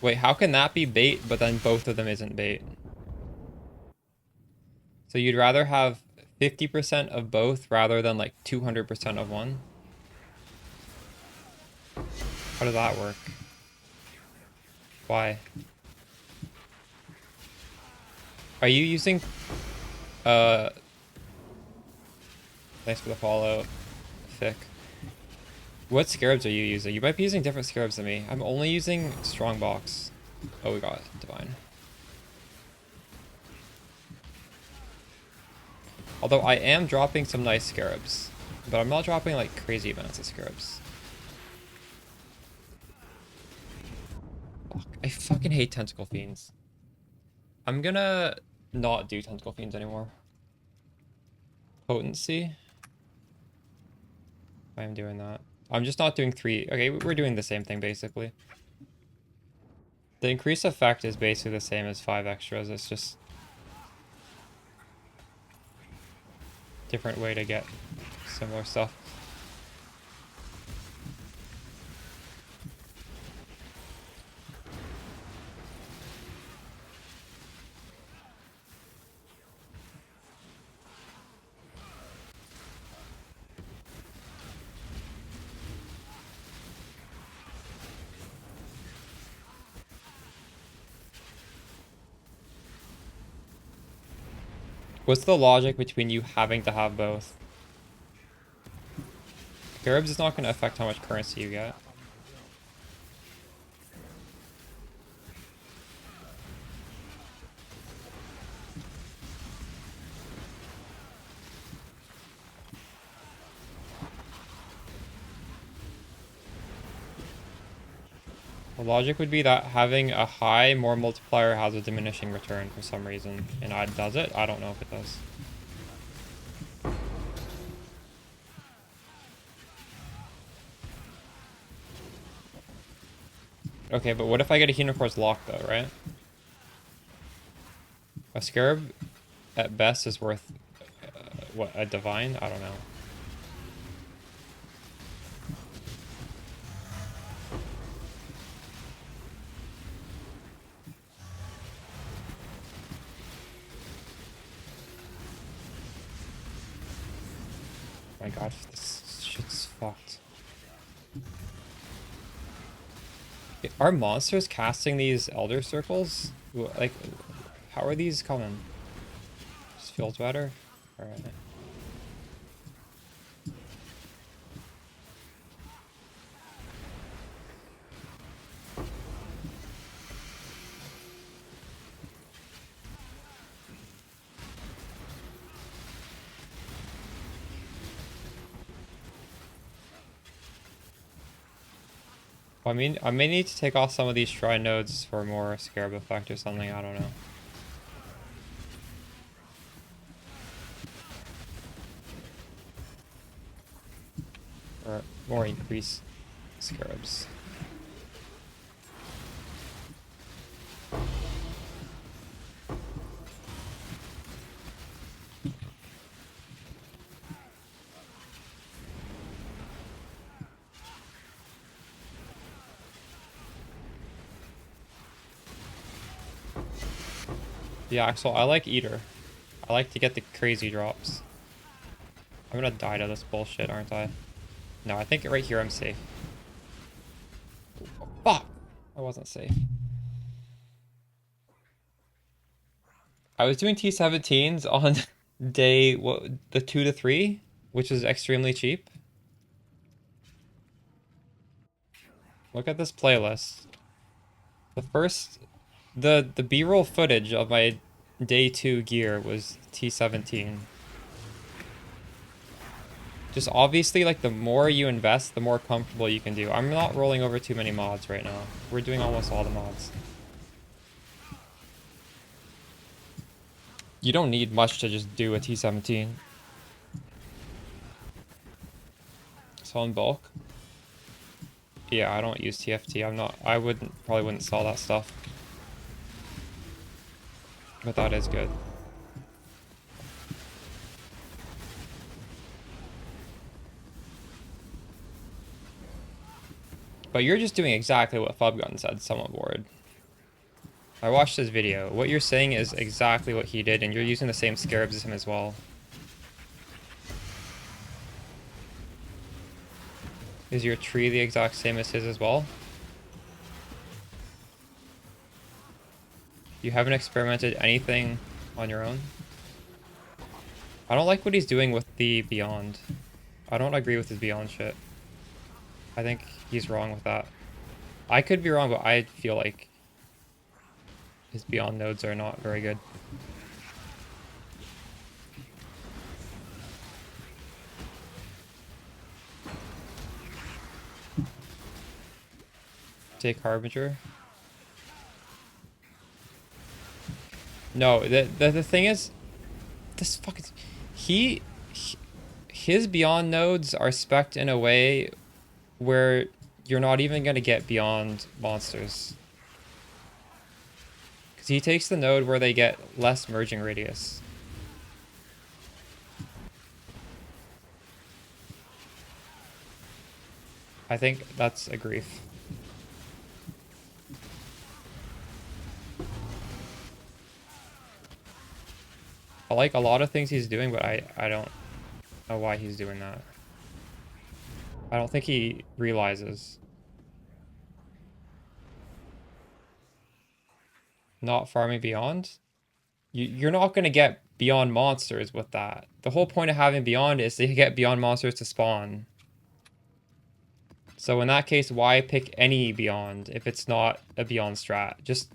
Wait, how can that be bait, but then both of them isn't bait? So you'd rather have 50% of both rather than like 200% of one? How does that work? Why? Are you using... Thanks for the follow, Thick. What scarabs are you using? You might be using different scarabs than me. I'm only using Strongbox. Oh, we got Divine. Although I am dropping some nice scarabs. But I'm not dropping like crazy amounts of scarabs. Fuck. I fucking hate Tentacle Fiends. I'm gonna not do Tentacle Fiends anymore. Potency. I am doing that. I'm just not doing 3. Okay, we're doing the same thing basically. The increase effect is basically the same as 5 extras. It's just different way to get similar stuff. What's the logic between you having to have both? Scarabs is not going to affect how much currency you get. The logic would be that having a high more multiplier has a diminishing return for some reason. And does it? I don't know if it does. Okay, but what if I get a Unicorn's Lock though, right? A Scarab at best is worth, what, a Divine? I don't know. Oh my god, this shit's fucked. Are monsters casting these Elder Circles? Like, how are these coming? Just feels better? Alright. I mean, I may need to take off some of these shrine nodes for more scarab effect or something, I don't know. Or more increase scarabs. Yeah, Axel, I like Eater. I like to get the crazy drops. I'm gonna die to this bullshit, aren't I? No, I think right here I'm safe. I wasn't safe. I was doing T17s on day the 2 to 3, which is extremely cheap. Look at this playlist. The B-roll footage of my day 2 gear was T17. Just obviously, like, the more you invest, the more comfortable you can do. I'm not rolling over too many mods right now. We're doing almost all the mods. You don't need much to just do a T17. Sell in bulk? Yeah, I don't use TFT. I probably wouldn't sell that stuff. But that is good. But you're just doing exactly what Fubgun said, somewhat bored. I watched his video. What you're saying is exactly what he did, and you're using the same scarabs as him as well. Is your tree the exact same as his as well? You haven't experimented anything on your own? I don't like what he's doing with the Beyond. I don't agree with his Beyond shit. I think he's wrong with that. I could be wrong, but I feel like his Beyond nodes are not very good. Take Harbinger. No, the thing is, this fucking his Beyond nodes are spec'd in a way where you're not even gonna get Beyond monsters. Because he takes the node where they get less merging radius. I think that's a grief. I like a lot of things he's doing, but I don't know why he's doing that. I don't think he realizes. Not farming Beyond? You're not going to get Beyond monsters with that. The whole point of having Beyond is to get Beyond monsters to spawn. So in that case, why pick any Beyond if it's not a Beyond strat? Just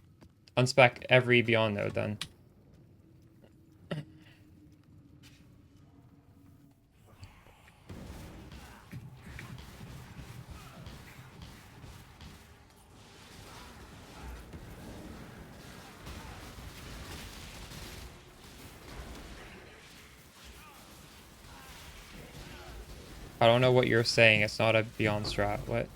unspec every Beyond node then. I don't know what you're saying. It's not a Beyond strat. What?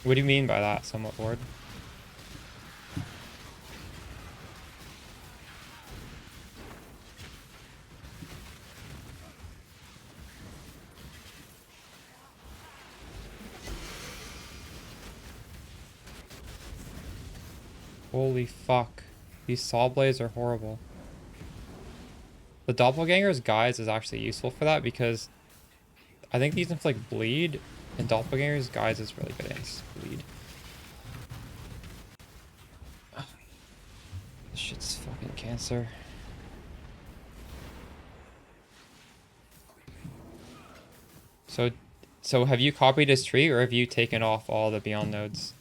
What do you mean by that, somewhat bored? Holy fuck. These saw blades are horrible. The Doppelganger's Guise is actually useful for that because I think these inflict bleed, and Doppelganger's Guise is really good against bleed. This shit's fucking cancer. So have you copied his tree, or have you taken off all the Beyond nodes?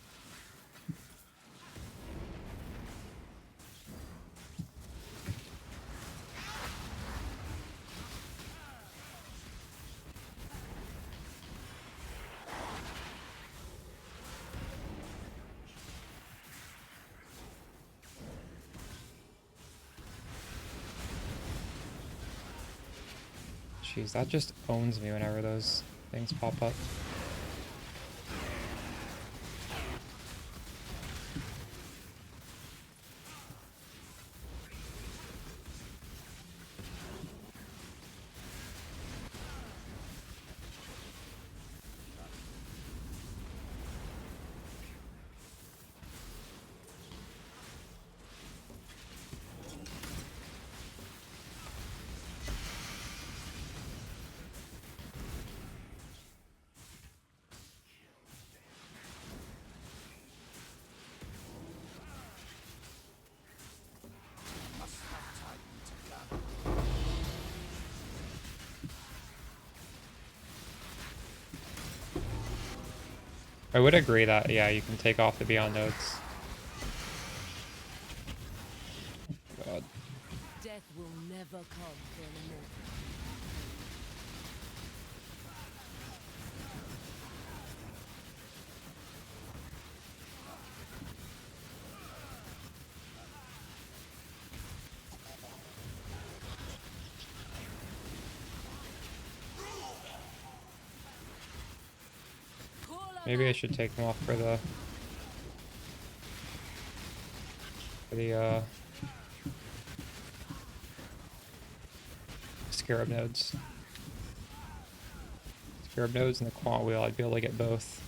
Jeez, that just owns me whenever those things pop up. I would agree that, yeah, you can take off the Beyond Nodes. God. Death will never come for an immortal. Maybe I should take them off for the Scarab Nodes. Scarab Nodes and the Quant Wheel, I'd be able to get both.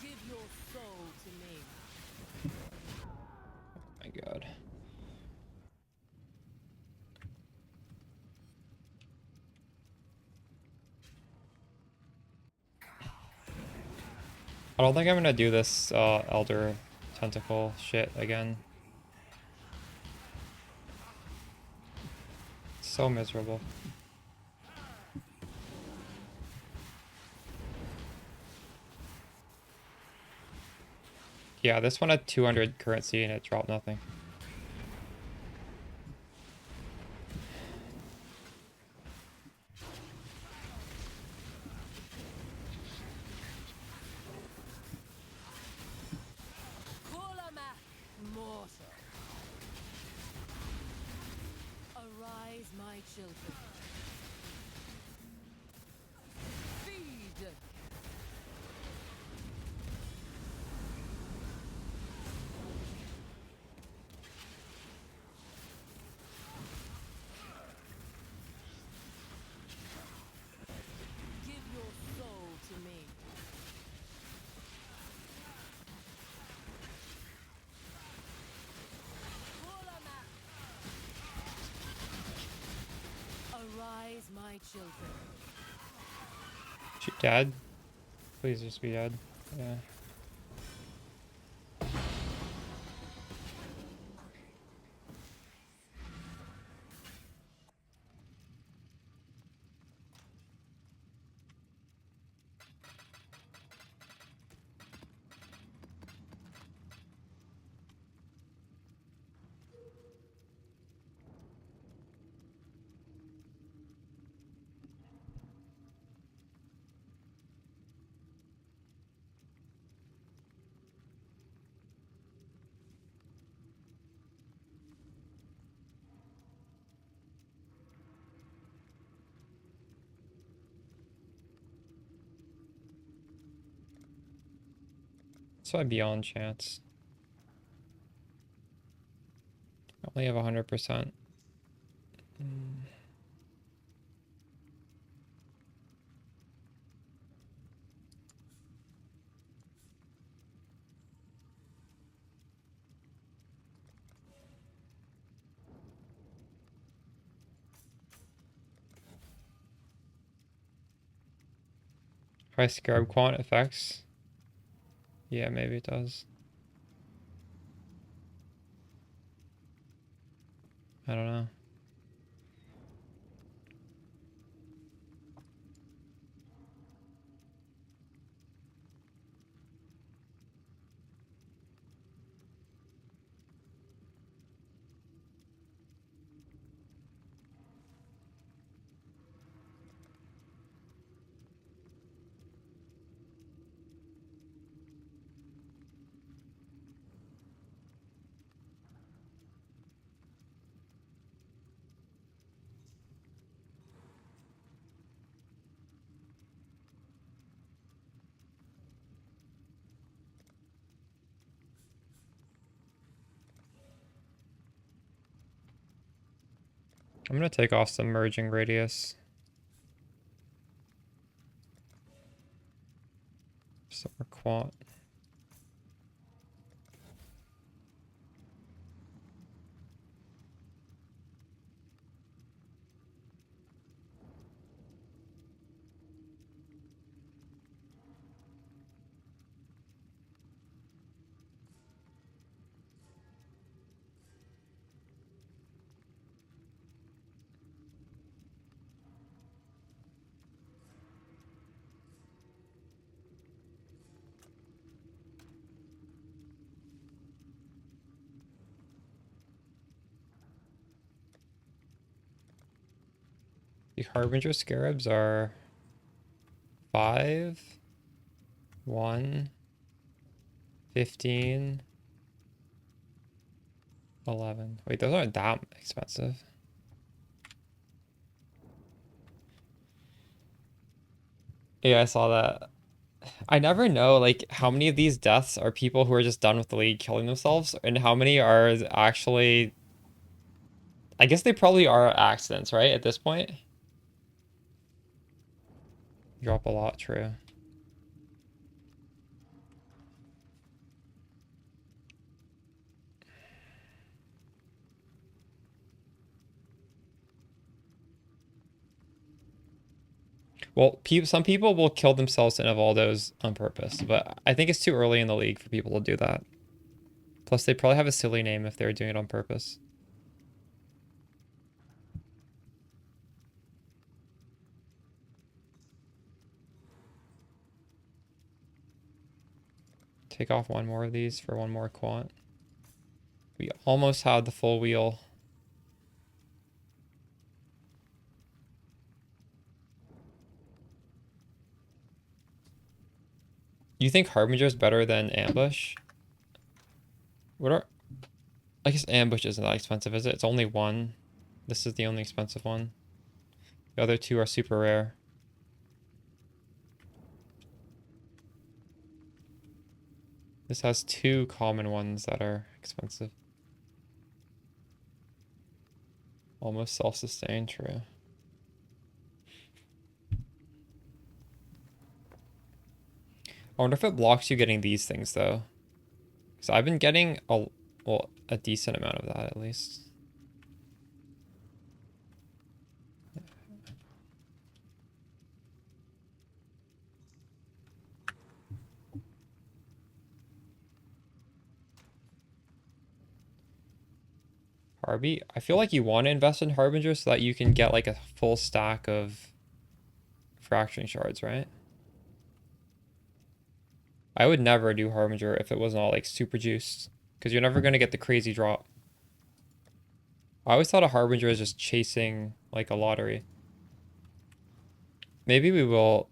Give your soul to me. My God. I don't think I'm gonna do this Elder Tentacle shit again. So miserable. Yeah, this one had 200 currency and it dropped nothing. Mortal. Arise, my children. Feed. Give your soul to me. Arise, my children. Shoot, Dad. Please just be dead. Yeah. So I beyond chance. I only have 100%. If I Scarab Quant effects. Yeah, maybe it does. I don't know. I'm gonna take off some merging radius. Some more quant. The Harbinger Scarabs are 5, 1, 15, 11. Wait, those aren't that expensive. Yeah, I saw that. I never know, like, how many of these deaths are people who are just done with the league killing themselves, and how many are actually... I guess they probably are accidents, right, at this point? Drop a lot, true. Well, some people will kill themselves in Evaldos on purpose, but I think it's too early in the league for people to do that. Plus, they probably have a silly name if they're doing it on purpose. Take off one more of these for one more quant. We almost had the full wheel. You think Harbinger is better than Ambush? I guess Ambush isn't that expensive, is it? It's only one. This is the only expensive one. The other two are super rare. This has 2 common ones that are expensive. Almost self-sustained, true. I wonder if it blocks you getting these things, though. Because I've been getting a decent amount of that, at least. Harby, I feel like you want to invest in Harbinger so that you can get like a full stack of fracturing shards, right? I would never do Harbinger if it wasn't all like super juiced, because you're never going to get the crazy drop. I always thought a Harbinger is just chasing like a lottery. Maybe we will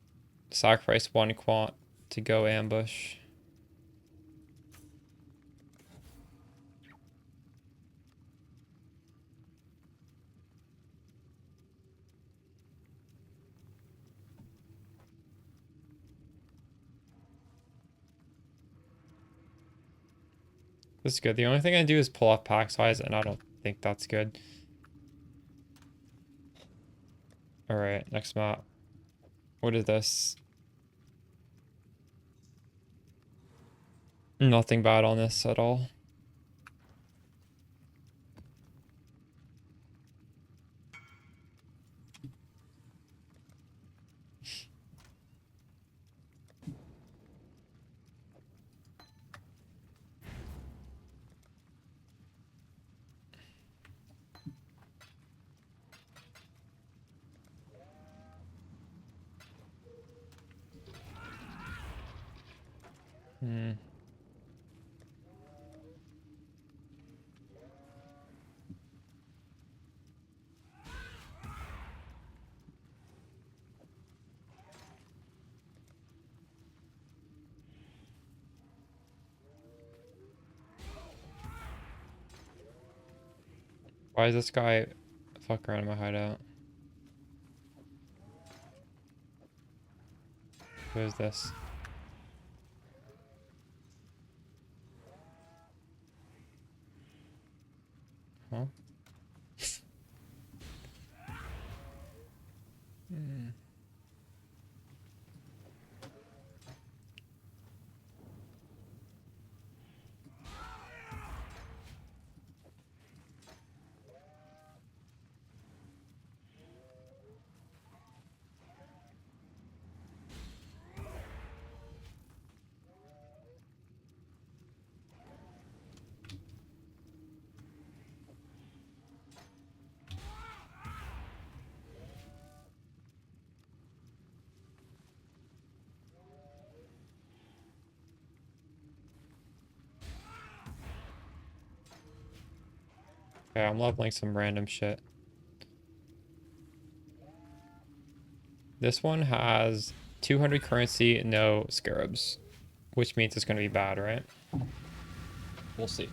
sacrifice one quant to go ambush. This is good. The only thing I do is pull off pack size, and I don't think that's good. Alright, next map. What is this? Nothing bad on this at all. Hmm. Why is this guy fuck around in my hideout? Who is this? Huh? Okay, I'm leveling some random shit. This one has 200 currency, no scarabs, which means it's going to be bad, right? We'll see.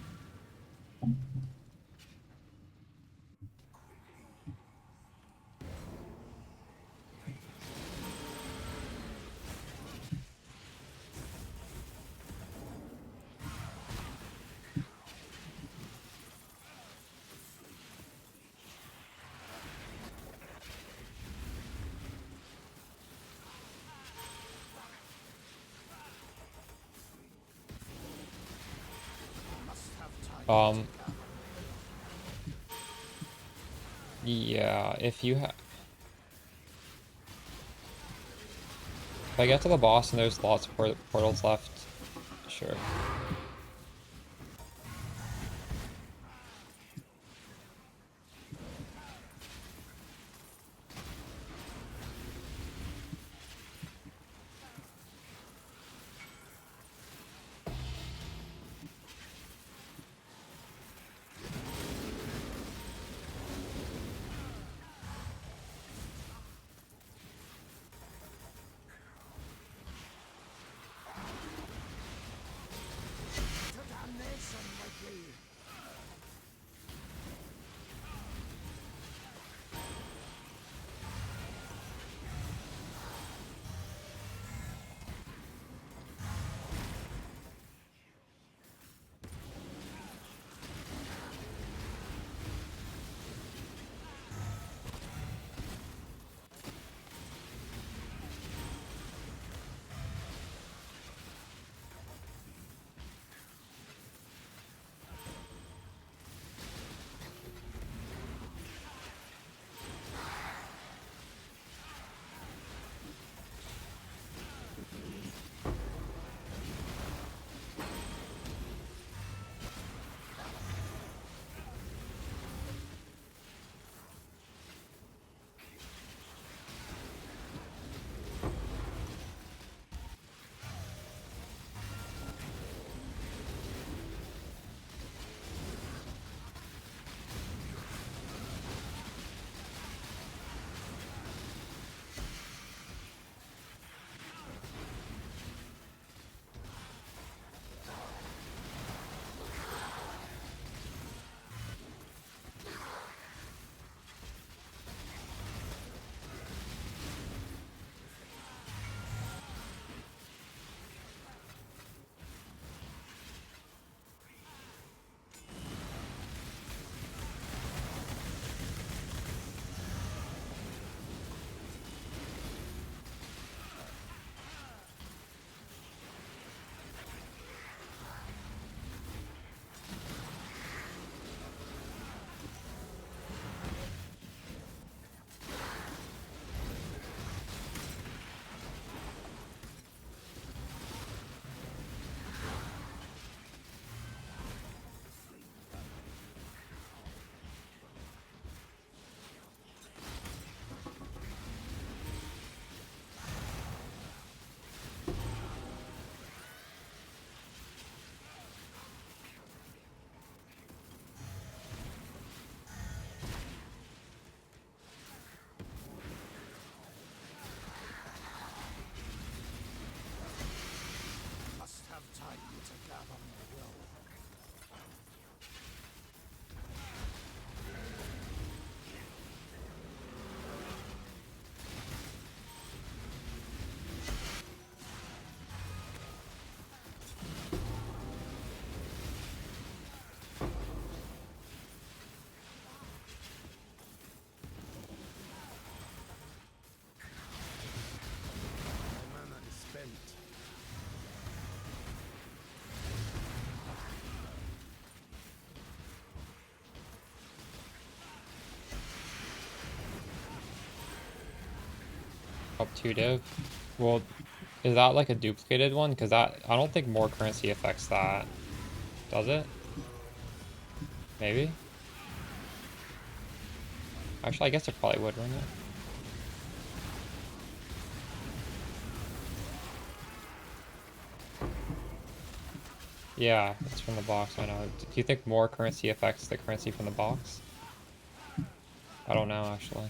Yeah, if I get to the boss and there's lots of portals left, sure. Up 2 div. Well, is that like a duplicated one? Because that, I don't think more currency affects that. Does it? Maybe? Actually, I guess it probably would, wouldn't it? Yeah, it's from the box, I know. Do you think more currency affects the currency from the box? I don't know, actually.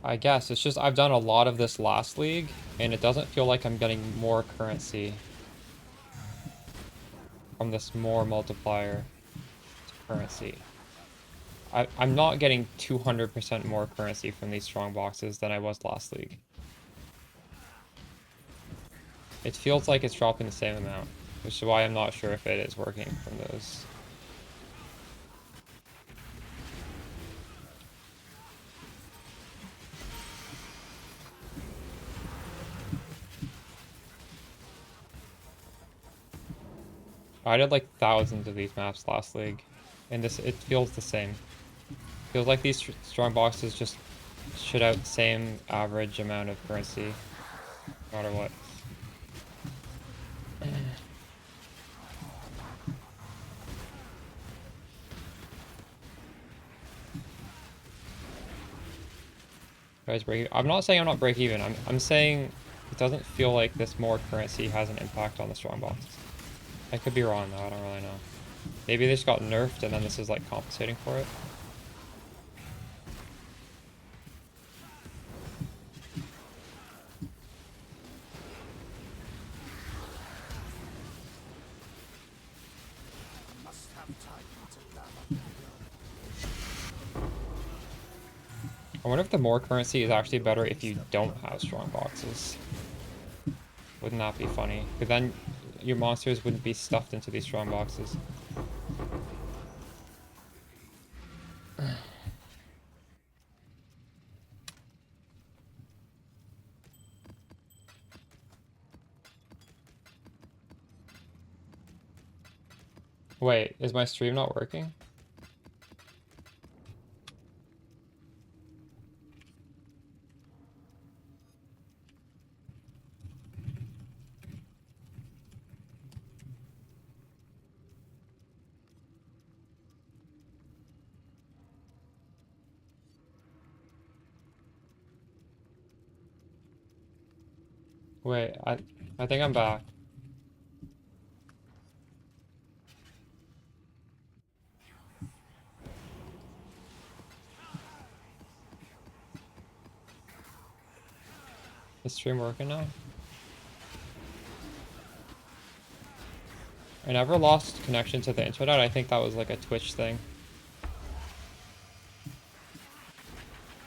I guess it's just I've done a lot of this last league, and it doesn't feel like I'm getting more currency from this more multiplier currency. I'm not getting 200% more currency from these strong boxes than I was last league. It feels like it's dropping the same amount, which is why I'm not sure if it is working from those. I did like thousands of these maps last league, and it feels the same. Feels like these strong boxes just shit out the same average amount of currency, no matter what. Guys, I'm not saying I'm not break even. I'm saying it doesn't feel like this more currency has an impact on the strong boxes. I could be wrong though. I don't really know. Maybe they just got nerfed and then this is like compensating for it. I wonder if the more currency is actually better if you don't have strong boxes. Wouldn't that be funny? Because then your monsters wouldn't be stuffed into these strong boxes. Wait, is my stream not working? Wait, I think I'm back. Is stream working now? I never lost connection to the internet. I think that was like a Twitch thing. It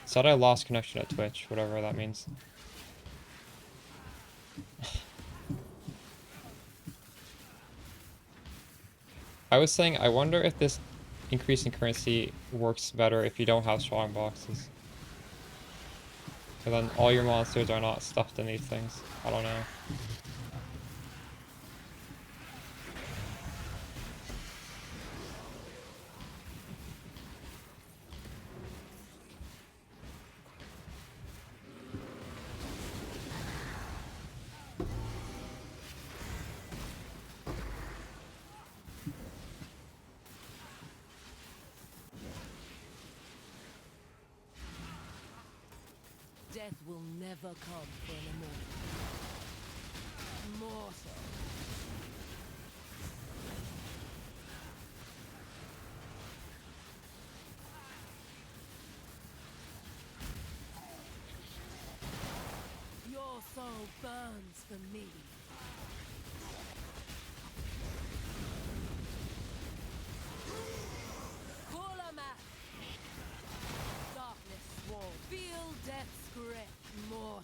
said I lost connection to Twitch, whatever that means. I was saying, I wonder if this increase in currency works better if you don't have strong boxes. So then all your monsters are not stuffed in these things. I don't know. Death will never come for an immortal. Mortal. Your soul burns for me. Call a map. Darkness swarm. Feel death's grip, mortal.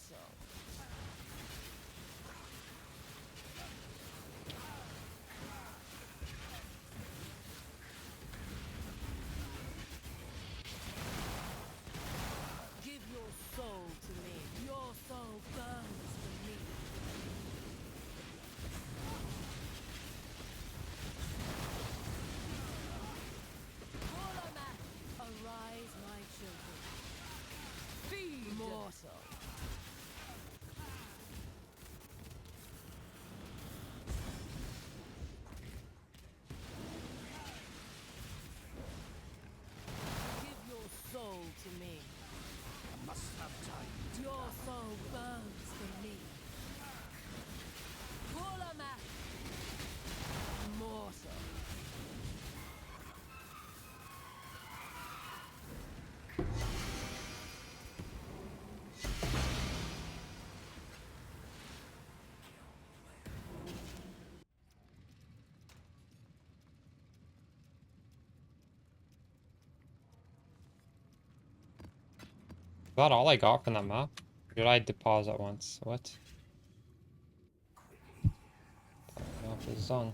Give your soul to me. Your soul burns for me. Your soul burns for me. Pulamat. Mortal. Is that all I got from that map? Or did I deposit once? What? Off the zone.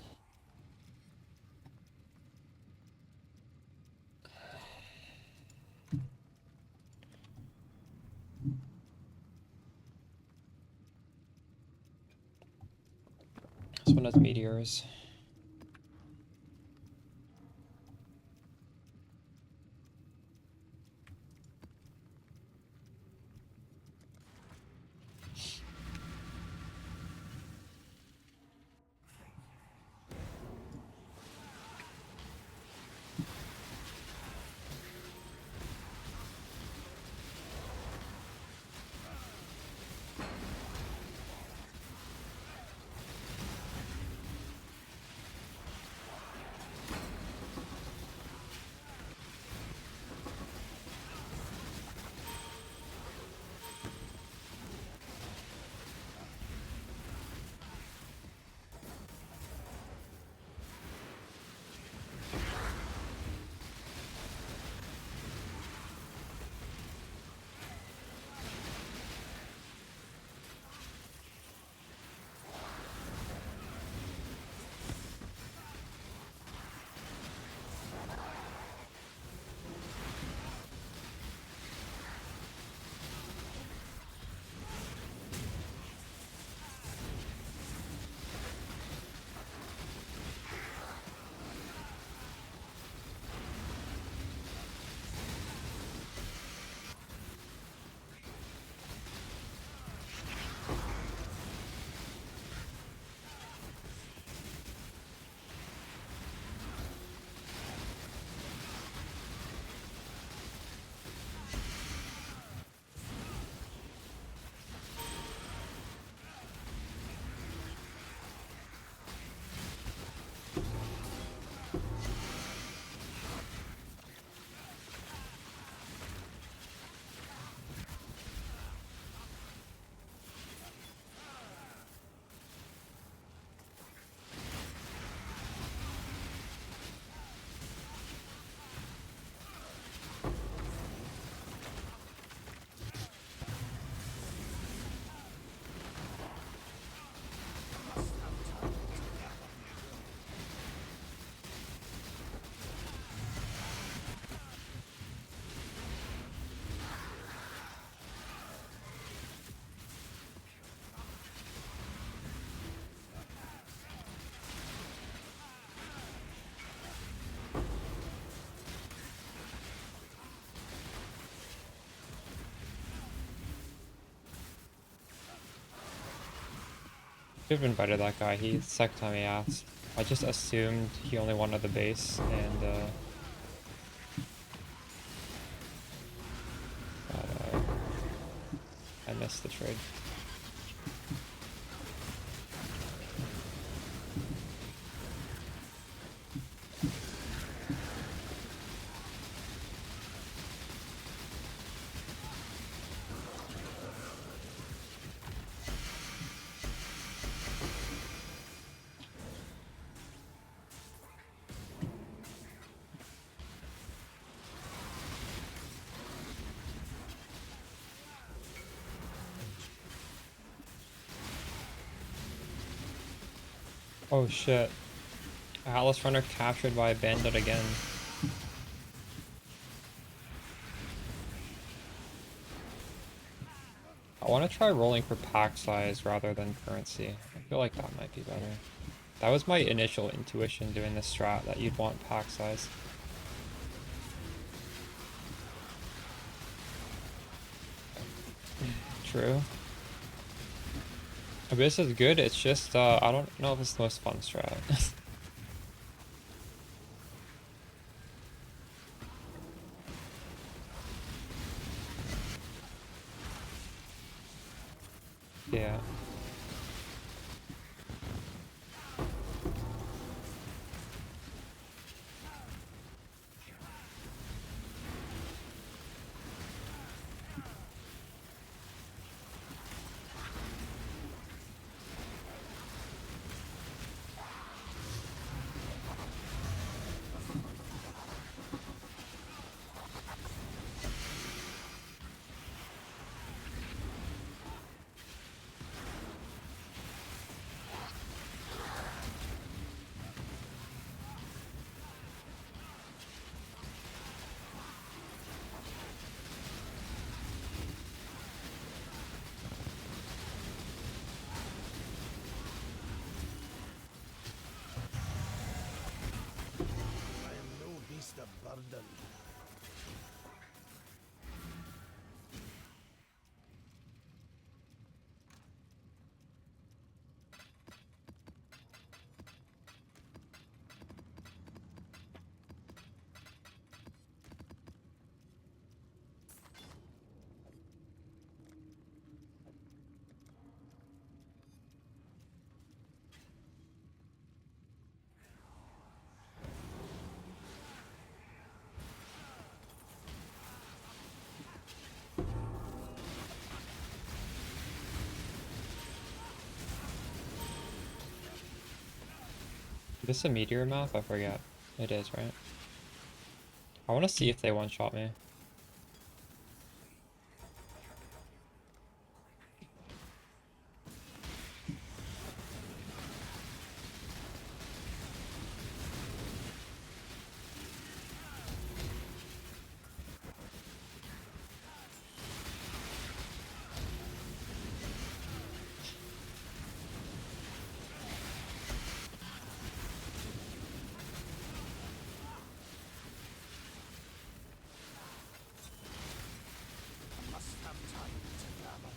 This one has meteors. Should have invited that guy. He, the second time he asked. I just assumed he only wanted the base, and but, I missed the trade. Oh shit. Atlas Runner captured by a bandit again. I want to try rolling for pack size rather than currency. I feel like that might be better. That was my initial intuition doing this strat, that you'd want pack size. True. Abyss is good, it's just, I don't know if it's the most fun strat. Yeah. I am no beast of burden. Is this a meteor map? I forget. It is, right? I want to see if they one-shot me. Must have time to gather.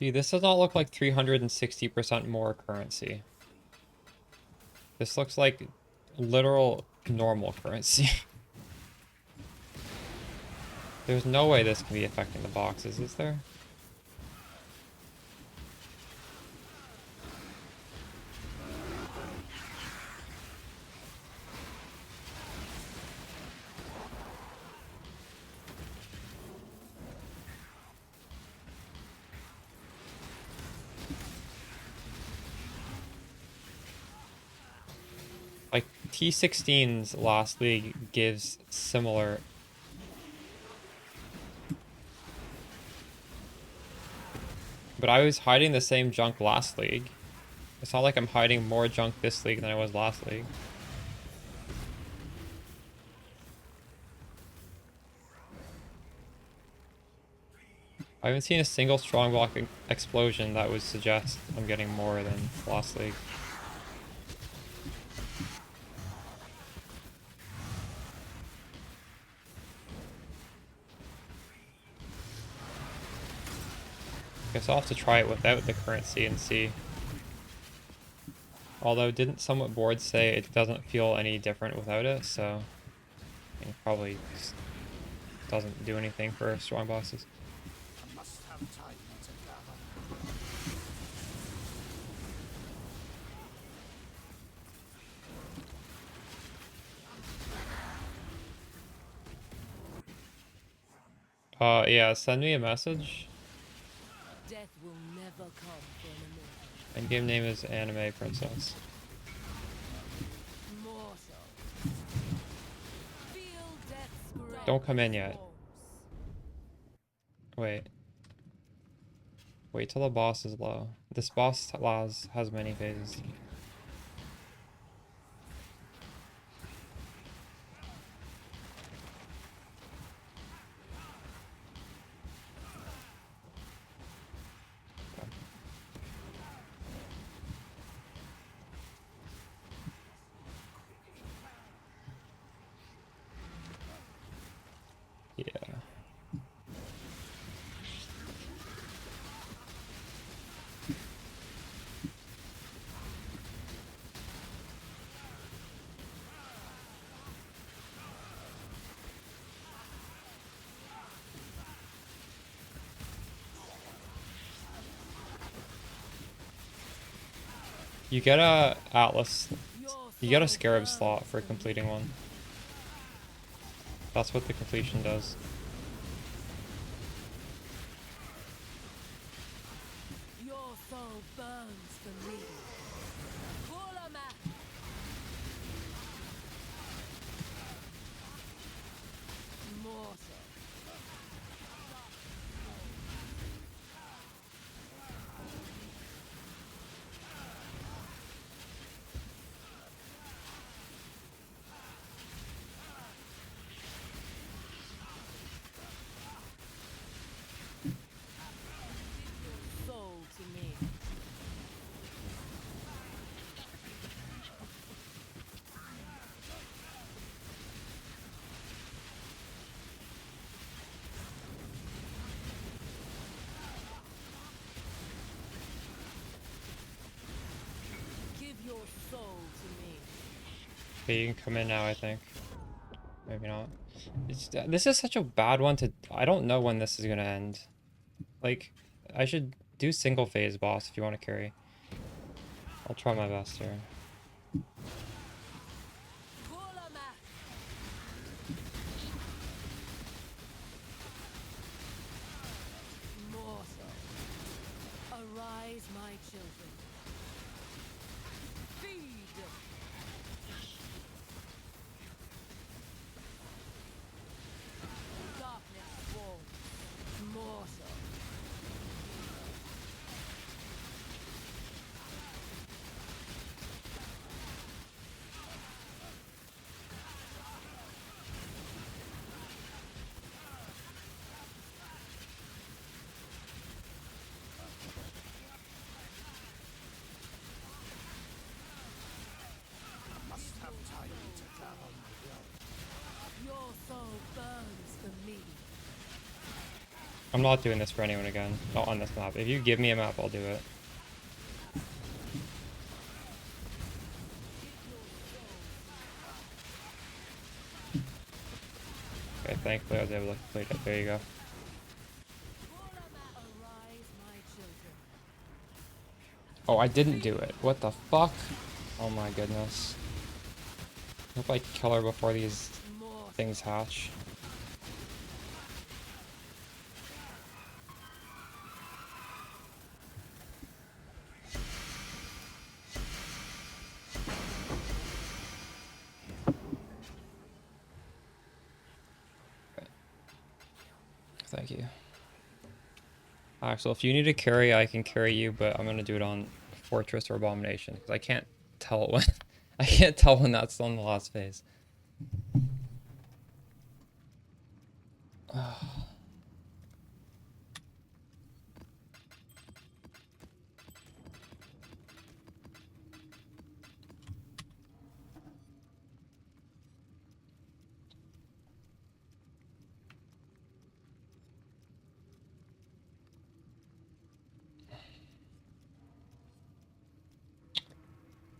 Dude, this does not look like 360% more currency. This looks like literal normal currency. There's no way this can be affecting the boxes, is there? Like, T16's last league gives similar... But I was hiding the same junk last league. It's not like I'm hiding more junk this league than I was last league. I haven't seen a single strong block explosion that would suggest I'm getting more than last league. Guess I'll have to try it without the currency and see. Although, didn't somewhat boards say it doesn't feel any different without it, so it probably just doesn't do anything for strong bosses. I must have time to gather. Yeah, send me a message. Death will never come for an immortal. And game name is Anime Princess. Mortal. Feel death's grip Don't come in yet. force. Wait. Wait till the boss is low. This boss has many phases. Yeah. You get a Atlas. You get a Scarab slot for completing one. That's what the completion does. Your soul burns for me. Kurama. Mortal. Soul to me. Give your soul to me. Okay, you can come in now, I think. Maybe not. This is such a bad one to... I don't know when this is gonna end. Like, I should do single phase boss if you want to carry. I'll try my best here. Kurama. Mortal. Arise, my children. Feed. Darkness walls. Mortal. Must have time to gather my will. Your soul burns for me. I'm not doing this for anyone again. Not on this map. If you give me a map, I'll do it. Okay, thankfully I was able to complete it. There you go. Arise, my children. Oh, I didn't do it. What the fuck? Oh my goodness. Hope I kill her before these Mortal. things hatch. Thank you. Axel, if you need to carry, I can carry you, but I'm gonna do it on Fortress or Abomination because I can't tell when I can't tell when that's on the last phase.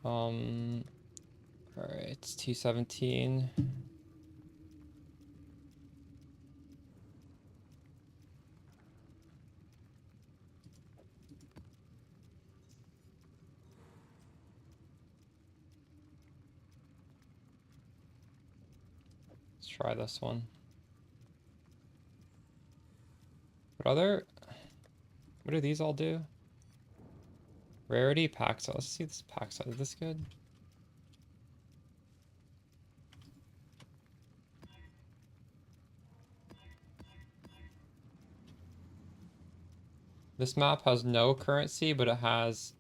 Alright, it's T17. Let's try this one. What do these all do? Rarity, pack size. Let's see this pack size. Is this good? This map has no currency, but it has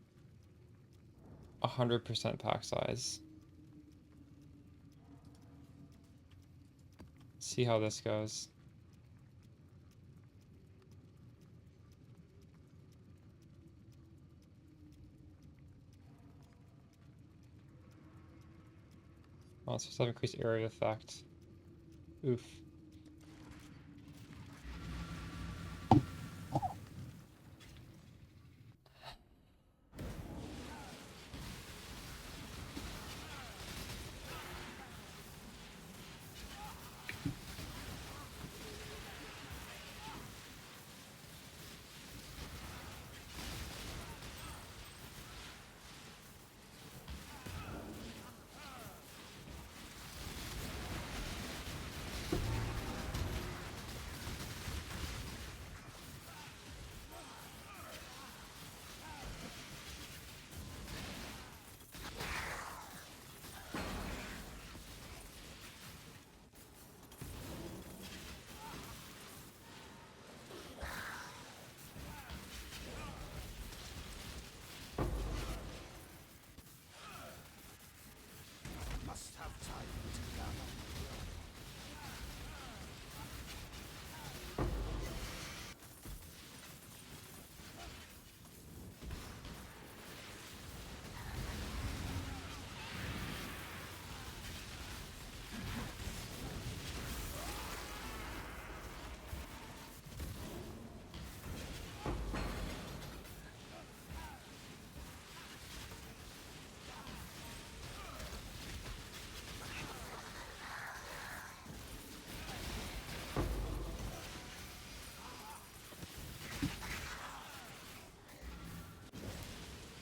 100% pack size. Let's see how this goes. Monsters have increased area of effect. Oof. Must have time to gather.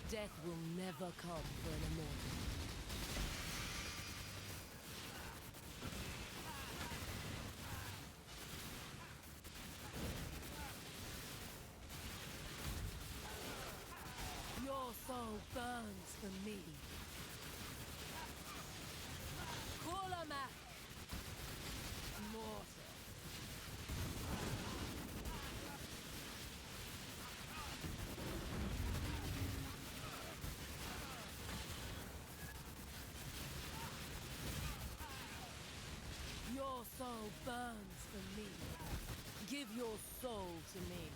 Death will never come for an immortal. Your soul burns for me. Kulamak! Mortal. Your soul burns for me. Give your soul to me.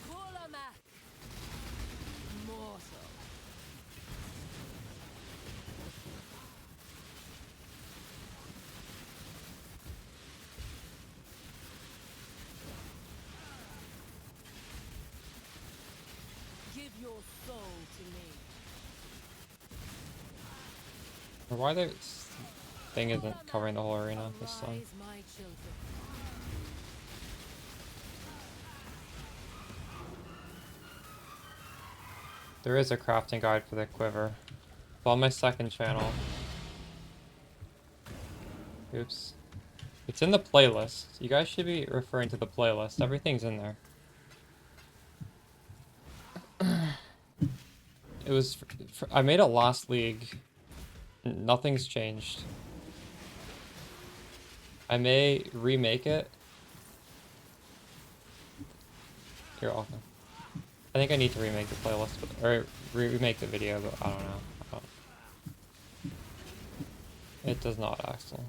Kulamak! Mortal. Give your soul to me. Why this thing isn't covering the whole arena this time? Arise, my children. There is a crafting guide for the quiver. It's on my second channel. Oops. It's in the playlist. You guys should be referring to the playlist. Everything's in there. It was... I made it last league. Nothing's changed. I may remake it. You're welcome. I think I need to remake the playlist, or remake the video, but I don't know. It does not, Axel.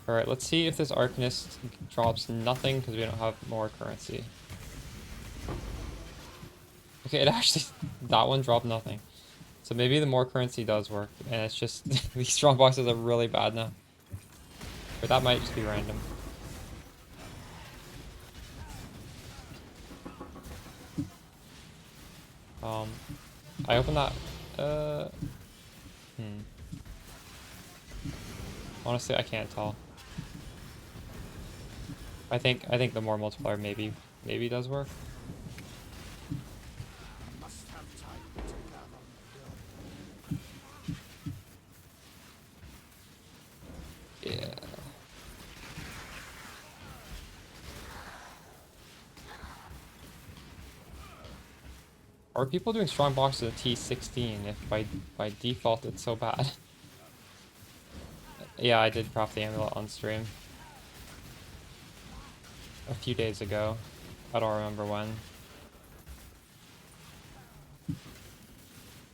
Alright, let's see if this Arcanist drops nothing because we don't have more currency. Okay, it actually, that one dropped nothing. So maybe the more currency does work, and it's just, these strong boxes are really bad now. But that might just be random. I opened that, honestly, I can't tell. I think the more multiplier maybe does work. Must have time to gather my will. Yeah. Are people doing strong boxes at T16 if by default it's so bad? Yeah, I did craft the amulet on stream a few days ago. I don't remember when.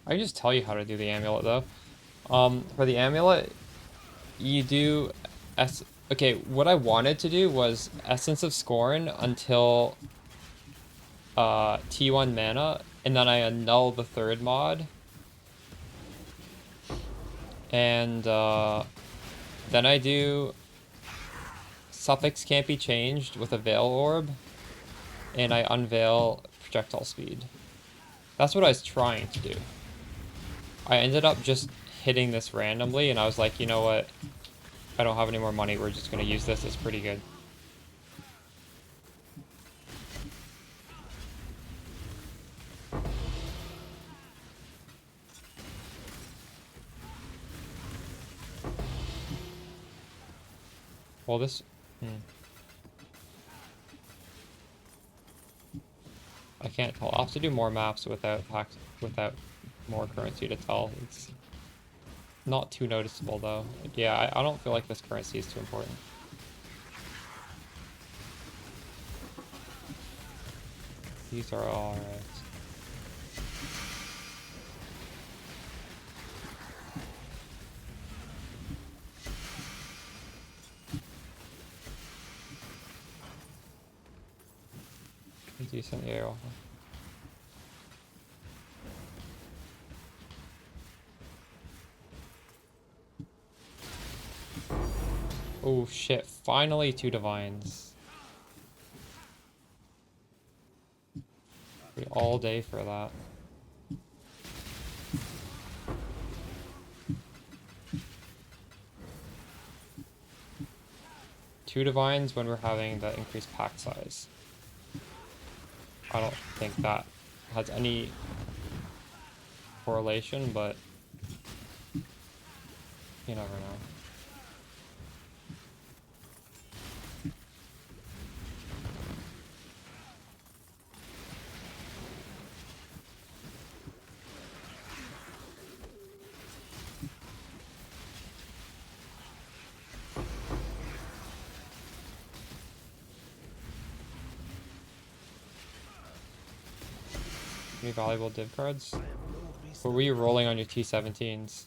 I can just tell you how to do the amulet though. For the amulet, you do okay, what I wanted to do was Essence of Scorn until T1 mana, and then I annul the third mod. And then I do Suffix Can't Be Changed with a Veil Orb, and I unveil Projectile Speed. That's what I was trying to do. I ended up just hitting this randomly, and I was like, you know what? I don't have any more money, we're just going to use this, it's pretty good. Well, this... I can't tell. I'll have to do more maps without more currency to tell. It's not too noticeable, though. Yeah, I don't feel like this currency is too important. These are all right. Decent air offer. Oh shit, finally 2 divines. Wait all day for that. Two divines when we're having the increased pack size. I don't think that has any correlation, but you never know. Any valuable div cards? What were you rolling on your T17s?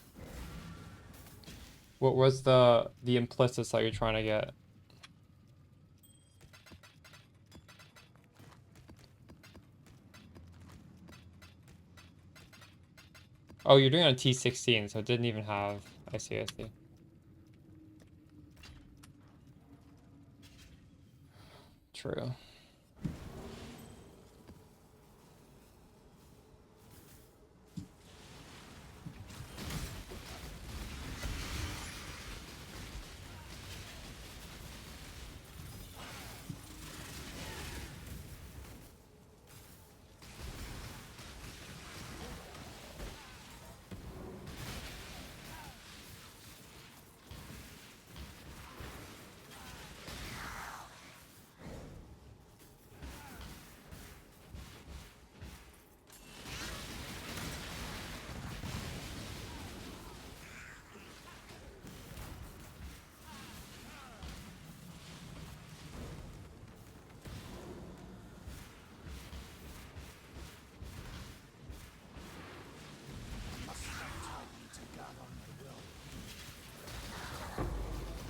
What was the implicits that you're trying to get? Oh, you're doing it on T16, so it didn't even have... I see, I see. True.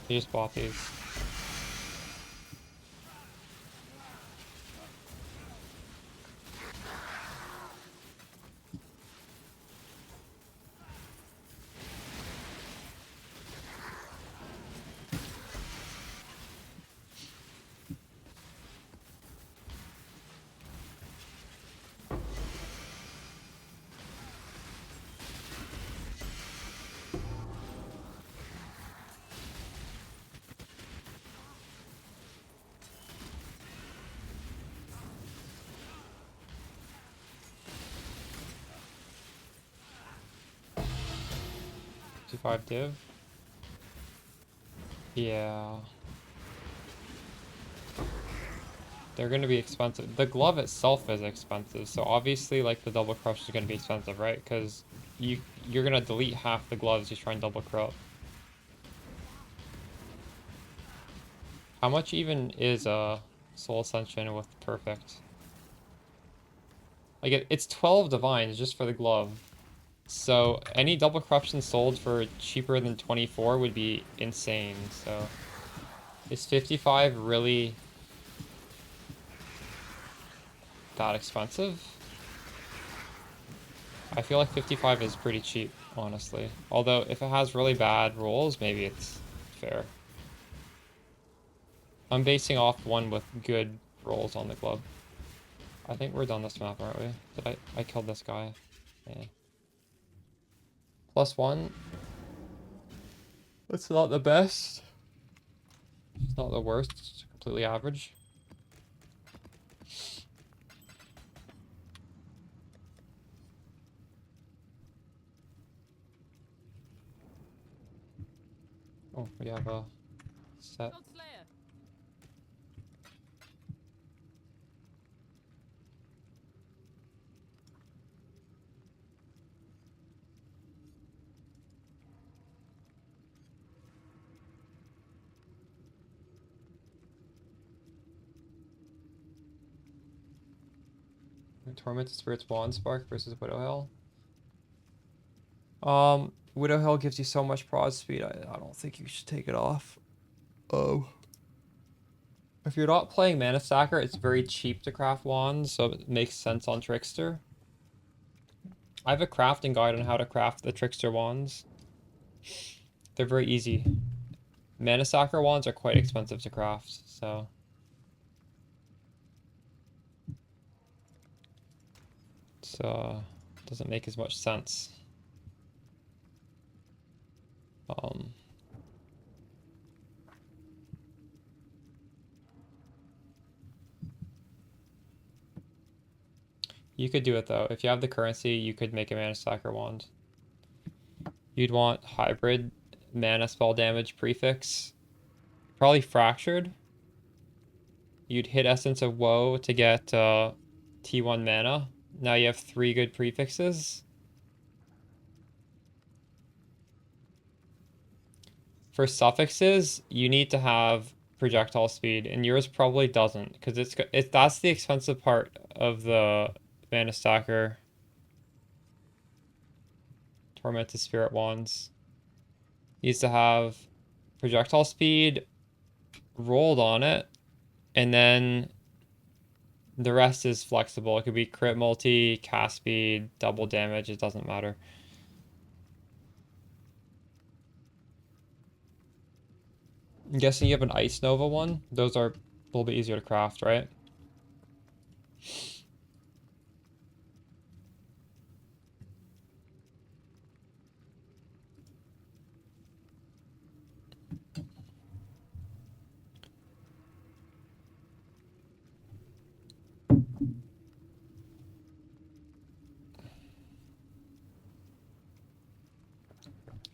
You just bought these. 55 div. Yeah. They're gonna be expensive. The glove itself is expensive, so obviously like the double crush is gonna be expensive, right? Because you're gonna delete half the gloves to try and double crush. How much even is Soul Ascension with perfect? Like it's 12 divines just for the glove. So any double corruption sold for cheaper than 24 would be insane. So is 55 really that expensive? I feel like 55 is pretty cheap, honestly. Although if it has really bad rolls, maybe it's fair. I'm basing off one with good rolls on the glove. I think we're done this map, aren't we? Did I killed this guy? Yeah. +1. It's not the best. It's not the worst. It's completely average. Oh, we have a set. Gold Slayer. Tormented Spirits Wand Spark versus Widow Hill. Widow Hill gives you so much prod speed. I don't think you should take it off. Oh. If you're not playing Mana Stacker, it's very cheap to craft wands, so it makes sense on Trickster. I have a crafting guide on how to craft the Trickster wands. They're very easy. Mana Stacker wands are quite expensive to craft, so... doesn't make as much sense. You could do it though. If you have the currency, you could make a Mana Stacker wand. You'd want hybrid mana spell damage prefix. Probably fractured. You'd hit Essence of Woe to get T1 mana. Now you have 3 good prefixes. For suffixes, you need to have projectile speed, and yours probably doesn't, because that's the expensive part of the Mana Stacker Tormented Spirit wands. Needs to have projectile speed rolled on it, and then the rest is flexible. It could be crit multi, cast speed, double damage, it doesn't matter. I'm guessing you have an Ice Nova one. Those are a little bit easier to craft, right?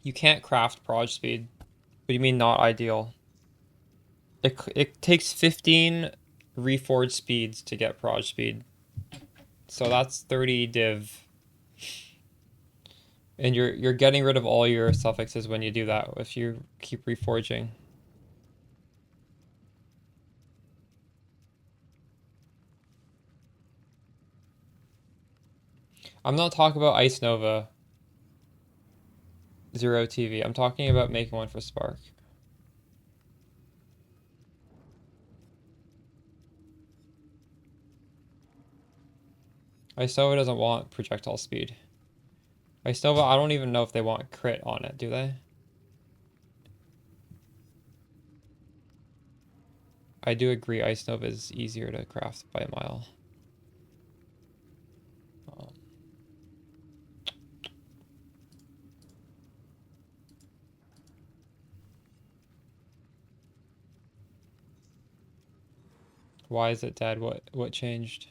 You can't craft proj speed. What do you mean not ideal? It takes 15 reforged speeds to get proj speed. So that's 30 div. And you're getting rid of all your suffixes when you do that if you keep reforging. I'm not talking about Ice Nova 0 TV. I'm talking about making one for Spark. Ice Nova doesn't want projectile speed. Ice Nova, I don't even know if they want crit on it, do they? I do agree Ice Nova is easier to craft by a mile. Why is it dead? What changed?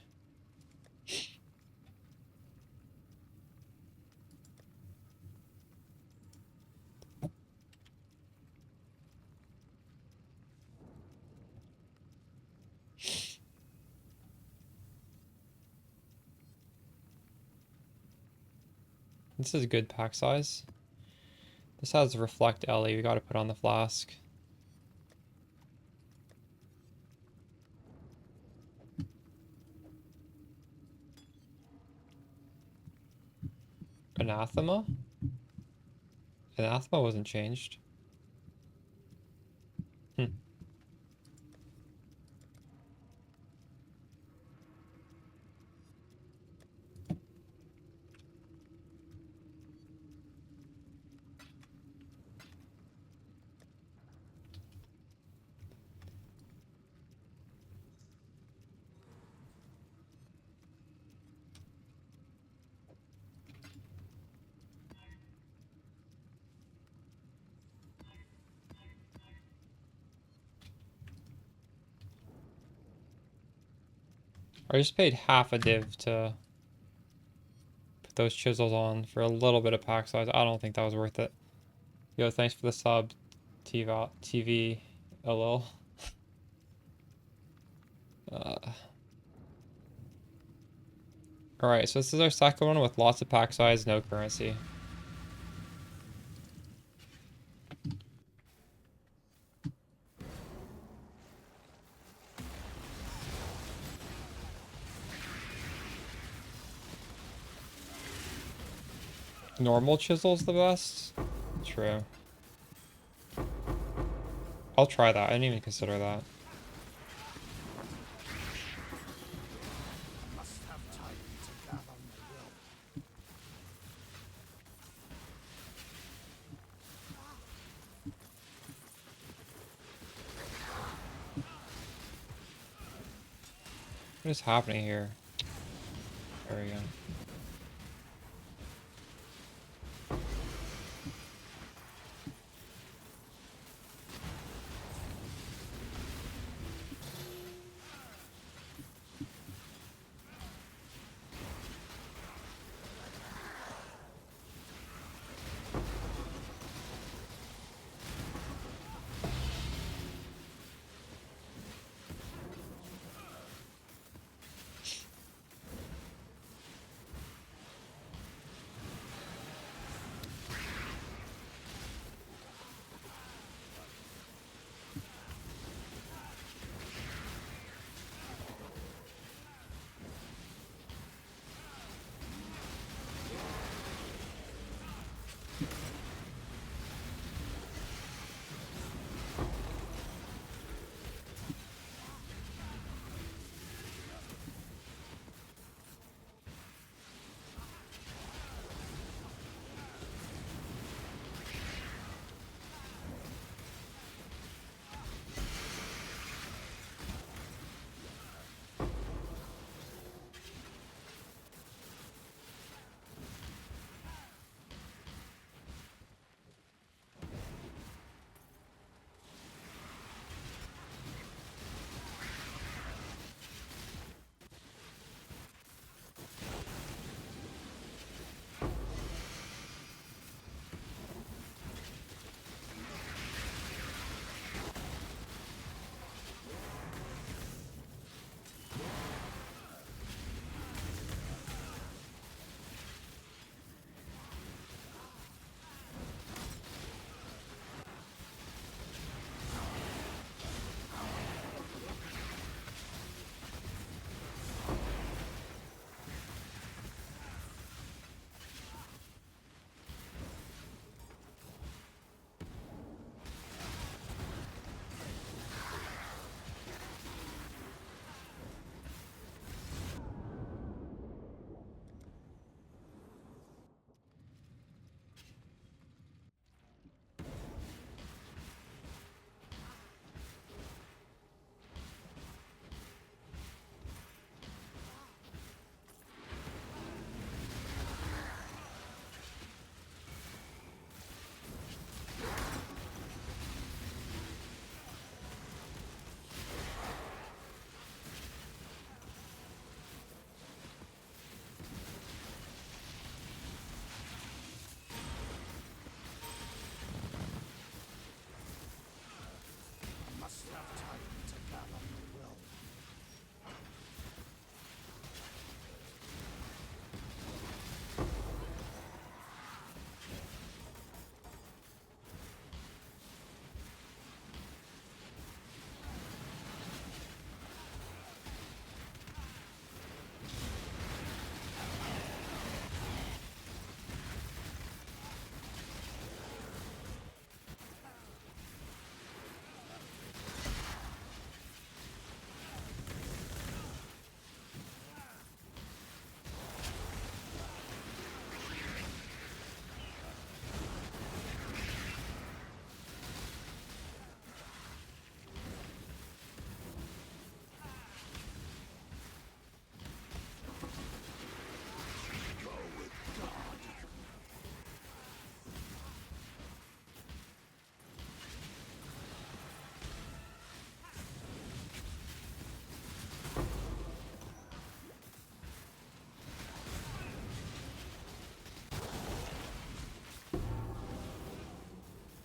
This is a good pack size. This has reflect Ellie. We got to put on the flask. Anathema? Anathema wasn't changed. Hmm. I just paid half a div to put those chisels on for a little bit of pack size. I don't think that was worth it. Yo, thanks for the sub, TV, LL. Alright, so this is our second one with lots of pack size, no currency. Normal chisel's the best? True. I'll try that. I didn't even consider that. Must have time to gather my will. What is happening here? There we go.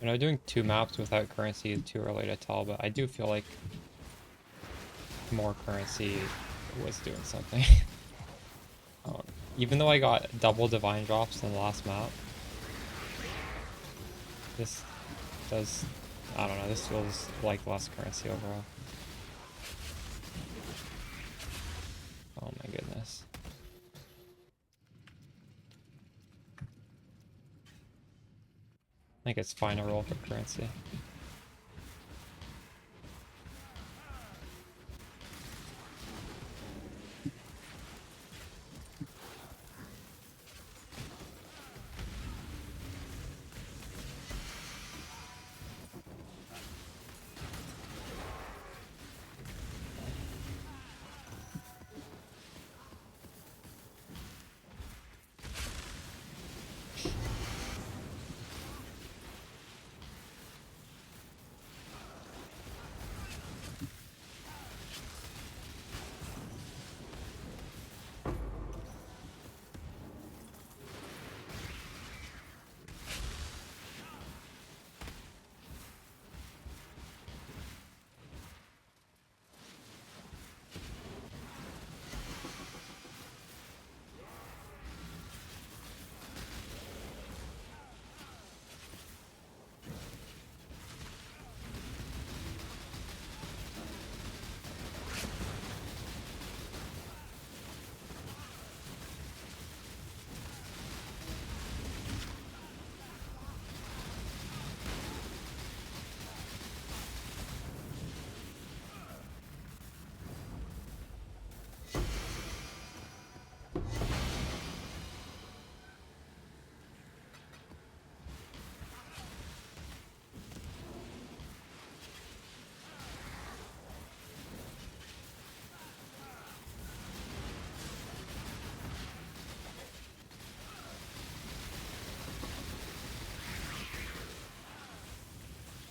I know doing 2 maps without currency is too early to tell, but I do feel like more currency was doing something. Even though I got double divine drops in the last map, this does, I don't know, this feels like less currency overall. Oh my goodness. I think it's fine to roll for currency.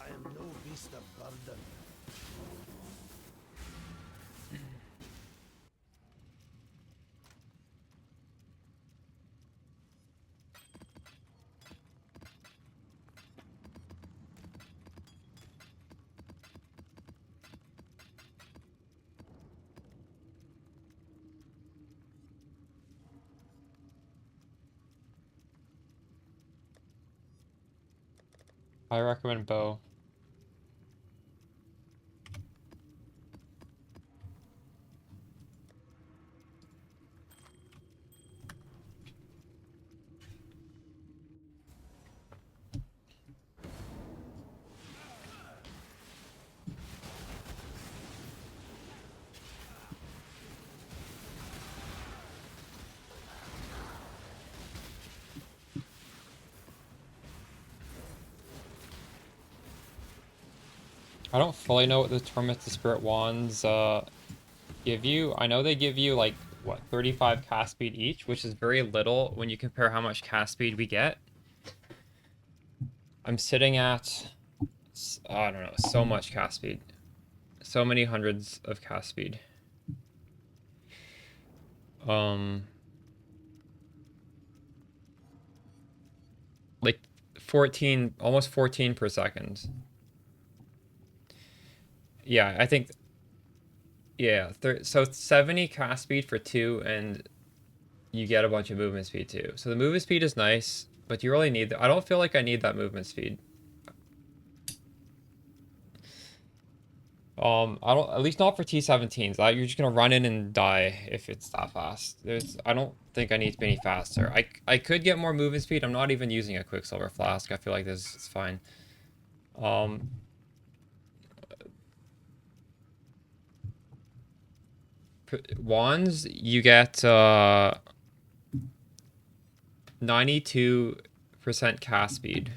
I am no beast of burden. I recommend bow. I don't fully know what the Torment to Spirit Wands give you. I know they give you like, what, 35 cast speed each, which is very little when you compare how much cast speed we get. I'm sitting at, I don't know, so much cast speed. So many hundreds of cast speed. Like 14, almost 14 per second. Yeah, I think, yeah, so 70 cast speed for 2, and you get a bunch of movement speed too. So the movement speed is nice, but you really need, I don't feel like I need that movement speed. I don't, at least not for T17s. You're just gonna run in and die if it's that fast. I don't think I need to be any faster. I could get more movement speed. I'm not even using a Quicksilver Flask. I feel like this is fine. Wands, you get 92% cast speed.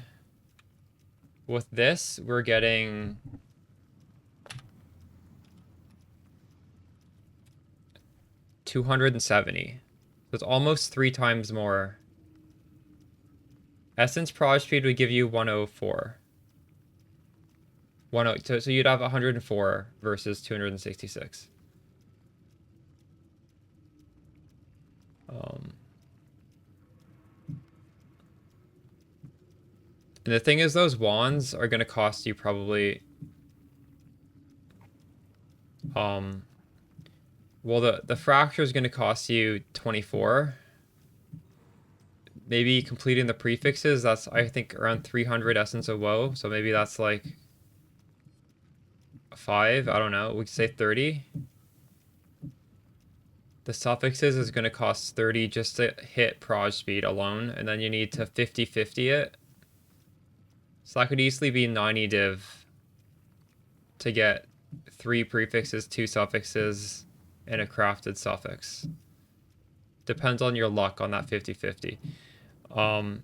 With this, we're getting 270. So it's almost 3 times more. Essence Proj speed would give you 104. So you'd have 104 versus 266. And the thing is, those wands are going to cost you probably... Well, the fracture is going to cost you 24. Maybe completing the prefixes, that's, I think, around 300 Essence of Woe. So maybe that's like 5. I don't know. We could say 30. The suffixes is going to cost 30 just to hit proj speed alone. And then you need to 50-50 it. So that could easily be 90 div to get 3 prefixes, 2 suffixes, and a crafted suffix. Depends on your luck on that 50-50. So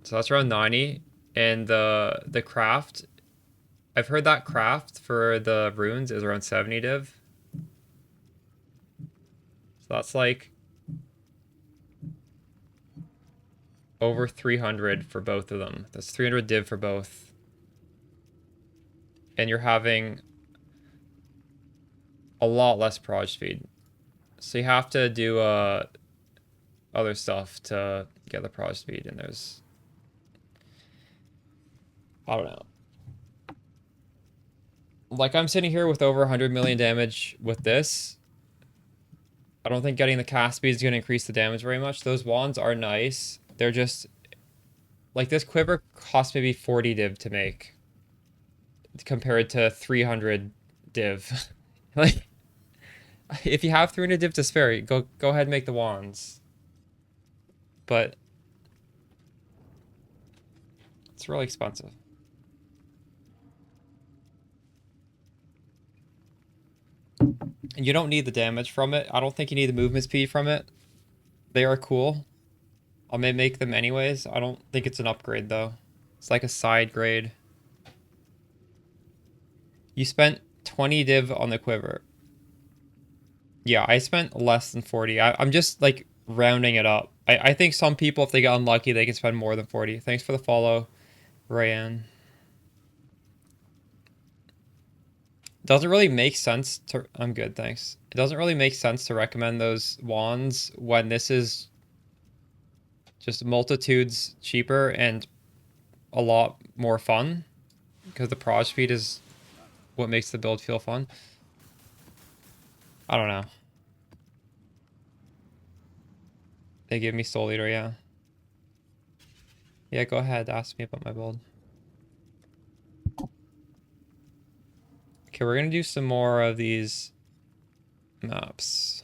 that's around 90. And the craft, I've heard that craft for the runes is around 70 div. So that's like over 300 for both of them. That's 300 div for both. And you're having a lot less proj speed. So you have to do other stuff to get the proj speed, and there's... I don't know. Like, I'm sitting here with over 100 million damage with this. I don't think getting the cast speed is going to increase the damage very much. Those wands are nice. They're just... Like, this quiver costs maybe 40 div to make. Compared to 300 div. Like, if you have 300 div to spare, go ahead and make the wands. But... it's really expensive. And you don't need the damage from it. I don't think you need the movement speed from it. They are cool. I may make them anyways. I don't think it's an upgrade though. It's like a side grade. You spent 20 div on the quiver. Yeah, I spent less than 40. I'm just like rounding it up. I think some people, if they get unlucky, they can spend more than 40. Thanks for the follow, Rayan. Doesn't really make sense to... I'm good, thanks. It doesn't really make sense to recommend those wands when this is just multitudes cheaper and a lot more fun. Because the proj speed is what makes the build feel fun. I don't know. They give me Soul Eater, yeah. Yeah, go ahead, ask me about my build. Okay, we're gonna do some more of these maps.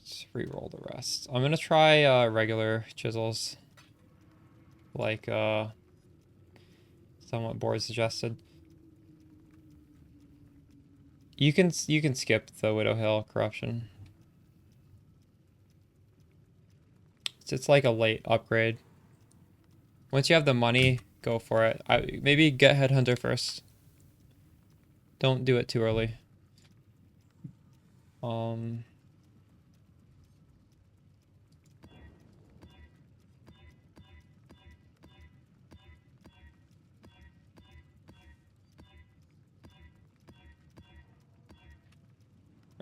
Let's re-roll the rest. I'm gonna try regular chisels. Like somewhat board suggested. You can skip the Widow Hill corruption. It's like a late upgrade. Once you have the money, go for it. Maybe get Headhunter first. Don't do it too early.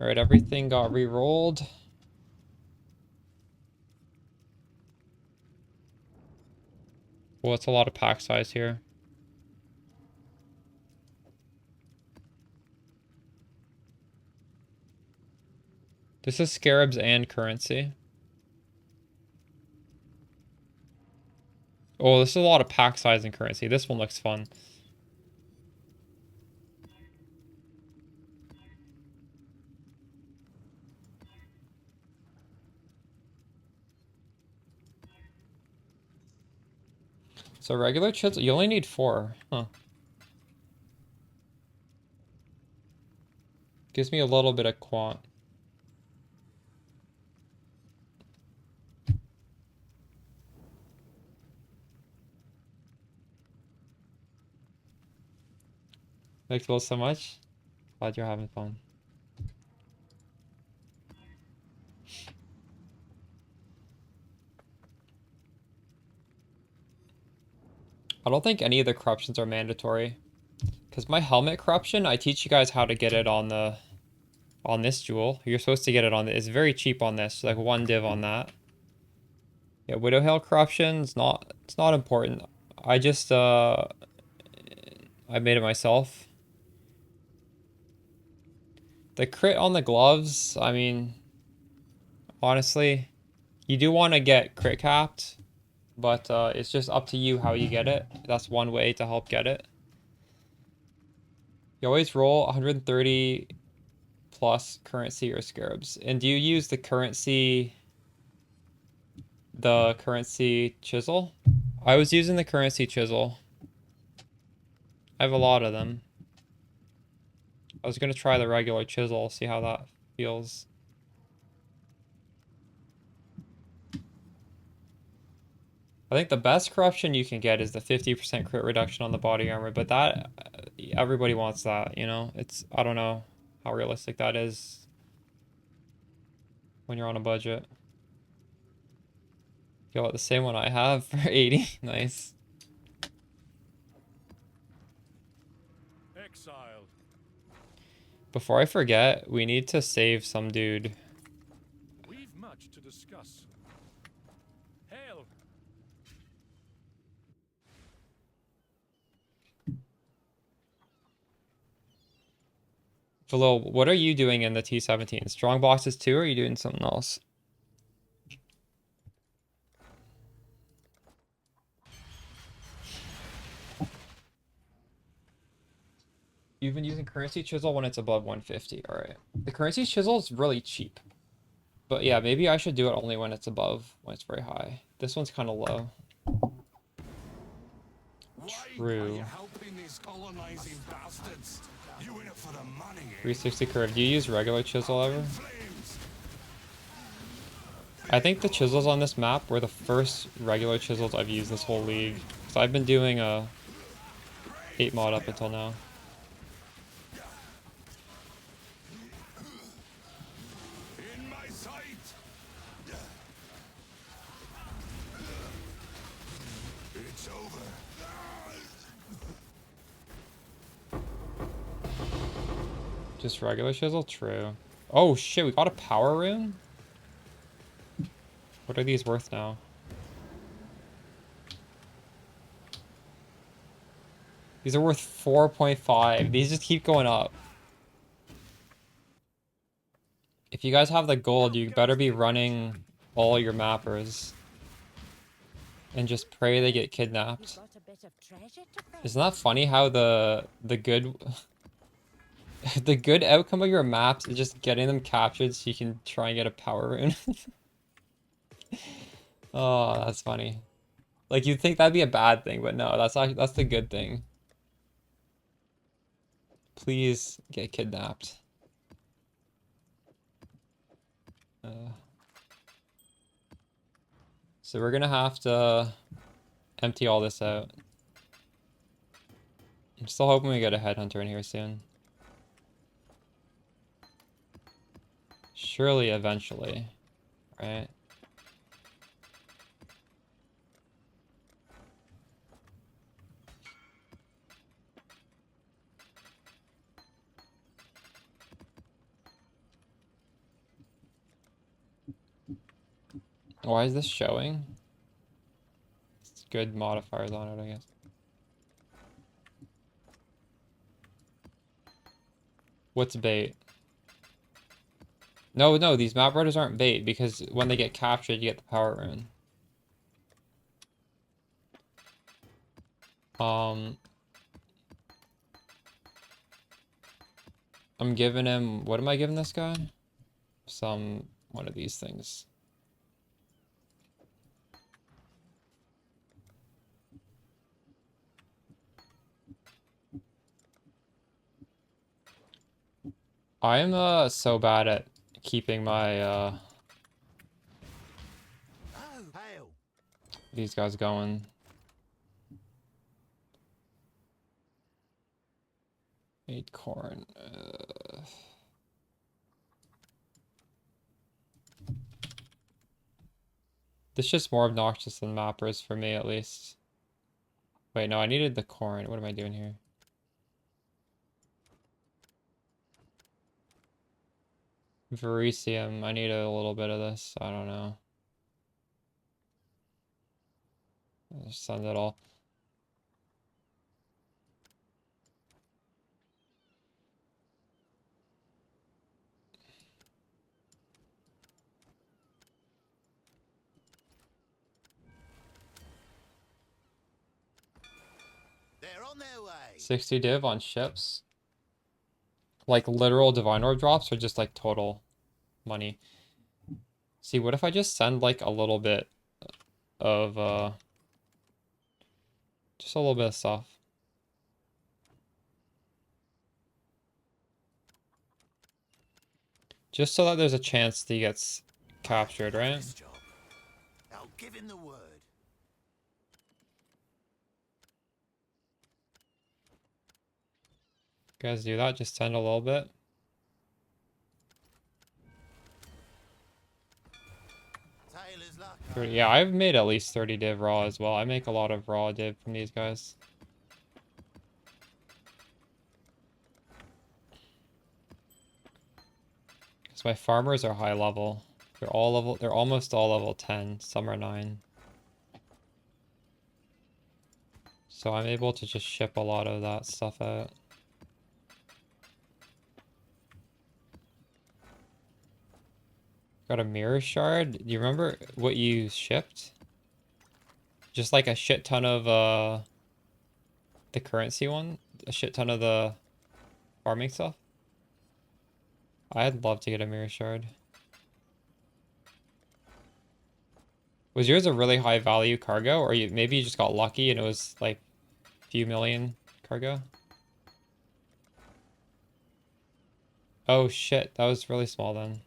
Alright, everything got re-rolled. Well, it's a lot of pack size here. This is scarabs and currency. Oh, this is a lot of pack size and currency. This one looks fun. So regular chisel, you only need 4. Huh. Gives me a little bit of quant. Thanks both so much. Glad you're having fun. I don't think any of the corruptions are mandatory. Because my helmet corruption, I teach you guys how to get it on this jewel. You're supposed to get it on it's very cheap on this, like 1 div on that. Yeah, Widow Hail corruption's not, it's not important. I just I made it myself. The crit on the gloves, I mean, honestly, you do want to get crit capped, but it's just up to you how you get it. That's one way to help get it. You always roll 130 plus currency or scarabs. And do you use the currency chisel? I was using the currency chisel. I have a lot of them. I was gonna try the regular chisel, see how that feels. I think the best corruption you can get is the 50% crit reduction on the body armor, but that everybody wants that, you know? It's, I don't know how realistic that is when you're on a budget. You got the same one I have for 80. Nice. Exiled. Before I forget, we need to save some dude. We've much to discuss. Hail! Valo, what are you doing in the T17? Strong boxes too, or are you doing something else? You've been using currency chisel when it's above 150. All right. The currency chisel is really cheap. But yeah, maybe I should do it only when it's above, when it's very high. This one's kind of low. Why are True. you helping these colonizing bastards? You in it for the money, eh? 360 curve. Do you use regular chisel ever? Flames! I think the chisels on this map were the first regular chisels I've used this whole league. So I've been doing a 8 mod up until now. In my sight! It's over. Just regular chisel? True. Oh shit, we got a power rune? What are these worth now? These are worth 4.5. These just keep going up. If you guys have the gold, you better be running all your mappers. And just pray they get kidnapped. Got a bit of treasure to find. Isn't that funny how the good the good outcome of your maps is just getting them captured so you can try and get a power rune? Oh, that's funny. Like you'd think that'd be a bad thing, but no, that's the good thing. Please get kidnapped. So we're gonna have to empty all this out. I'm still hoping we get a headhunter in here soon. Surely eventually, right? Why is this showing? It's good modifiers on it, I guess. What's bait? No, these map riders aren't bait because when they get captured, you get the power rune. I'm giving him, what am I giving this guy? One of these things. I'm so bad at keeping my Oh, hail! these guys going. Eight corn. This is just more obnoxious than mappers for me, at least. Wait, no, I needed the corn. What am I doing here? Verisium. I need a little bit of this. I don't know. I'll just send it all. They're on their way. 60 div on ships. Like literal divine orb drops or just like total money. See, what if I just send like a little bit of just a little bit of stuff. Just so that there's a chance that he gets captured, right? This job. I'll give him the word. You guys do that, just send a little bit. Taylor's luck. 30, yeah, I've made at least 30 div raw as well. I make a lot of raw div from these guys. Because my farmers are high level. They're almost all level 10. Some are 9. So I'm able to just ship a lot of that stuff out. Got a mirror shard. Do you remember what you shipped? Just like a shit ton of the currency one? A shit ton of the farming stuff? I'd love to get a mirror shard. Was yours a really high value cargo? Or maybe you just got lucky and it was like a few million cargo? Oh shit, that was really small then.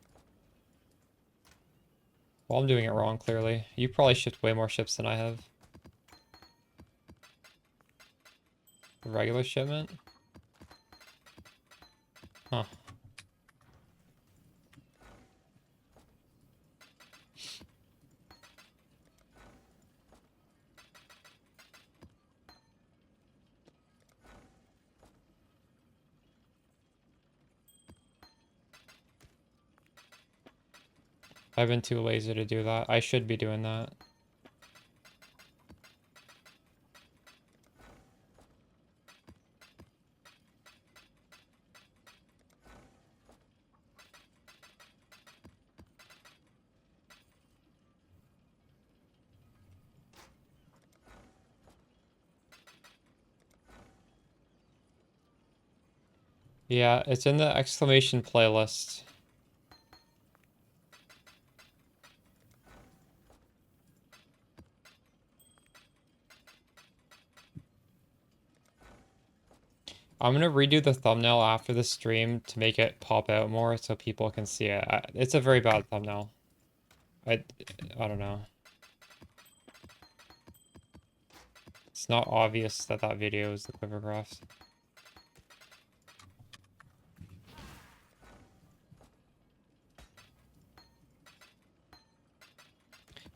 Well, I'm doing it wrong, clearly. You probably shipped way more ships than I have. A regular shipment? Huh. I've been too lazy to do that. I should be doing that. Yeah, it's in the exclamation playlist. I'm gonna redo the thumbnail after the stream to make it pop out more so people can see it. It's a very bad thumbnail. I don't know. It's not obvious that that video is the Quivercraft.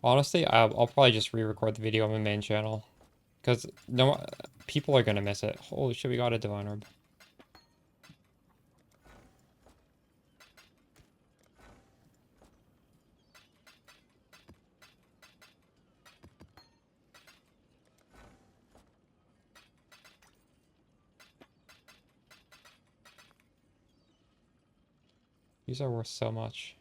Honestly, I'll probably just re-record the video on my main channel. Because no, people are gonna miss it. Holy shit, we got a Divine Orb. These are worth so much.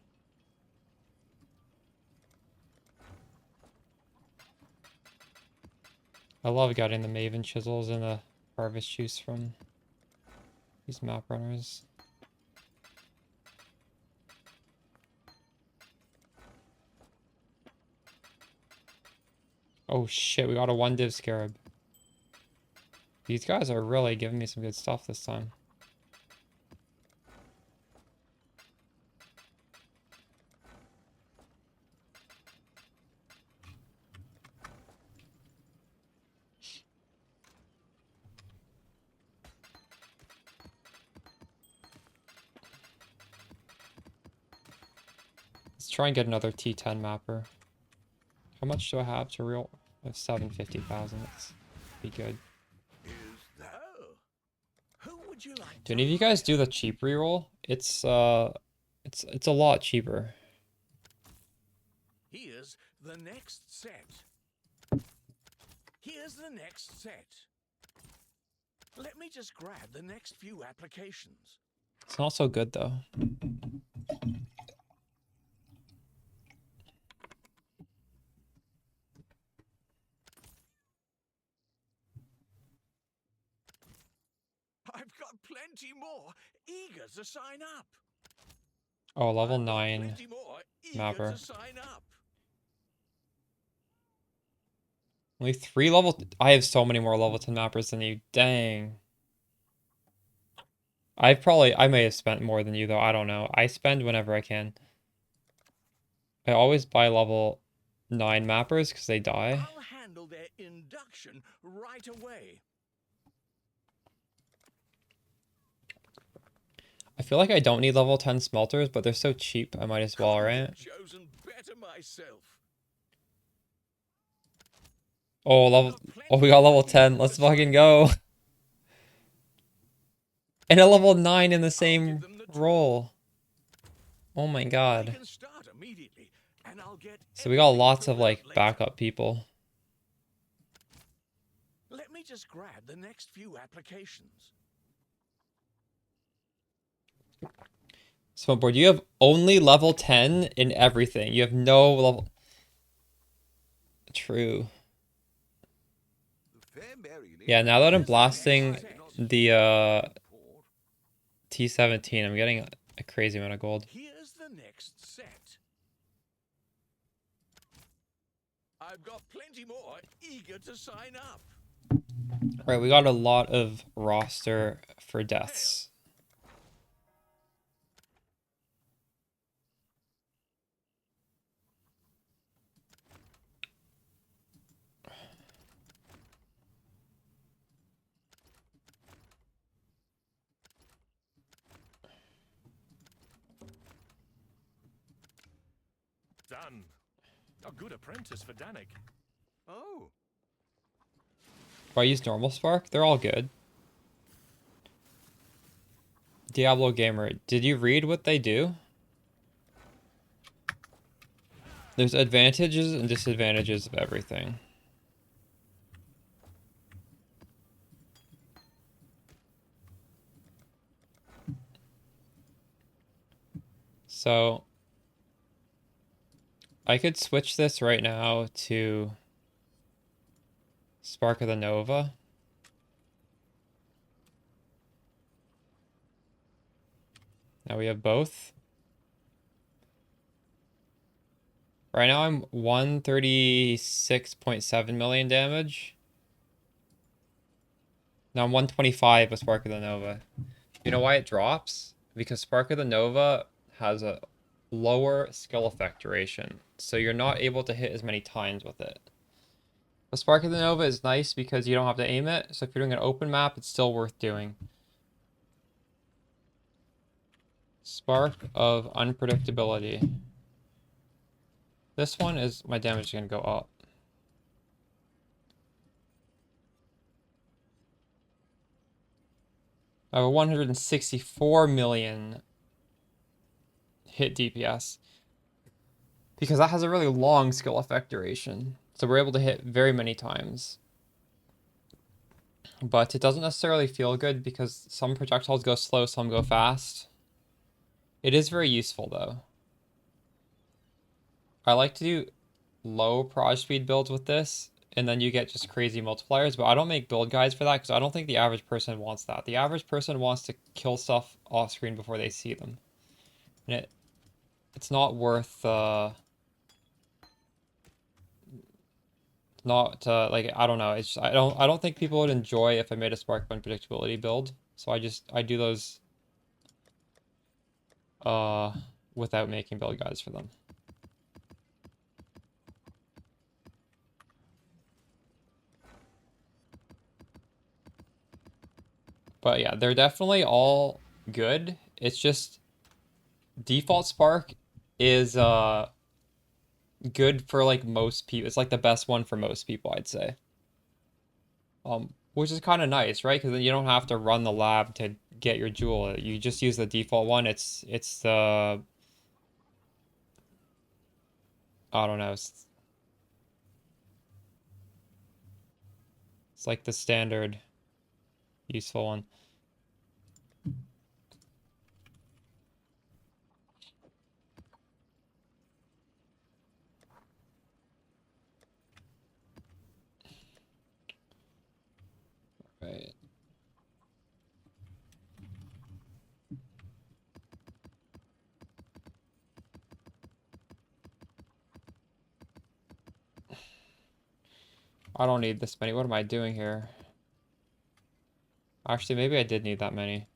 I love getting the Maven chisels and the harvest juice from these map runners. Oh shit, we got a 1 div scarab. These guys are really giving me some good stuff this time. Let's try and get another T10 mapper. How much do I have to real? I have 750,000. That's be good. Do any of you guys do the cheap reroll? It's a lot cheaper. Here's the next set. Here's the next set. Let me just grab the next few applications. It's not so good though. I've got plenty more eager to sign up. Oh, level I've got 9 plenty more eager mapper. to sign up. Only 3 level. I have so many more level 10 mappers than you. Dang. I may have spent more than you though. I don't know. I spend whenever I can. I always buy level 9 mappers because they die. I'll handle their induction right away. I feel like I don't need level 10 smelters, but they're so cheap. I might as well, right? Chosen better myself. Oh, we got level 10. Let's fucking go. And a level 9 in the same role. Oh my god. So we got lots of like backup people. Let me just grab the next few applications. Smokeboard, you have only level 10 in everything. You have no level. True. Yeah, now that I'm blasting the T17, I'm getting a crazy amount of gold. Here's the next set. I've got plenty more eager to sign up. Right, we got a lot of roster for deaths. Done. A good apprentice for Danik. Oh. If I use normal spark, they're all good. Diablo Gamer, did you read what they do? There's advantages and disadvantages of everything. So I could switch this right now to Spark of the Nova. Now we have both. Right now I'm 136.7 million damage. Now I'm 125 with Spark of the Nova. You know why it drops? Because Spark of the Nova has a lower skill effect duration, so you're not able to hit as many times with it. The Spark of the Nova is nice because you don't have to aim it, so if you're doing an open map, it's still worth doing. Spark of Unpredictability. This one is, my damage is going to go up. I have a 164 million hit DPS. Because that has a really long skill effect duration. So we're able to hit very many times. But it doesn't necessarily feel good because some projectiles go slow, some go fast. It is very useful though. I like to do low proj speed builds with this, and then you get just crazy multipliers, but I don't make build guides for that because I don't think the average person wants that. The average person wants to kill stuff off screen before they see them. And it's not worth like, I don't know, it's just, I don't think people would enjoy if I made a Spark of Unpredictability build, so I do those without making build guides for them. But yeah, they're definitely all good. It's just default Spark is good for like most people. It's like the best one for most people, I'd say. Which is kind of nice, right? Because then you don't have to run the lab to get your jewel. You just use the default one. It's the I don't know. It's like the standard useful one. Right. I don't need this many. What am I doing here? Actually, maybe I did need that many.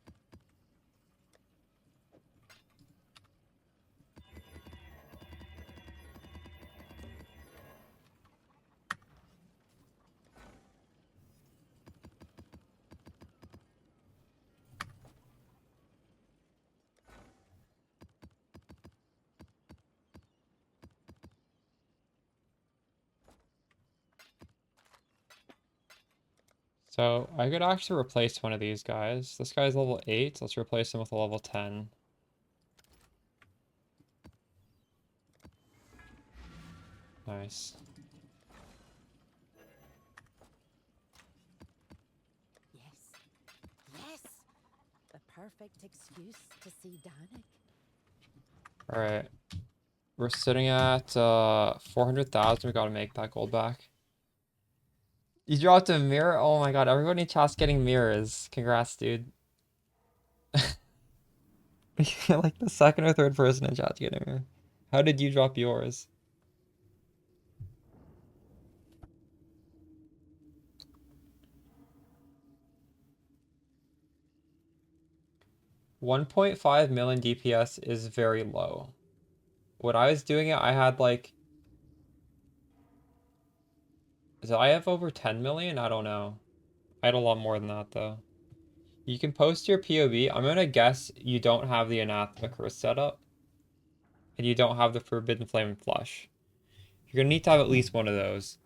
So I could actually replace one of these guys. This guy's level 8. Let's replace him with a level 10. Nice. Yes. Yes. The perfect excuse to see Danik. Alright. We're sitting at 400,000. We gotta make that gold back. You dropped a mirror? Oh my god, everybody in chat's getting mirrors. Congrats, dude. You're like the second or third person in chat to get a mirror. How did you drop yours? $1.5 million DPS is very low. When I was doing it, I had like... Did I have over 10 million? I don't know. I had a lot more than that, though. You can post your POV. I'm gonna guess you don't have the Anathema Curse set up. And you don't have the Forbidden Flame and Flush. You're gonna need to have at least one of those.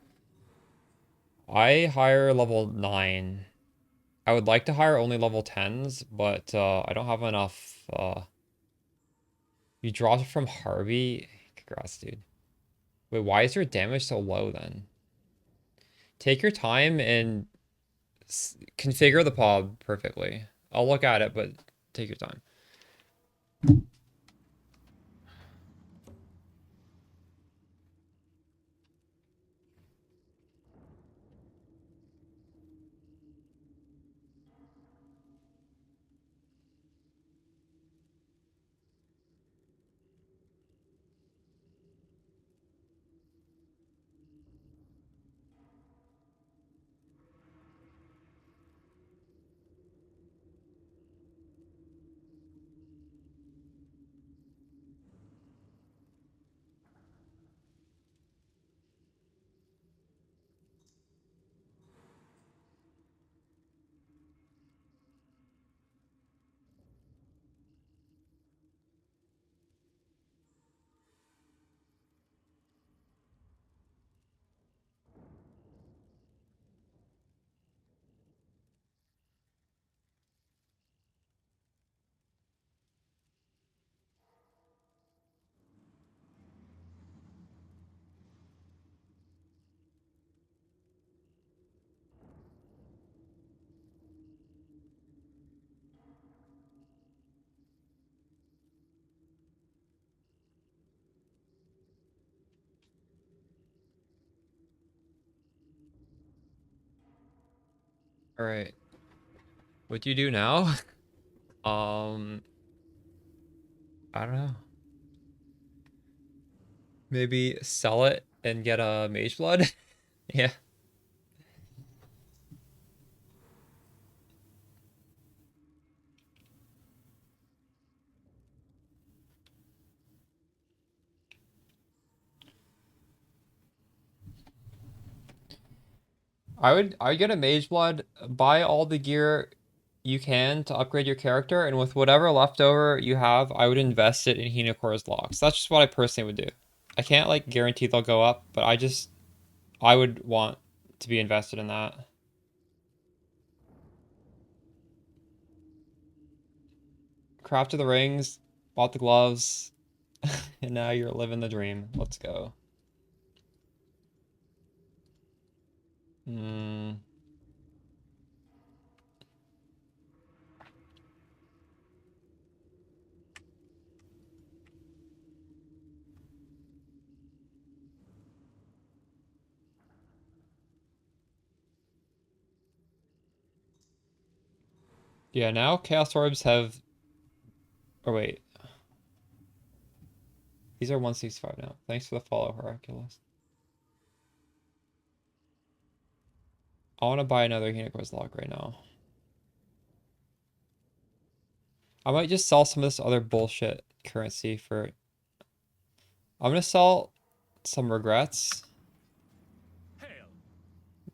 I hire level 9. I would like to hire only level 10s, but I don't have enough. You dropped it from Harvey? Congrats, dude. Wait, why is your damage so low then? Take your time and configure the pod perfectly. I'll look at it, but take your time. All right. What do you do now? I don't know. Maybe sell it and get a mage blood? Yeah. I would get a mage blood, buy all the gear you can to upgrade your character, and with whatever leftover you have, I would invest it in Hinokora's locks. That's just what I personally would do. I can't like guarantee they'll go up, but I would want to be invested in that. Crafted the rings, bought the gloves, and now you're living the dream. Let's go. Yeah, now Chaos Orbs have... Oh, wait. These are 165 now. Thanks for the follow, Hercules. I want to buy another Unicorn's Lock right now. I might just sell some of this other bullshit currency for... I'm going to sell some Regrets. Hail.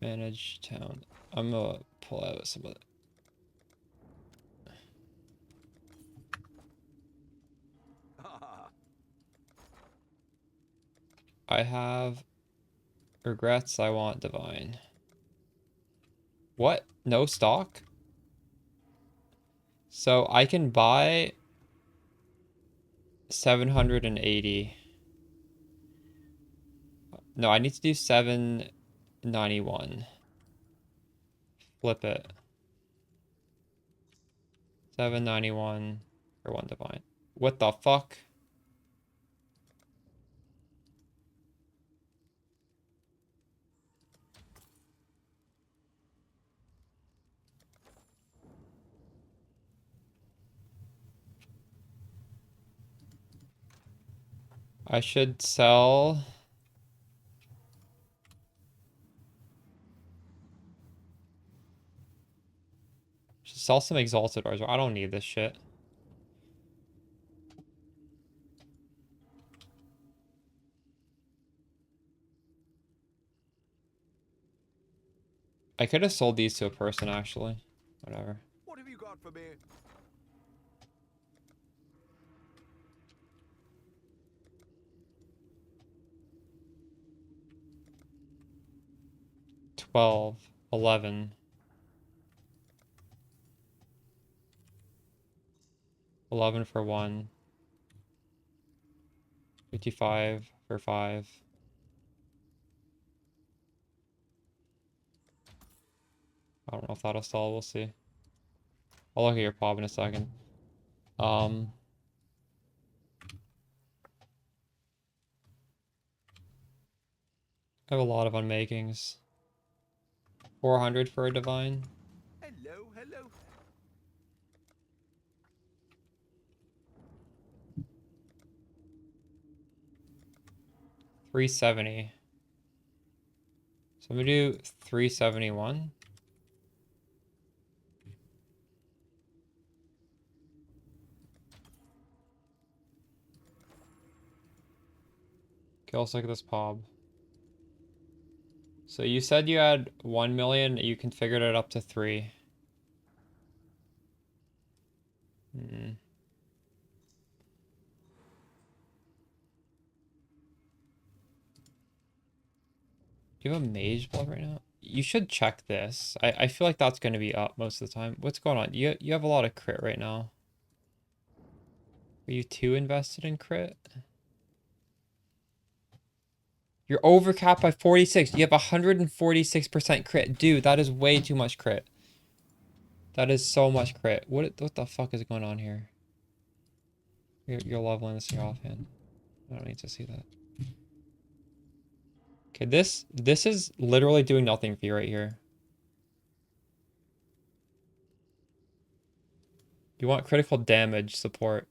Manage town. I'm going to pull out some of it. I have Regrets. I want Divine. What? No stock? So I can buy 780. No, I need to do 791. Flip it. 791 for one Divine. What the fuck? I should sell... Should sell some Exalted Ores. I don't need this shit. I could have sold these to a person, actually. Whatever. What have you got for me? $12, $11. 11 for 1. 55 for 5. I don't know if that'll sell, we'll see. I'll look at your pop in a second. I have a lot of unmakings. 400 for a Divine. Hello, hello. $370. So I'm gonna do 371. Okay, let's look at this pop. So you said you had 1 million, you configured it up to 3. Hmm. Do you have a Mage Blood right now? You should check this. I feel like that's going to be up most of the time. What's going on? You have a lot of crit right now. Are you too invested in crit? You're overcapped by 46. You have 146% crit. Dude, that is way too much crit. That is so much crit. What the fuck is going on here? You're leveling this in your offhand. I don't need to see that. Okay, this is literally doing nothing for you right here. You want critical damage support.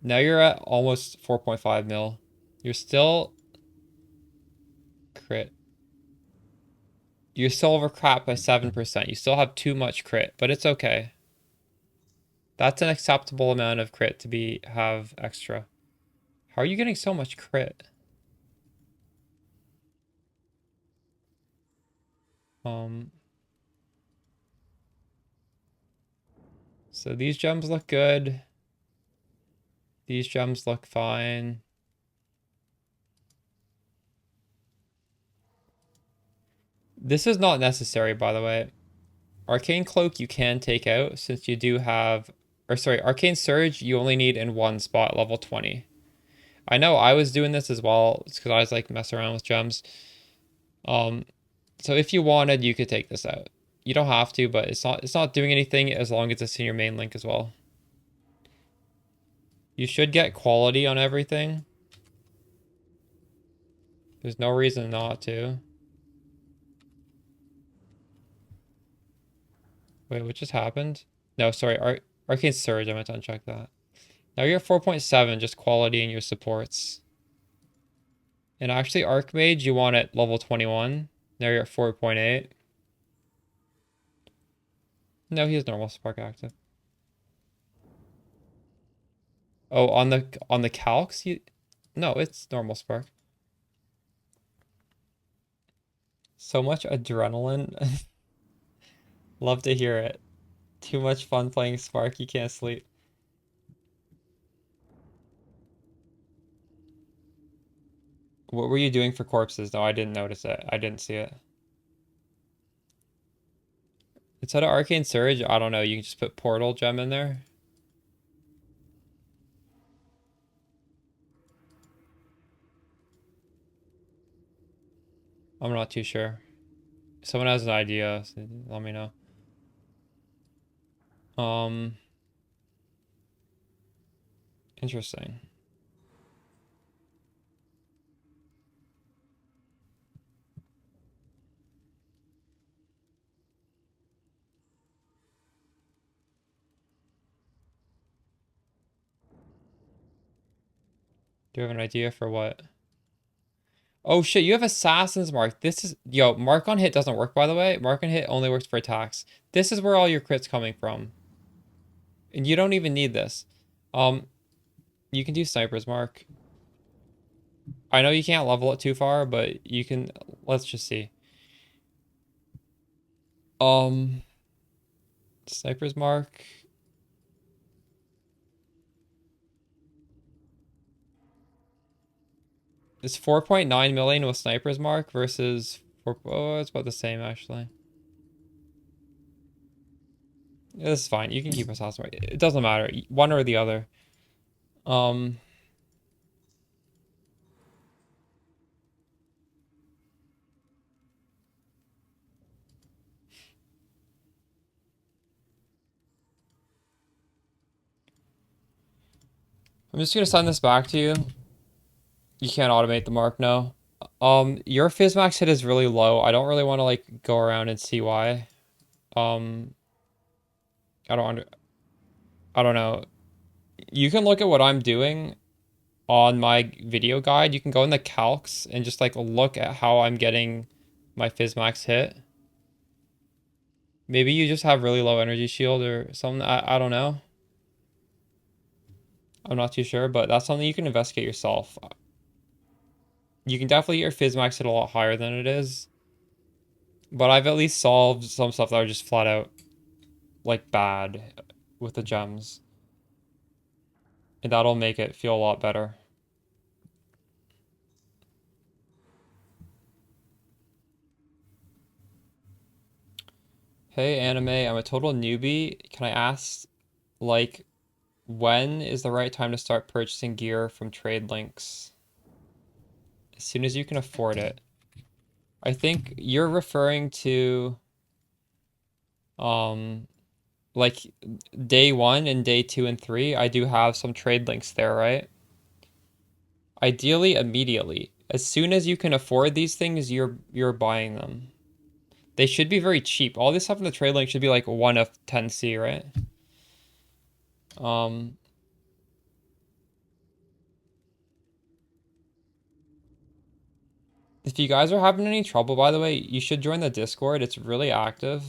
Now you're at almost 4.5 mil. You're still crit. You're still overcapped by 7%. You still have too much crit, but it's okay. That's an acceptable amount of crit to have extra. How are you getting so much crit? So these gems look good. These gems look fine. This is not necessary, by the way. Arcane Cloak you can take out since you do have... Or sorry, Arcane Surge you only need in one spot, level 20. I know I was doing this as well. It's because I was like messing around with gems. So if you wanted, you could take this out. You don't have to, but it's not doing anything as long as it's in your main link as well. You should get quality on everything. There's no reason not to. Wait, what just happened? No, sorry, Arcane Surge, I meant to uncheck that. Now you're at 4.7, just quality in your supports. And actually, Archmage, you want at level 21. Now you're at 4.8. No, he has normal spark active. Oh, on the calcs, no, it's normal spark. So much adrenaline. Love to hear it. Too much fun playing Spark, you can't sleep. What were you doing for corpses? No, I didn't notice it. I didn't see it. Instead of Arcane Surge, I don't know, you can just put Portal Gem in there. I'm not too sure. If someone has an idea, so let me know. Interesting. Do you have an idea for what? Oh shit, you have Assassin's Mark. This is... Yo, Mark on Hit doesn't work, by the way. Mark on Hit only works for attacks. This is where all your crits coming from. And you don't even need this. You can do Sniper's Mark. I know you can't level it too far, but you can... Let's just see. Sniper's Mark... It's 4.9 million with Sniper's Mark versus... Oh, it's about the same, actually. This is fine. You can keep Assassin's Mark. It doesn't matter. One or the other. I'm just gonna send this back to you. You can't automate the mark, no. Your Fizzmax hit is really low. I don't really want to like go around and see why. I don't know. You can look at what I'm doing on my video guide. You can go in the calcs and just like look at how I'm getting my Fizzmax hit. Maybe you just have really low energy shield or something. I don't know. I'm not too sure, but that's something you can investigate yourself. You can definitely get your Fizzmax hit a lot higher than it is. But I've at least solved some stuff that are just flat out, like, bad with the gems. And that'll make it feel a lot better. Hey, anime, I'm a total newbie. Can I ask, like, when is the right time to start purchasing gear from trade links? As soon as you can afford it. I think you're referring to, like, day 1 and day 2 and 3. I do have some trade links there, right? Ideally, immediately. As soon as you can afford these things, you're buying them. They should be very cheap. All this stuff in the trade link should be like 1 of 10C, right? If you guys are having any trouble, by the way, you should join the Discord. It's really active.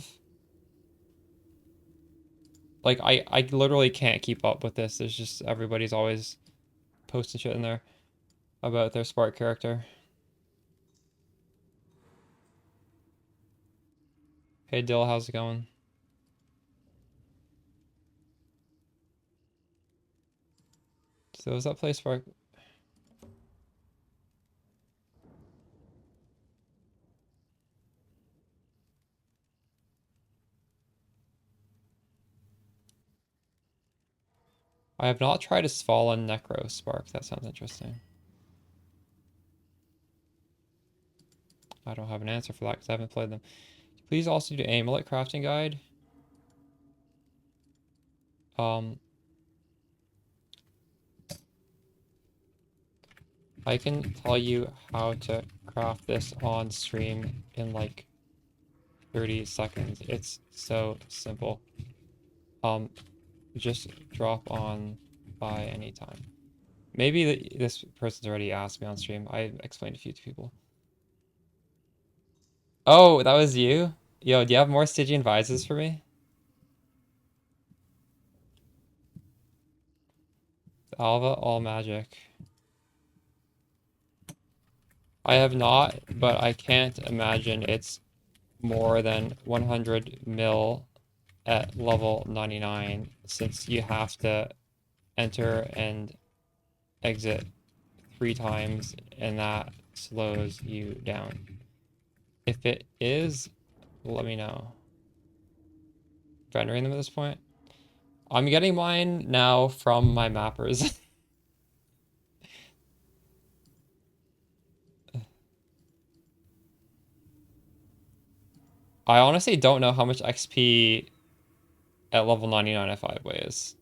Like, I literally can't keep up with this. There's just, everybody's always posting shit in there about their Spark character. Hey, Dill, how's it going? So is that place Spark? I have not tried a Fallen Necro Spark. That sounds interesting. I don't have an answer for that because I haven't played them. Please also do amulet crafting guide. I can tell you how to craft this on stream in like 30 seconds. It's so simple. Just drop on by any time. Maybe this person's already asked me on stream. I explained a few to people. Oh, that was you? Yo, do you have more Stygian Vises for me? Alva, all magic. I have not, but I can't imagine it's more than 100 mil at level 99 since you have to enter and exit 3 times and that slows you down. If it is, let me know. Rendering them at this point. I'm getting mine now from my mappers. I honestly don't know how much XP at level 99 F5 weighs.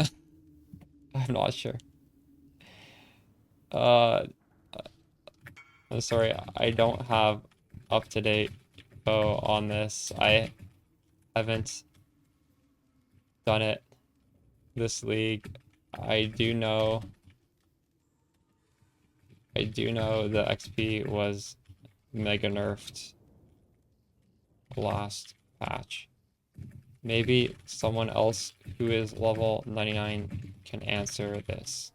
I'm not sure. I'm sorry, I don't have up-to-date info on this. I haven't done it this league. I do know the XP was mega nerfed last patch. Maybe someone else who is level 99 can answer this.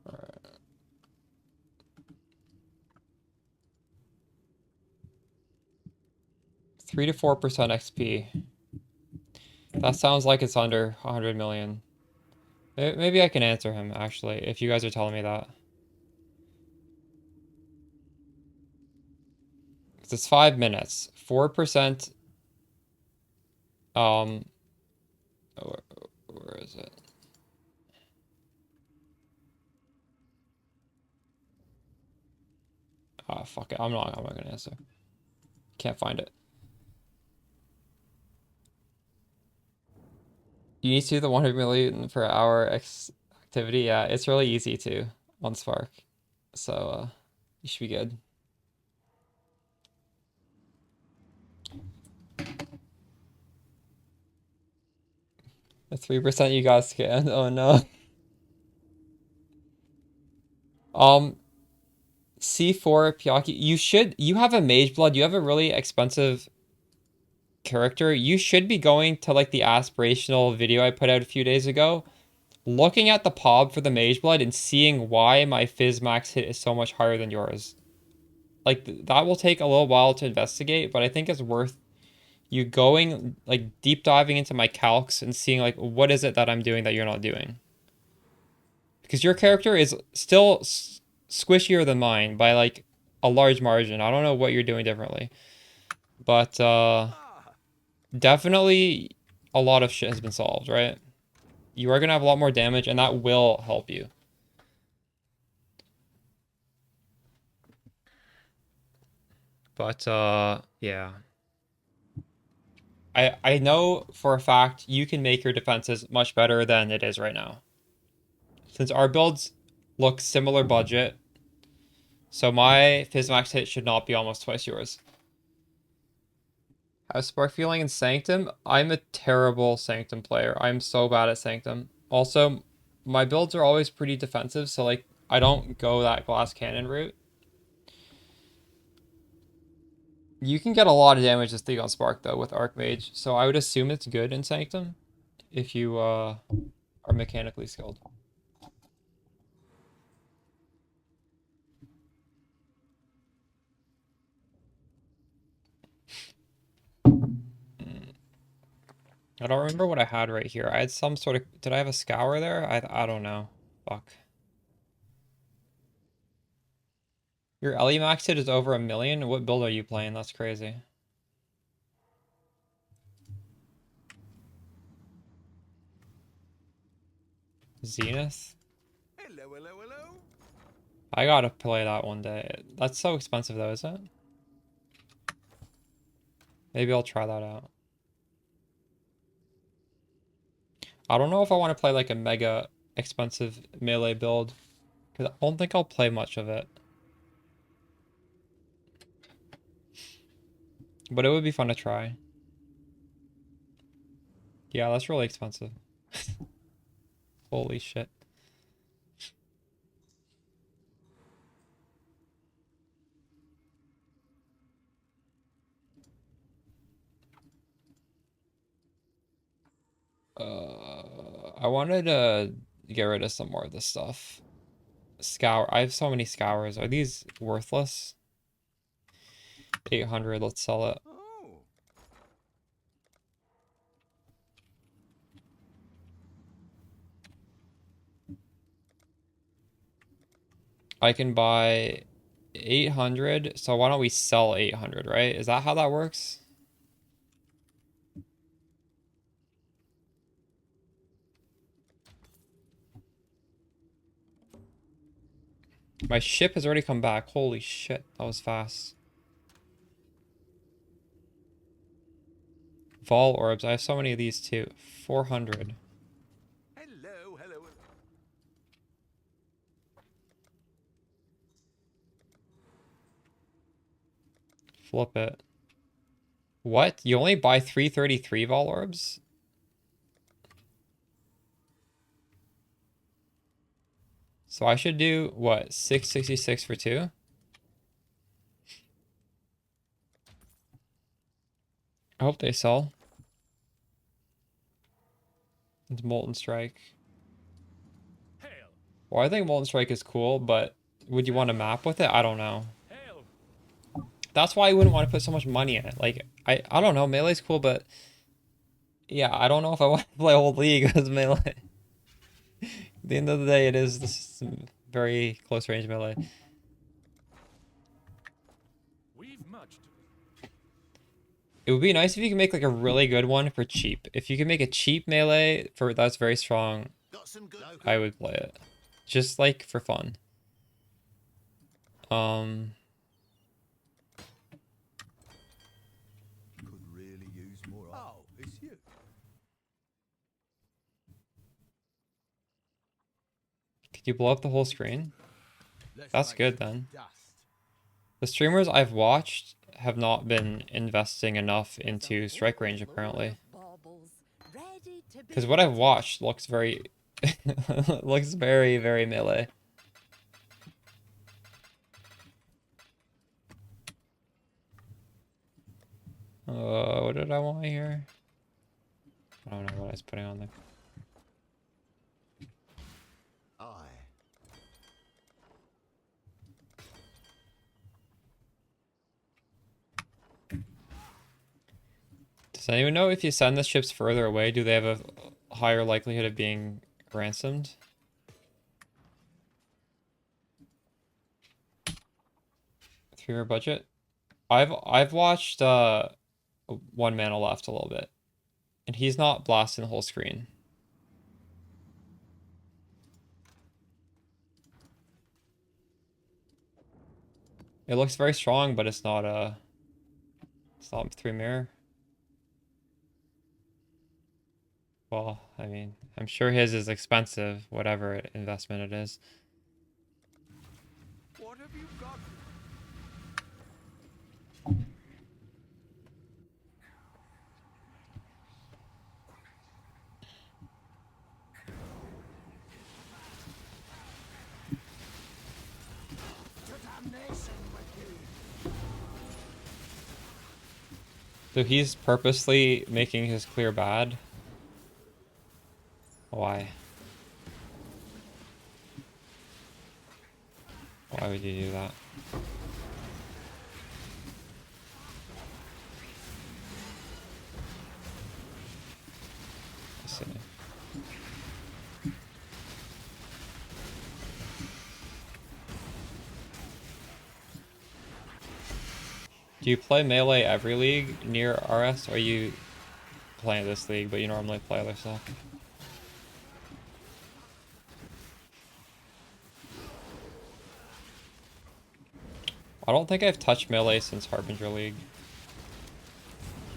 Alright. Three to 4% XP. That sounds like it's under 100 million. Maybe I can answer him, actually, if you guys are telling me that. It's 5 minutes. 4%. Where is it? Ah, fuck it. I'm not gonna answer. Can't find it. You need to do the 100 million per hour activity. Yeah, it's really easy to on Spark. So, you should be good. The 3% you got scanned. Oh no. C4 Pyaki, you have a mage blood, you have a really expensive character. You should be going to like the aspirational video I put out a few days ago, looking at the POB for the mage blood and seeing why my Fizz max hit is so much higher than yours. Like that will take a little while to investigate, but I think it's worth you going like deep diving into my calcs and seeing like what is it that I'm doing that you're not doing. Because your character is still squishier than mine by like a large margin. I don't know what you're doing differently. But definitely a lot of shit has been solved, right? You are going to have a lot more damage and that will help you. But yeah. I know for a fact you can make your defenses much better than it is right now. Since our builds look similar budget, so my Fizzmax hit should not be almost twice yours. How's Spark feeling in Sanctum? I'm a terrible Sanctum player. I'm so bad at Sanctum. Also, my builds are always pretty defensive, so like I don't go that glass cannon route. You can get a lot of damage this league on Spark though with Archmage, so I would assume it's good in Sanctum if you are mechanically skilled. I don't remember what I had right here. I had some sort of... Did I have a scour there? I don't know. Fuck. Your LE max hit is over 1 million? What build are you playing? That's crazy. Zenith? Hello, hello, hello. I gotta play that one day. That's so expensive though, is it? Maybe I'll try that out. I don't know if I want to play like a mega expensive melee build, because I don't think I'll play much of it. But it would be fun to try. Yeah, that's really expensive. Holy shit. I wanted to get rid of some more of this stuff. Scour. I have so many scours. Are these worthless? 800. Let's sell it. Oh. I can buy 800. So why don't we sell 800, right? Is that how that works? My ship has already come back. Holy shit, that was fast. Vol orbs. I have so many of these too. 400. Hello, hello. Flip it. What? You only buy 333 Vol orbs? So I should do, what, 666 for 2? I hope they sell. It's Molten Strike. Hail! Well, I think Molten Strike is cool, but would you want to map with it? I don't know. Hail! That's why I wouldn't want to put so much money in it. Like, I don't know, Melee's cool, but yeah, I don't know if I want to play a whole league as Melee. At the end of the day, it is this very close range Melee. We've much to... It would be nice if you could make like a really good one for cheap. If you could make a cheap Melee for that's very strong, Got some good. I would play it. Just like for fun. Could really use more. Oh, it's you. Could you blow up the whole screen? Let's That's make good some then. Dust. The streamers I've watched have not been investing enough into strike range apparently. Because what I've watched looks very looks very, very melee. What did I want here? I don't know what I was putting on there. Does anyone know if you send the ships further away, do they have a higher likelihood of being ransomed? $3 budget? I've watched One Mana Left a little bit, and he's not blasting the whole screen. It looks very strong, but it's not 3 mirror. Well, I mean, I'm sure his is expensive, whatever investment it is. What have you got? So he's purposely making his clear bad? Why? Why would you do that? I see. Do you play Melee every league near RS, or are you playing this league, but you normally play other stuff? I don't think I've touched Melee since Harbinger League.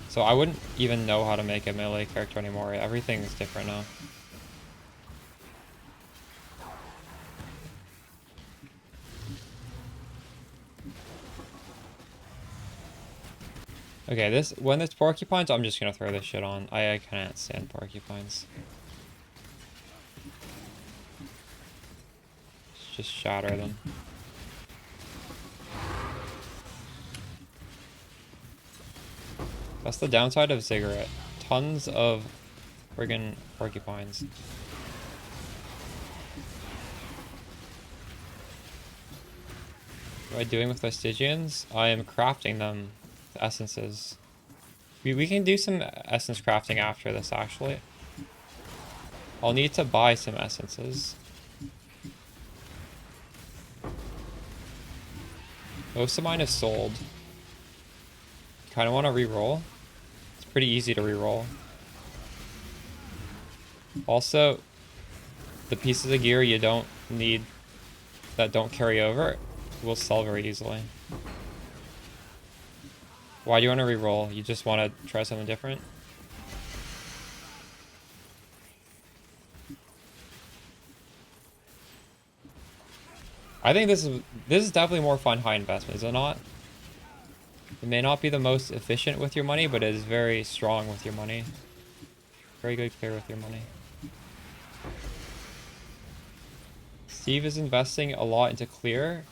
So I wouldn't even know how to make a Melee character anymore. Everything is different now. Okay, when it's porcupines, I'm just gonna throw this shit on. I can't stand porcupines. Just shatter them. That's the downside of Ziggurat. Tons of friggin' porcupines. What am I doing with Vestigians? I am crafting them, the essences. We can do some essence crafting after this, actually. I'll need to buy some essences. Most of mine is sold. Kind of want to re-roll. It's pretty easy to re-roll. Also, the pieces of gear you don't need that don't carry over will sell very easily. Why do you want to re-roll? You just want to try something different? I think this is definitely more fun high investment, is it not? It may not be the most efficient with your money, but it is very strong with your money. Very good clear with your money. Steve is investing a lot into clear.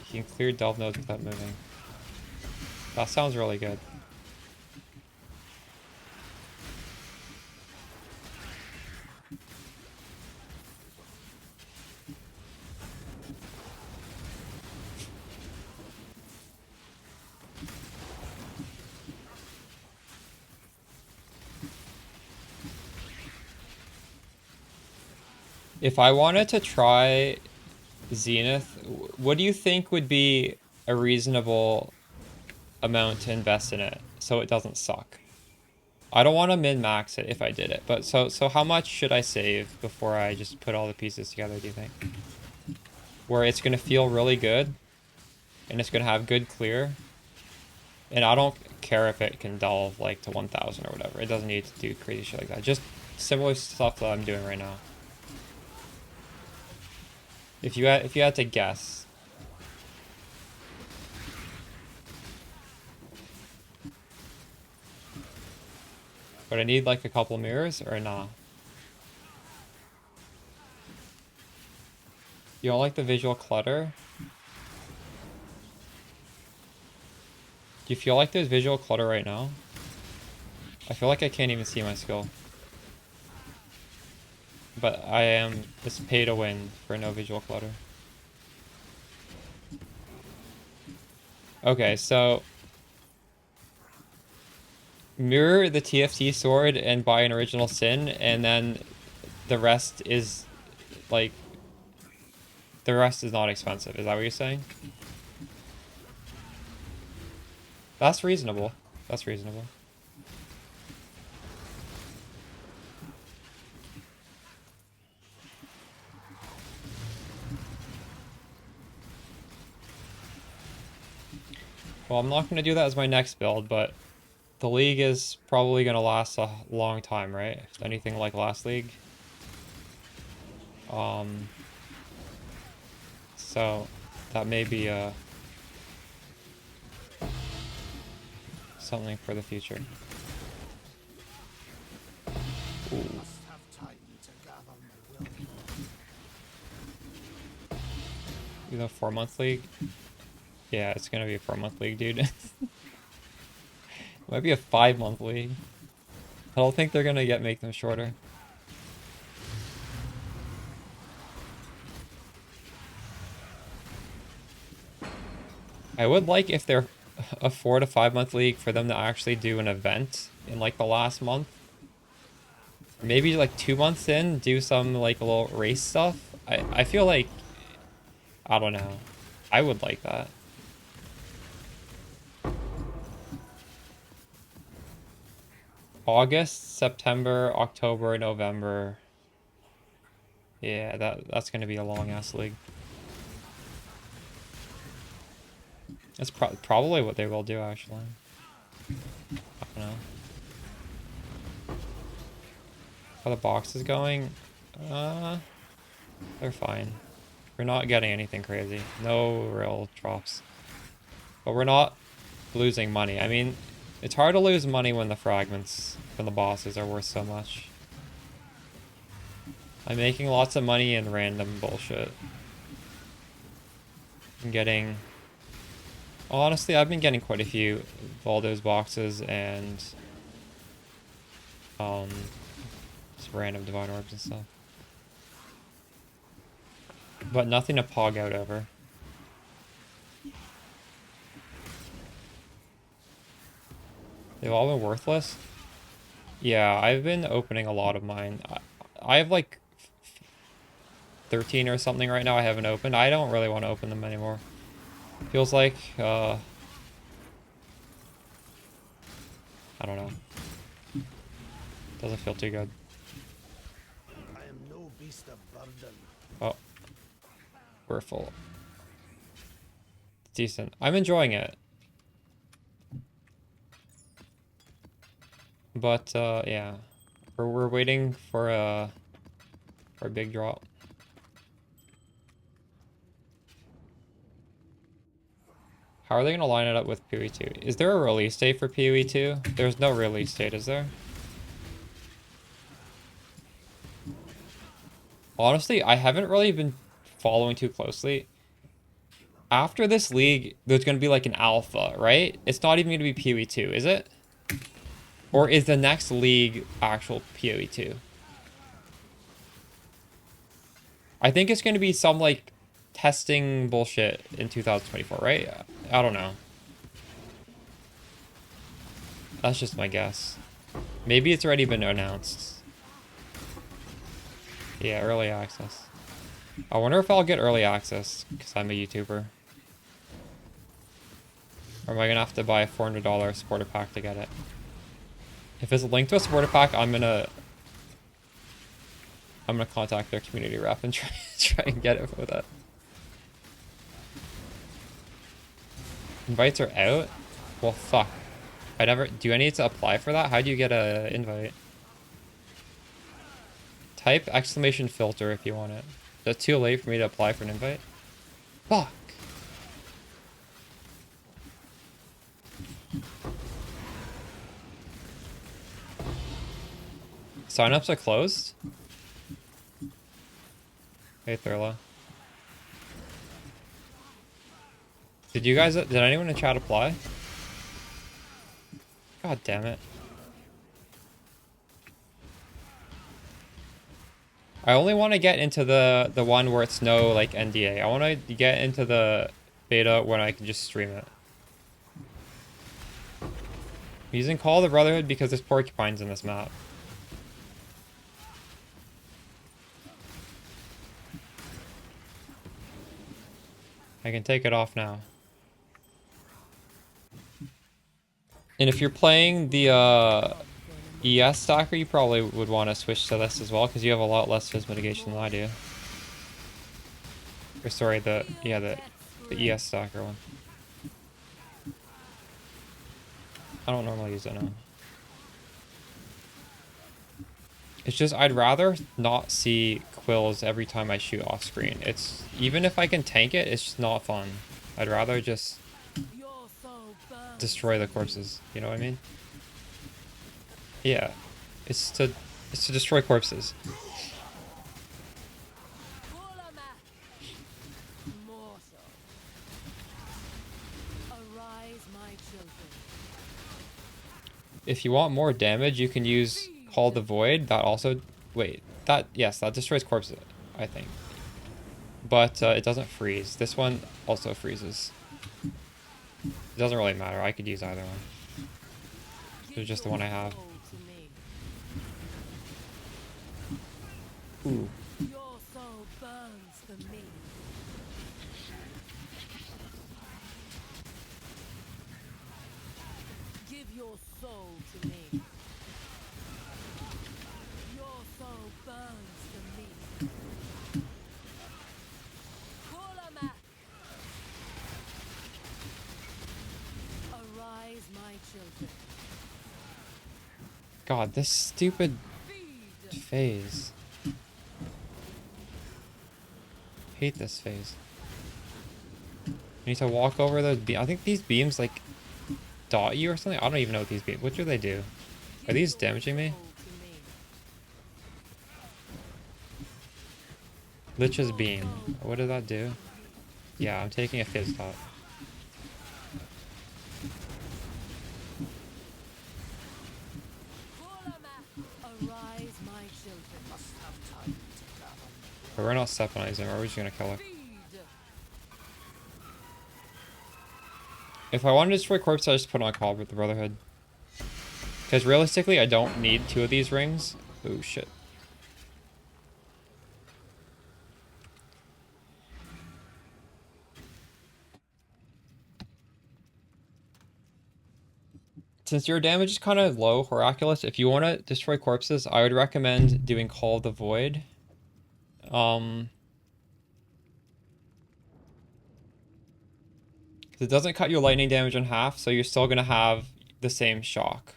He can clear delve nodes without moving. That sounds really good. If I wanted to try Zenith, what do you think would be a reasonable amount to invest in it so it doesn't suck? I don't want to min-max it if I did it, but so how much should I save before I just put all the pieces together, do you think? Where it's going to feel really good and it's going to have good clear. And I don't care if it can delve like to 1000 or whatever. It doesn't need to do crazy shit like that. Just similar stuff that I'm doing right now. If you had to guess. But I need like a couple mirrors or nah? You don't like the visual clutter? Do you feel like there's visual clutter right now? I feel like I can't even see my skill. But I am just pay to win for no visual clutter. Okay, so mirror the TFT sword and buy an original sin, and then the rest is like not expensive. Is that what you're saying? That's reasonable. That's reasonable. Well, I'm not going to do that as my next build, but the league is probably going to last a long time, right? If anything like last league. So that may be something for the future. Ooh. Must have time to gather my will. You know, 4-month league? Yeah, it's gonna be a 4-month league, dude. Might be a 5-month league. I don't think they're gonna make them shorter. I would like if they're a 4 to 5-month league for them to actually do an event in like the last month. Maybe like 2 months in, do some like a little race stuff. I feel like, I don't know. I would like that. August, September, October, November. Yeah, that's gonna be a long ass league. That's probably what they will do, actually. I don't know. How the box is going? They're fine. We're not getting anything crazy. No real drops. But we're not losing money. I mean, it's hard to lose money when the fragments from the bosses are worth so much. I'm making lots of money in random bullshit. I'm getting... Honestly, I've been getting quite a few VODS boxes and... just random divine orbs and stuff. But nothing to pog out over. They've all been worthless? Yeah, I've been opening a lot of mine. I have like 13 or something right now I haven't opened. I don't really want to open them anymore. Feels like, I don't know. Doesn't feel too good. I am no beast of burden. Oh. We're full. Decent. I'm enjoying it. But, yeah. We're waiting for a big drop. How are they going to line it up with PoE 2? Is there a release date for PoE 2? There's no release date, is there? Honestly, I haven't really been following too closely. After this league, there's going to be like an alpha, right? It's not even going to be PoE 2, is it? Or is the next league actual PoE 2? I think it's going to be some like testing bullshit in 2024, right? I don't know. That's just my guess. Maybe it's already been announced. Yeah, early access. I wonder if I'll get early access because I'm a YouTuber. Or am I going to have to buy a $400 supporter pack to get it? If it's linked to a supporter pack, I'm gonna contact their community rep and try and get it with it. Invites are out? Well, fuck. Do I need to apply for that? How do you get an invite? Type exclamation filter if you want it. Is it too late for me to apply for an invite? Fuck. Signups are closed? Hey, Thurla. Did anyone in chat apply? God damn it. I only want to get into the one where it's no, like, NDA. I want to get into the beta when I can just stream it. I'm using Call of the Brotherhood because there's porcupines in this map. I can take it off now. And if you're playing the ES stacker, you probably would want to switch to this as well because you have a lot less fizz mitigation than I do. Or sorry, the ES stacker one. I don't normally use it now. It's just I'd rather not see quills every time I shoot off screen. It's even if I can tank it, it's just not fun. I'd rather just destroy the corpses. You know what I mean? Yeah, it's to destroy corpses. If you want more damage, you can use Call the Void. That also... Wait, yes, that destroys corpses, I think. But it doesn't freeze. This one also freezes. It doesn't really matter. I could use either one. It's just the one I have. Ooh. Your soul burns for me. Give your soul to me. Your soul burns for me. Kulamak. Arise, my children. God, this stupid phase. Hate this phase. I need to walk over those beams. I think these beams, like, dot you or something? I don't even know what these be. What do they do? Are these damaging me? Lich's Beam. What did that do? Yeah, I'm taking a Fizz Dot. But we're not stepping are we just gonna kill her? If I wanted to destroy corpse, I just put on Call with the Brotherhood. Because realistically, I don't need 2 of these rings. Oh shit. Since your damage is kind of low, Horaculus, if you want to destroy corpses, I would recommend doing Call of the Void. It doesn't cut your lightning damage in half, so you're still going to have the same shock.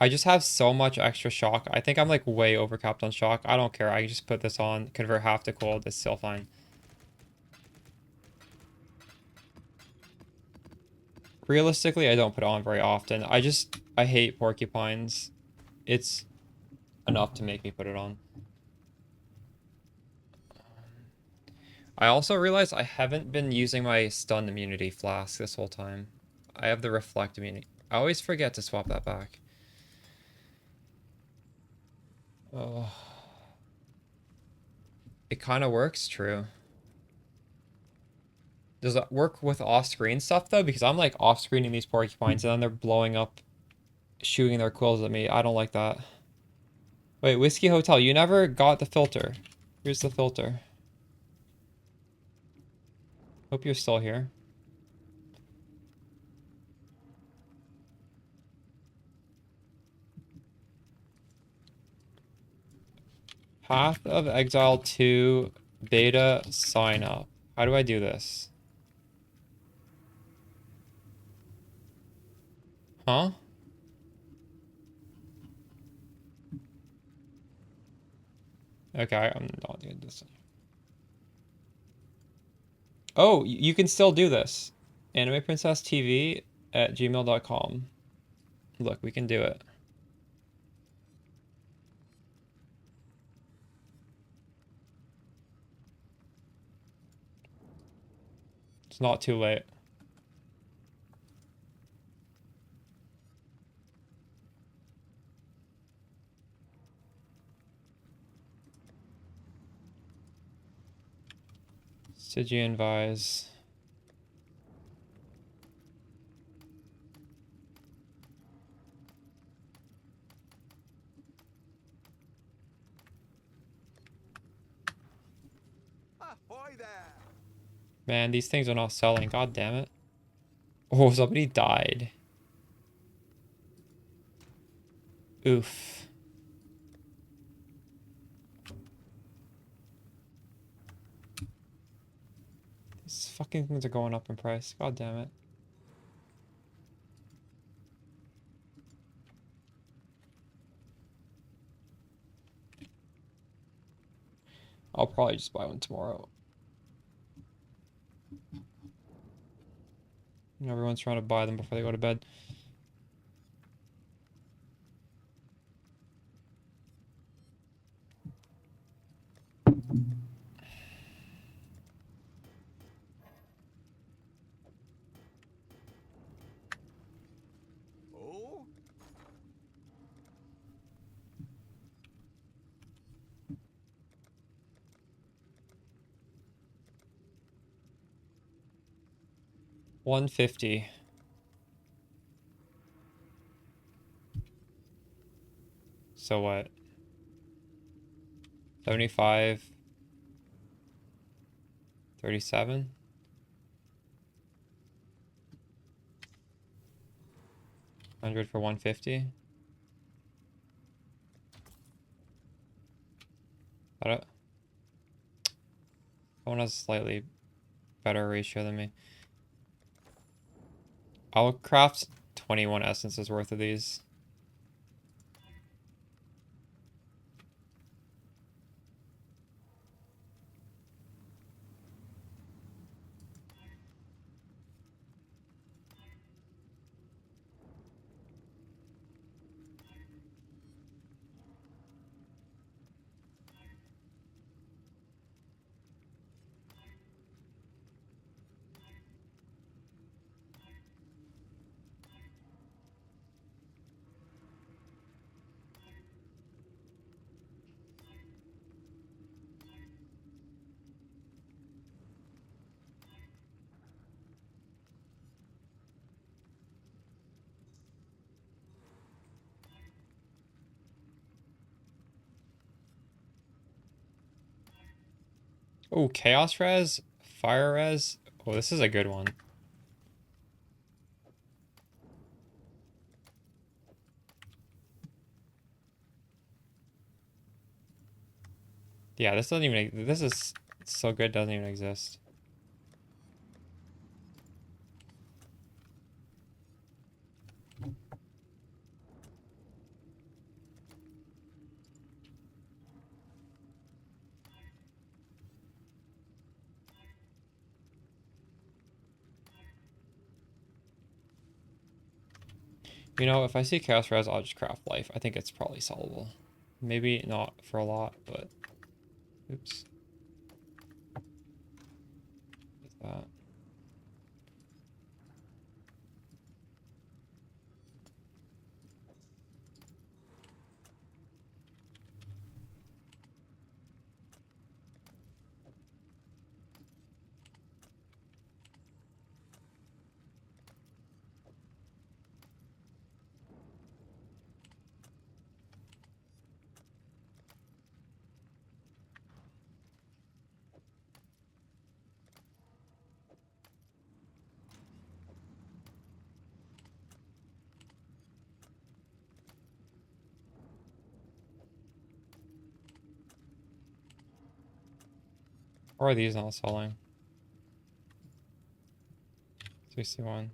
I just have so much extra shock. I think I'm like way overcapped on shock. I don't care. I can just put this on, convert half to cold. It's still fine. Realistically, I don't put it on very often. I hate porcupines. It's enough to make me put it on. I also realized I haven't been using my stun immunity flask this whole time. I have the reflect immunity. I always forget to swap that back. Oh. It kind of works, true. Does it work with off-screen stuff, though? Because I'm, like, off-screening these porcupines, and then they're blowing up, shooting their quills at me. I don't like that. Wait, Whiskey Hotel, you never got the filter. Here's the filter. Hope you're still here. Path of Exile 2 beta sign up. How do I do this? Huh? Okay, I'm not doing this. Oh, you can still do this. AnimePrincessTV@gmail.com. Look, we can do it. It's not too late. Stygian Vise. Ahoy there! Man, these things are not selling. God damn it. Oh, somebody died. Oof. These fucking things are going up in price. God damn it. I'll probably just buy one tomorrow. Everyone's trying to buy them before they go to bed. Oh? $150. So what? 75. 37. $100 for 150. I don't. Someone has a slightly better ratio than me. I'll craft 21 essences worth of these. Oh, Chaos Res, Fire Res. Oh, this is a good one. Yeah, this doesn't even. This is so good. Doesn't even exist. You know, if I see Chaos Res, I'll just craft Life. I think it's probably solvable. Maybe not for a lot, but oops. What's that? Or are these not selling? 61.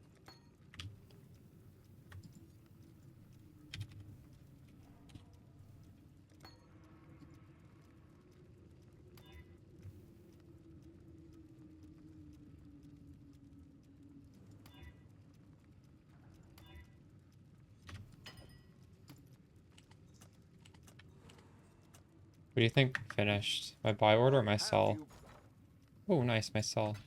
What do you think finished? My buy order or my sell? Oh, nice, my sell.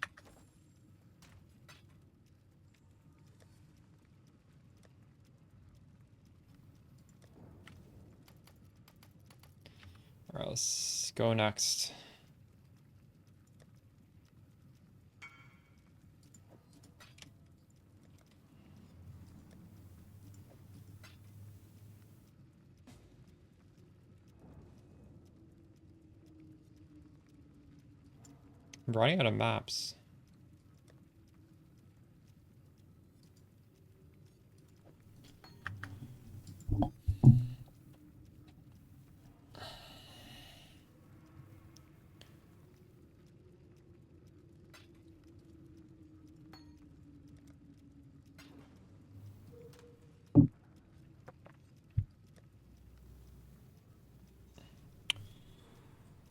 Alright, let's go next. I'm running out of maps.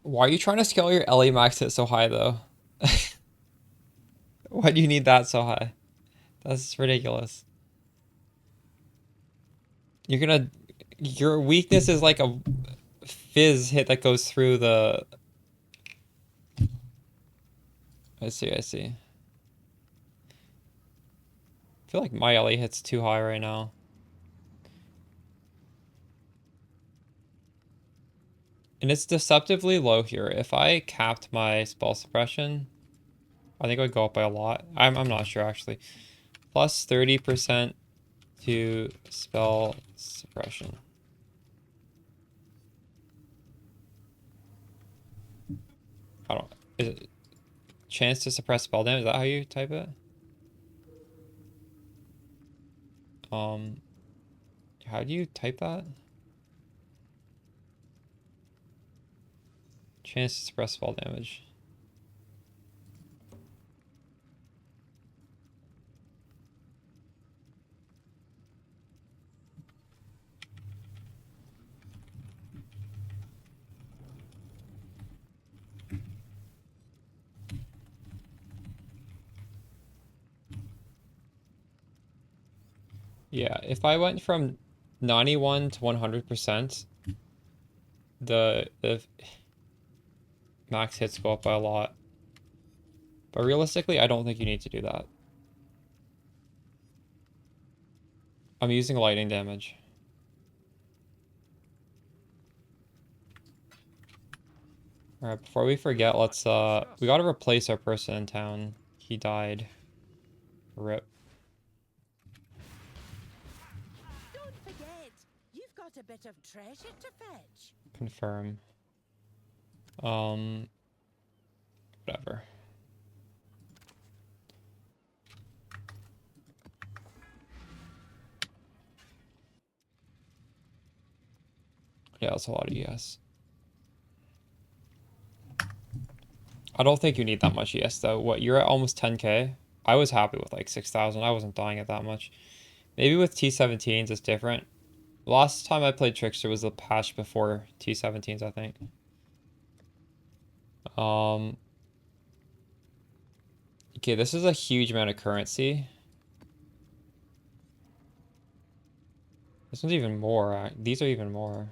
Why are you trying to scale your LE max hit so high though? Why do you need that so high? That's ridiculous. You're gonna... Your weakness is like a fizz hit that goes through the... I see, I see. I feel like my LE hit's too high right now. And it's deceptively low here. If I capped my spell suppression, I think it would go up by a lot. I'm not sure actually. Plus 30% to spell suppression. I don't... Is it chance to suppress spell damage? Is that how you type it? How do you type that? Chance to suppress spell damage. Yeah, if I went from 91 to 100%, the max hits go up by a lot. But realistically, I don't think you need to do that. I'm using lightning damage. Alright, before we forget, let's we gotta replace our person in town. He died. RIP. Don't forget, you've got a bit of treasure to fetch. Confirm. Whatever. Yeah, that's a lot of ES. I don't think you need that much ES though. What, you're at almost 10k? I was happy with like 6,000. I wasn't dying at that much. Maybe with T17s it's different. Last time I played Trickster was the patch before T17s, I think. Okay, this is a huge amount of currency. This one's even more. These are even more.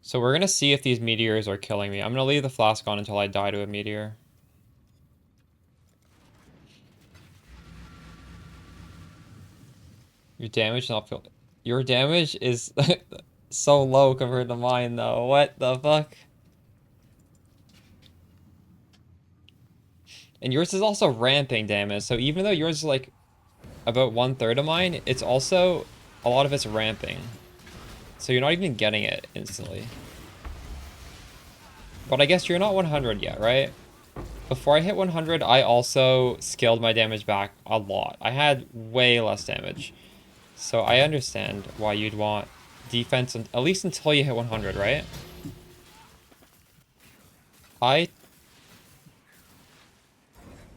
So we're gonna see if these meteors are killing me. I'm gonna leave the flask on until I die to a meteor. Your damage not feel. Your damage is so low compared to mine though. What the fuck? And yours is also ramping damage. So even though yours is like about 1/3 of mine, it's also a lot of it's ramping. So you're not even getting it instantly. But I guess you're not 100 yet, right? Before I hit 100, I also scaled my damage back a lot. I had way less damage. So I understand why you'd want defense, at least until you hit 100, right?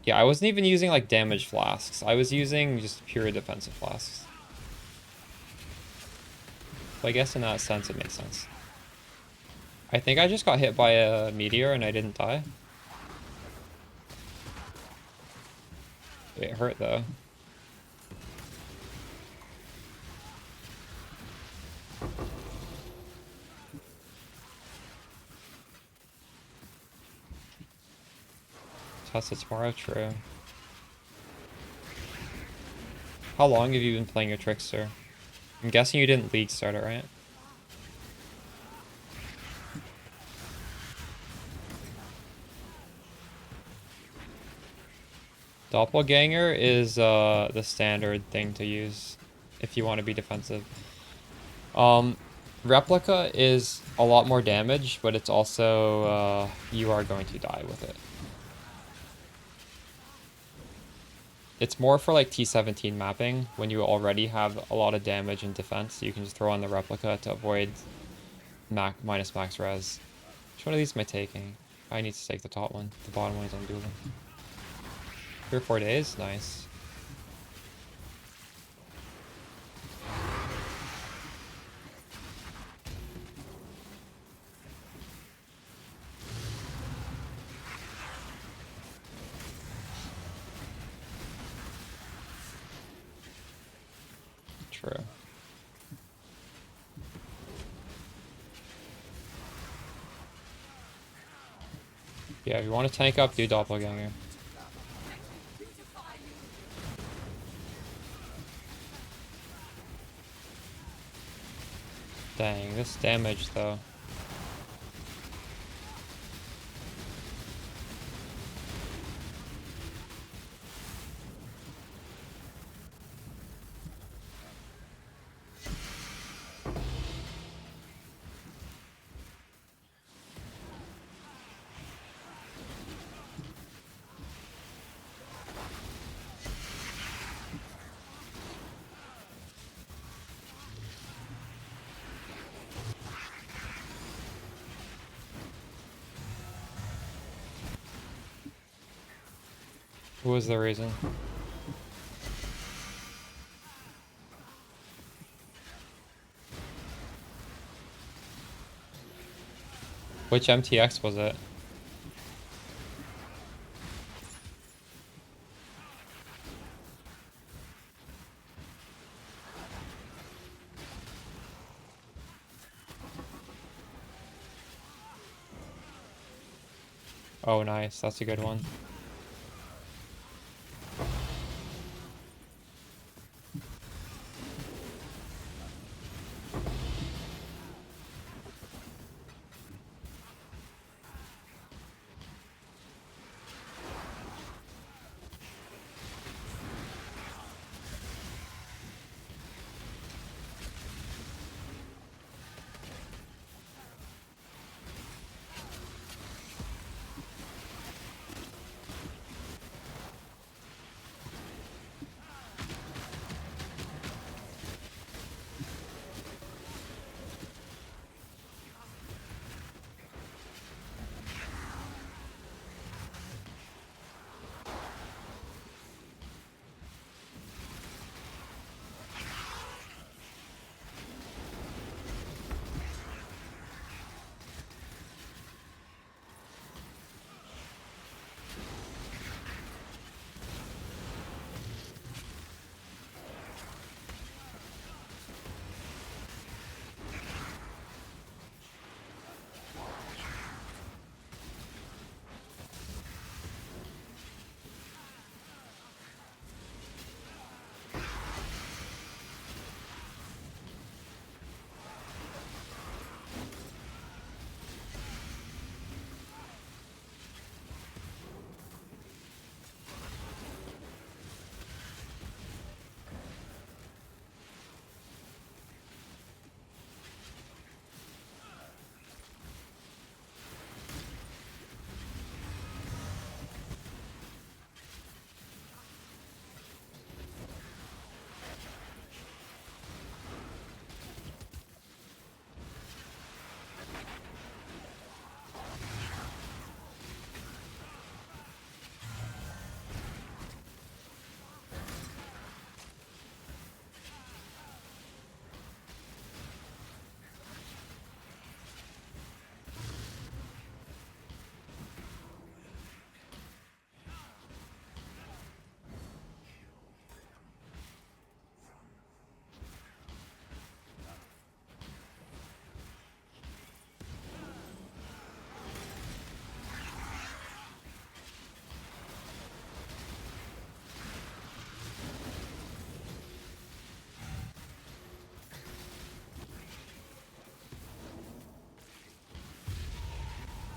Yeah, I wasn't even using like damage flasks. I was using just pure defensive flasks. So I guess in that sense, it makes sense. I think I just got hit by a meteor and I didn't die. It hurt though. Test it tomorrow, true. How long have you been playing your Trickster? I'm guessing you didn't league start it, right? Doppelganger is the standard thing to use if you want to be defensive. Replica is a lot more damage, but it's also you are going to die with it. It's more for like T17 mapping when you already have a lot of damage and defense. You can just throw on the replica to avoid minus max res. Which one of these am I taking? I need to take the top one. The bottom one is undoable. 3 or 4 days? Nice. True. Yeah, if you want to tank up, do Doppelganger. Dang, this damage though. What was the reason? Which MTX was it? Oh, nice. That's a good one.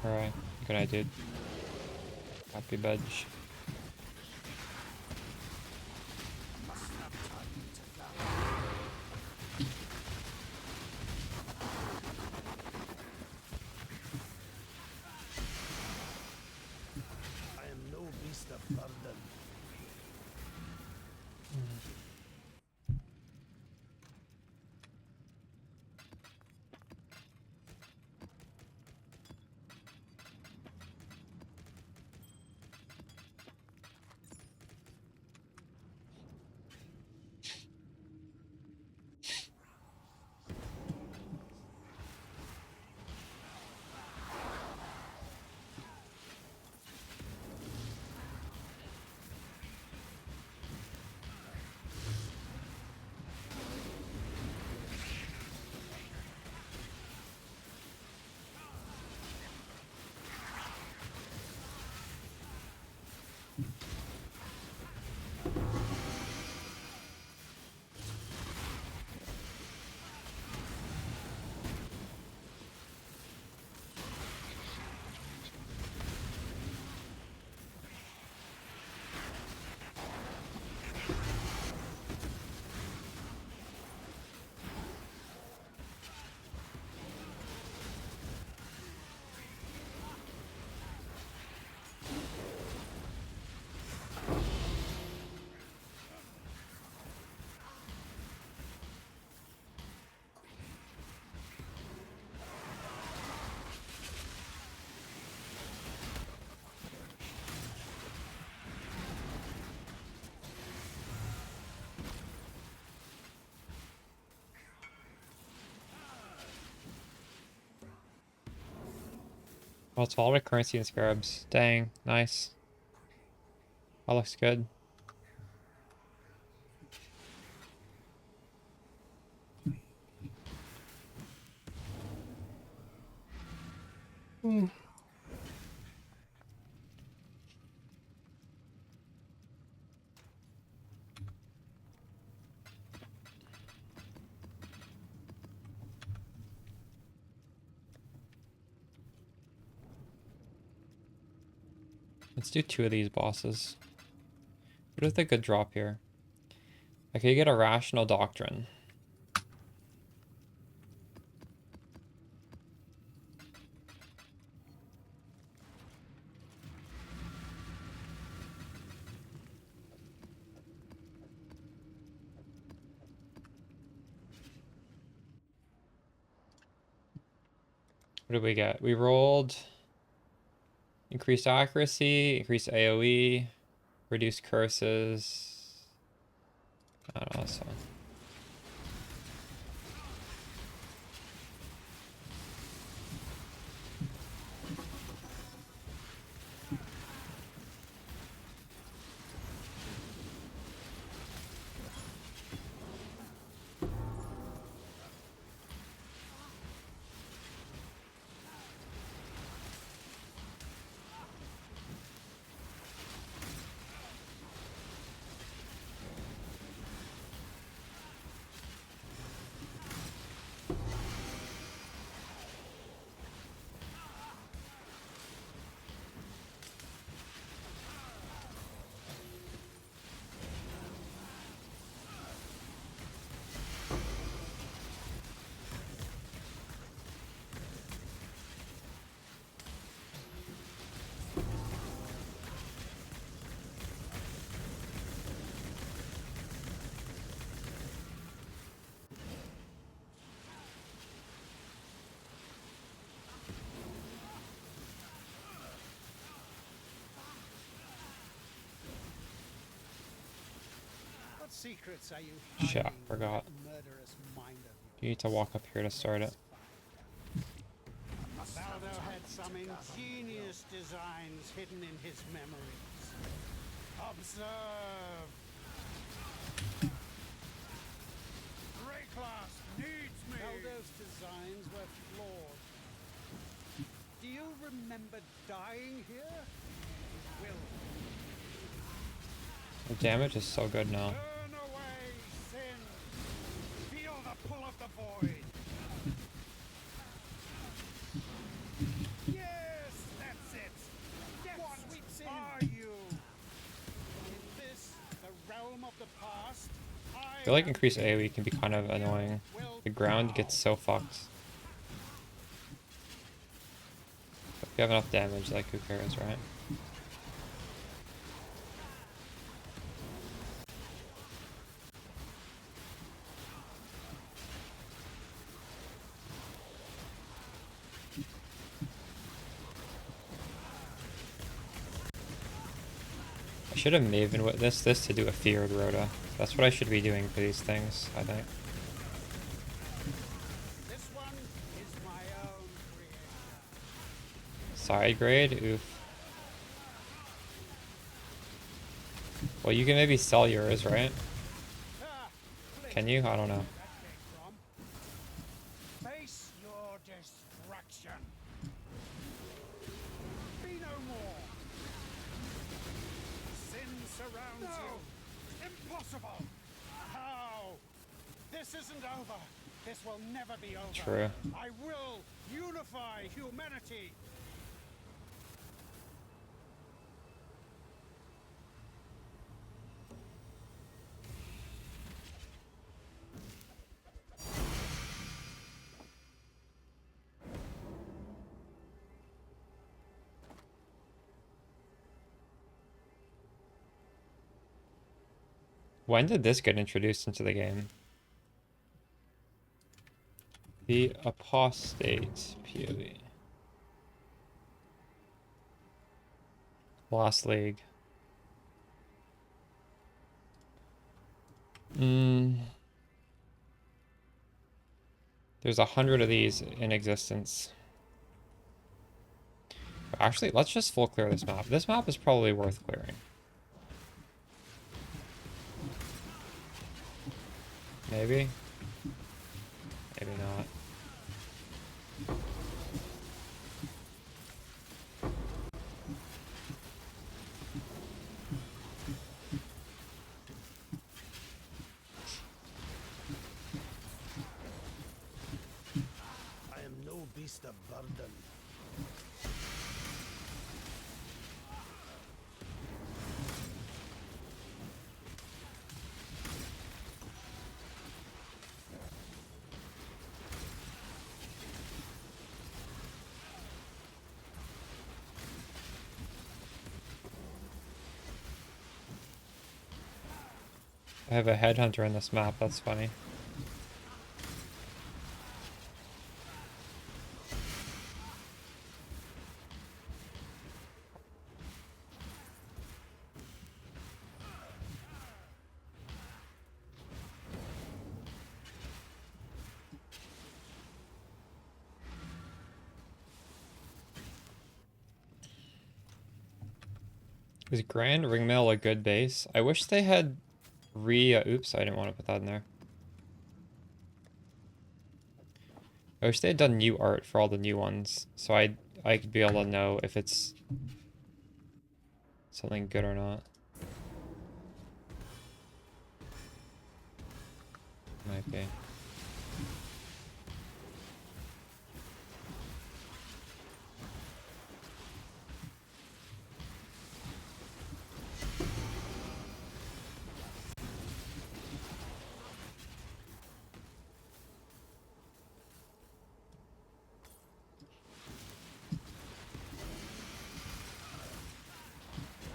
Alright, good night, dude. Happy badge. I am no beast of burden. Well, it's all with currency and scarabs. Dang, nice. That looks good. Let's do 2 of these bosses. What if they could drop here? I could get a rational doctrine. What did we get? We rolled increased accuracy, increased AoE, reduced curses. I don't know, that's fine. What secrets are you Shit, hiding in forgot. that murderous mind of You need to walk up here to start it. Baldo had some ingenious designs hidden in his memories. Observe. Rayclass needs me. Baldo's designs were flawed. Do you remember dying here? Will. The damage is so good now. Burn away sin. Feel the pull of the void. Yes, I feel like increased AoE can be kind of annoying. The ground gets so fucked. If you have enough damage, like, who cares, right? I should have Maven with this to do a feared Rhoda. That's what I should be doing for these things, I think. This one is my own creation. Side grade? Oof. Well, you can maybe sell yours, right? Can you? I don't know. Face your destruction. Be no more. Sin surrounds you. Impossible. How? This isn't over. This will never be over. True. I will unify humanity. When did this get introduced into the game? The Apostate POV. Lost League. There's 100 of these in existence. Actually, let's just full clear this map. This map is probably worth clearing. Maybe. Maybe not. I am no beast of burden. I have a headhunter in this map, that's funny. Is Grand Ringmail a good base? I wish they had oops, I didn't want to put that in there. I wish they had done new art for all the new ones, so I could be able to know if it's something good or not. Might be.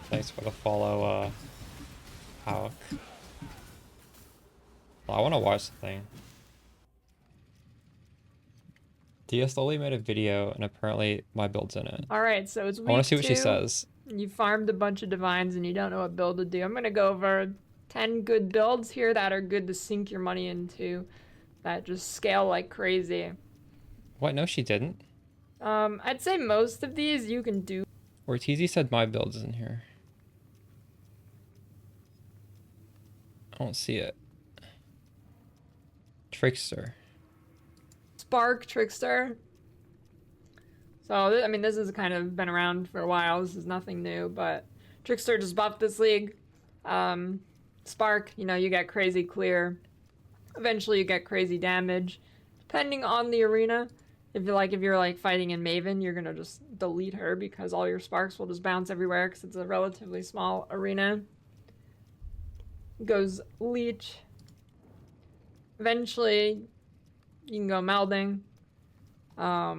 Thanks for the follow, Hawk. Well, I want to watch the thing. Dia slowly made a video, and apparently my build's in it. Alright, so it's week I want to see what she 2. says. You farmed a bunch of divines and you don't know what build to do. I'm gonna go over 10 good builds here that are good to sink your money into, that just scale like crazy. What? No, she didn't. I'd say most of these you can do. Ortiz said my build's in here. I don't see it. Trickster. Spark, Trickster. So, I mean, this has kind of been around for a while. This is nothing new, but Trickster just buffed this league. Spark, you know, you get crazy clear. Eventually you get crazy damage. Depending on the arena. If you're like fighting in Maven, you're gonna just delete her because all your sparks will just bounce everywhere because it's a relatively small arena. Goes Leech. Eventually, you can go melding. I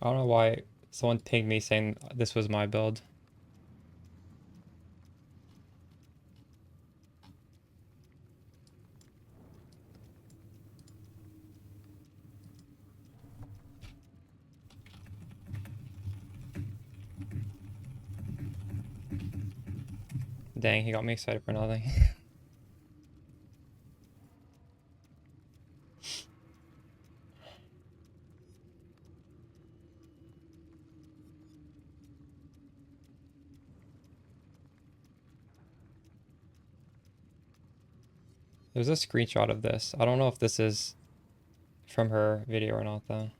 don't know why someone pinged me saying this was my build. Dang, he got me excited for nothing. There's a screenshot of this. I don't know if this is from her video or not, though.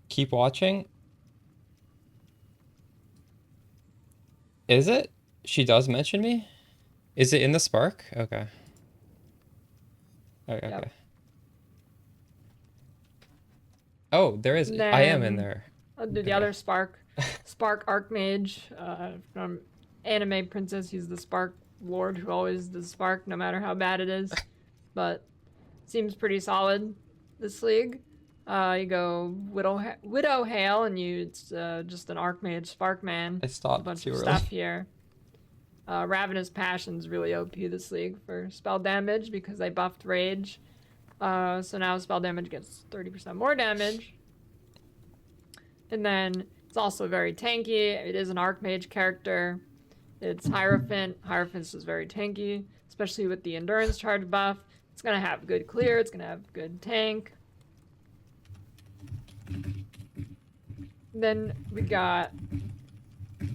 Keep watching. Is it? She does mention me? Is it in the Spark? Okay. Okay. Yep. Okay. Oh, there is. I am in there. I'll do the Okay. other Spark. Spark Archmage from Anime Princess. He's the Spark Lord who always does Spark no matter how bad it is. But seems pretty solid this league. You go Widow Hail and it's just an Archmage Sparkman. I stopped A bunch too of early. stuff here. Ravenous Passion's really OP this league for spell damage because they buffed Rage. So now spell damage gets 30% more damage. And then it's also very tanky. It is an Archmage character. It's Hierophant. Hierophant is very tanky, especially with the endurance charge buff. It's going to have good clear. It's going to have good tank. Then we got,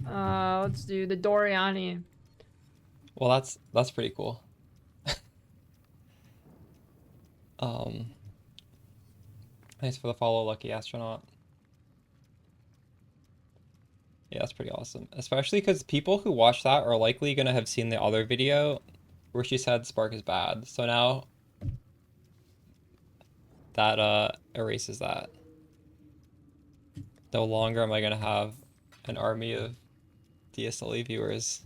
let's do the Doriani. Well, that's pretty cool. Thanks for the follow, Lucky Astronaut. Yeah, that's pretty awesome. Especially because people who watch that are likely gonna have seen the other video where she said Spark is bad. So now that erases that. No longer am I gonna have an army of DSLE viewers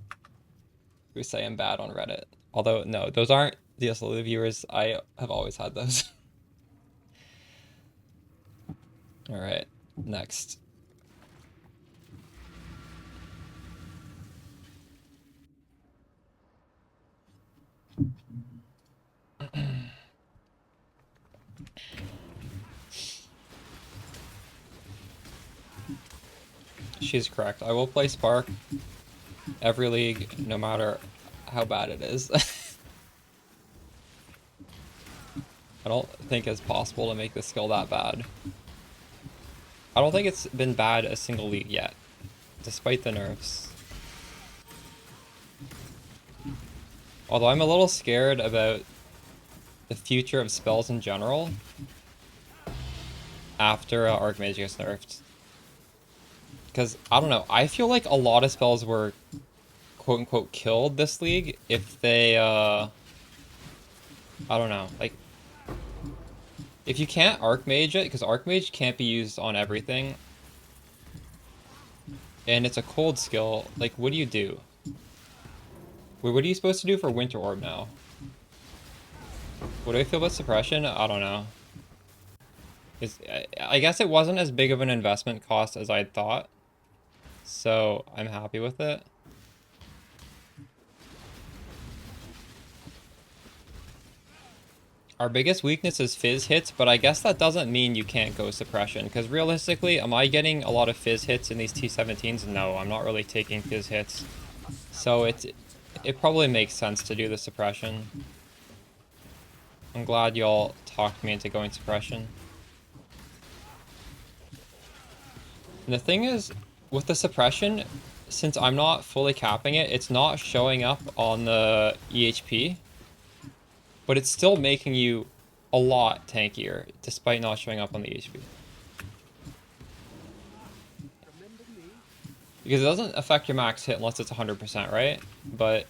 who say I'm bad on Reddit. Although no, those aren't DSLE viewers. I have always had those. All right, next. She's correct. I will play Spark every league, no matter how bad it is. I don't think it's possible to make this skill that bad. I don't think it's been bad a single league yet, despite the nerfs. Although I'm a little scared about the future of spells in general after Archmage gets nerfed. Because, I don't know, I feel like a lot of spells were quote-unquote killed this league if they, I don't know, like, if you can't Archmage it, because Archmage can't be used on everything, and it's a cold skill, like, what do you do? Wait, what are you supposed to do for Winter Orb now? What do I feel about suppression? I don't know. I guess it wasn't as big of an investment cost as I thought, so I'm happy with it. Our biggest weakness is fizz hits, but I guess that doesn't mean you can't go suppression, because realistically, am I getting a lot of fizz hits in these T17s? No, I'm not really taking fizz hits. So it probably makes sense to do the suppression. I'm glad y'all talked me into going suppression. And the thing is, with the suppression, since I'm not fully capping it, it's not showing up on the EHP. But it's still making you a lot tankier, despite not showing up on the EHP. Because it doesn't affect your max hit unless it's 100%, right? But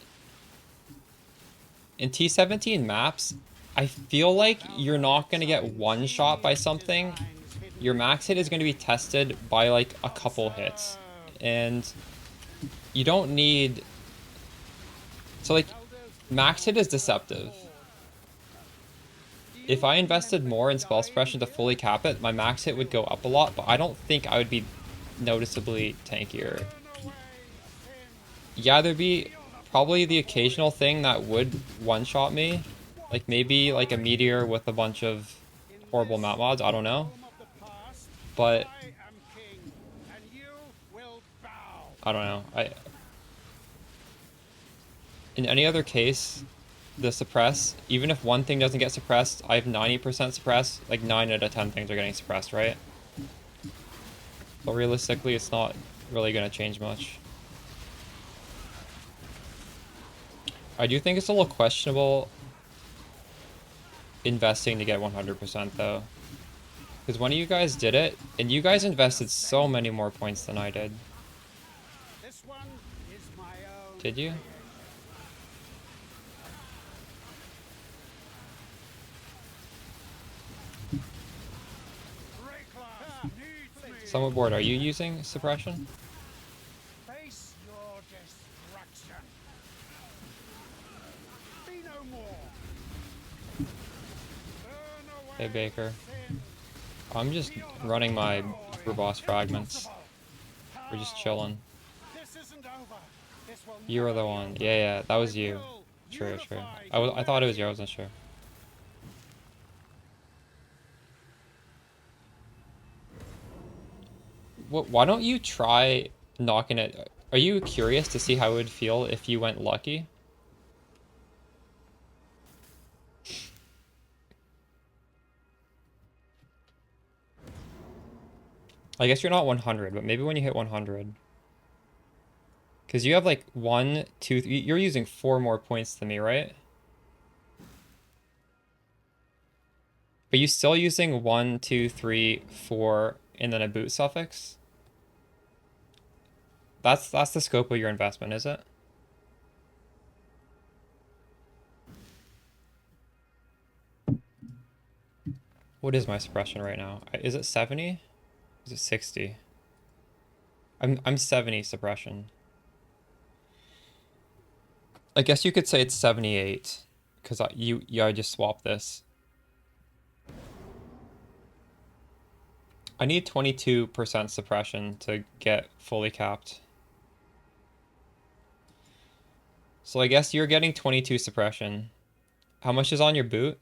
in T17 maps, I feel like you're not going to get one shot by something. Your max hit is going to be tested by like a couple hits. And you don't need... So like, max hit is deceptive. If I invested more in spell suppression to fully cap it, my max hit would go up a lot, but I don't think I would be noticeably tankier. Yeah, there'd be probably the occasional thing that would one-shot me. Like maybe like a meteor with a bunch of horrible map mods, I don't know. But I don't know. In any other case, the suppress, even if one thing doesn't get suppressed, I have 90% suppressed, like 9 out of 10 things are getting suppressed, right? But realistically, it's not really going to change much. I do think it's a little questionable investing to get 100% though. Because one of you guys did it, and you guys invested so many more points than I did. Did you? Somewhat bored. Are you using suppression? Face your destruction. Be no more. Hey Baker. I'm just running my super boss fragments. We're just chilling. You were the one. Yeah, that was you. True. I thought it was you, I wasn't sure. Why don't you try knocking it? Are you curious to see how it would feel if you went lucky? I guess you're not 100, but maybe when you hit 100. Because you have like 1, 2, 3, you're using 4 more points than me, right? But you still using 1, 2, 3, 4, and then a boot suffix? That's the scope of your investment, is it? What is my suppression right now? Is it 70? Is it 60? I'm 70 suppression. I guess you could say it's 78 because I just swapped this. I need 22% suppression to get fully capped. So I guess you're getting 22 suppression. How much is on your boot?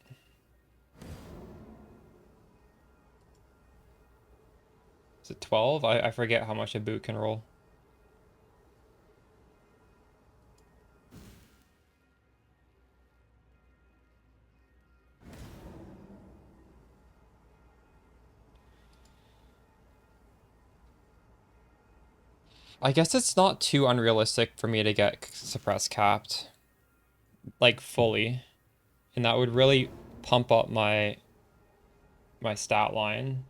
Is it 12? I forget how much a boot can roll. I guess it's not too unrealistic for me to get suppress capped, like fully, and that would really pump up my stat line.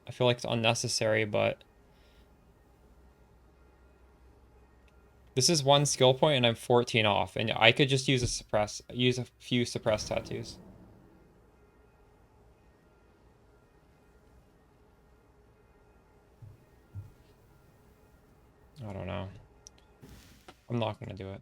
I feel like it's unnecessary, but this is 1 skill point and I'm 14 off, and I could just use a few suppress tattoos. I don't know. I'm not gonna do it.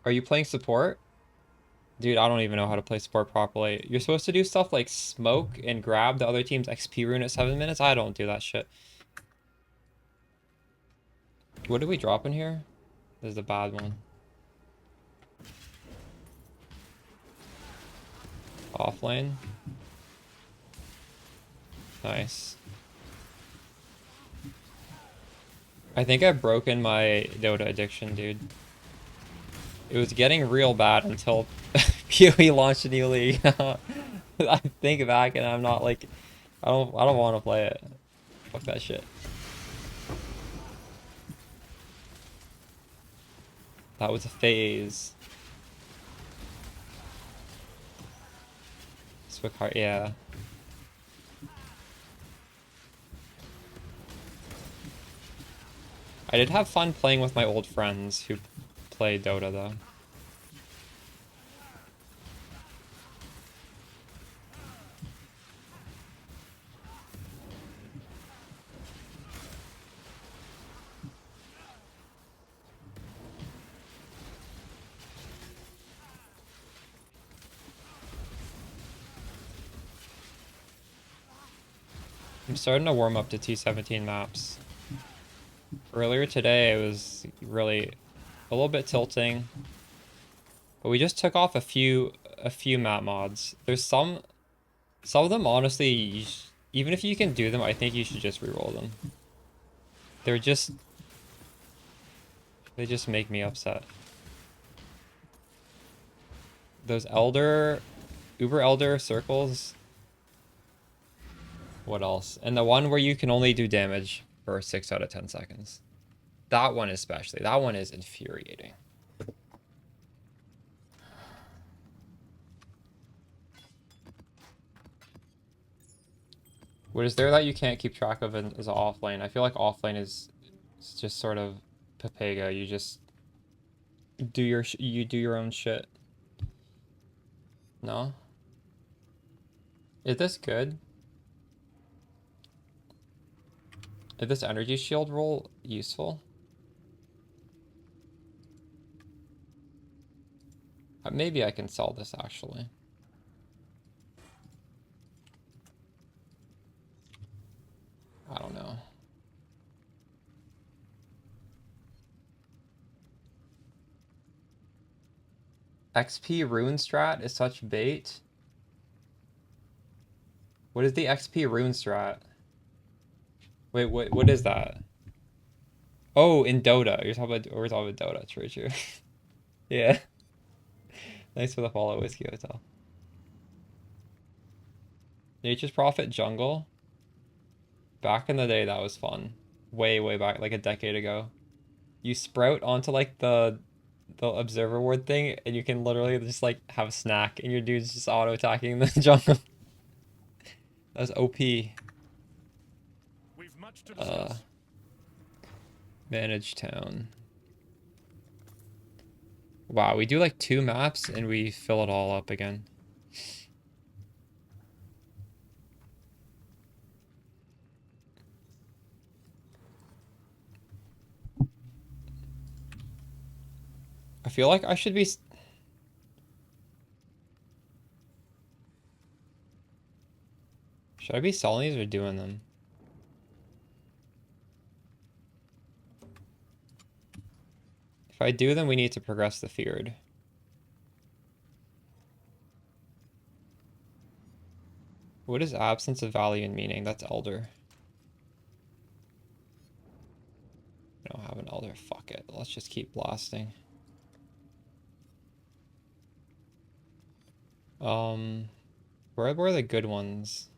Are you playing support? Dude, I don't even know how to play support properly. You're supposed to do stuff like smoke and grab the other team's XP rune at 7 minutes? I don't do that shit. What did we drop in here? This is a bad one. Off lane. Nice. I think I've broken my Dota addiction, dude. It was getting real bad until PoE launched a new league. I think back and I'm not like, I don't want to play it. Fuck that shit. That was a phase. Swickhart, yeah. I did have fun playing with my old friends who play Dota though. I'm starting to warm up to T17 maps. Earlier today it was really a little bit tilting. But we just took off a few map mods. There's some of them honestly, even if you can do them, I think you should just reroll them. They just make me upset. Those Uber Elder circles. What else? And the one where you can only do damage for 6 out of 10 seconds. That one especially. That one is infuriating. What is there that you can't keep track of as an offlane? I feel like offlane is just sort of Pepega. You just do your own shit. No? Is this good? Is this energy shield roll useful? Maybe I can sell this actually. I don't know. XP rune strat is such bait. What is the XP rune strat? Wait, what is that? Oh, in Dota. We're talking about Dota. True. Yeah. Thanks for the follow, Whiskey Hotel. Nature's Prophet Jungle. Back in the day, that was fun. Way back, like a decade ago. You sprout onto like the observer ward thing, and you can literally just like have a snack, and your dude's just auto attacking the jungle. That was OP. We've much to discuss. Manage town. Wow, we do like 2 maps and we fill it all up again. I feel like I should be... Should I be selling these or doing them? If I do them, we need to progress the feared. What is absence of value and meaning? That's elder. I don't have an elder. Fuck it. Let's just keep blasting. Where were the good ones?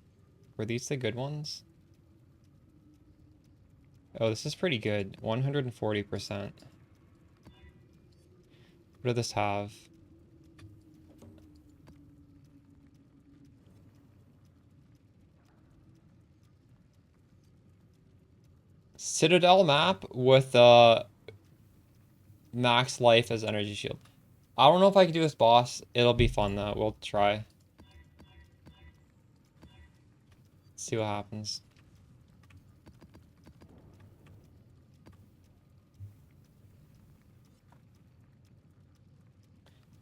Were these the good ones? Oh, this is pretty good. 140%. What does this have? Citadel map with max life as energy shield. I don't know if I can do this boss. It'll be fun though. We'll try. See what happens.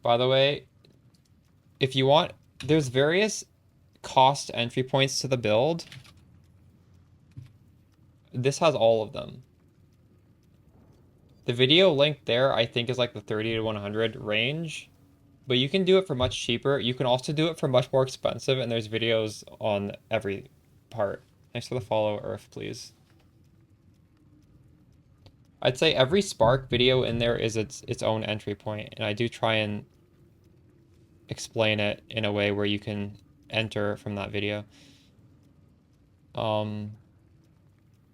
By the way, if you want, there's various cost entry points to the build. This has all of them. The video link there, I think, is like the 30 to 100 range. But you can do it for much cheaper. You can also do it for much more expensive, and there's videos on every part. Thanks for the follow, Earth, please. I'd say every Spark video in there is its own entry point, and I do try and explain it in a way where you can enter from that video.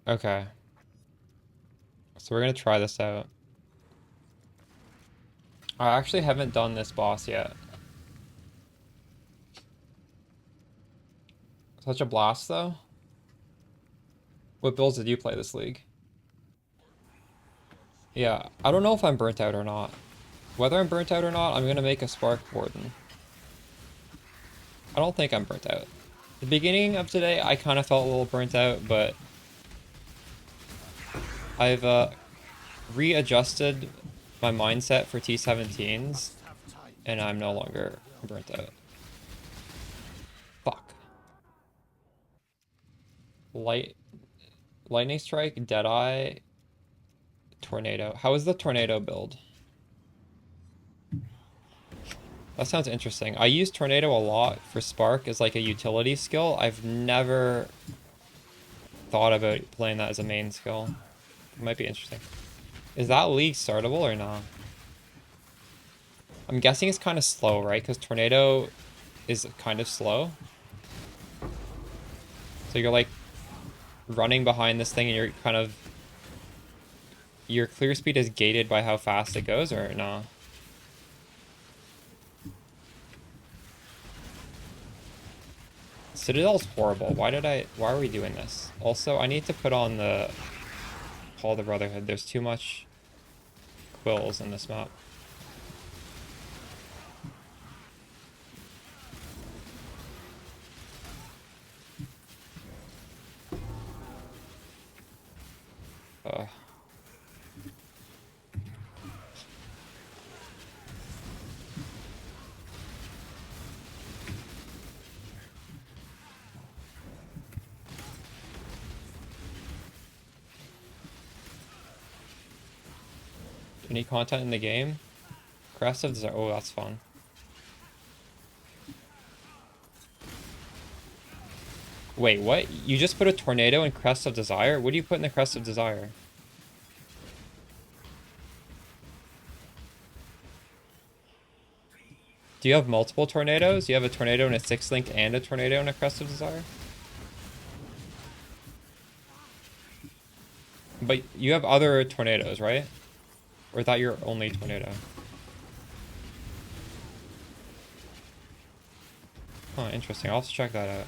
Okay. So we're gonna try this out. I actually haven't done this boss yet. Such a blast, though. What builds did you play this league? Yeah, I don't know if I'm burnt out or not. Whether I'm burnt out or not, I'm gonna make a Spark Warden. I don't think I'm burnt out. The beginning of today, I kind of felt a little burnt out, but I've readjusted my mindset for T17s, and I'm no longer burnt out. Fuck. Lightning Strike, Deadeye, Tornado. How is the Tornado build? That sounds interesting. I use Tornado a lot for Spark as like a utility skill. I've never thought about playing that as a main skill. It might be interesting. Is that league startable or not? I'm guessing it's kind of slow, right? Because Tornado is kind of slow. So you're like running behind this thing and you're kind of... Your clear speed is gated by how fast it goes, or no? Citadel's horrible. Why are we doing this? Also, I need to put on the Call of the Brotherhood. There's too much quills in this map. Any content in the game? Crest of Desire. Oh, that's fun. Wait, what? You just put a Tornado in Crest of Desire? What do you put in the Crest of Desire? Do you have multiple Tornadoes? You have a Tornado and a 6-link and a Tornado and a Crest of Desire? But you have other Tornadoes, right? Or is that your only Tornado? Huh, interesting. I'll have to check that out.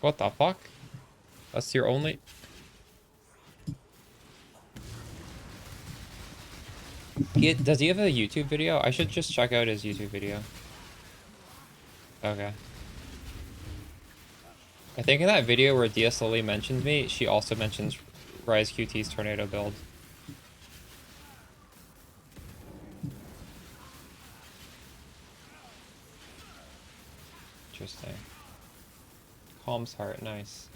What the fuck? That's your only... Does he have a YouTube video? I should just check out his YouTube video. Okay. I think in that video where DSLE mentioned me, she also mentions Rise QT's Tornado build. Interesting. Calm's Heart, nice.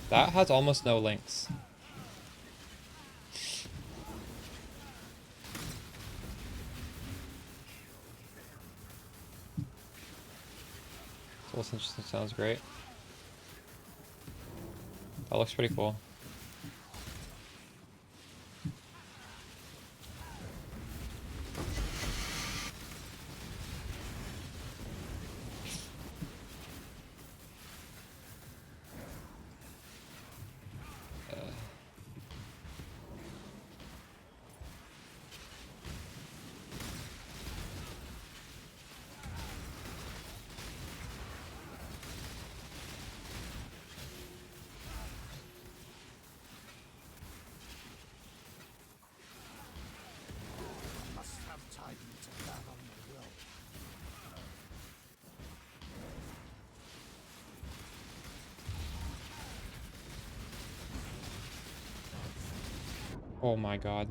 That has almost no links. Soul Interesting sounds great. That looks pretty cool. Oh my god.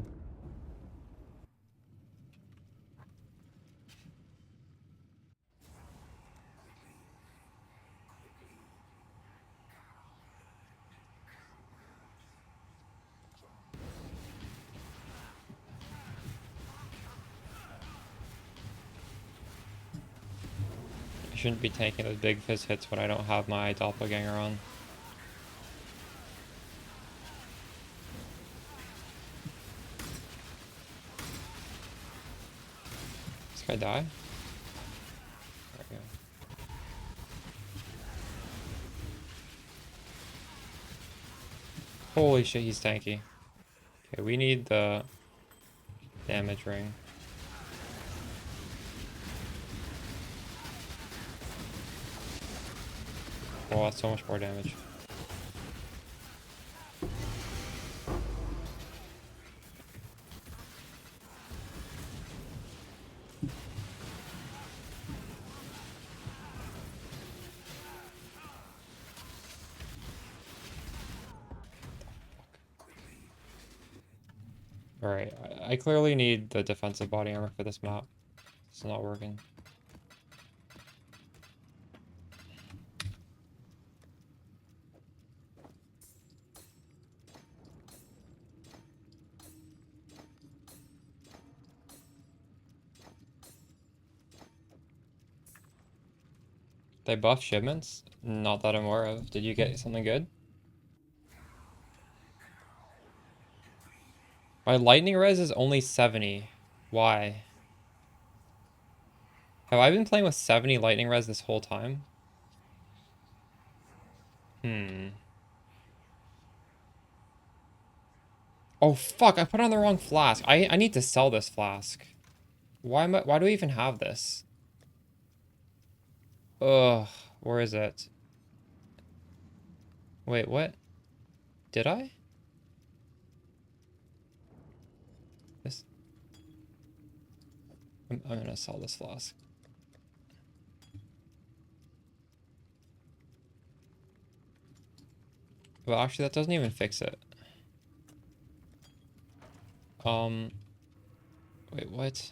I shouldn't be taking those big fizz hits when I don't have my doppelganger on. This guy die? There we go. Holy shit, he's tanky. Okay, we need the damage ring. Oh, that's so much more damage. Alright, I clearly need the defensive body armor for this map. It's not working. They buff shipments? Not that I'm aware of. Did you get something good? My lightning res is only 70. Why? Have I been playing with 70 lightning res this whole time? Oh fuck, I put on the wrong flask. I need to sell this flask. Why do I even have this? Ugh, where is it? Wait, what? Did I? This. I'm gonna sell this flask. Well, actually, that doesn't even fix it. Wait, what?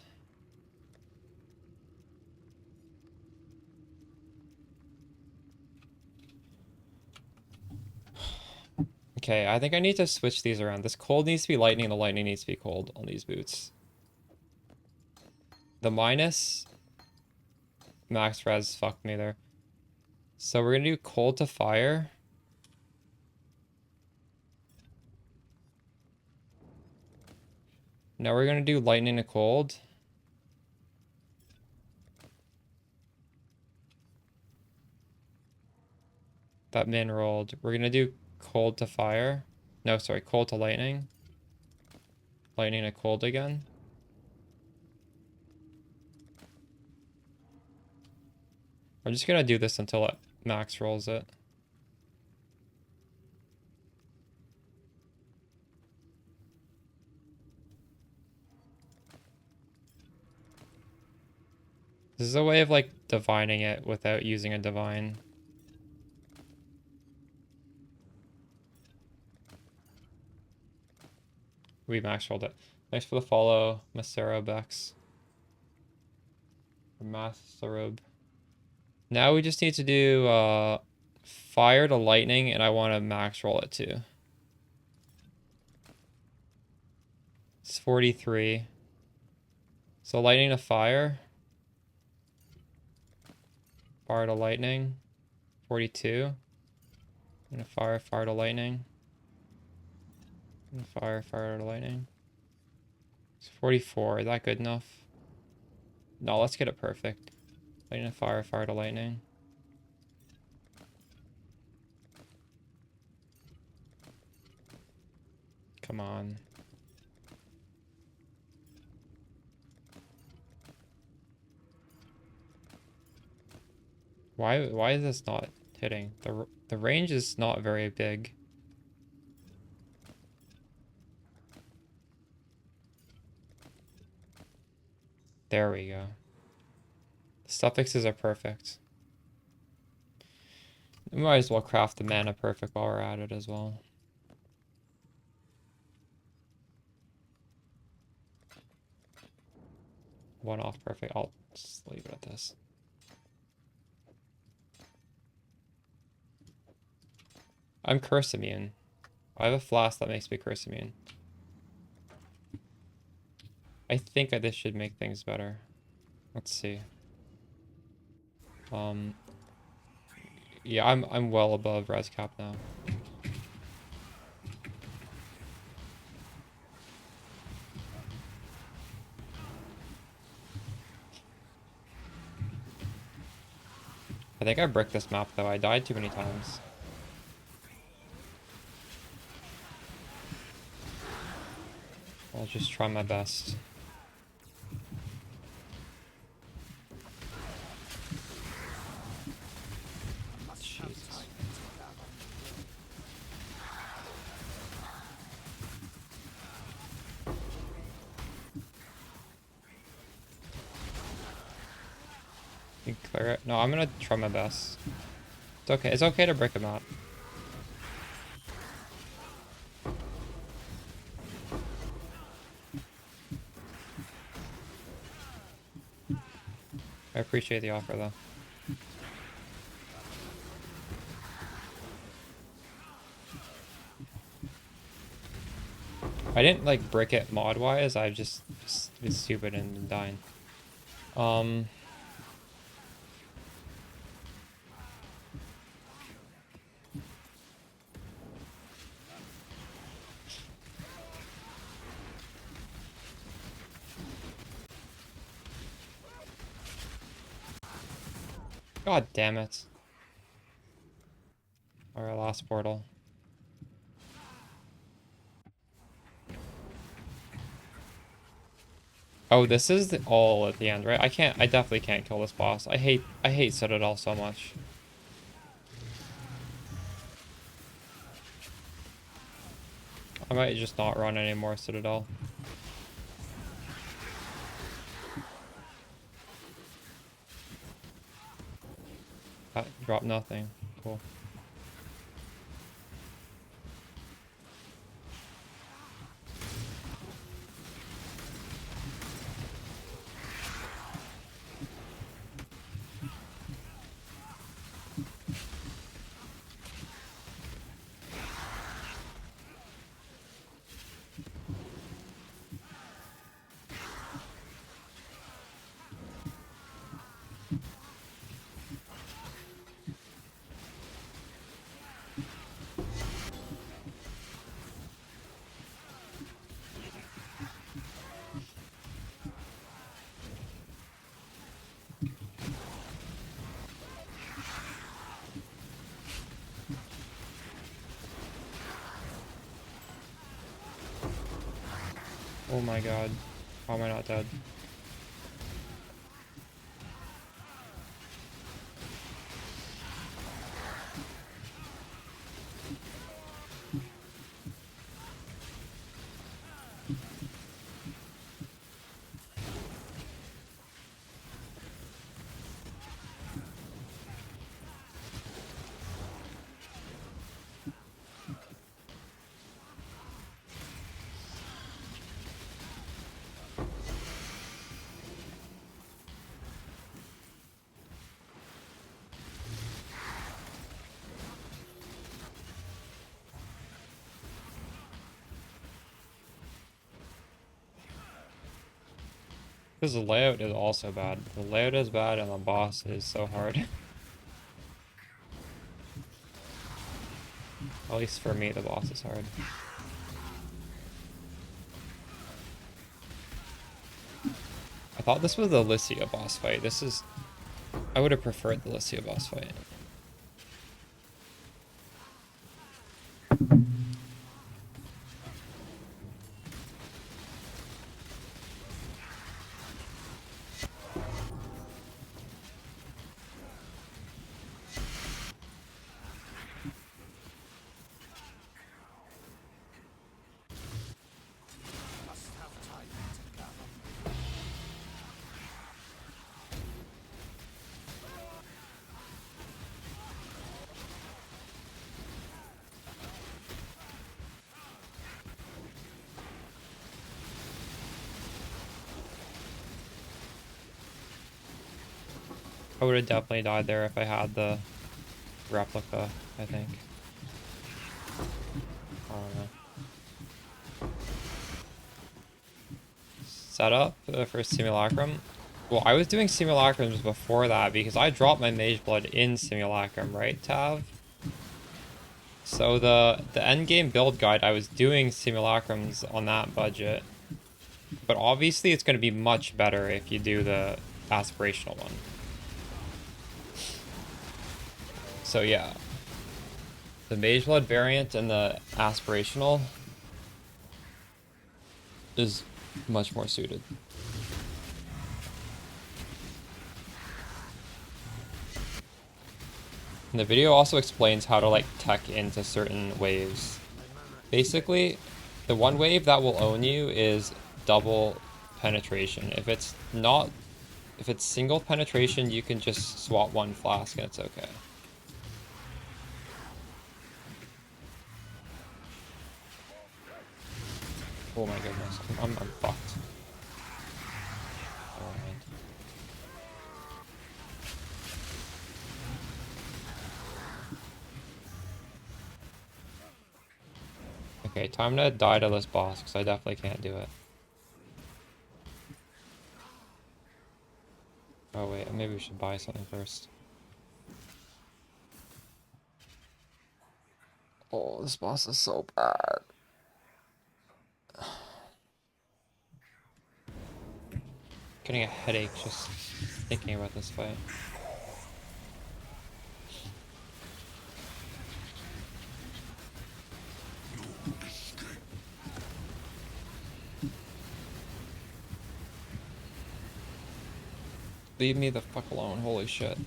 Okay, I think I need to switch these around. This cold needs to be lightning, the lightning needs to be cold on these boots. The minus max res fucked me there. So we're gonna do cold to fire. Now we're gonna do lightning to cold. That min rolled. We're gonna do cold to fire. No, sorry, cold to lightning. Lightning to cold again. We're just gonna do this until it max rolls it. This is a way of like divining it without using a divine. We max rolled it. Thanks for the follow, Macero Bex. Matharub. Now we just need to do fire to lightning, and I want to max roll it too. It's 43. So lightning to fire. Fire to lightning. 42. And a fire to lightning. And fire to lightning. It's 44. Is that good enough? No, let's get it perfect. Lightning to fire to lightning. Come on. Why is this not hitting? The range is not very big. There we go. The suffixes are perfect. We might as well craft the mana perfect while we're at it as well. One off perfect. I'll just leave it at this. I'm curse immune. I have a flask that makes me curse immune. I think this should make things better. Let's see. Yeah, I'm well above res cap now. I think I bricked this map though. I died too many times. I'll just try my best. Jesus. You clear it? No, I'm gonna try my best. It's okay. It's okay to break them out. I appreciate the offer though. I didn't like break it mod wise, I just been stupid and dying. God damn it. Our last portal. Oh, this is the all at the end, right? I definitely can't kill this boss. I hate Citadel so much. I might just not run any more Citadel. That dropped nothing. Cool. Oh my god. How am I not dead? Because the layout is also bad. The layout is bad and the boss is so hard. At least for me, the boss is hard. I thought this was the Lycia boss fight. This is... I would have preferred the Lycia boss fight. I would have definitely died there if I had the replica, I think. I don't know. Setup for Simulacrum. Well, I was doing Simulacrums before that because I dropped my Mage Blood in Simulacrum, right, Tav? So the endgame build guide, I was doing Simulacrums on that budget. But obviously it's going to be much better if you do the aspirational one. So yeah, the Mage Blood variant and the aspirational is much more suited. And the video also explains how to like tech into certain waves. Basically, the one wave that will own you is double penetration. If it's single penetration, you can just swap one flask and it's okay. Oh my goodness, I'm fucked. Never mind. Okay, time to die to this boss, because I definitely can't do it. Oh wait, maybe we should buy something first. Oh, this boss is so bad. Getting a headache just thinking about this fight. Leave me the fuck alone, holy shit.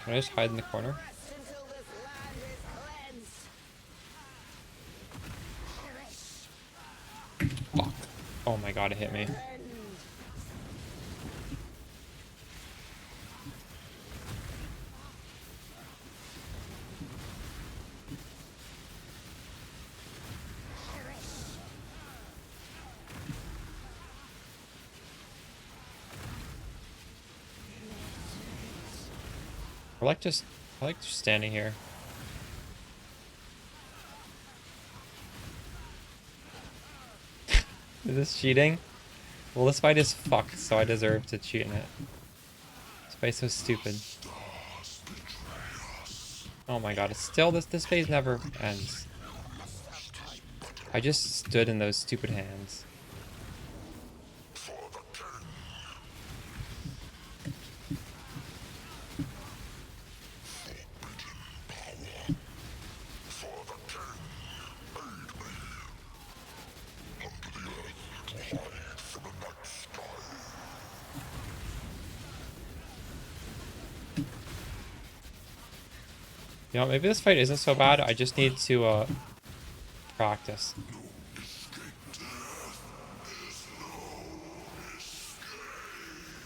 Can I just hide in the corner? Fuck. Oh my god, it hit me. I like just standing here. Is this cheating? Well, this fight is fucked, so I deserve to cheat in it. This fight's so stupid. Oh my god, it's still this phase never ends. I just stood in those stupid hands. You know, maybe this fight isn't so bad. I just need to practice.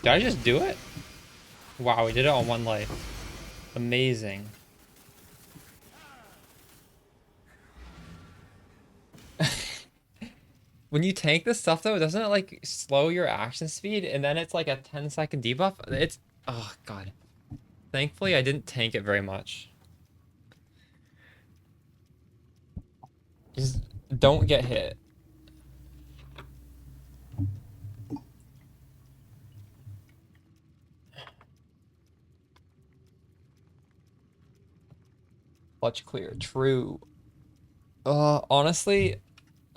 Did I just do it? Wow, we did it on one life. Amazing. When you tank this stuff though, doesn't it like slow your action speed and then it's like a 10-second debuff? It's, oh god. Thankfully I didn't tank it very much. Just don't get hit. Clutch clear, true. Honestly,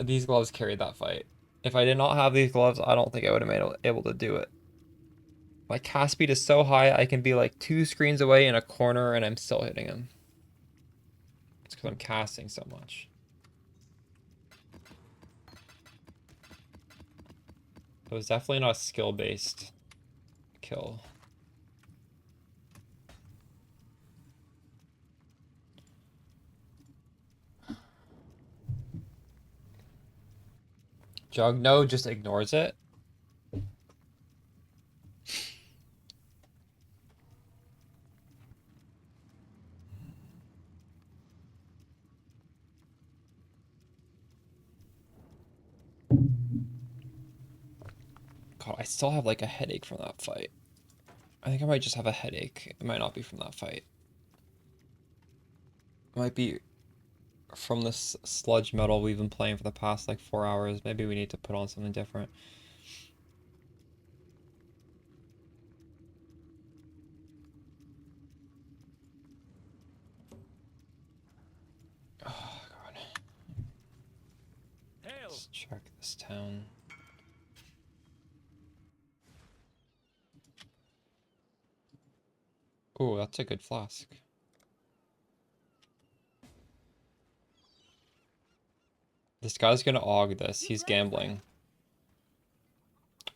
these gloves carried that fight. If I did not have these gloves, I don't think I would have been able to do it. My cast speed is so high, I can be like 2 screens away in a corner and I'm still hitting him. It's because I'm casting so much. It was definitely not a skill-based kill. Jugno just ignores it. God, I still have like a headache from that fight. I think I might just have a headache. It might not be from that fight. It might be from this sludge metal we've been playing for the past like 4 hours. Maybe we need to put on something different. Oh god. Let's check this town. Oh, that's a good flask. This guy's gonna AUG this. He's gambling.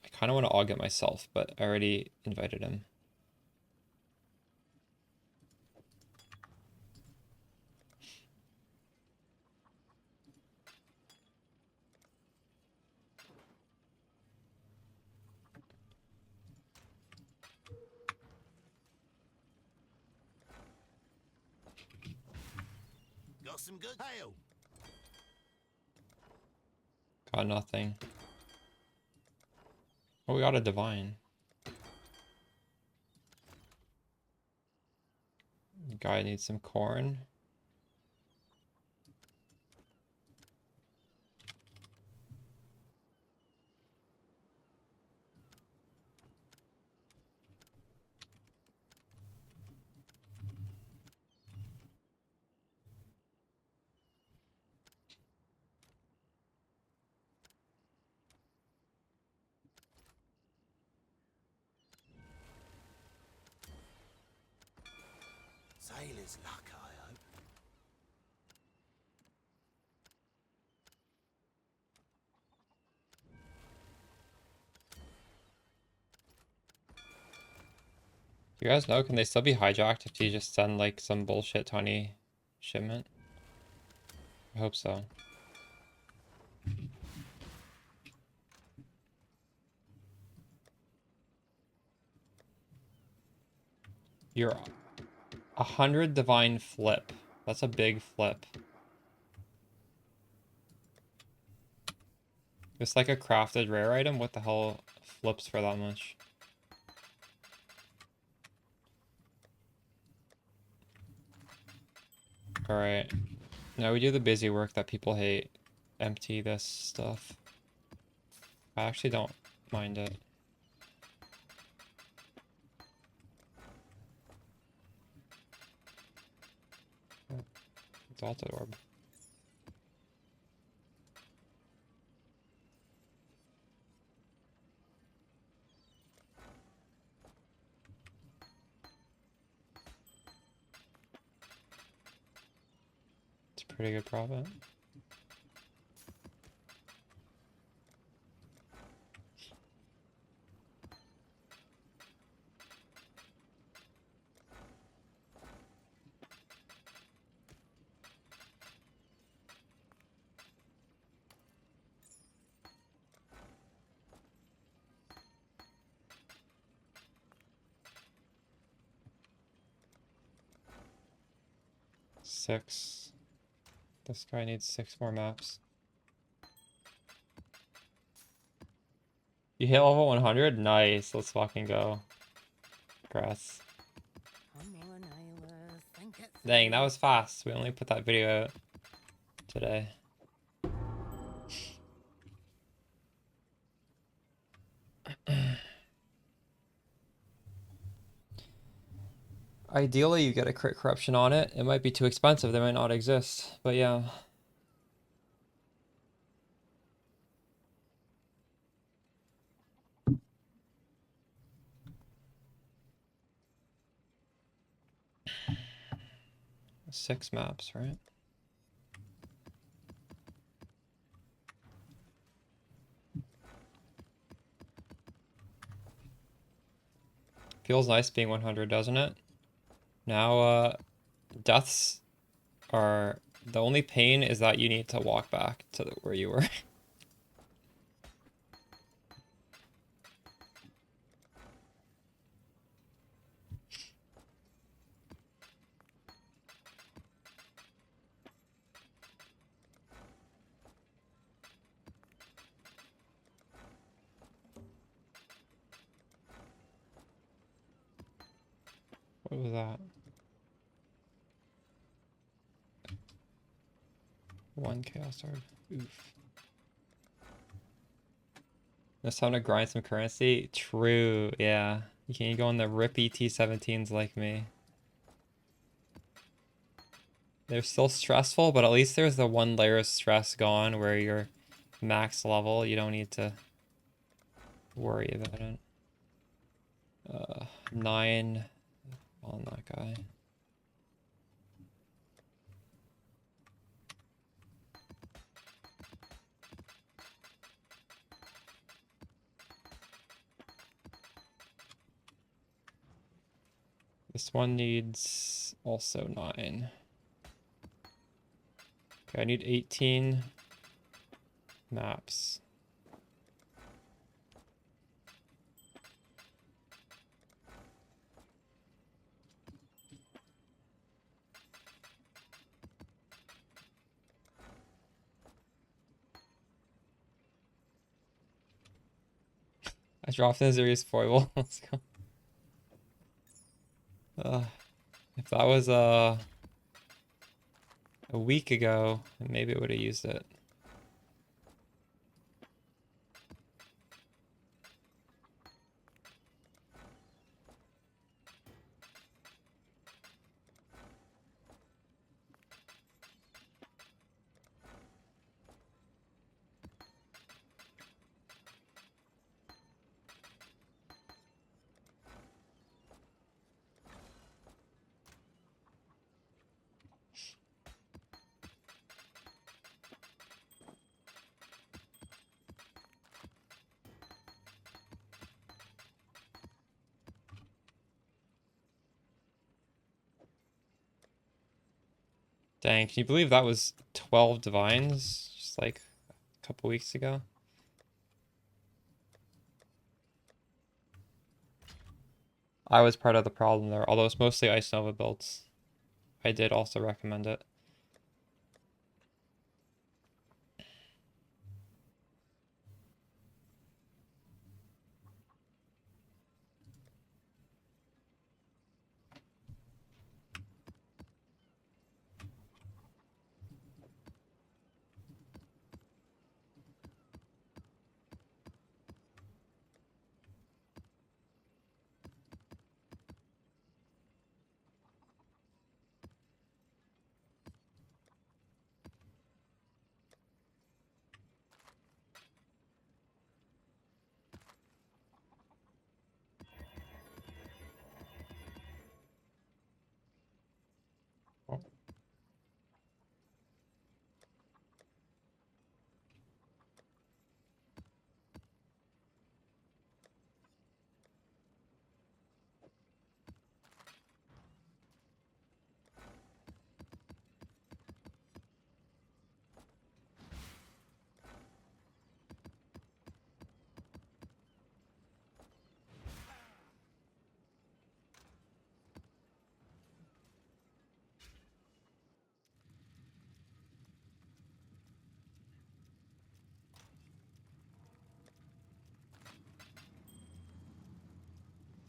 I kind of want to AUG it myself, but I already invited him. Got some good hail. Got nothing. Oh, we got a divine. Guy needs some corn. Sailor's luck, I hope. You guys know, can they still be hijacked if you just send like some bullshit tiny shipment? I hope so. You're 100 divine flip. That's a big flip. It's like a crafted rare item. What the hell flips for that much? Alright. Now we do the busy work that people hate. Empty this stuff. I actually don't mind it. It's Alta Orb. It's a pretty good profit. Six. This guy needs 6 more maps. You hit level 100? Nice. Let's fucking go. Congrats. Dang, that was fast. We only put that video out today. Ideally, you get a crit corruption on it. It might be too expensive. They might not exist. But yeah. Six maps, right? Feels nice being 100, doesn't it? Now, deaths are... The only pain is that you need to walk back to where you were. What was that? 1 chaos orb. Oof. Just time to grind some currency? True, yeah. You can go on the rippy T17s like me. They're still stressful, but at least there's the 1 layer of stress gone where you're max level. You don't need to worry about it. 9 on that guy. This one needs also 9. Okay, I need 18 maps. I dropped in Azurius foible. Let's go. If that was a week ago, maybe it would have used it. Dang, can you believe that was 12 divines just like a couple weeks ago? I was part of the problem there, although it's mostly Ice Nova builds. I did also recommend it.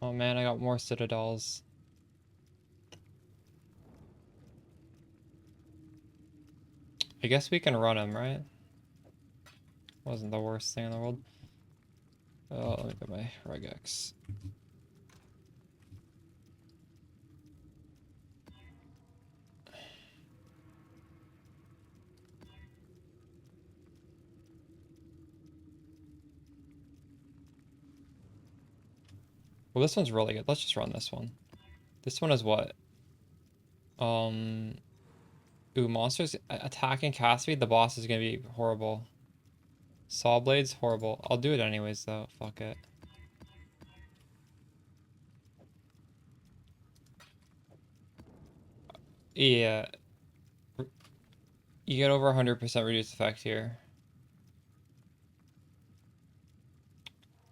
Oh man, I got more citadels. I guess we can run him, right? Wasn't the worst thing in the world. Oh, let me get my regex. Well, this one's really good. Let's just run this one. This one is what? Ooh, monsters attacking cast speed. The boss is gonna be horrible. Saw blades, horrible. I'll do it anyways though. Fuck it. Yeah. You get over 100% reduced effect here.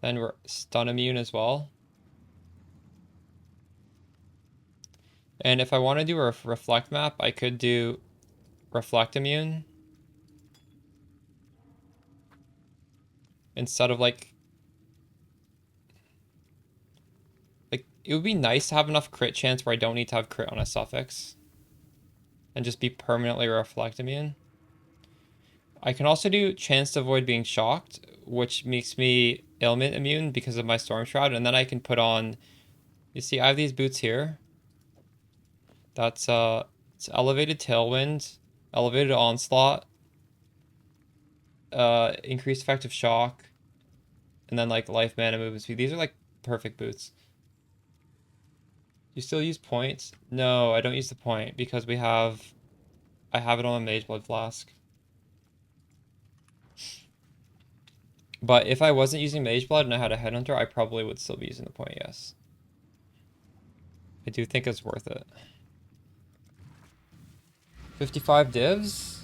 Then we're stun immune as well. And if I want to do a reflect map, I could do reflect immune. Instead of like it would be nice to have enough crit chance where I don't need to have crit on a suffix. And just be permanently reflect immune. I can also do chance to avoid being shocked, which makes me ailment immune because of my storm shroud, and then I can put on, you see I have these boots here. That's it's elevated tailwind, elevated onslaught, increased effective shock, and then like life mana movement speed. These are like perfect boots. You still use points? No, I don't use the point because I have it on a Mage Blood Flask. But if I wasn't using Mage Blood and I had a Headhunter, I probably would still be using the point, yes. I do think it's worth it. 55 divs?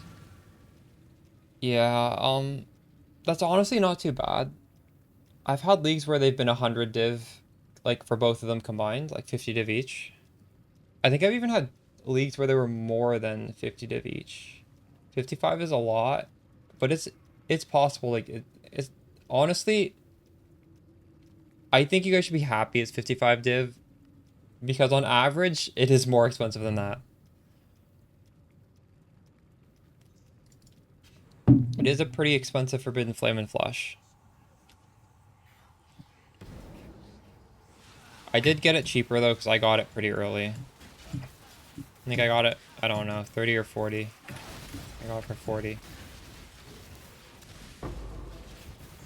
Yeah, that's honestly not too bad. I've had leagues where they've been 100 div, like for both of them combined, like 50 div each. I think I've even had leagues where they were more than 50 div each. 55 is a lot, but it's possible. Like it's honestly, I think you guys should be happy it's 55 div because on average it is more expensive than that. It is a pretty expensive Forbidden Flame and Flesh. I did get it cheaper though because I got it pretty early. I think I got it, I don't know, 30 or 40. I got it for 40.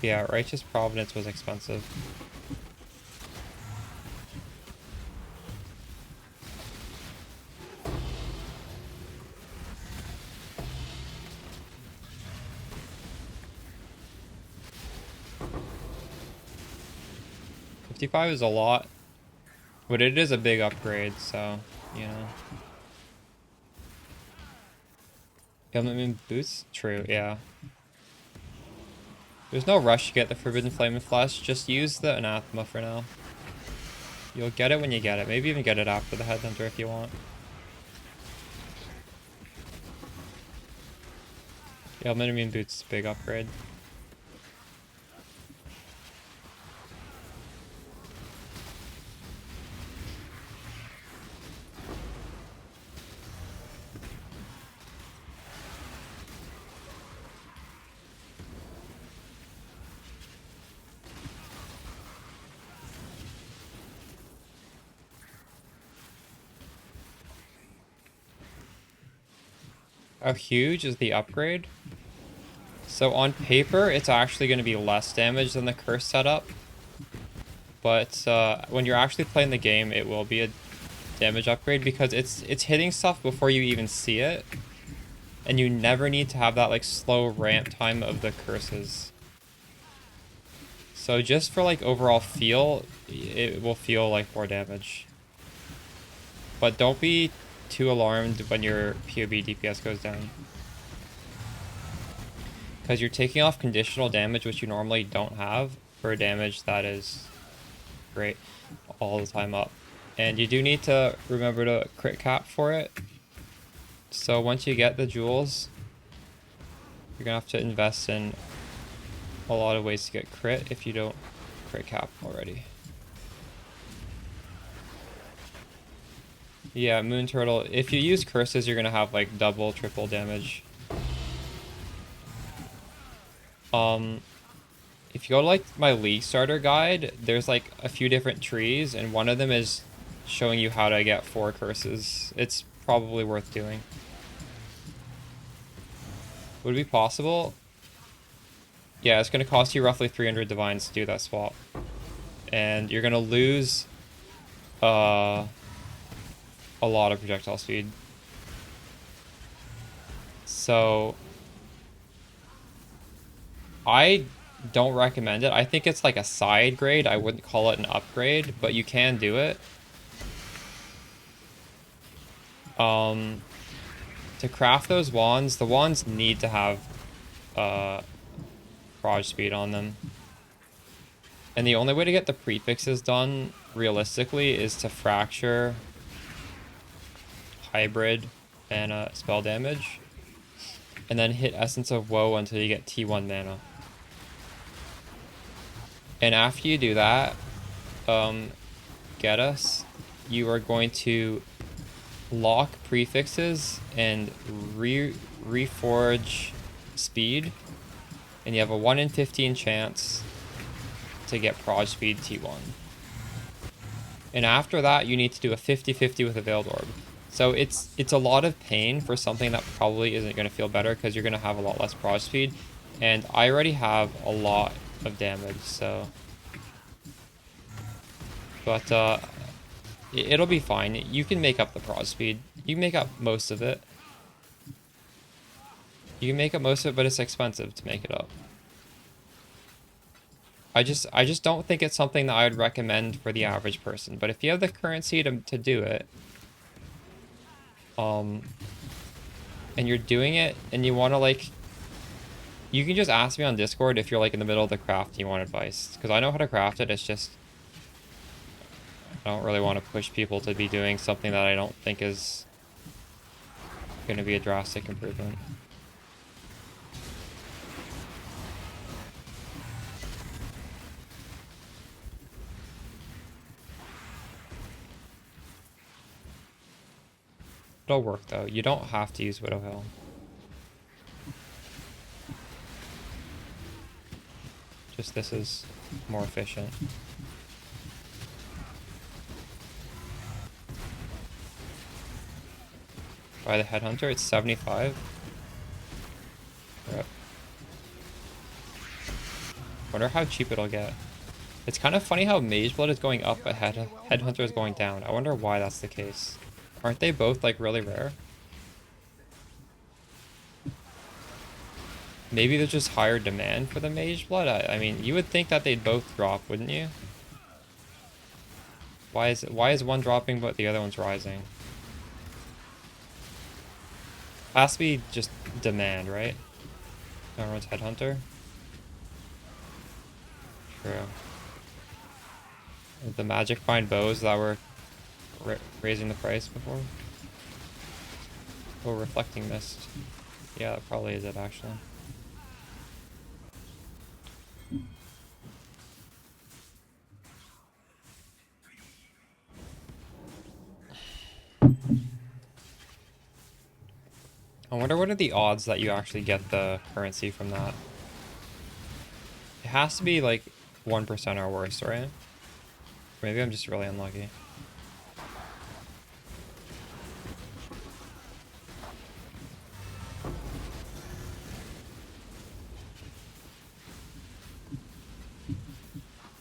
Yeah, Righteous Providence was expensive. $55 is a lot, but it is a big upgrade, so, you know. Helmet boots? True, yeah. There's no rush to get the Forbidden Flame and Flesh, just use the Anathema for now. You'll get it when you get it. Maybe even get it after the Headhunter if you want. Helmet immune boots, big upgrade. How huge is the upgrade? So on paper, it's actually going to be less damage than the curse setup. But when you're actually playing the game, it will be a damage upgrade because it's hitting stuff before you even see it. And you never need to have that like slow ramp time of the curses. So just for like overall feel, it will feel like more damage. But don't be too alarmed when your POB DPS goes down. Because you're taking off conditional damage, which you normally don't have, for damage that is great all the time up. And you do need to remember to crit cap for it. So once you get the jewels, you're going to have to invest in a lot of ways to get crit if you don't crit cap already. Yeah, Moon Turtle. If you use curses, you're gonna have like double, triple damage. If you go to like my League Starter guide, there's like a few different trees, and one of them is showing you how to get 4 curses. It's probably worth doing. Would it be possible? Yeah, it's gonna cost you roughly 300 divines to do that swap. And you're gonna lose a lot of projectile speed. So I don't recommend it. I think it's like a side grade. I wouldn't call it an upgrade, but you can do it. To craft those wands, the wands need to have proj speed on them. And the only way to get the prefixes done realistically is to fracture, hybrid, and spell damage, and then hit Essence of Woe until you get T1 mana. And after you do that, get us, you are going to lock prefixes and reforge speed, and you have a 1 in 15 chance to get proj speed T1. And after that, you need to do a 50-50 with a Veiled Orb. So it's a lot of pain for something that probably isn't going to feel better because you're going to have a lot less proj speed. And I already have a lot of damage, so... But it'll be fine. You can make up the proj speed. You can make up most of it. You can make up most of it, but it's expensive to make it up. I just don't think it's something that I would recommend for the average person. But if you have the currency to do it, and you're doing it and you want to like, you can just ask me on Discord if you're like in the middle of the craft and you want advice, because I know how to craft it. It's just I don't really want to push people to be doing something that I don't think is going to be a drastic improvement. It'll work though. You don't have to use Widow Hill. Just this is more efficient. By the Headhunter, it's 75. Yep. Wonder how cheap it'll get. It's kind of funny how Mage Blood is going up but Headhunter is going down. I wonder why that's the case. Aren't they both like really rare? Maybe there's just higher demand for the Mage Blood? I mean, you would think that they'd both drop, wouldn't you? Why is one dropping but the other one's rising? Has to be just demand, right? Everyone's Headhunter. True. The magic find bows that were raising the price before. Oh, reflecting mist. Yeah, that probably is it actually. I wonder what are the odds that you actually get the currency from that. It has to be like 1% or worse, right? Maybe I'm just really unlucky.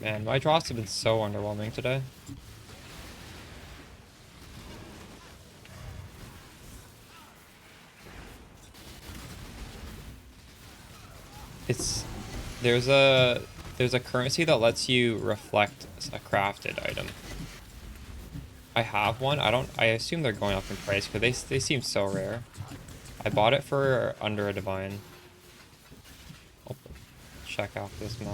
Man, my drops have been so underwhelming today. There's a currency that lets you reflect a crafted item. I have one. I assume they're going up in price because they seem so rare. I bought it for under a divine. I'll check out this map.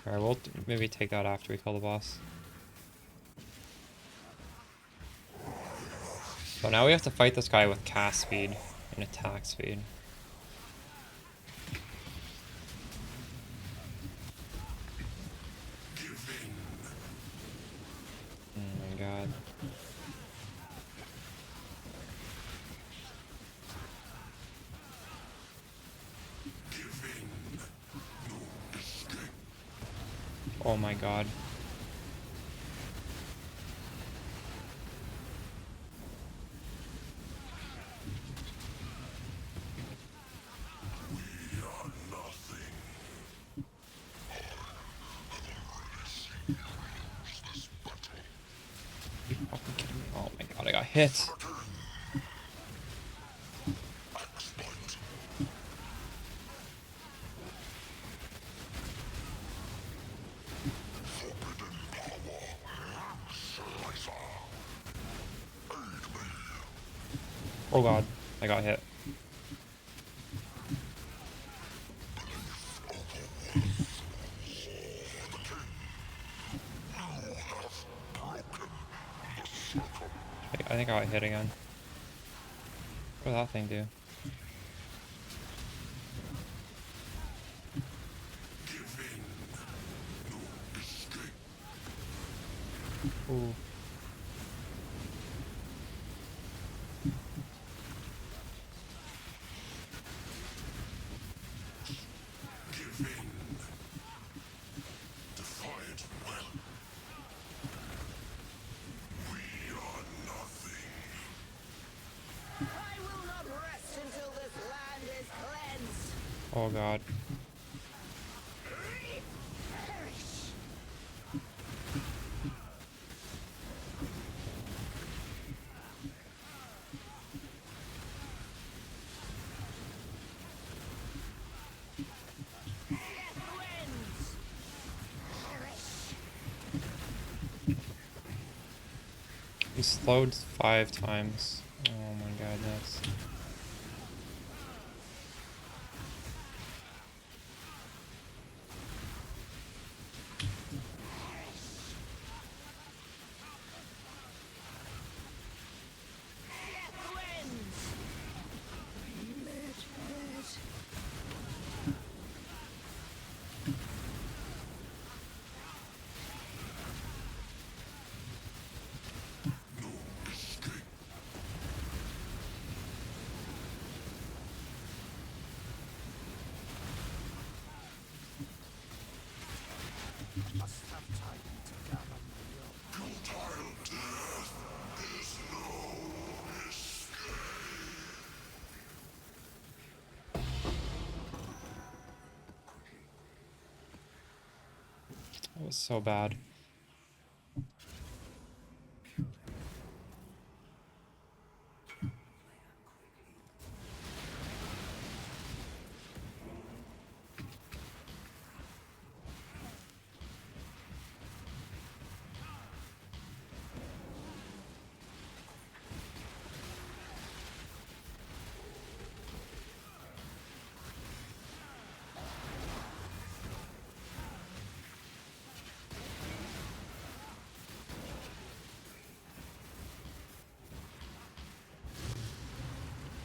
Alright, we'll maybe take that after we kill the boss. So now we have to fight this guy with cast speed and attack speed. Oh my god. Oh my god. You fucking kidding me? Oh my god, I got hit. Oh god, I got hit. I think I got hit again. What did that thing do? Ooh. Oh god. slowed 5 times. Oh my goodness. That was so bad.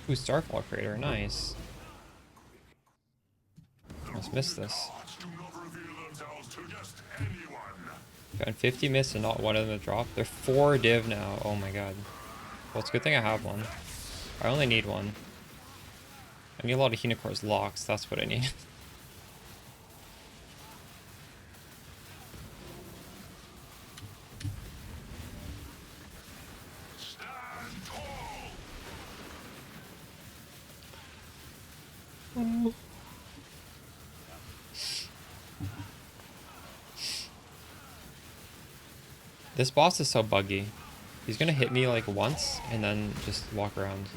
Ooh, Starfall Crater, nice. Almost missed this. Got 50 miss and not one of them to drop. They're 4 div now. Oh my god. Well, it's a good thing I have one. I only need one. I need a lot of Hinocor's locks. That's what I need. This boss is so buggy. He's gonna hit me like once and then just walk around.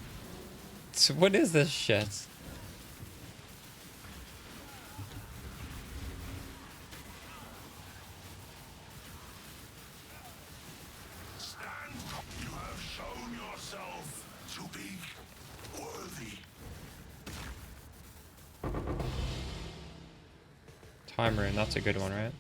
So what is this shit? You have shown yourself to be worthy. Time Rune, that's a good one, right?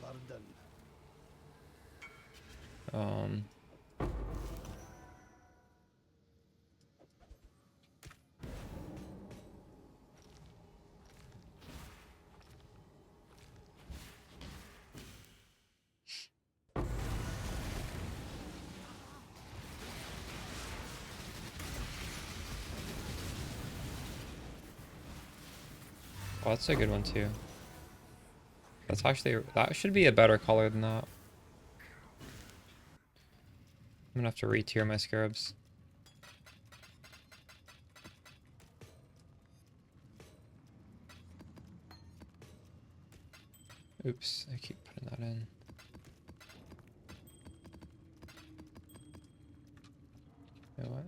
Oh, that's a good one too. That's actually, that should be a better color than that. I'm gonna have to re-tier my scarabs. Oops, I keep putting that in. You know what?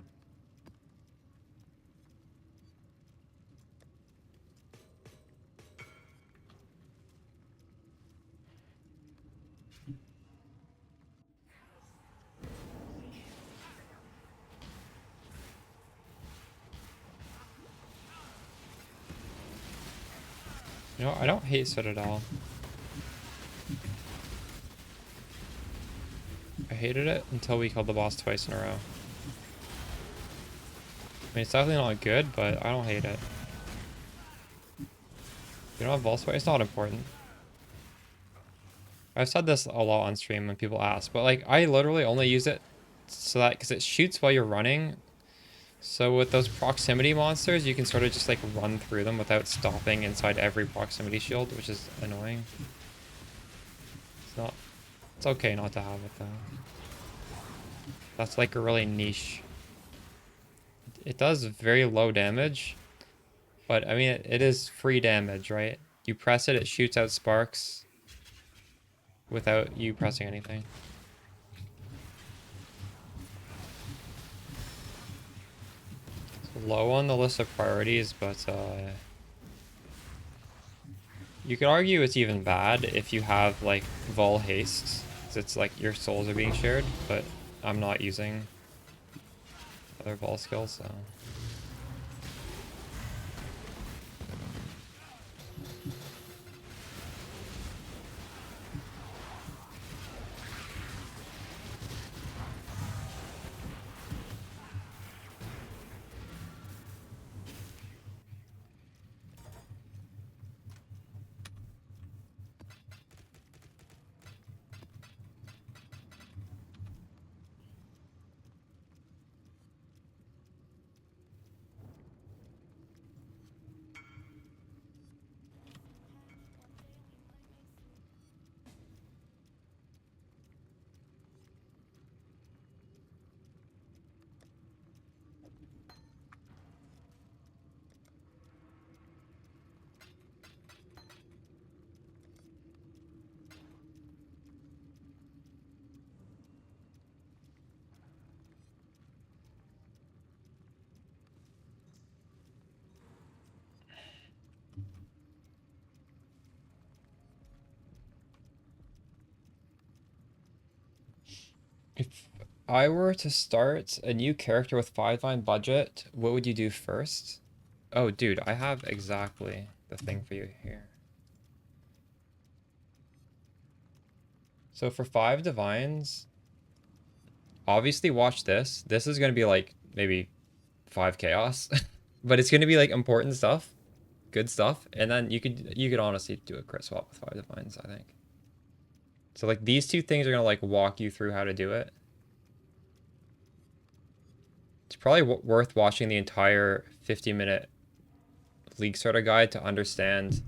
You know, I don't hate Citadel. I hated it until we killed the boss twice in a row. I mean, it's definitely not good, but I don't hate it. You don't have Vault Swipe? It's not important. I've said this a lot on stream when people ask, but like, I literally only use it so that, because it shoots while you're running. So with those proximity monsters, you can sort of just like run through them without stopping inside every proximity shield, which is annoying. It's okay not to have it though. That's like a really niche. It does very low damage, but I mean, it is free damage, right? You press it, it shoots out sparks without you pressing anything. It's low on the list of priorities, but you could argue it's even bad if you have like Vol Haste. It's like your souls are being shared, but I'm not using Other ball skills, so. If I were to start a new character with 5 line budget, what would you do first? Oh, dude, I have exactly the thing for you here. So for 5 divines, obviously watch this. This is going to be like maybe 5 chaos, but it's going to be like important stuff, good stuff. And then you could honestly do a crit swap with 5 divines, I think. So like these two things are going to like walk you through how to do it. It's probably worth watching the entire 50-minute League Starter guide to understand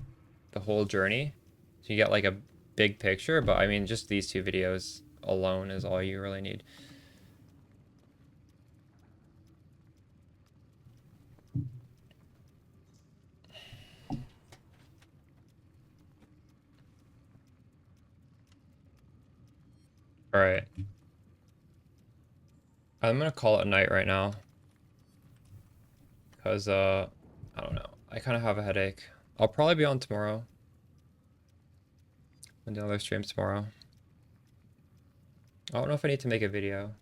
the whole journey. So you get like a big picture, but I mean, just these 2 videos alone is all you really need. All right. I'm gonna call it a night right now. Because, I don't know. I kind of have a headache. I'll probably be on tomorrow. And do other streams tomorrow. I don't know if I need to make a video.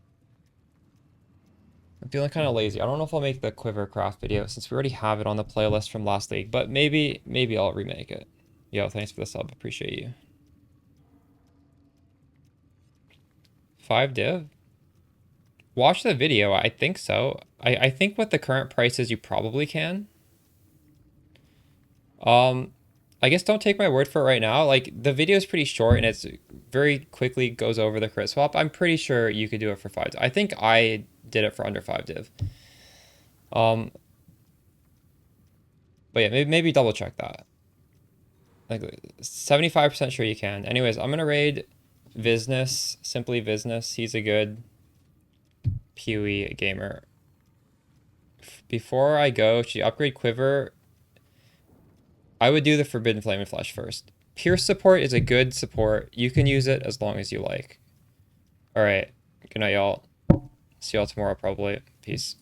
I'm feeling kind of lazy. I don't know if I'll make the quiver craft video since we already have it on the playlist from last week. But maybe I'll remake it. Yo, thanks for the sub. Appreciate you. 5 div? Watch the video. I think so. I think with the current prices, you probably can. I guess don't take my word for it right now. Like, the video is pretty short and it's very quickly goes over the crit swap. I'm pretty sure you could do it for 5. I think I did it for under 5 div. But yeah, maybe double check that. Like 75% sure you can. Anyways, I'm gonna raid Visnus, Simply Visnus. He's a good PoE gamer. Before I go, should you upgrade Quiver? I would do the Forbidden Flame and Flesh first. Pierce support is a good support. You can use it as long as you like. Alright. Good night, y'all. See y'all tomorrow, probably. Peace.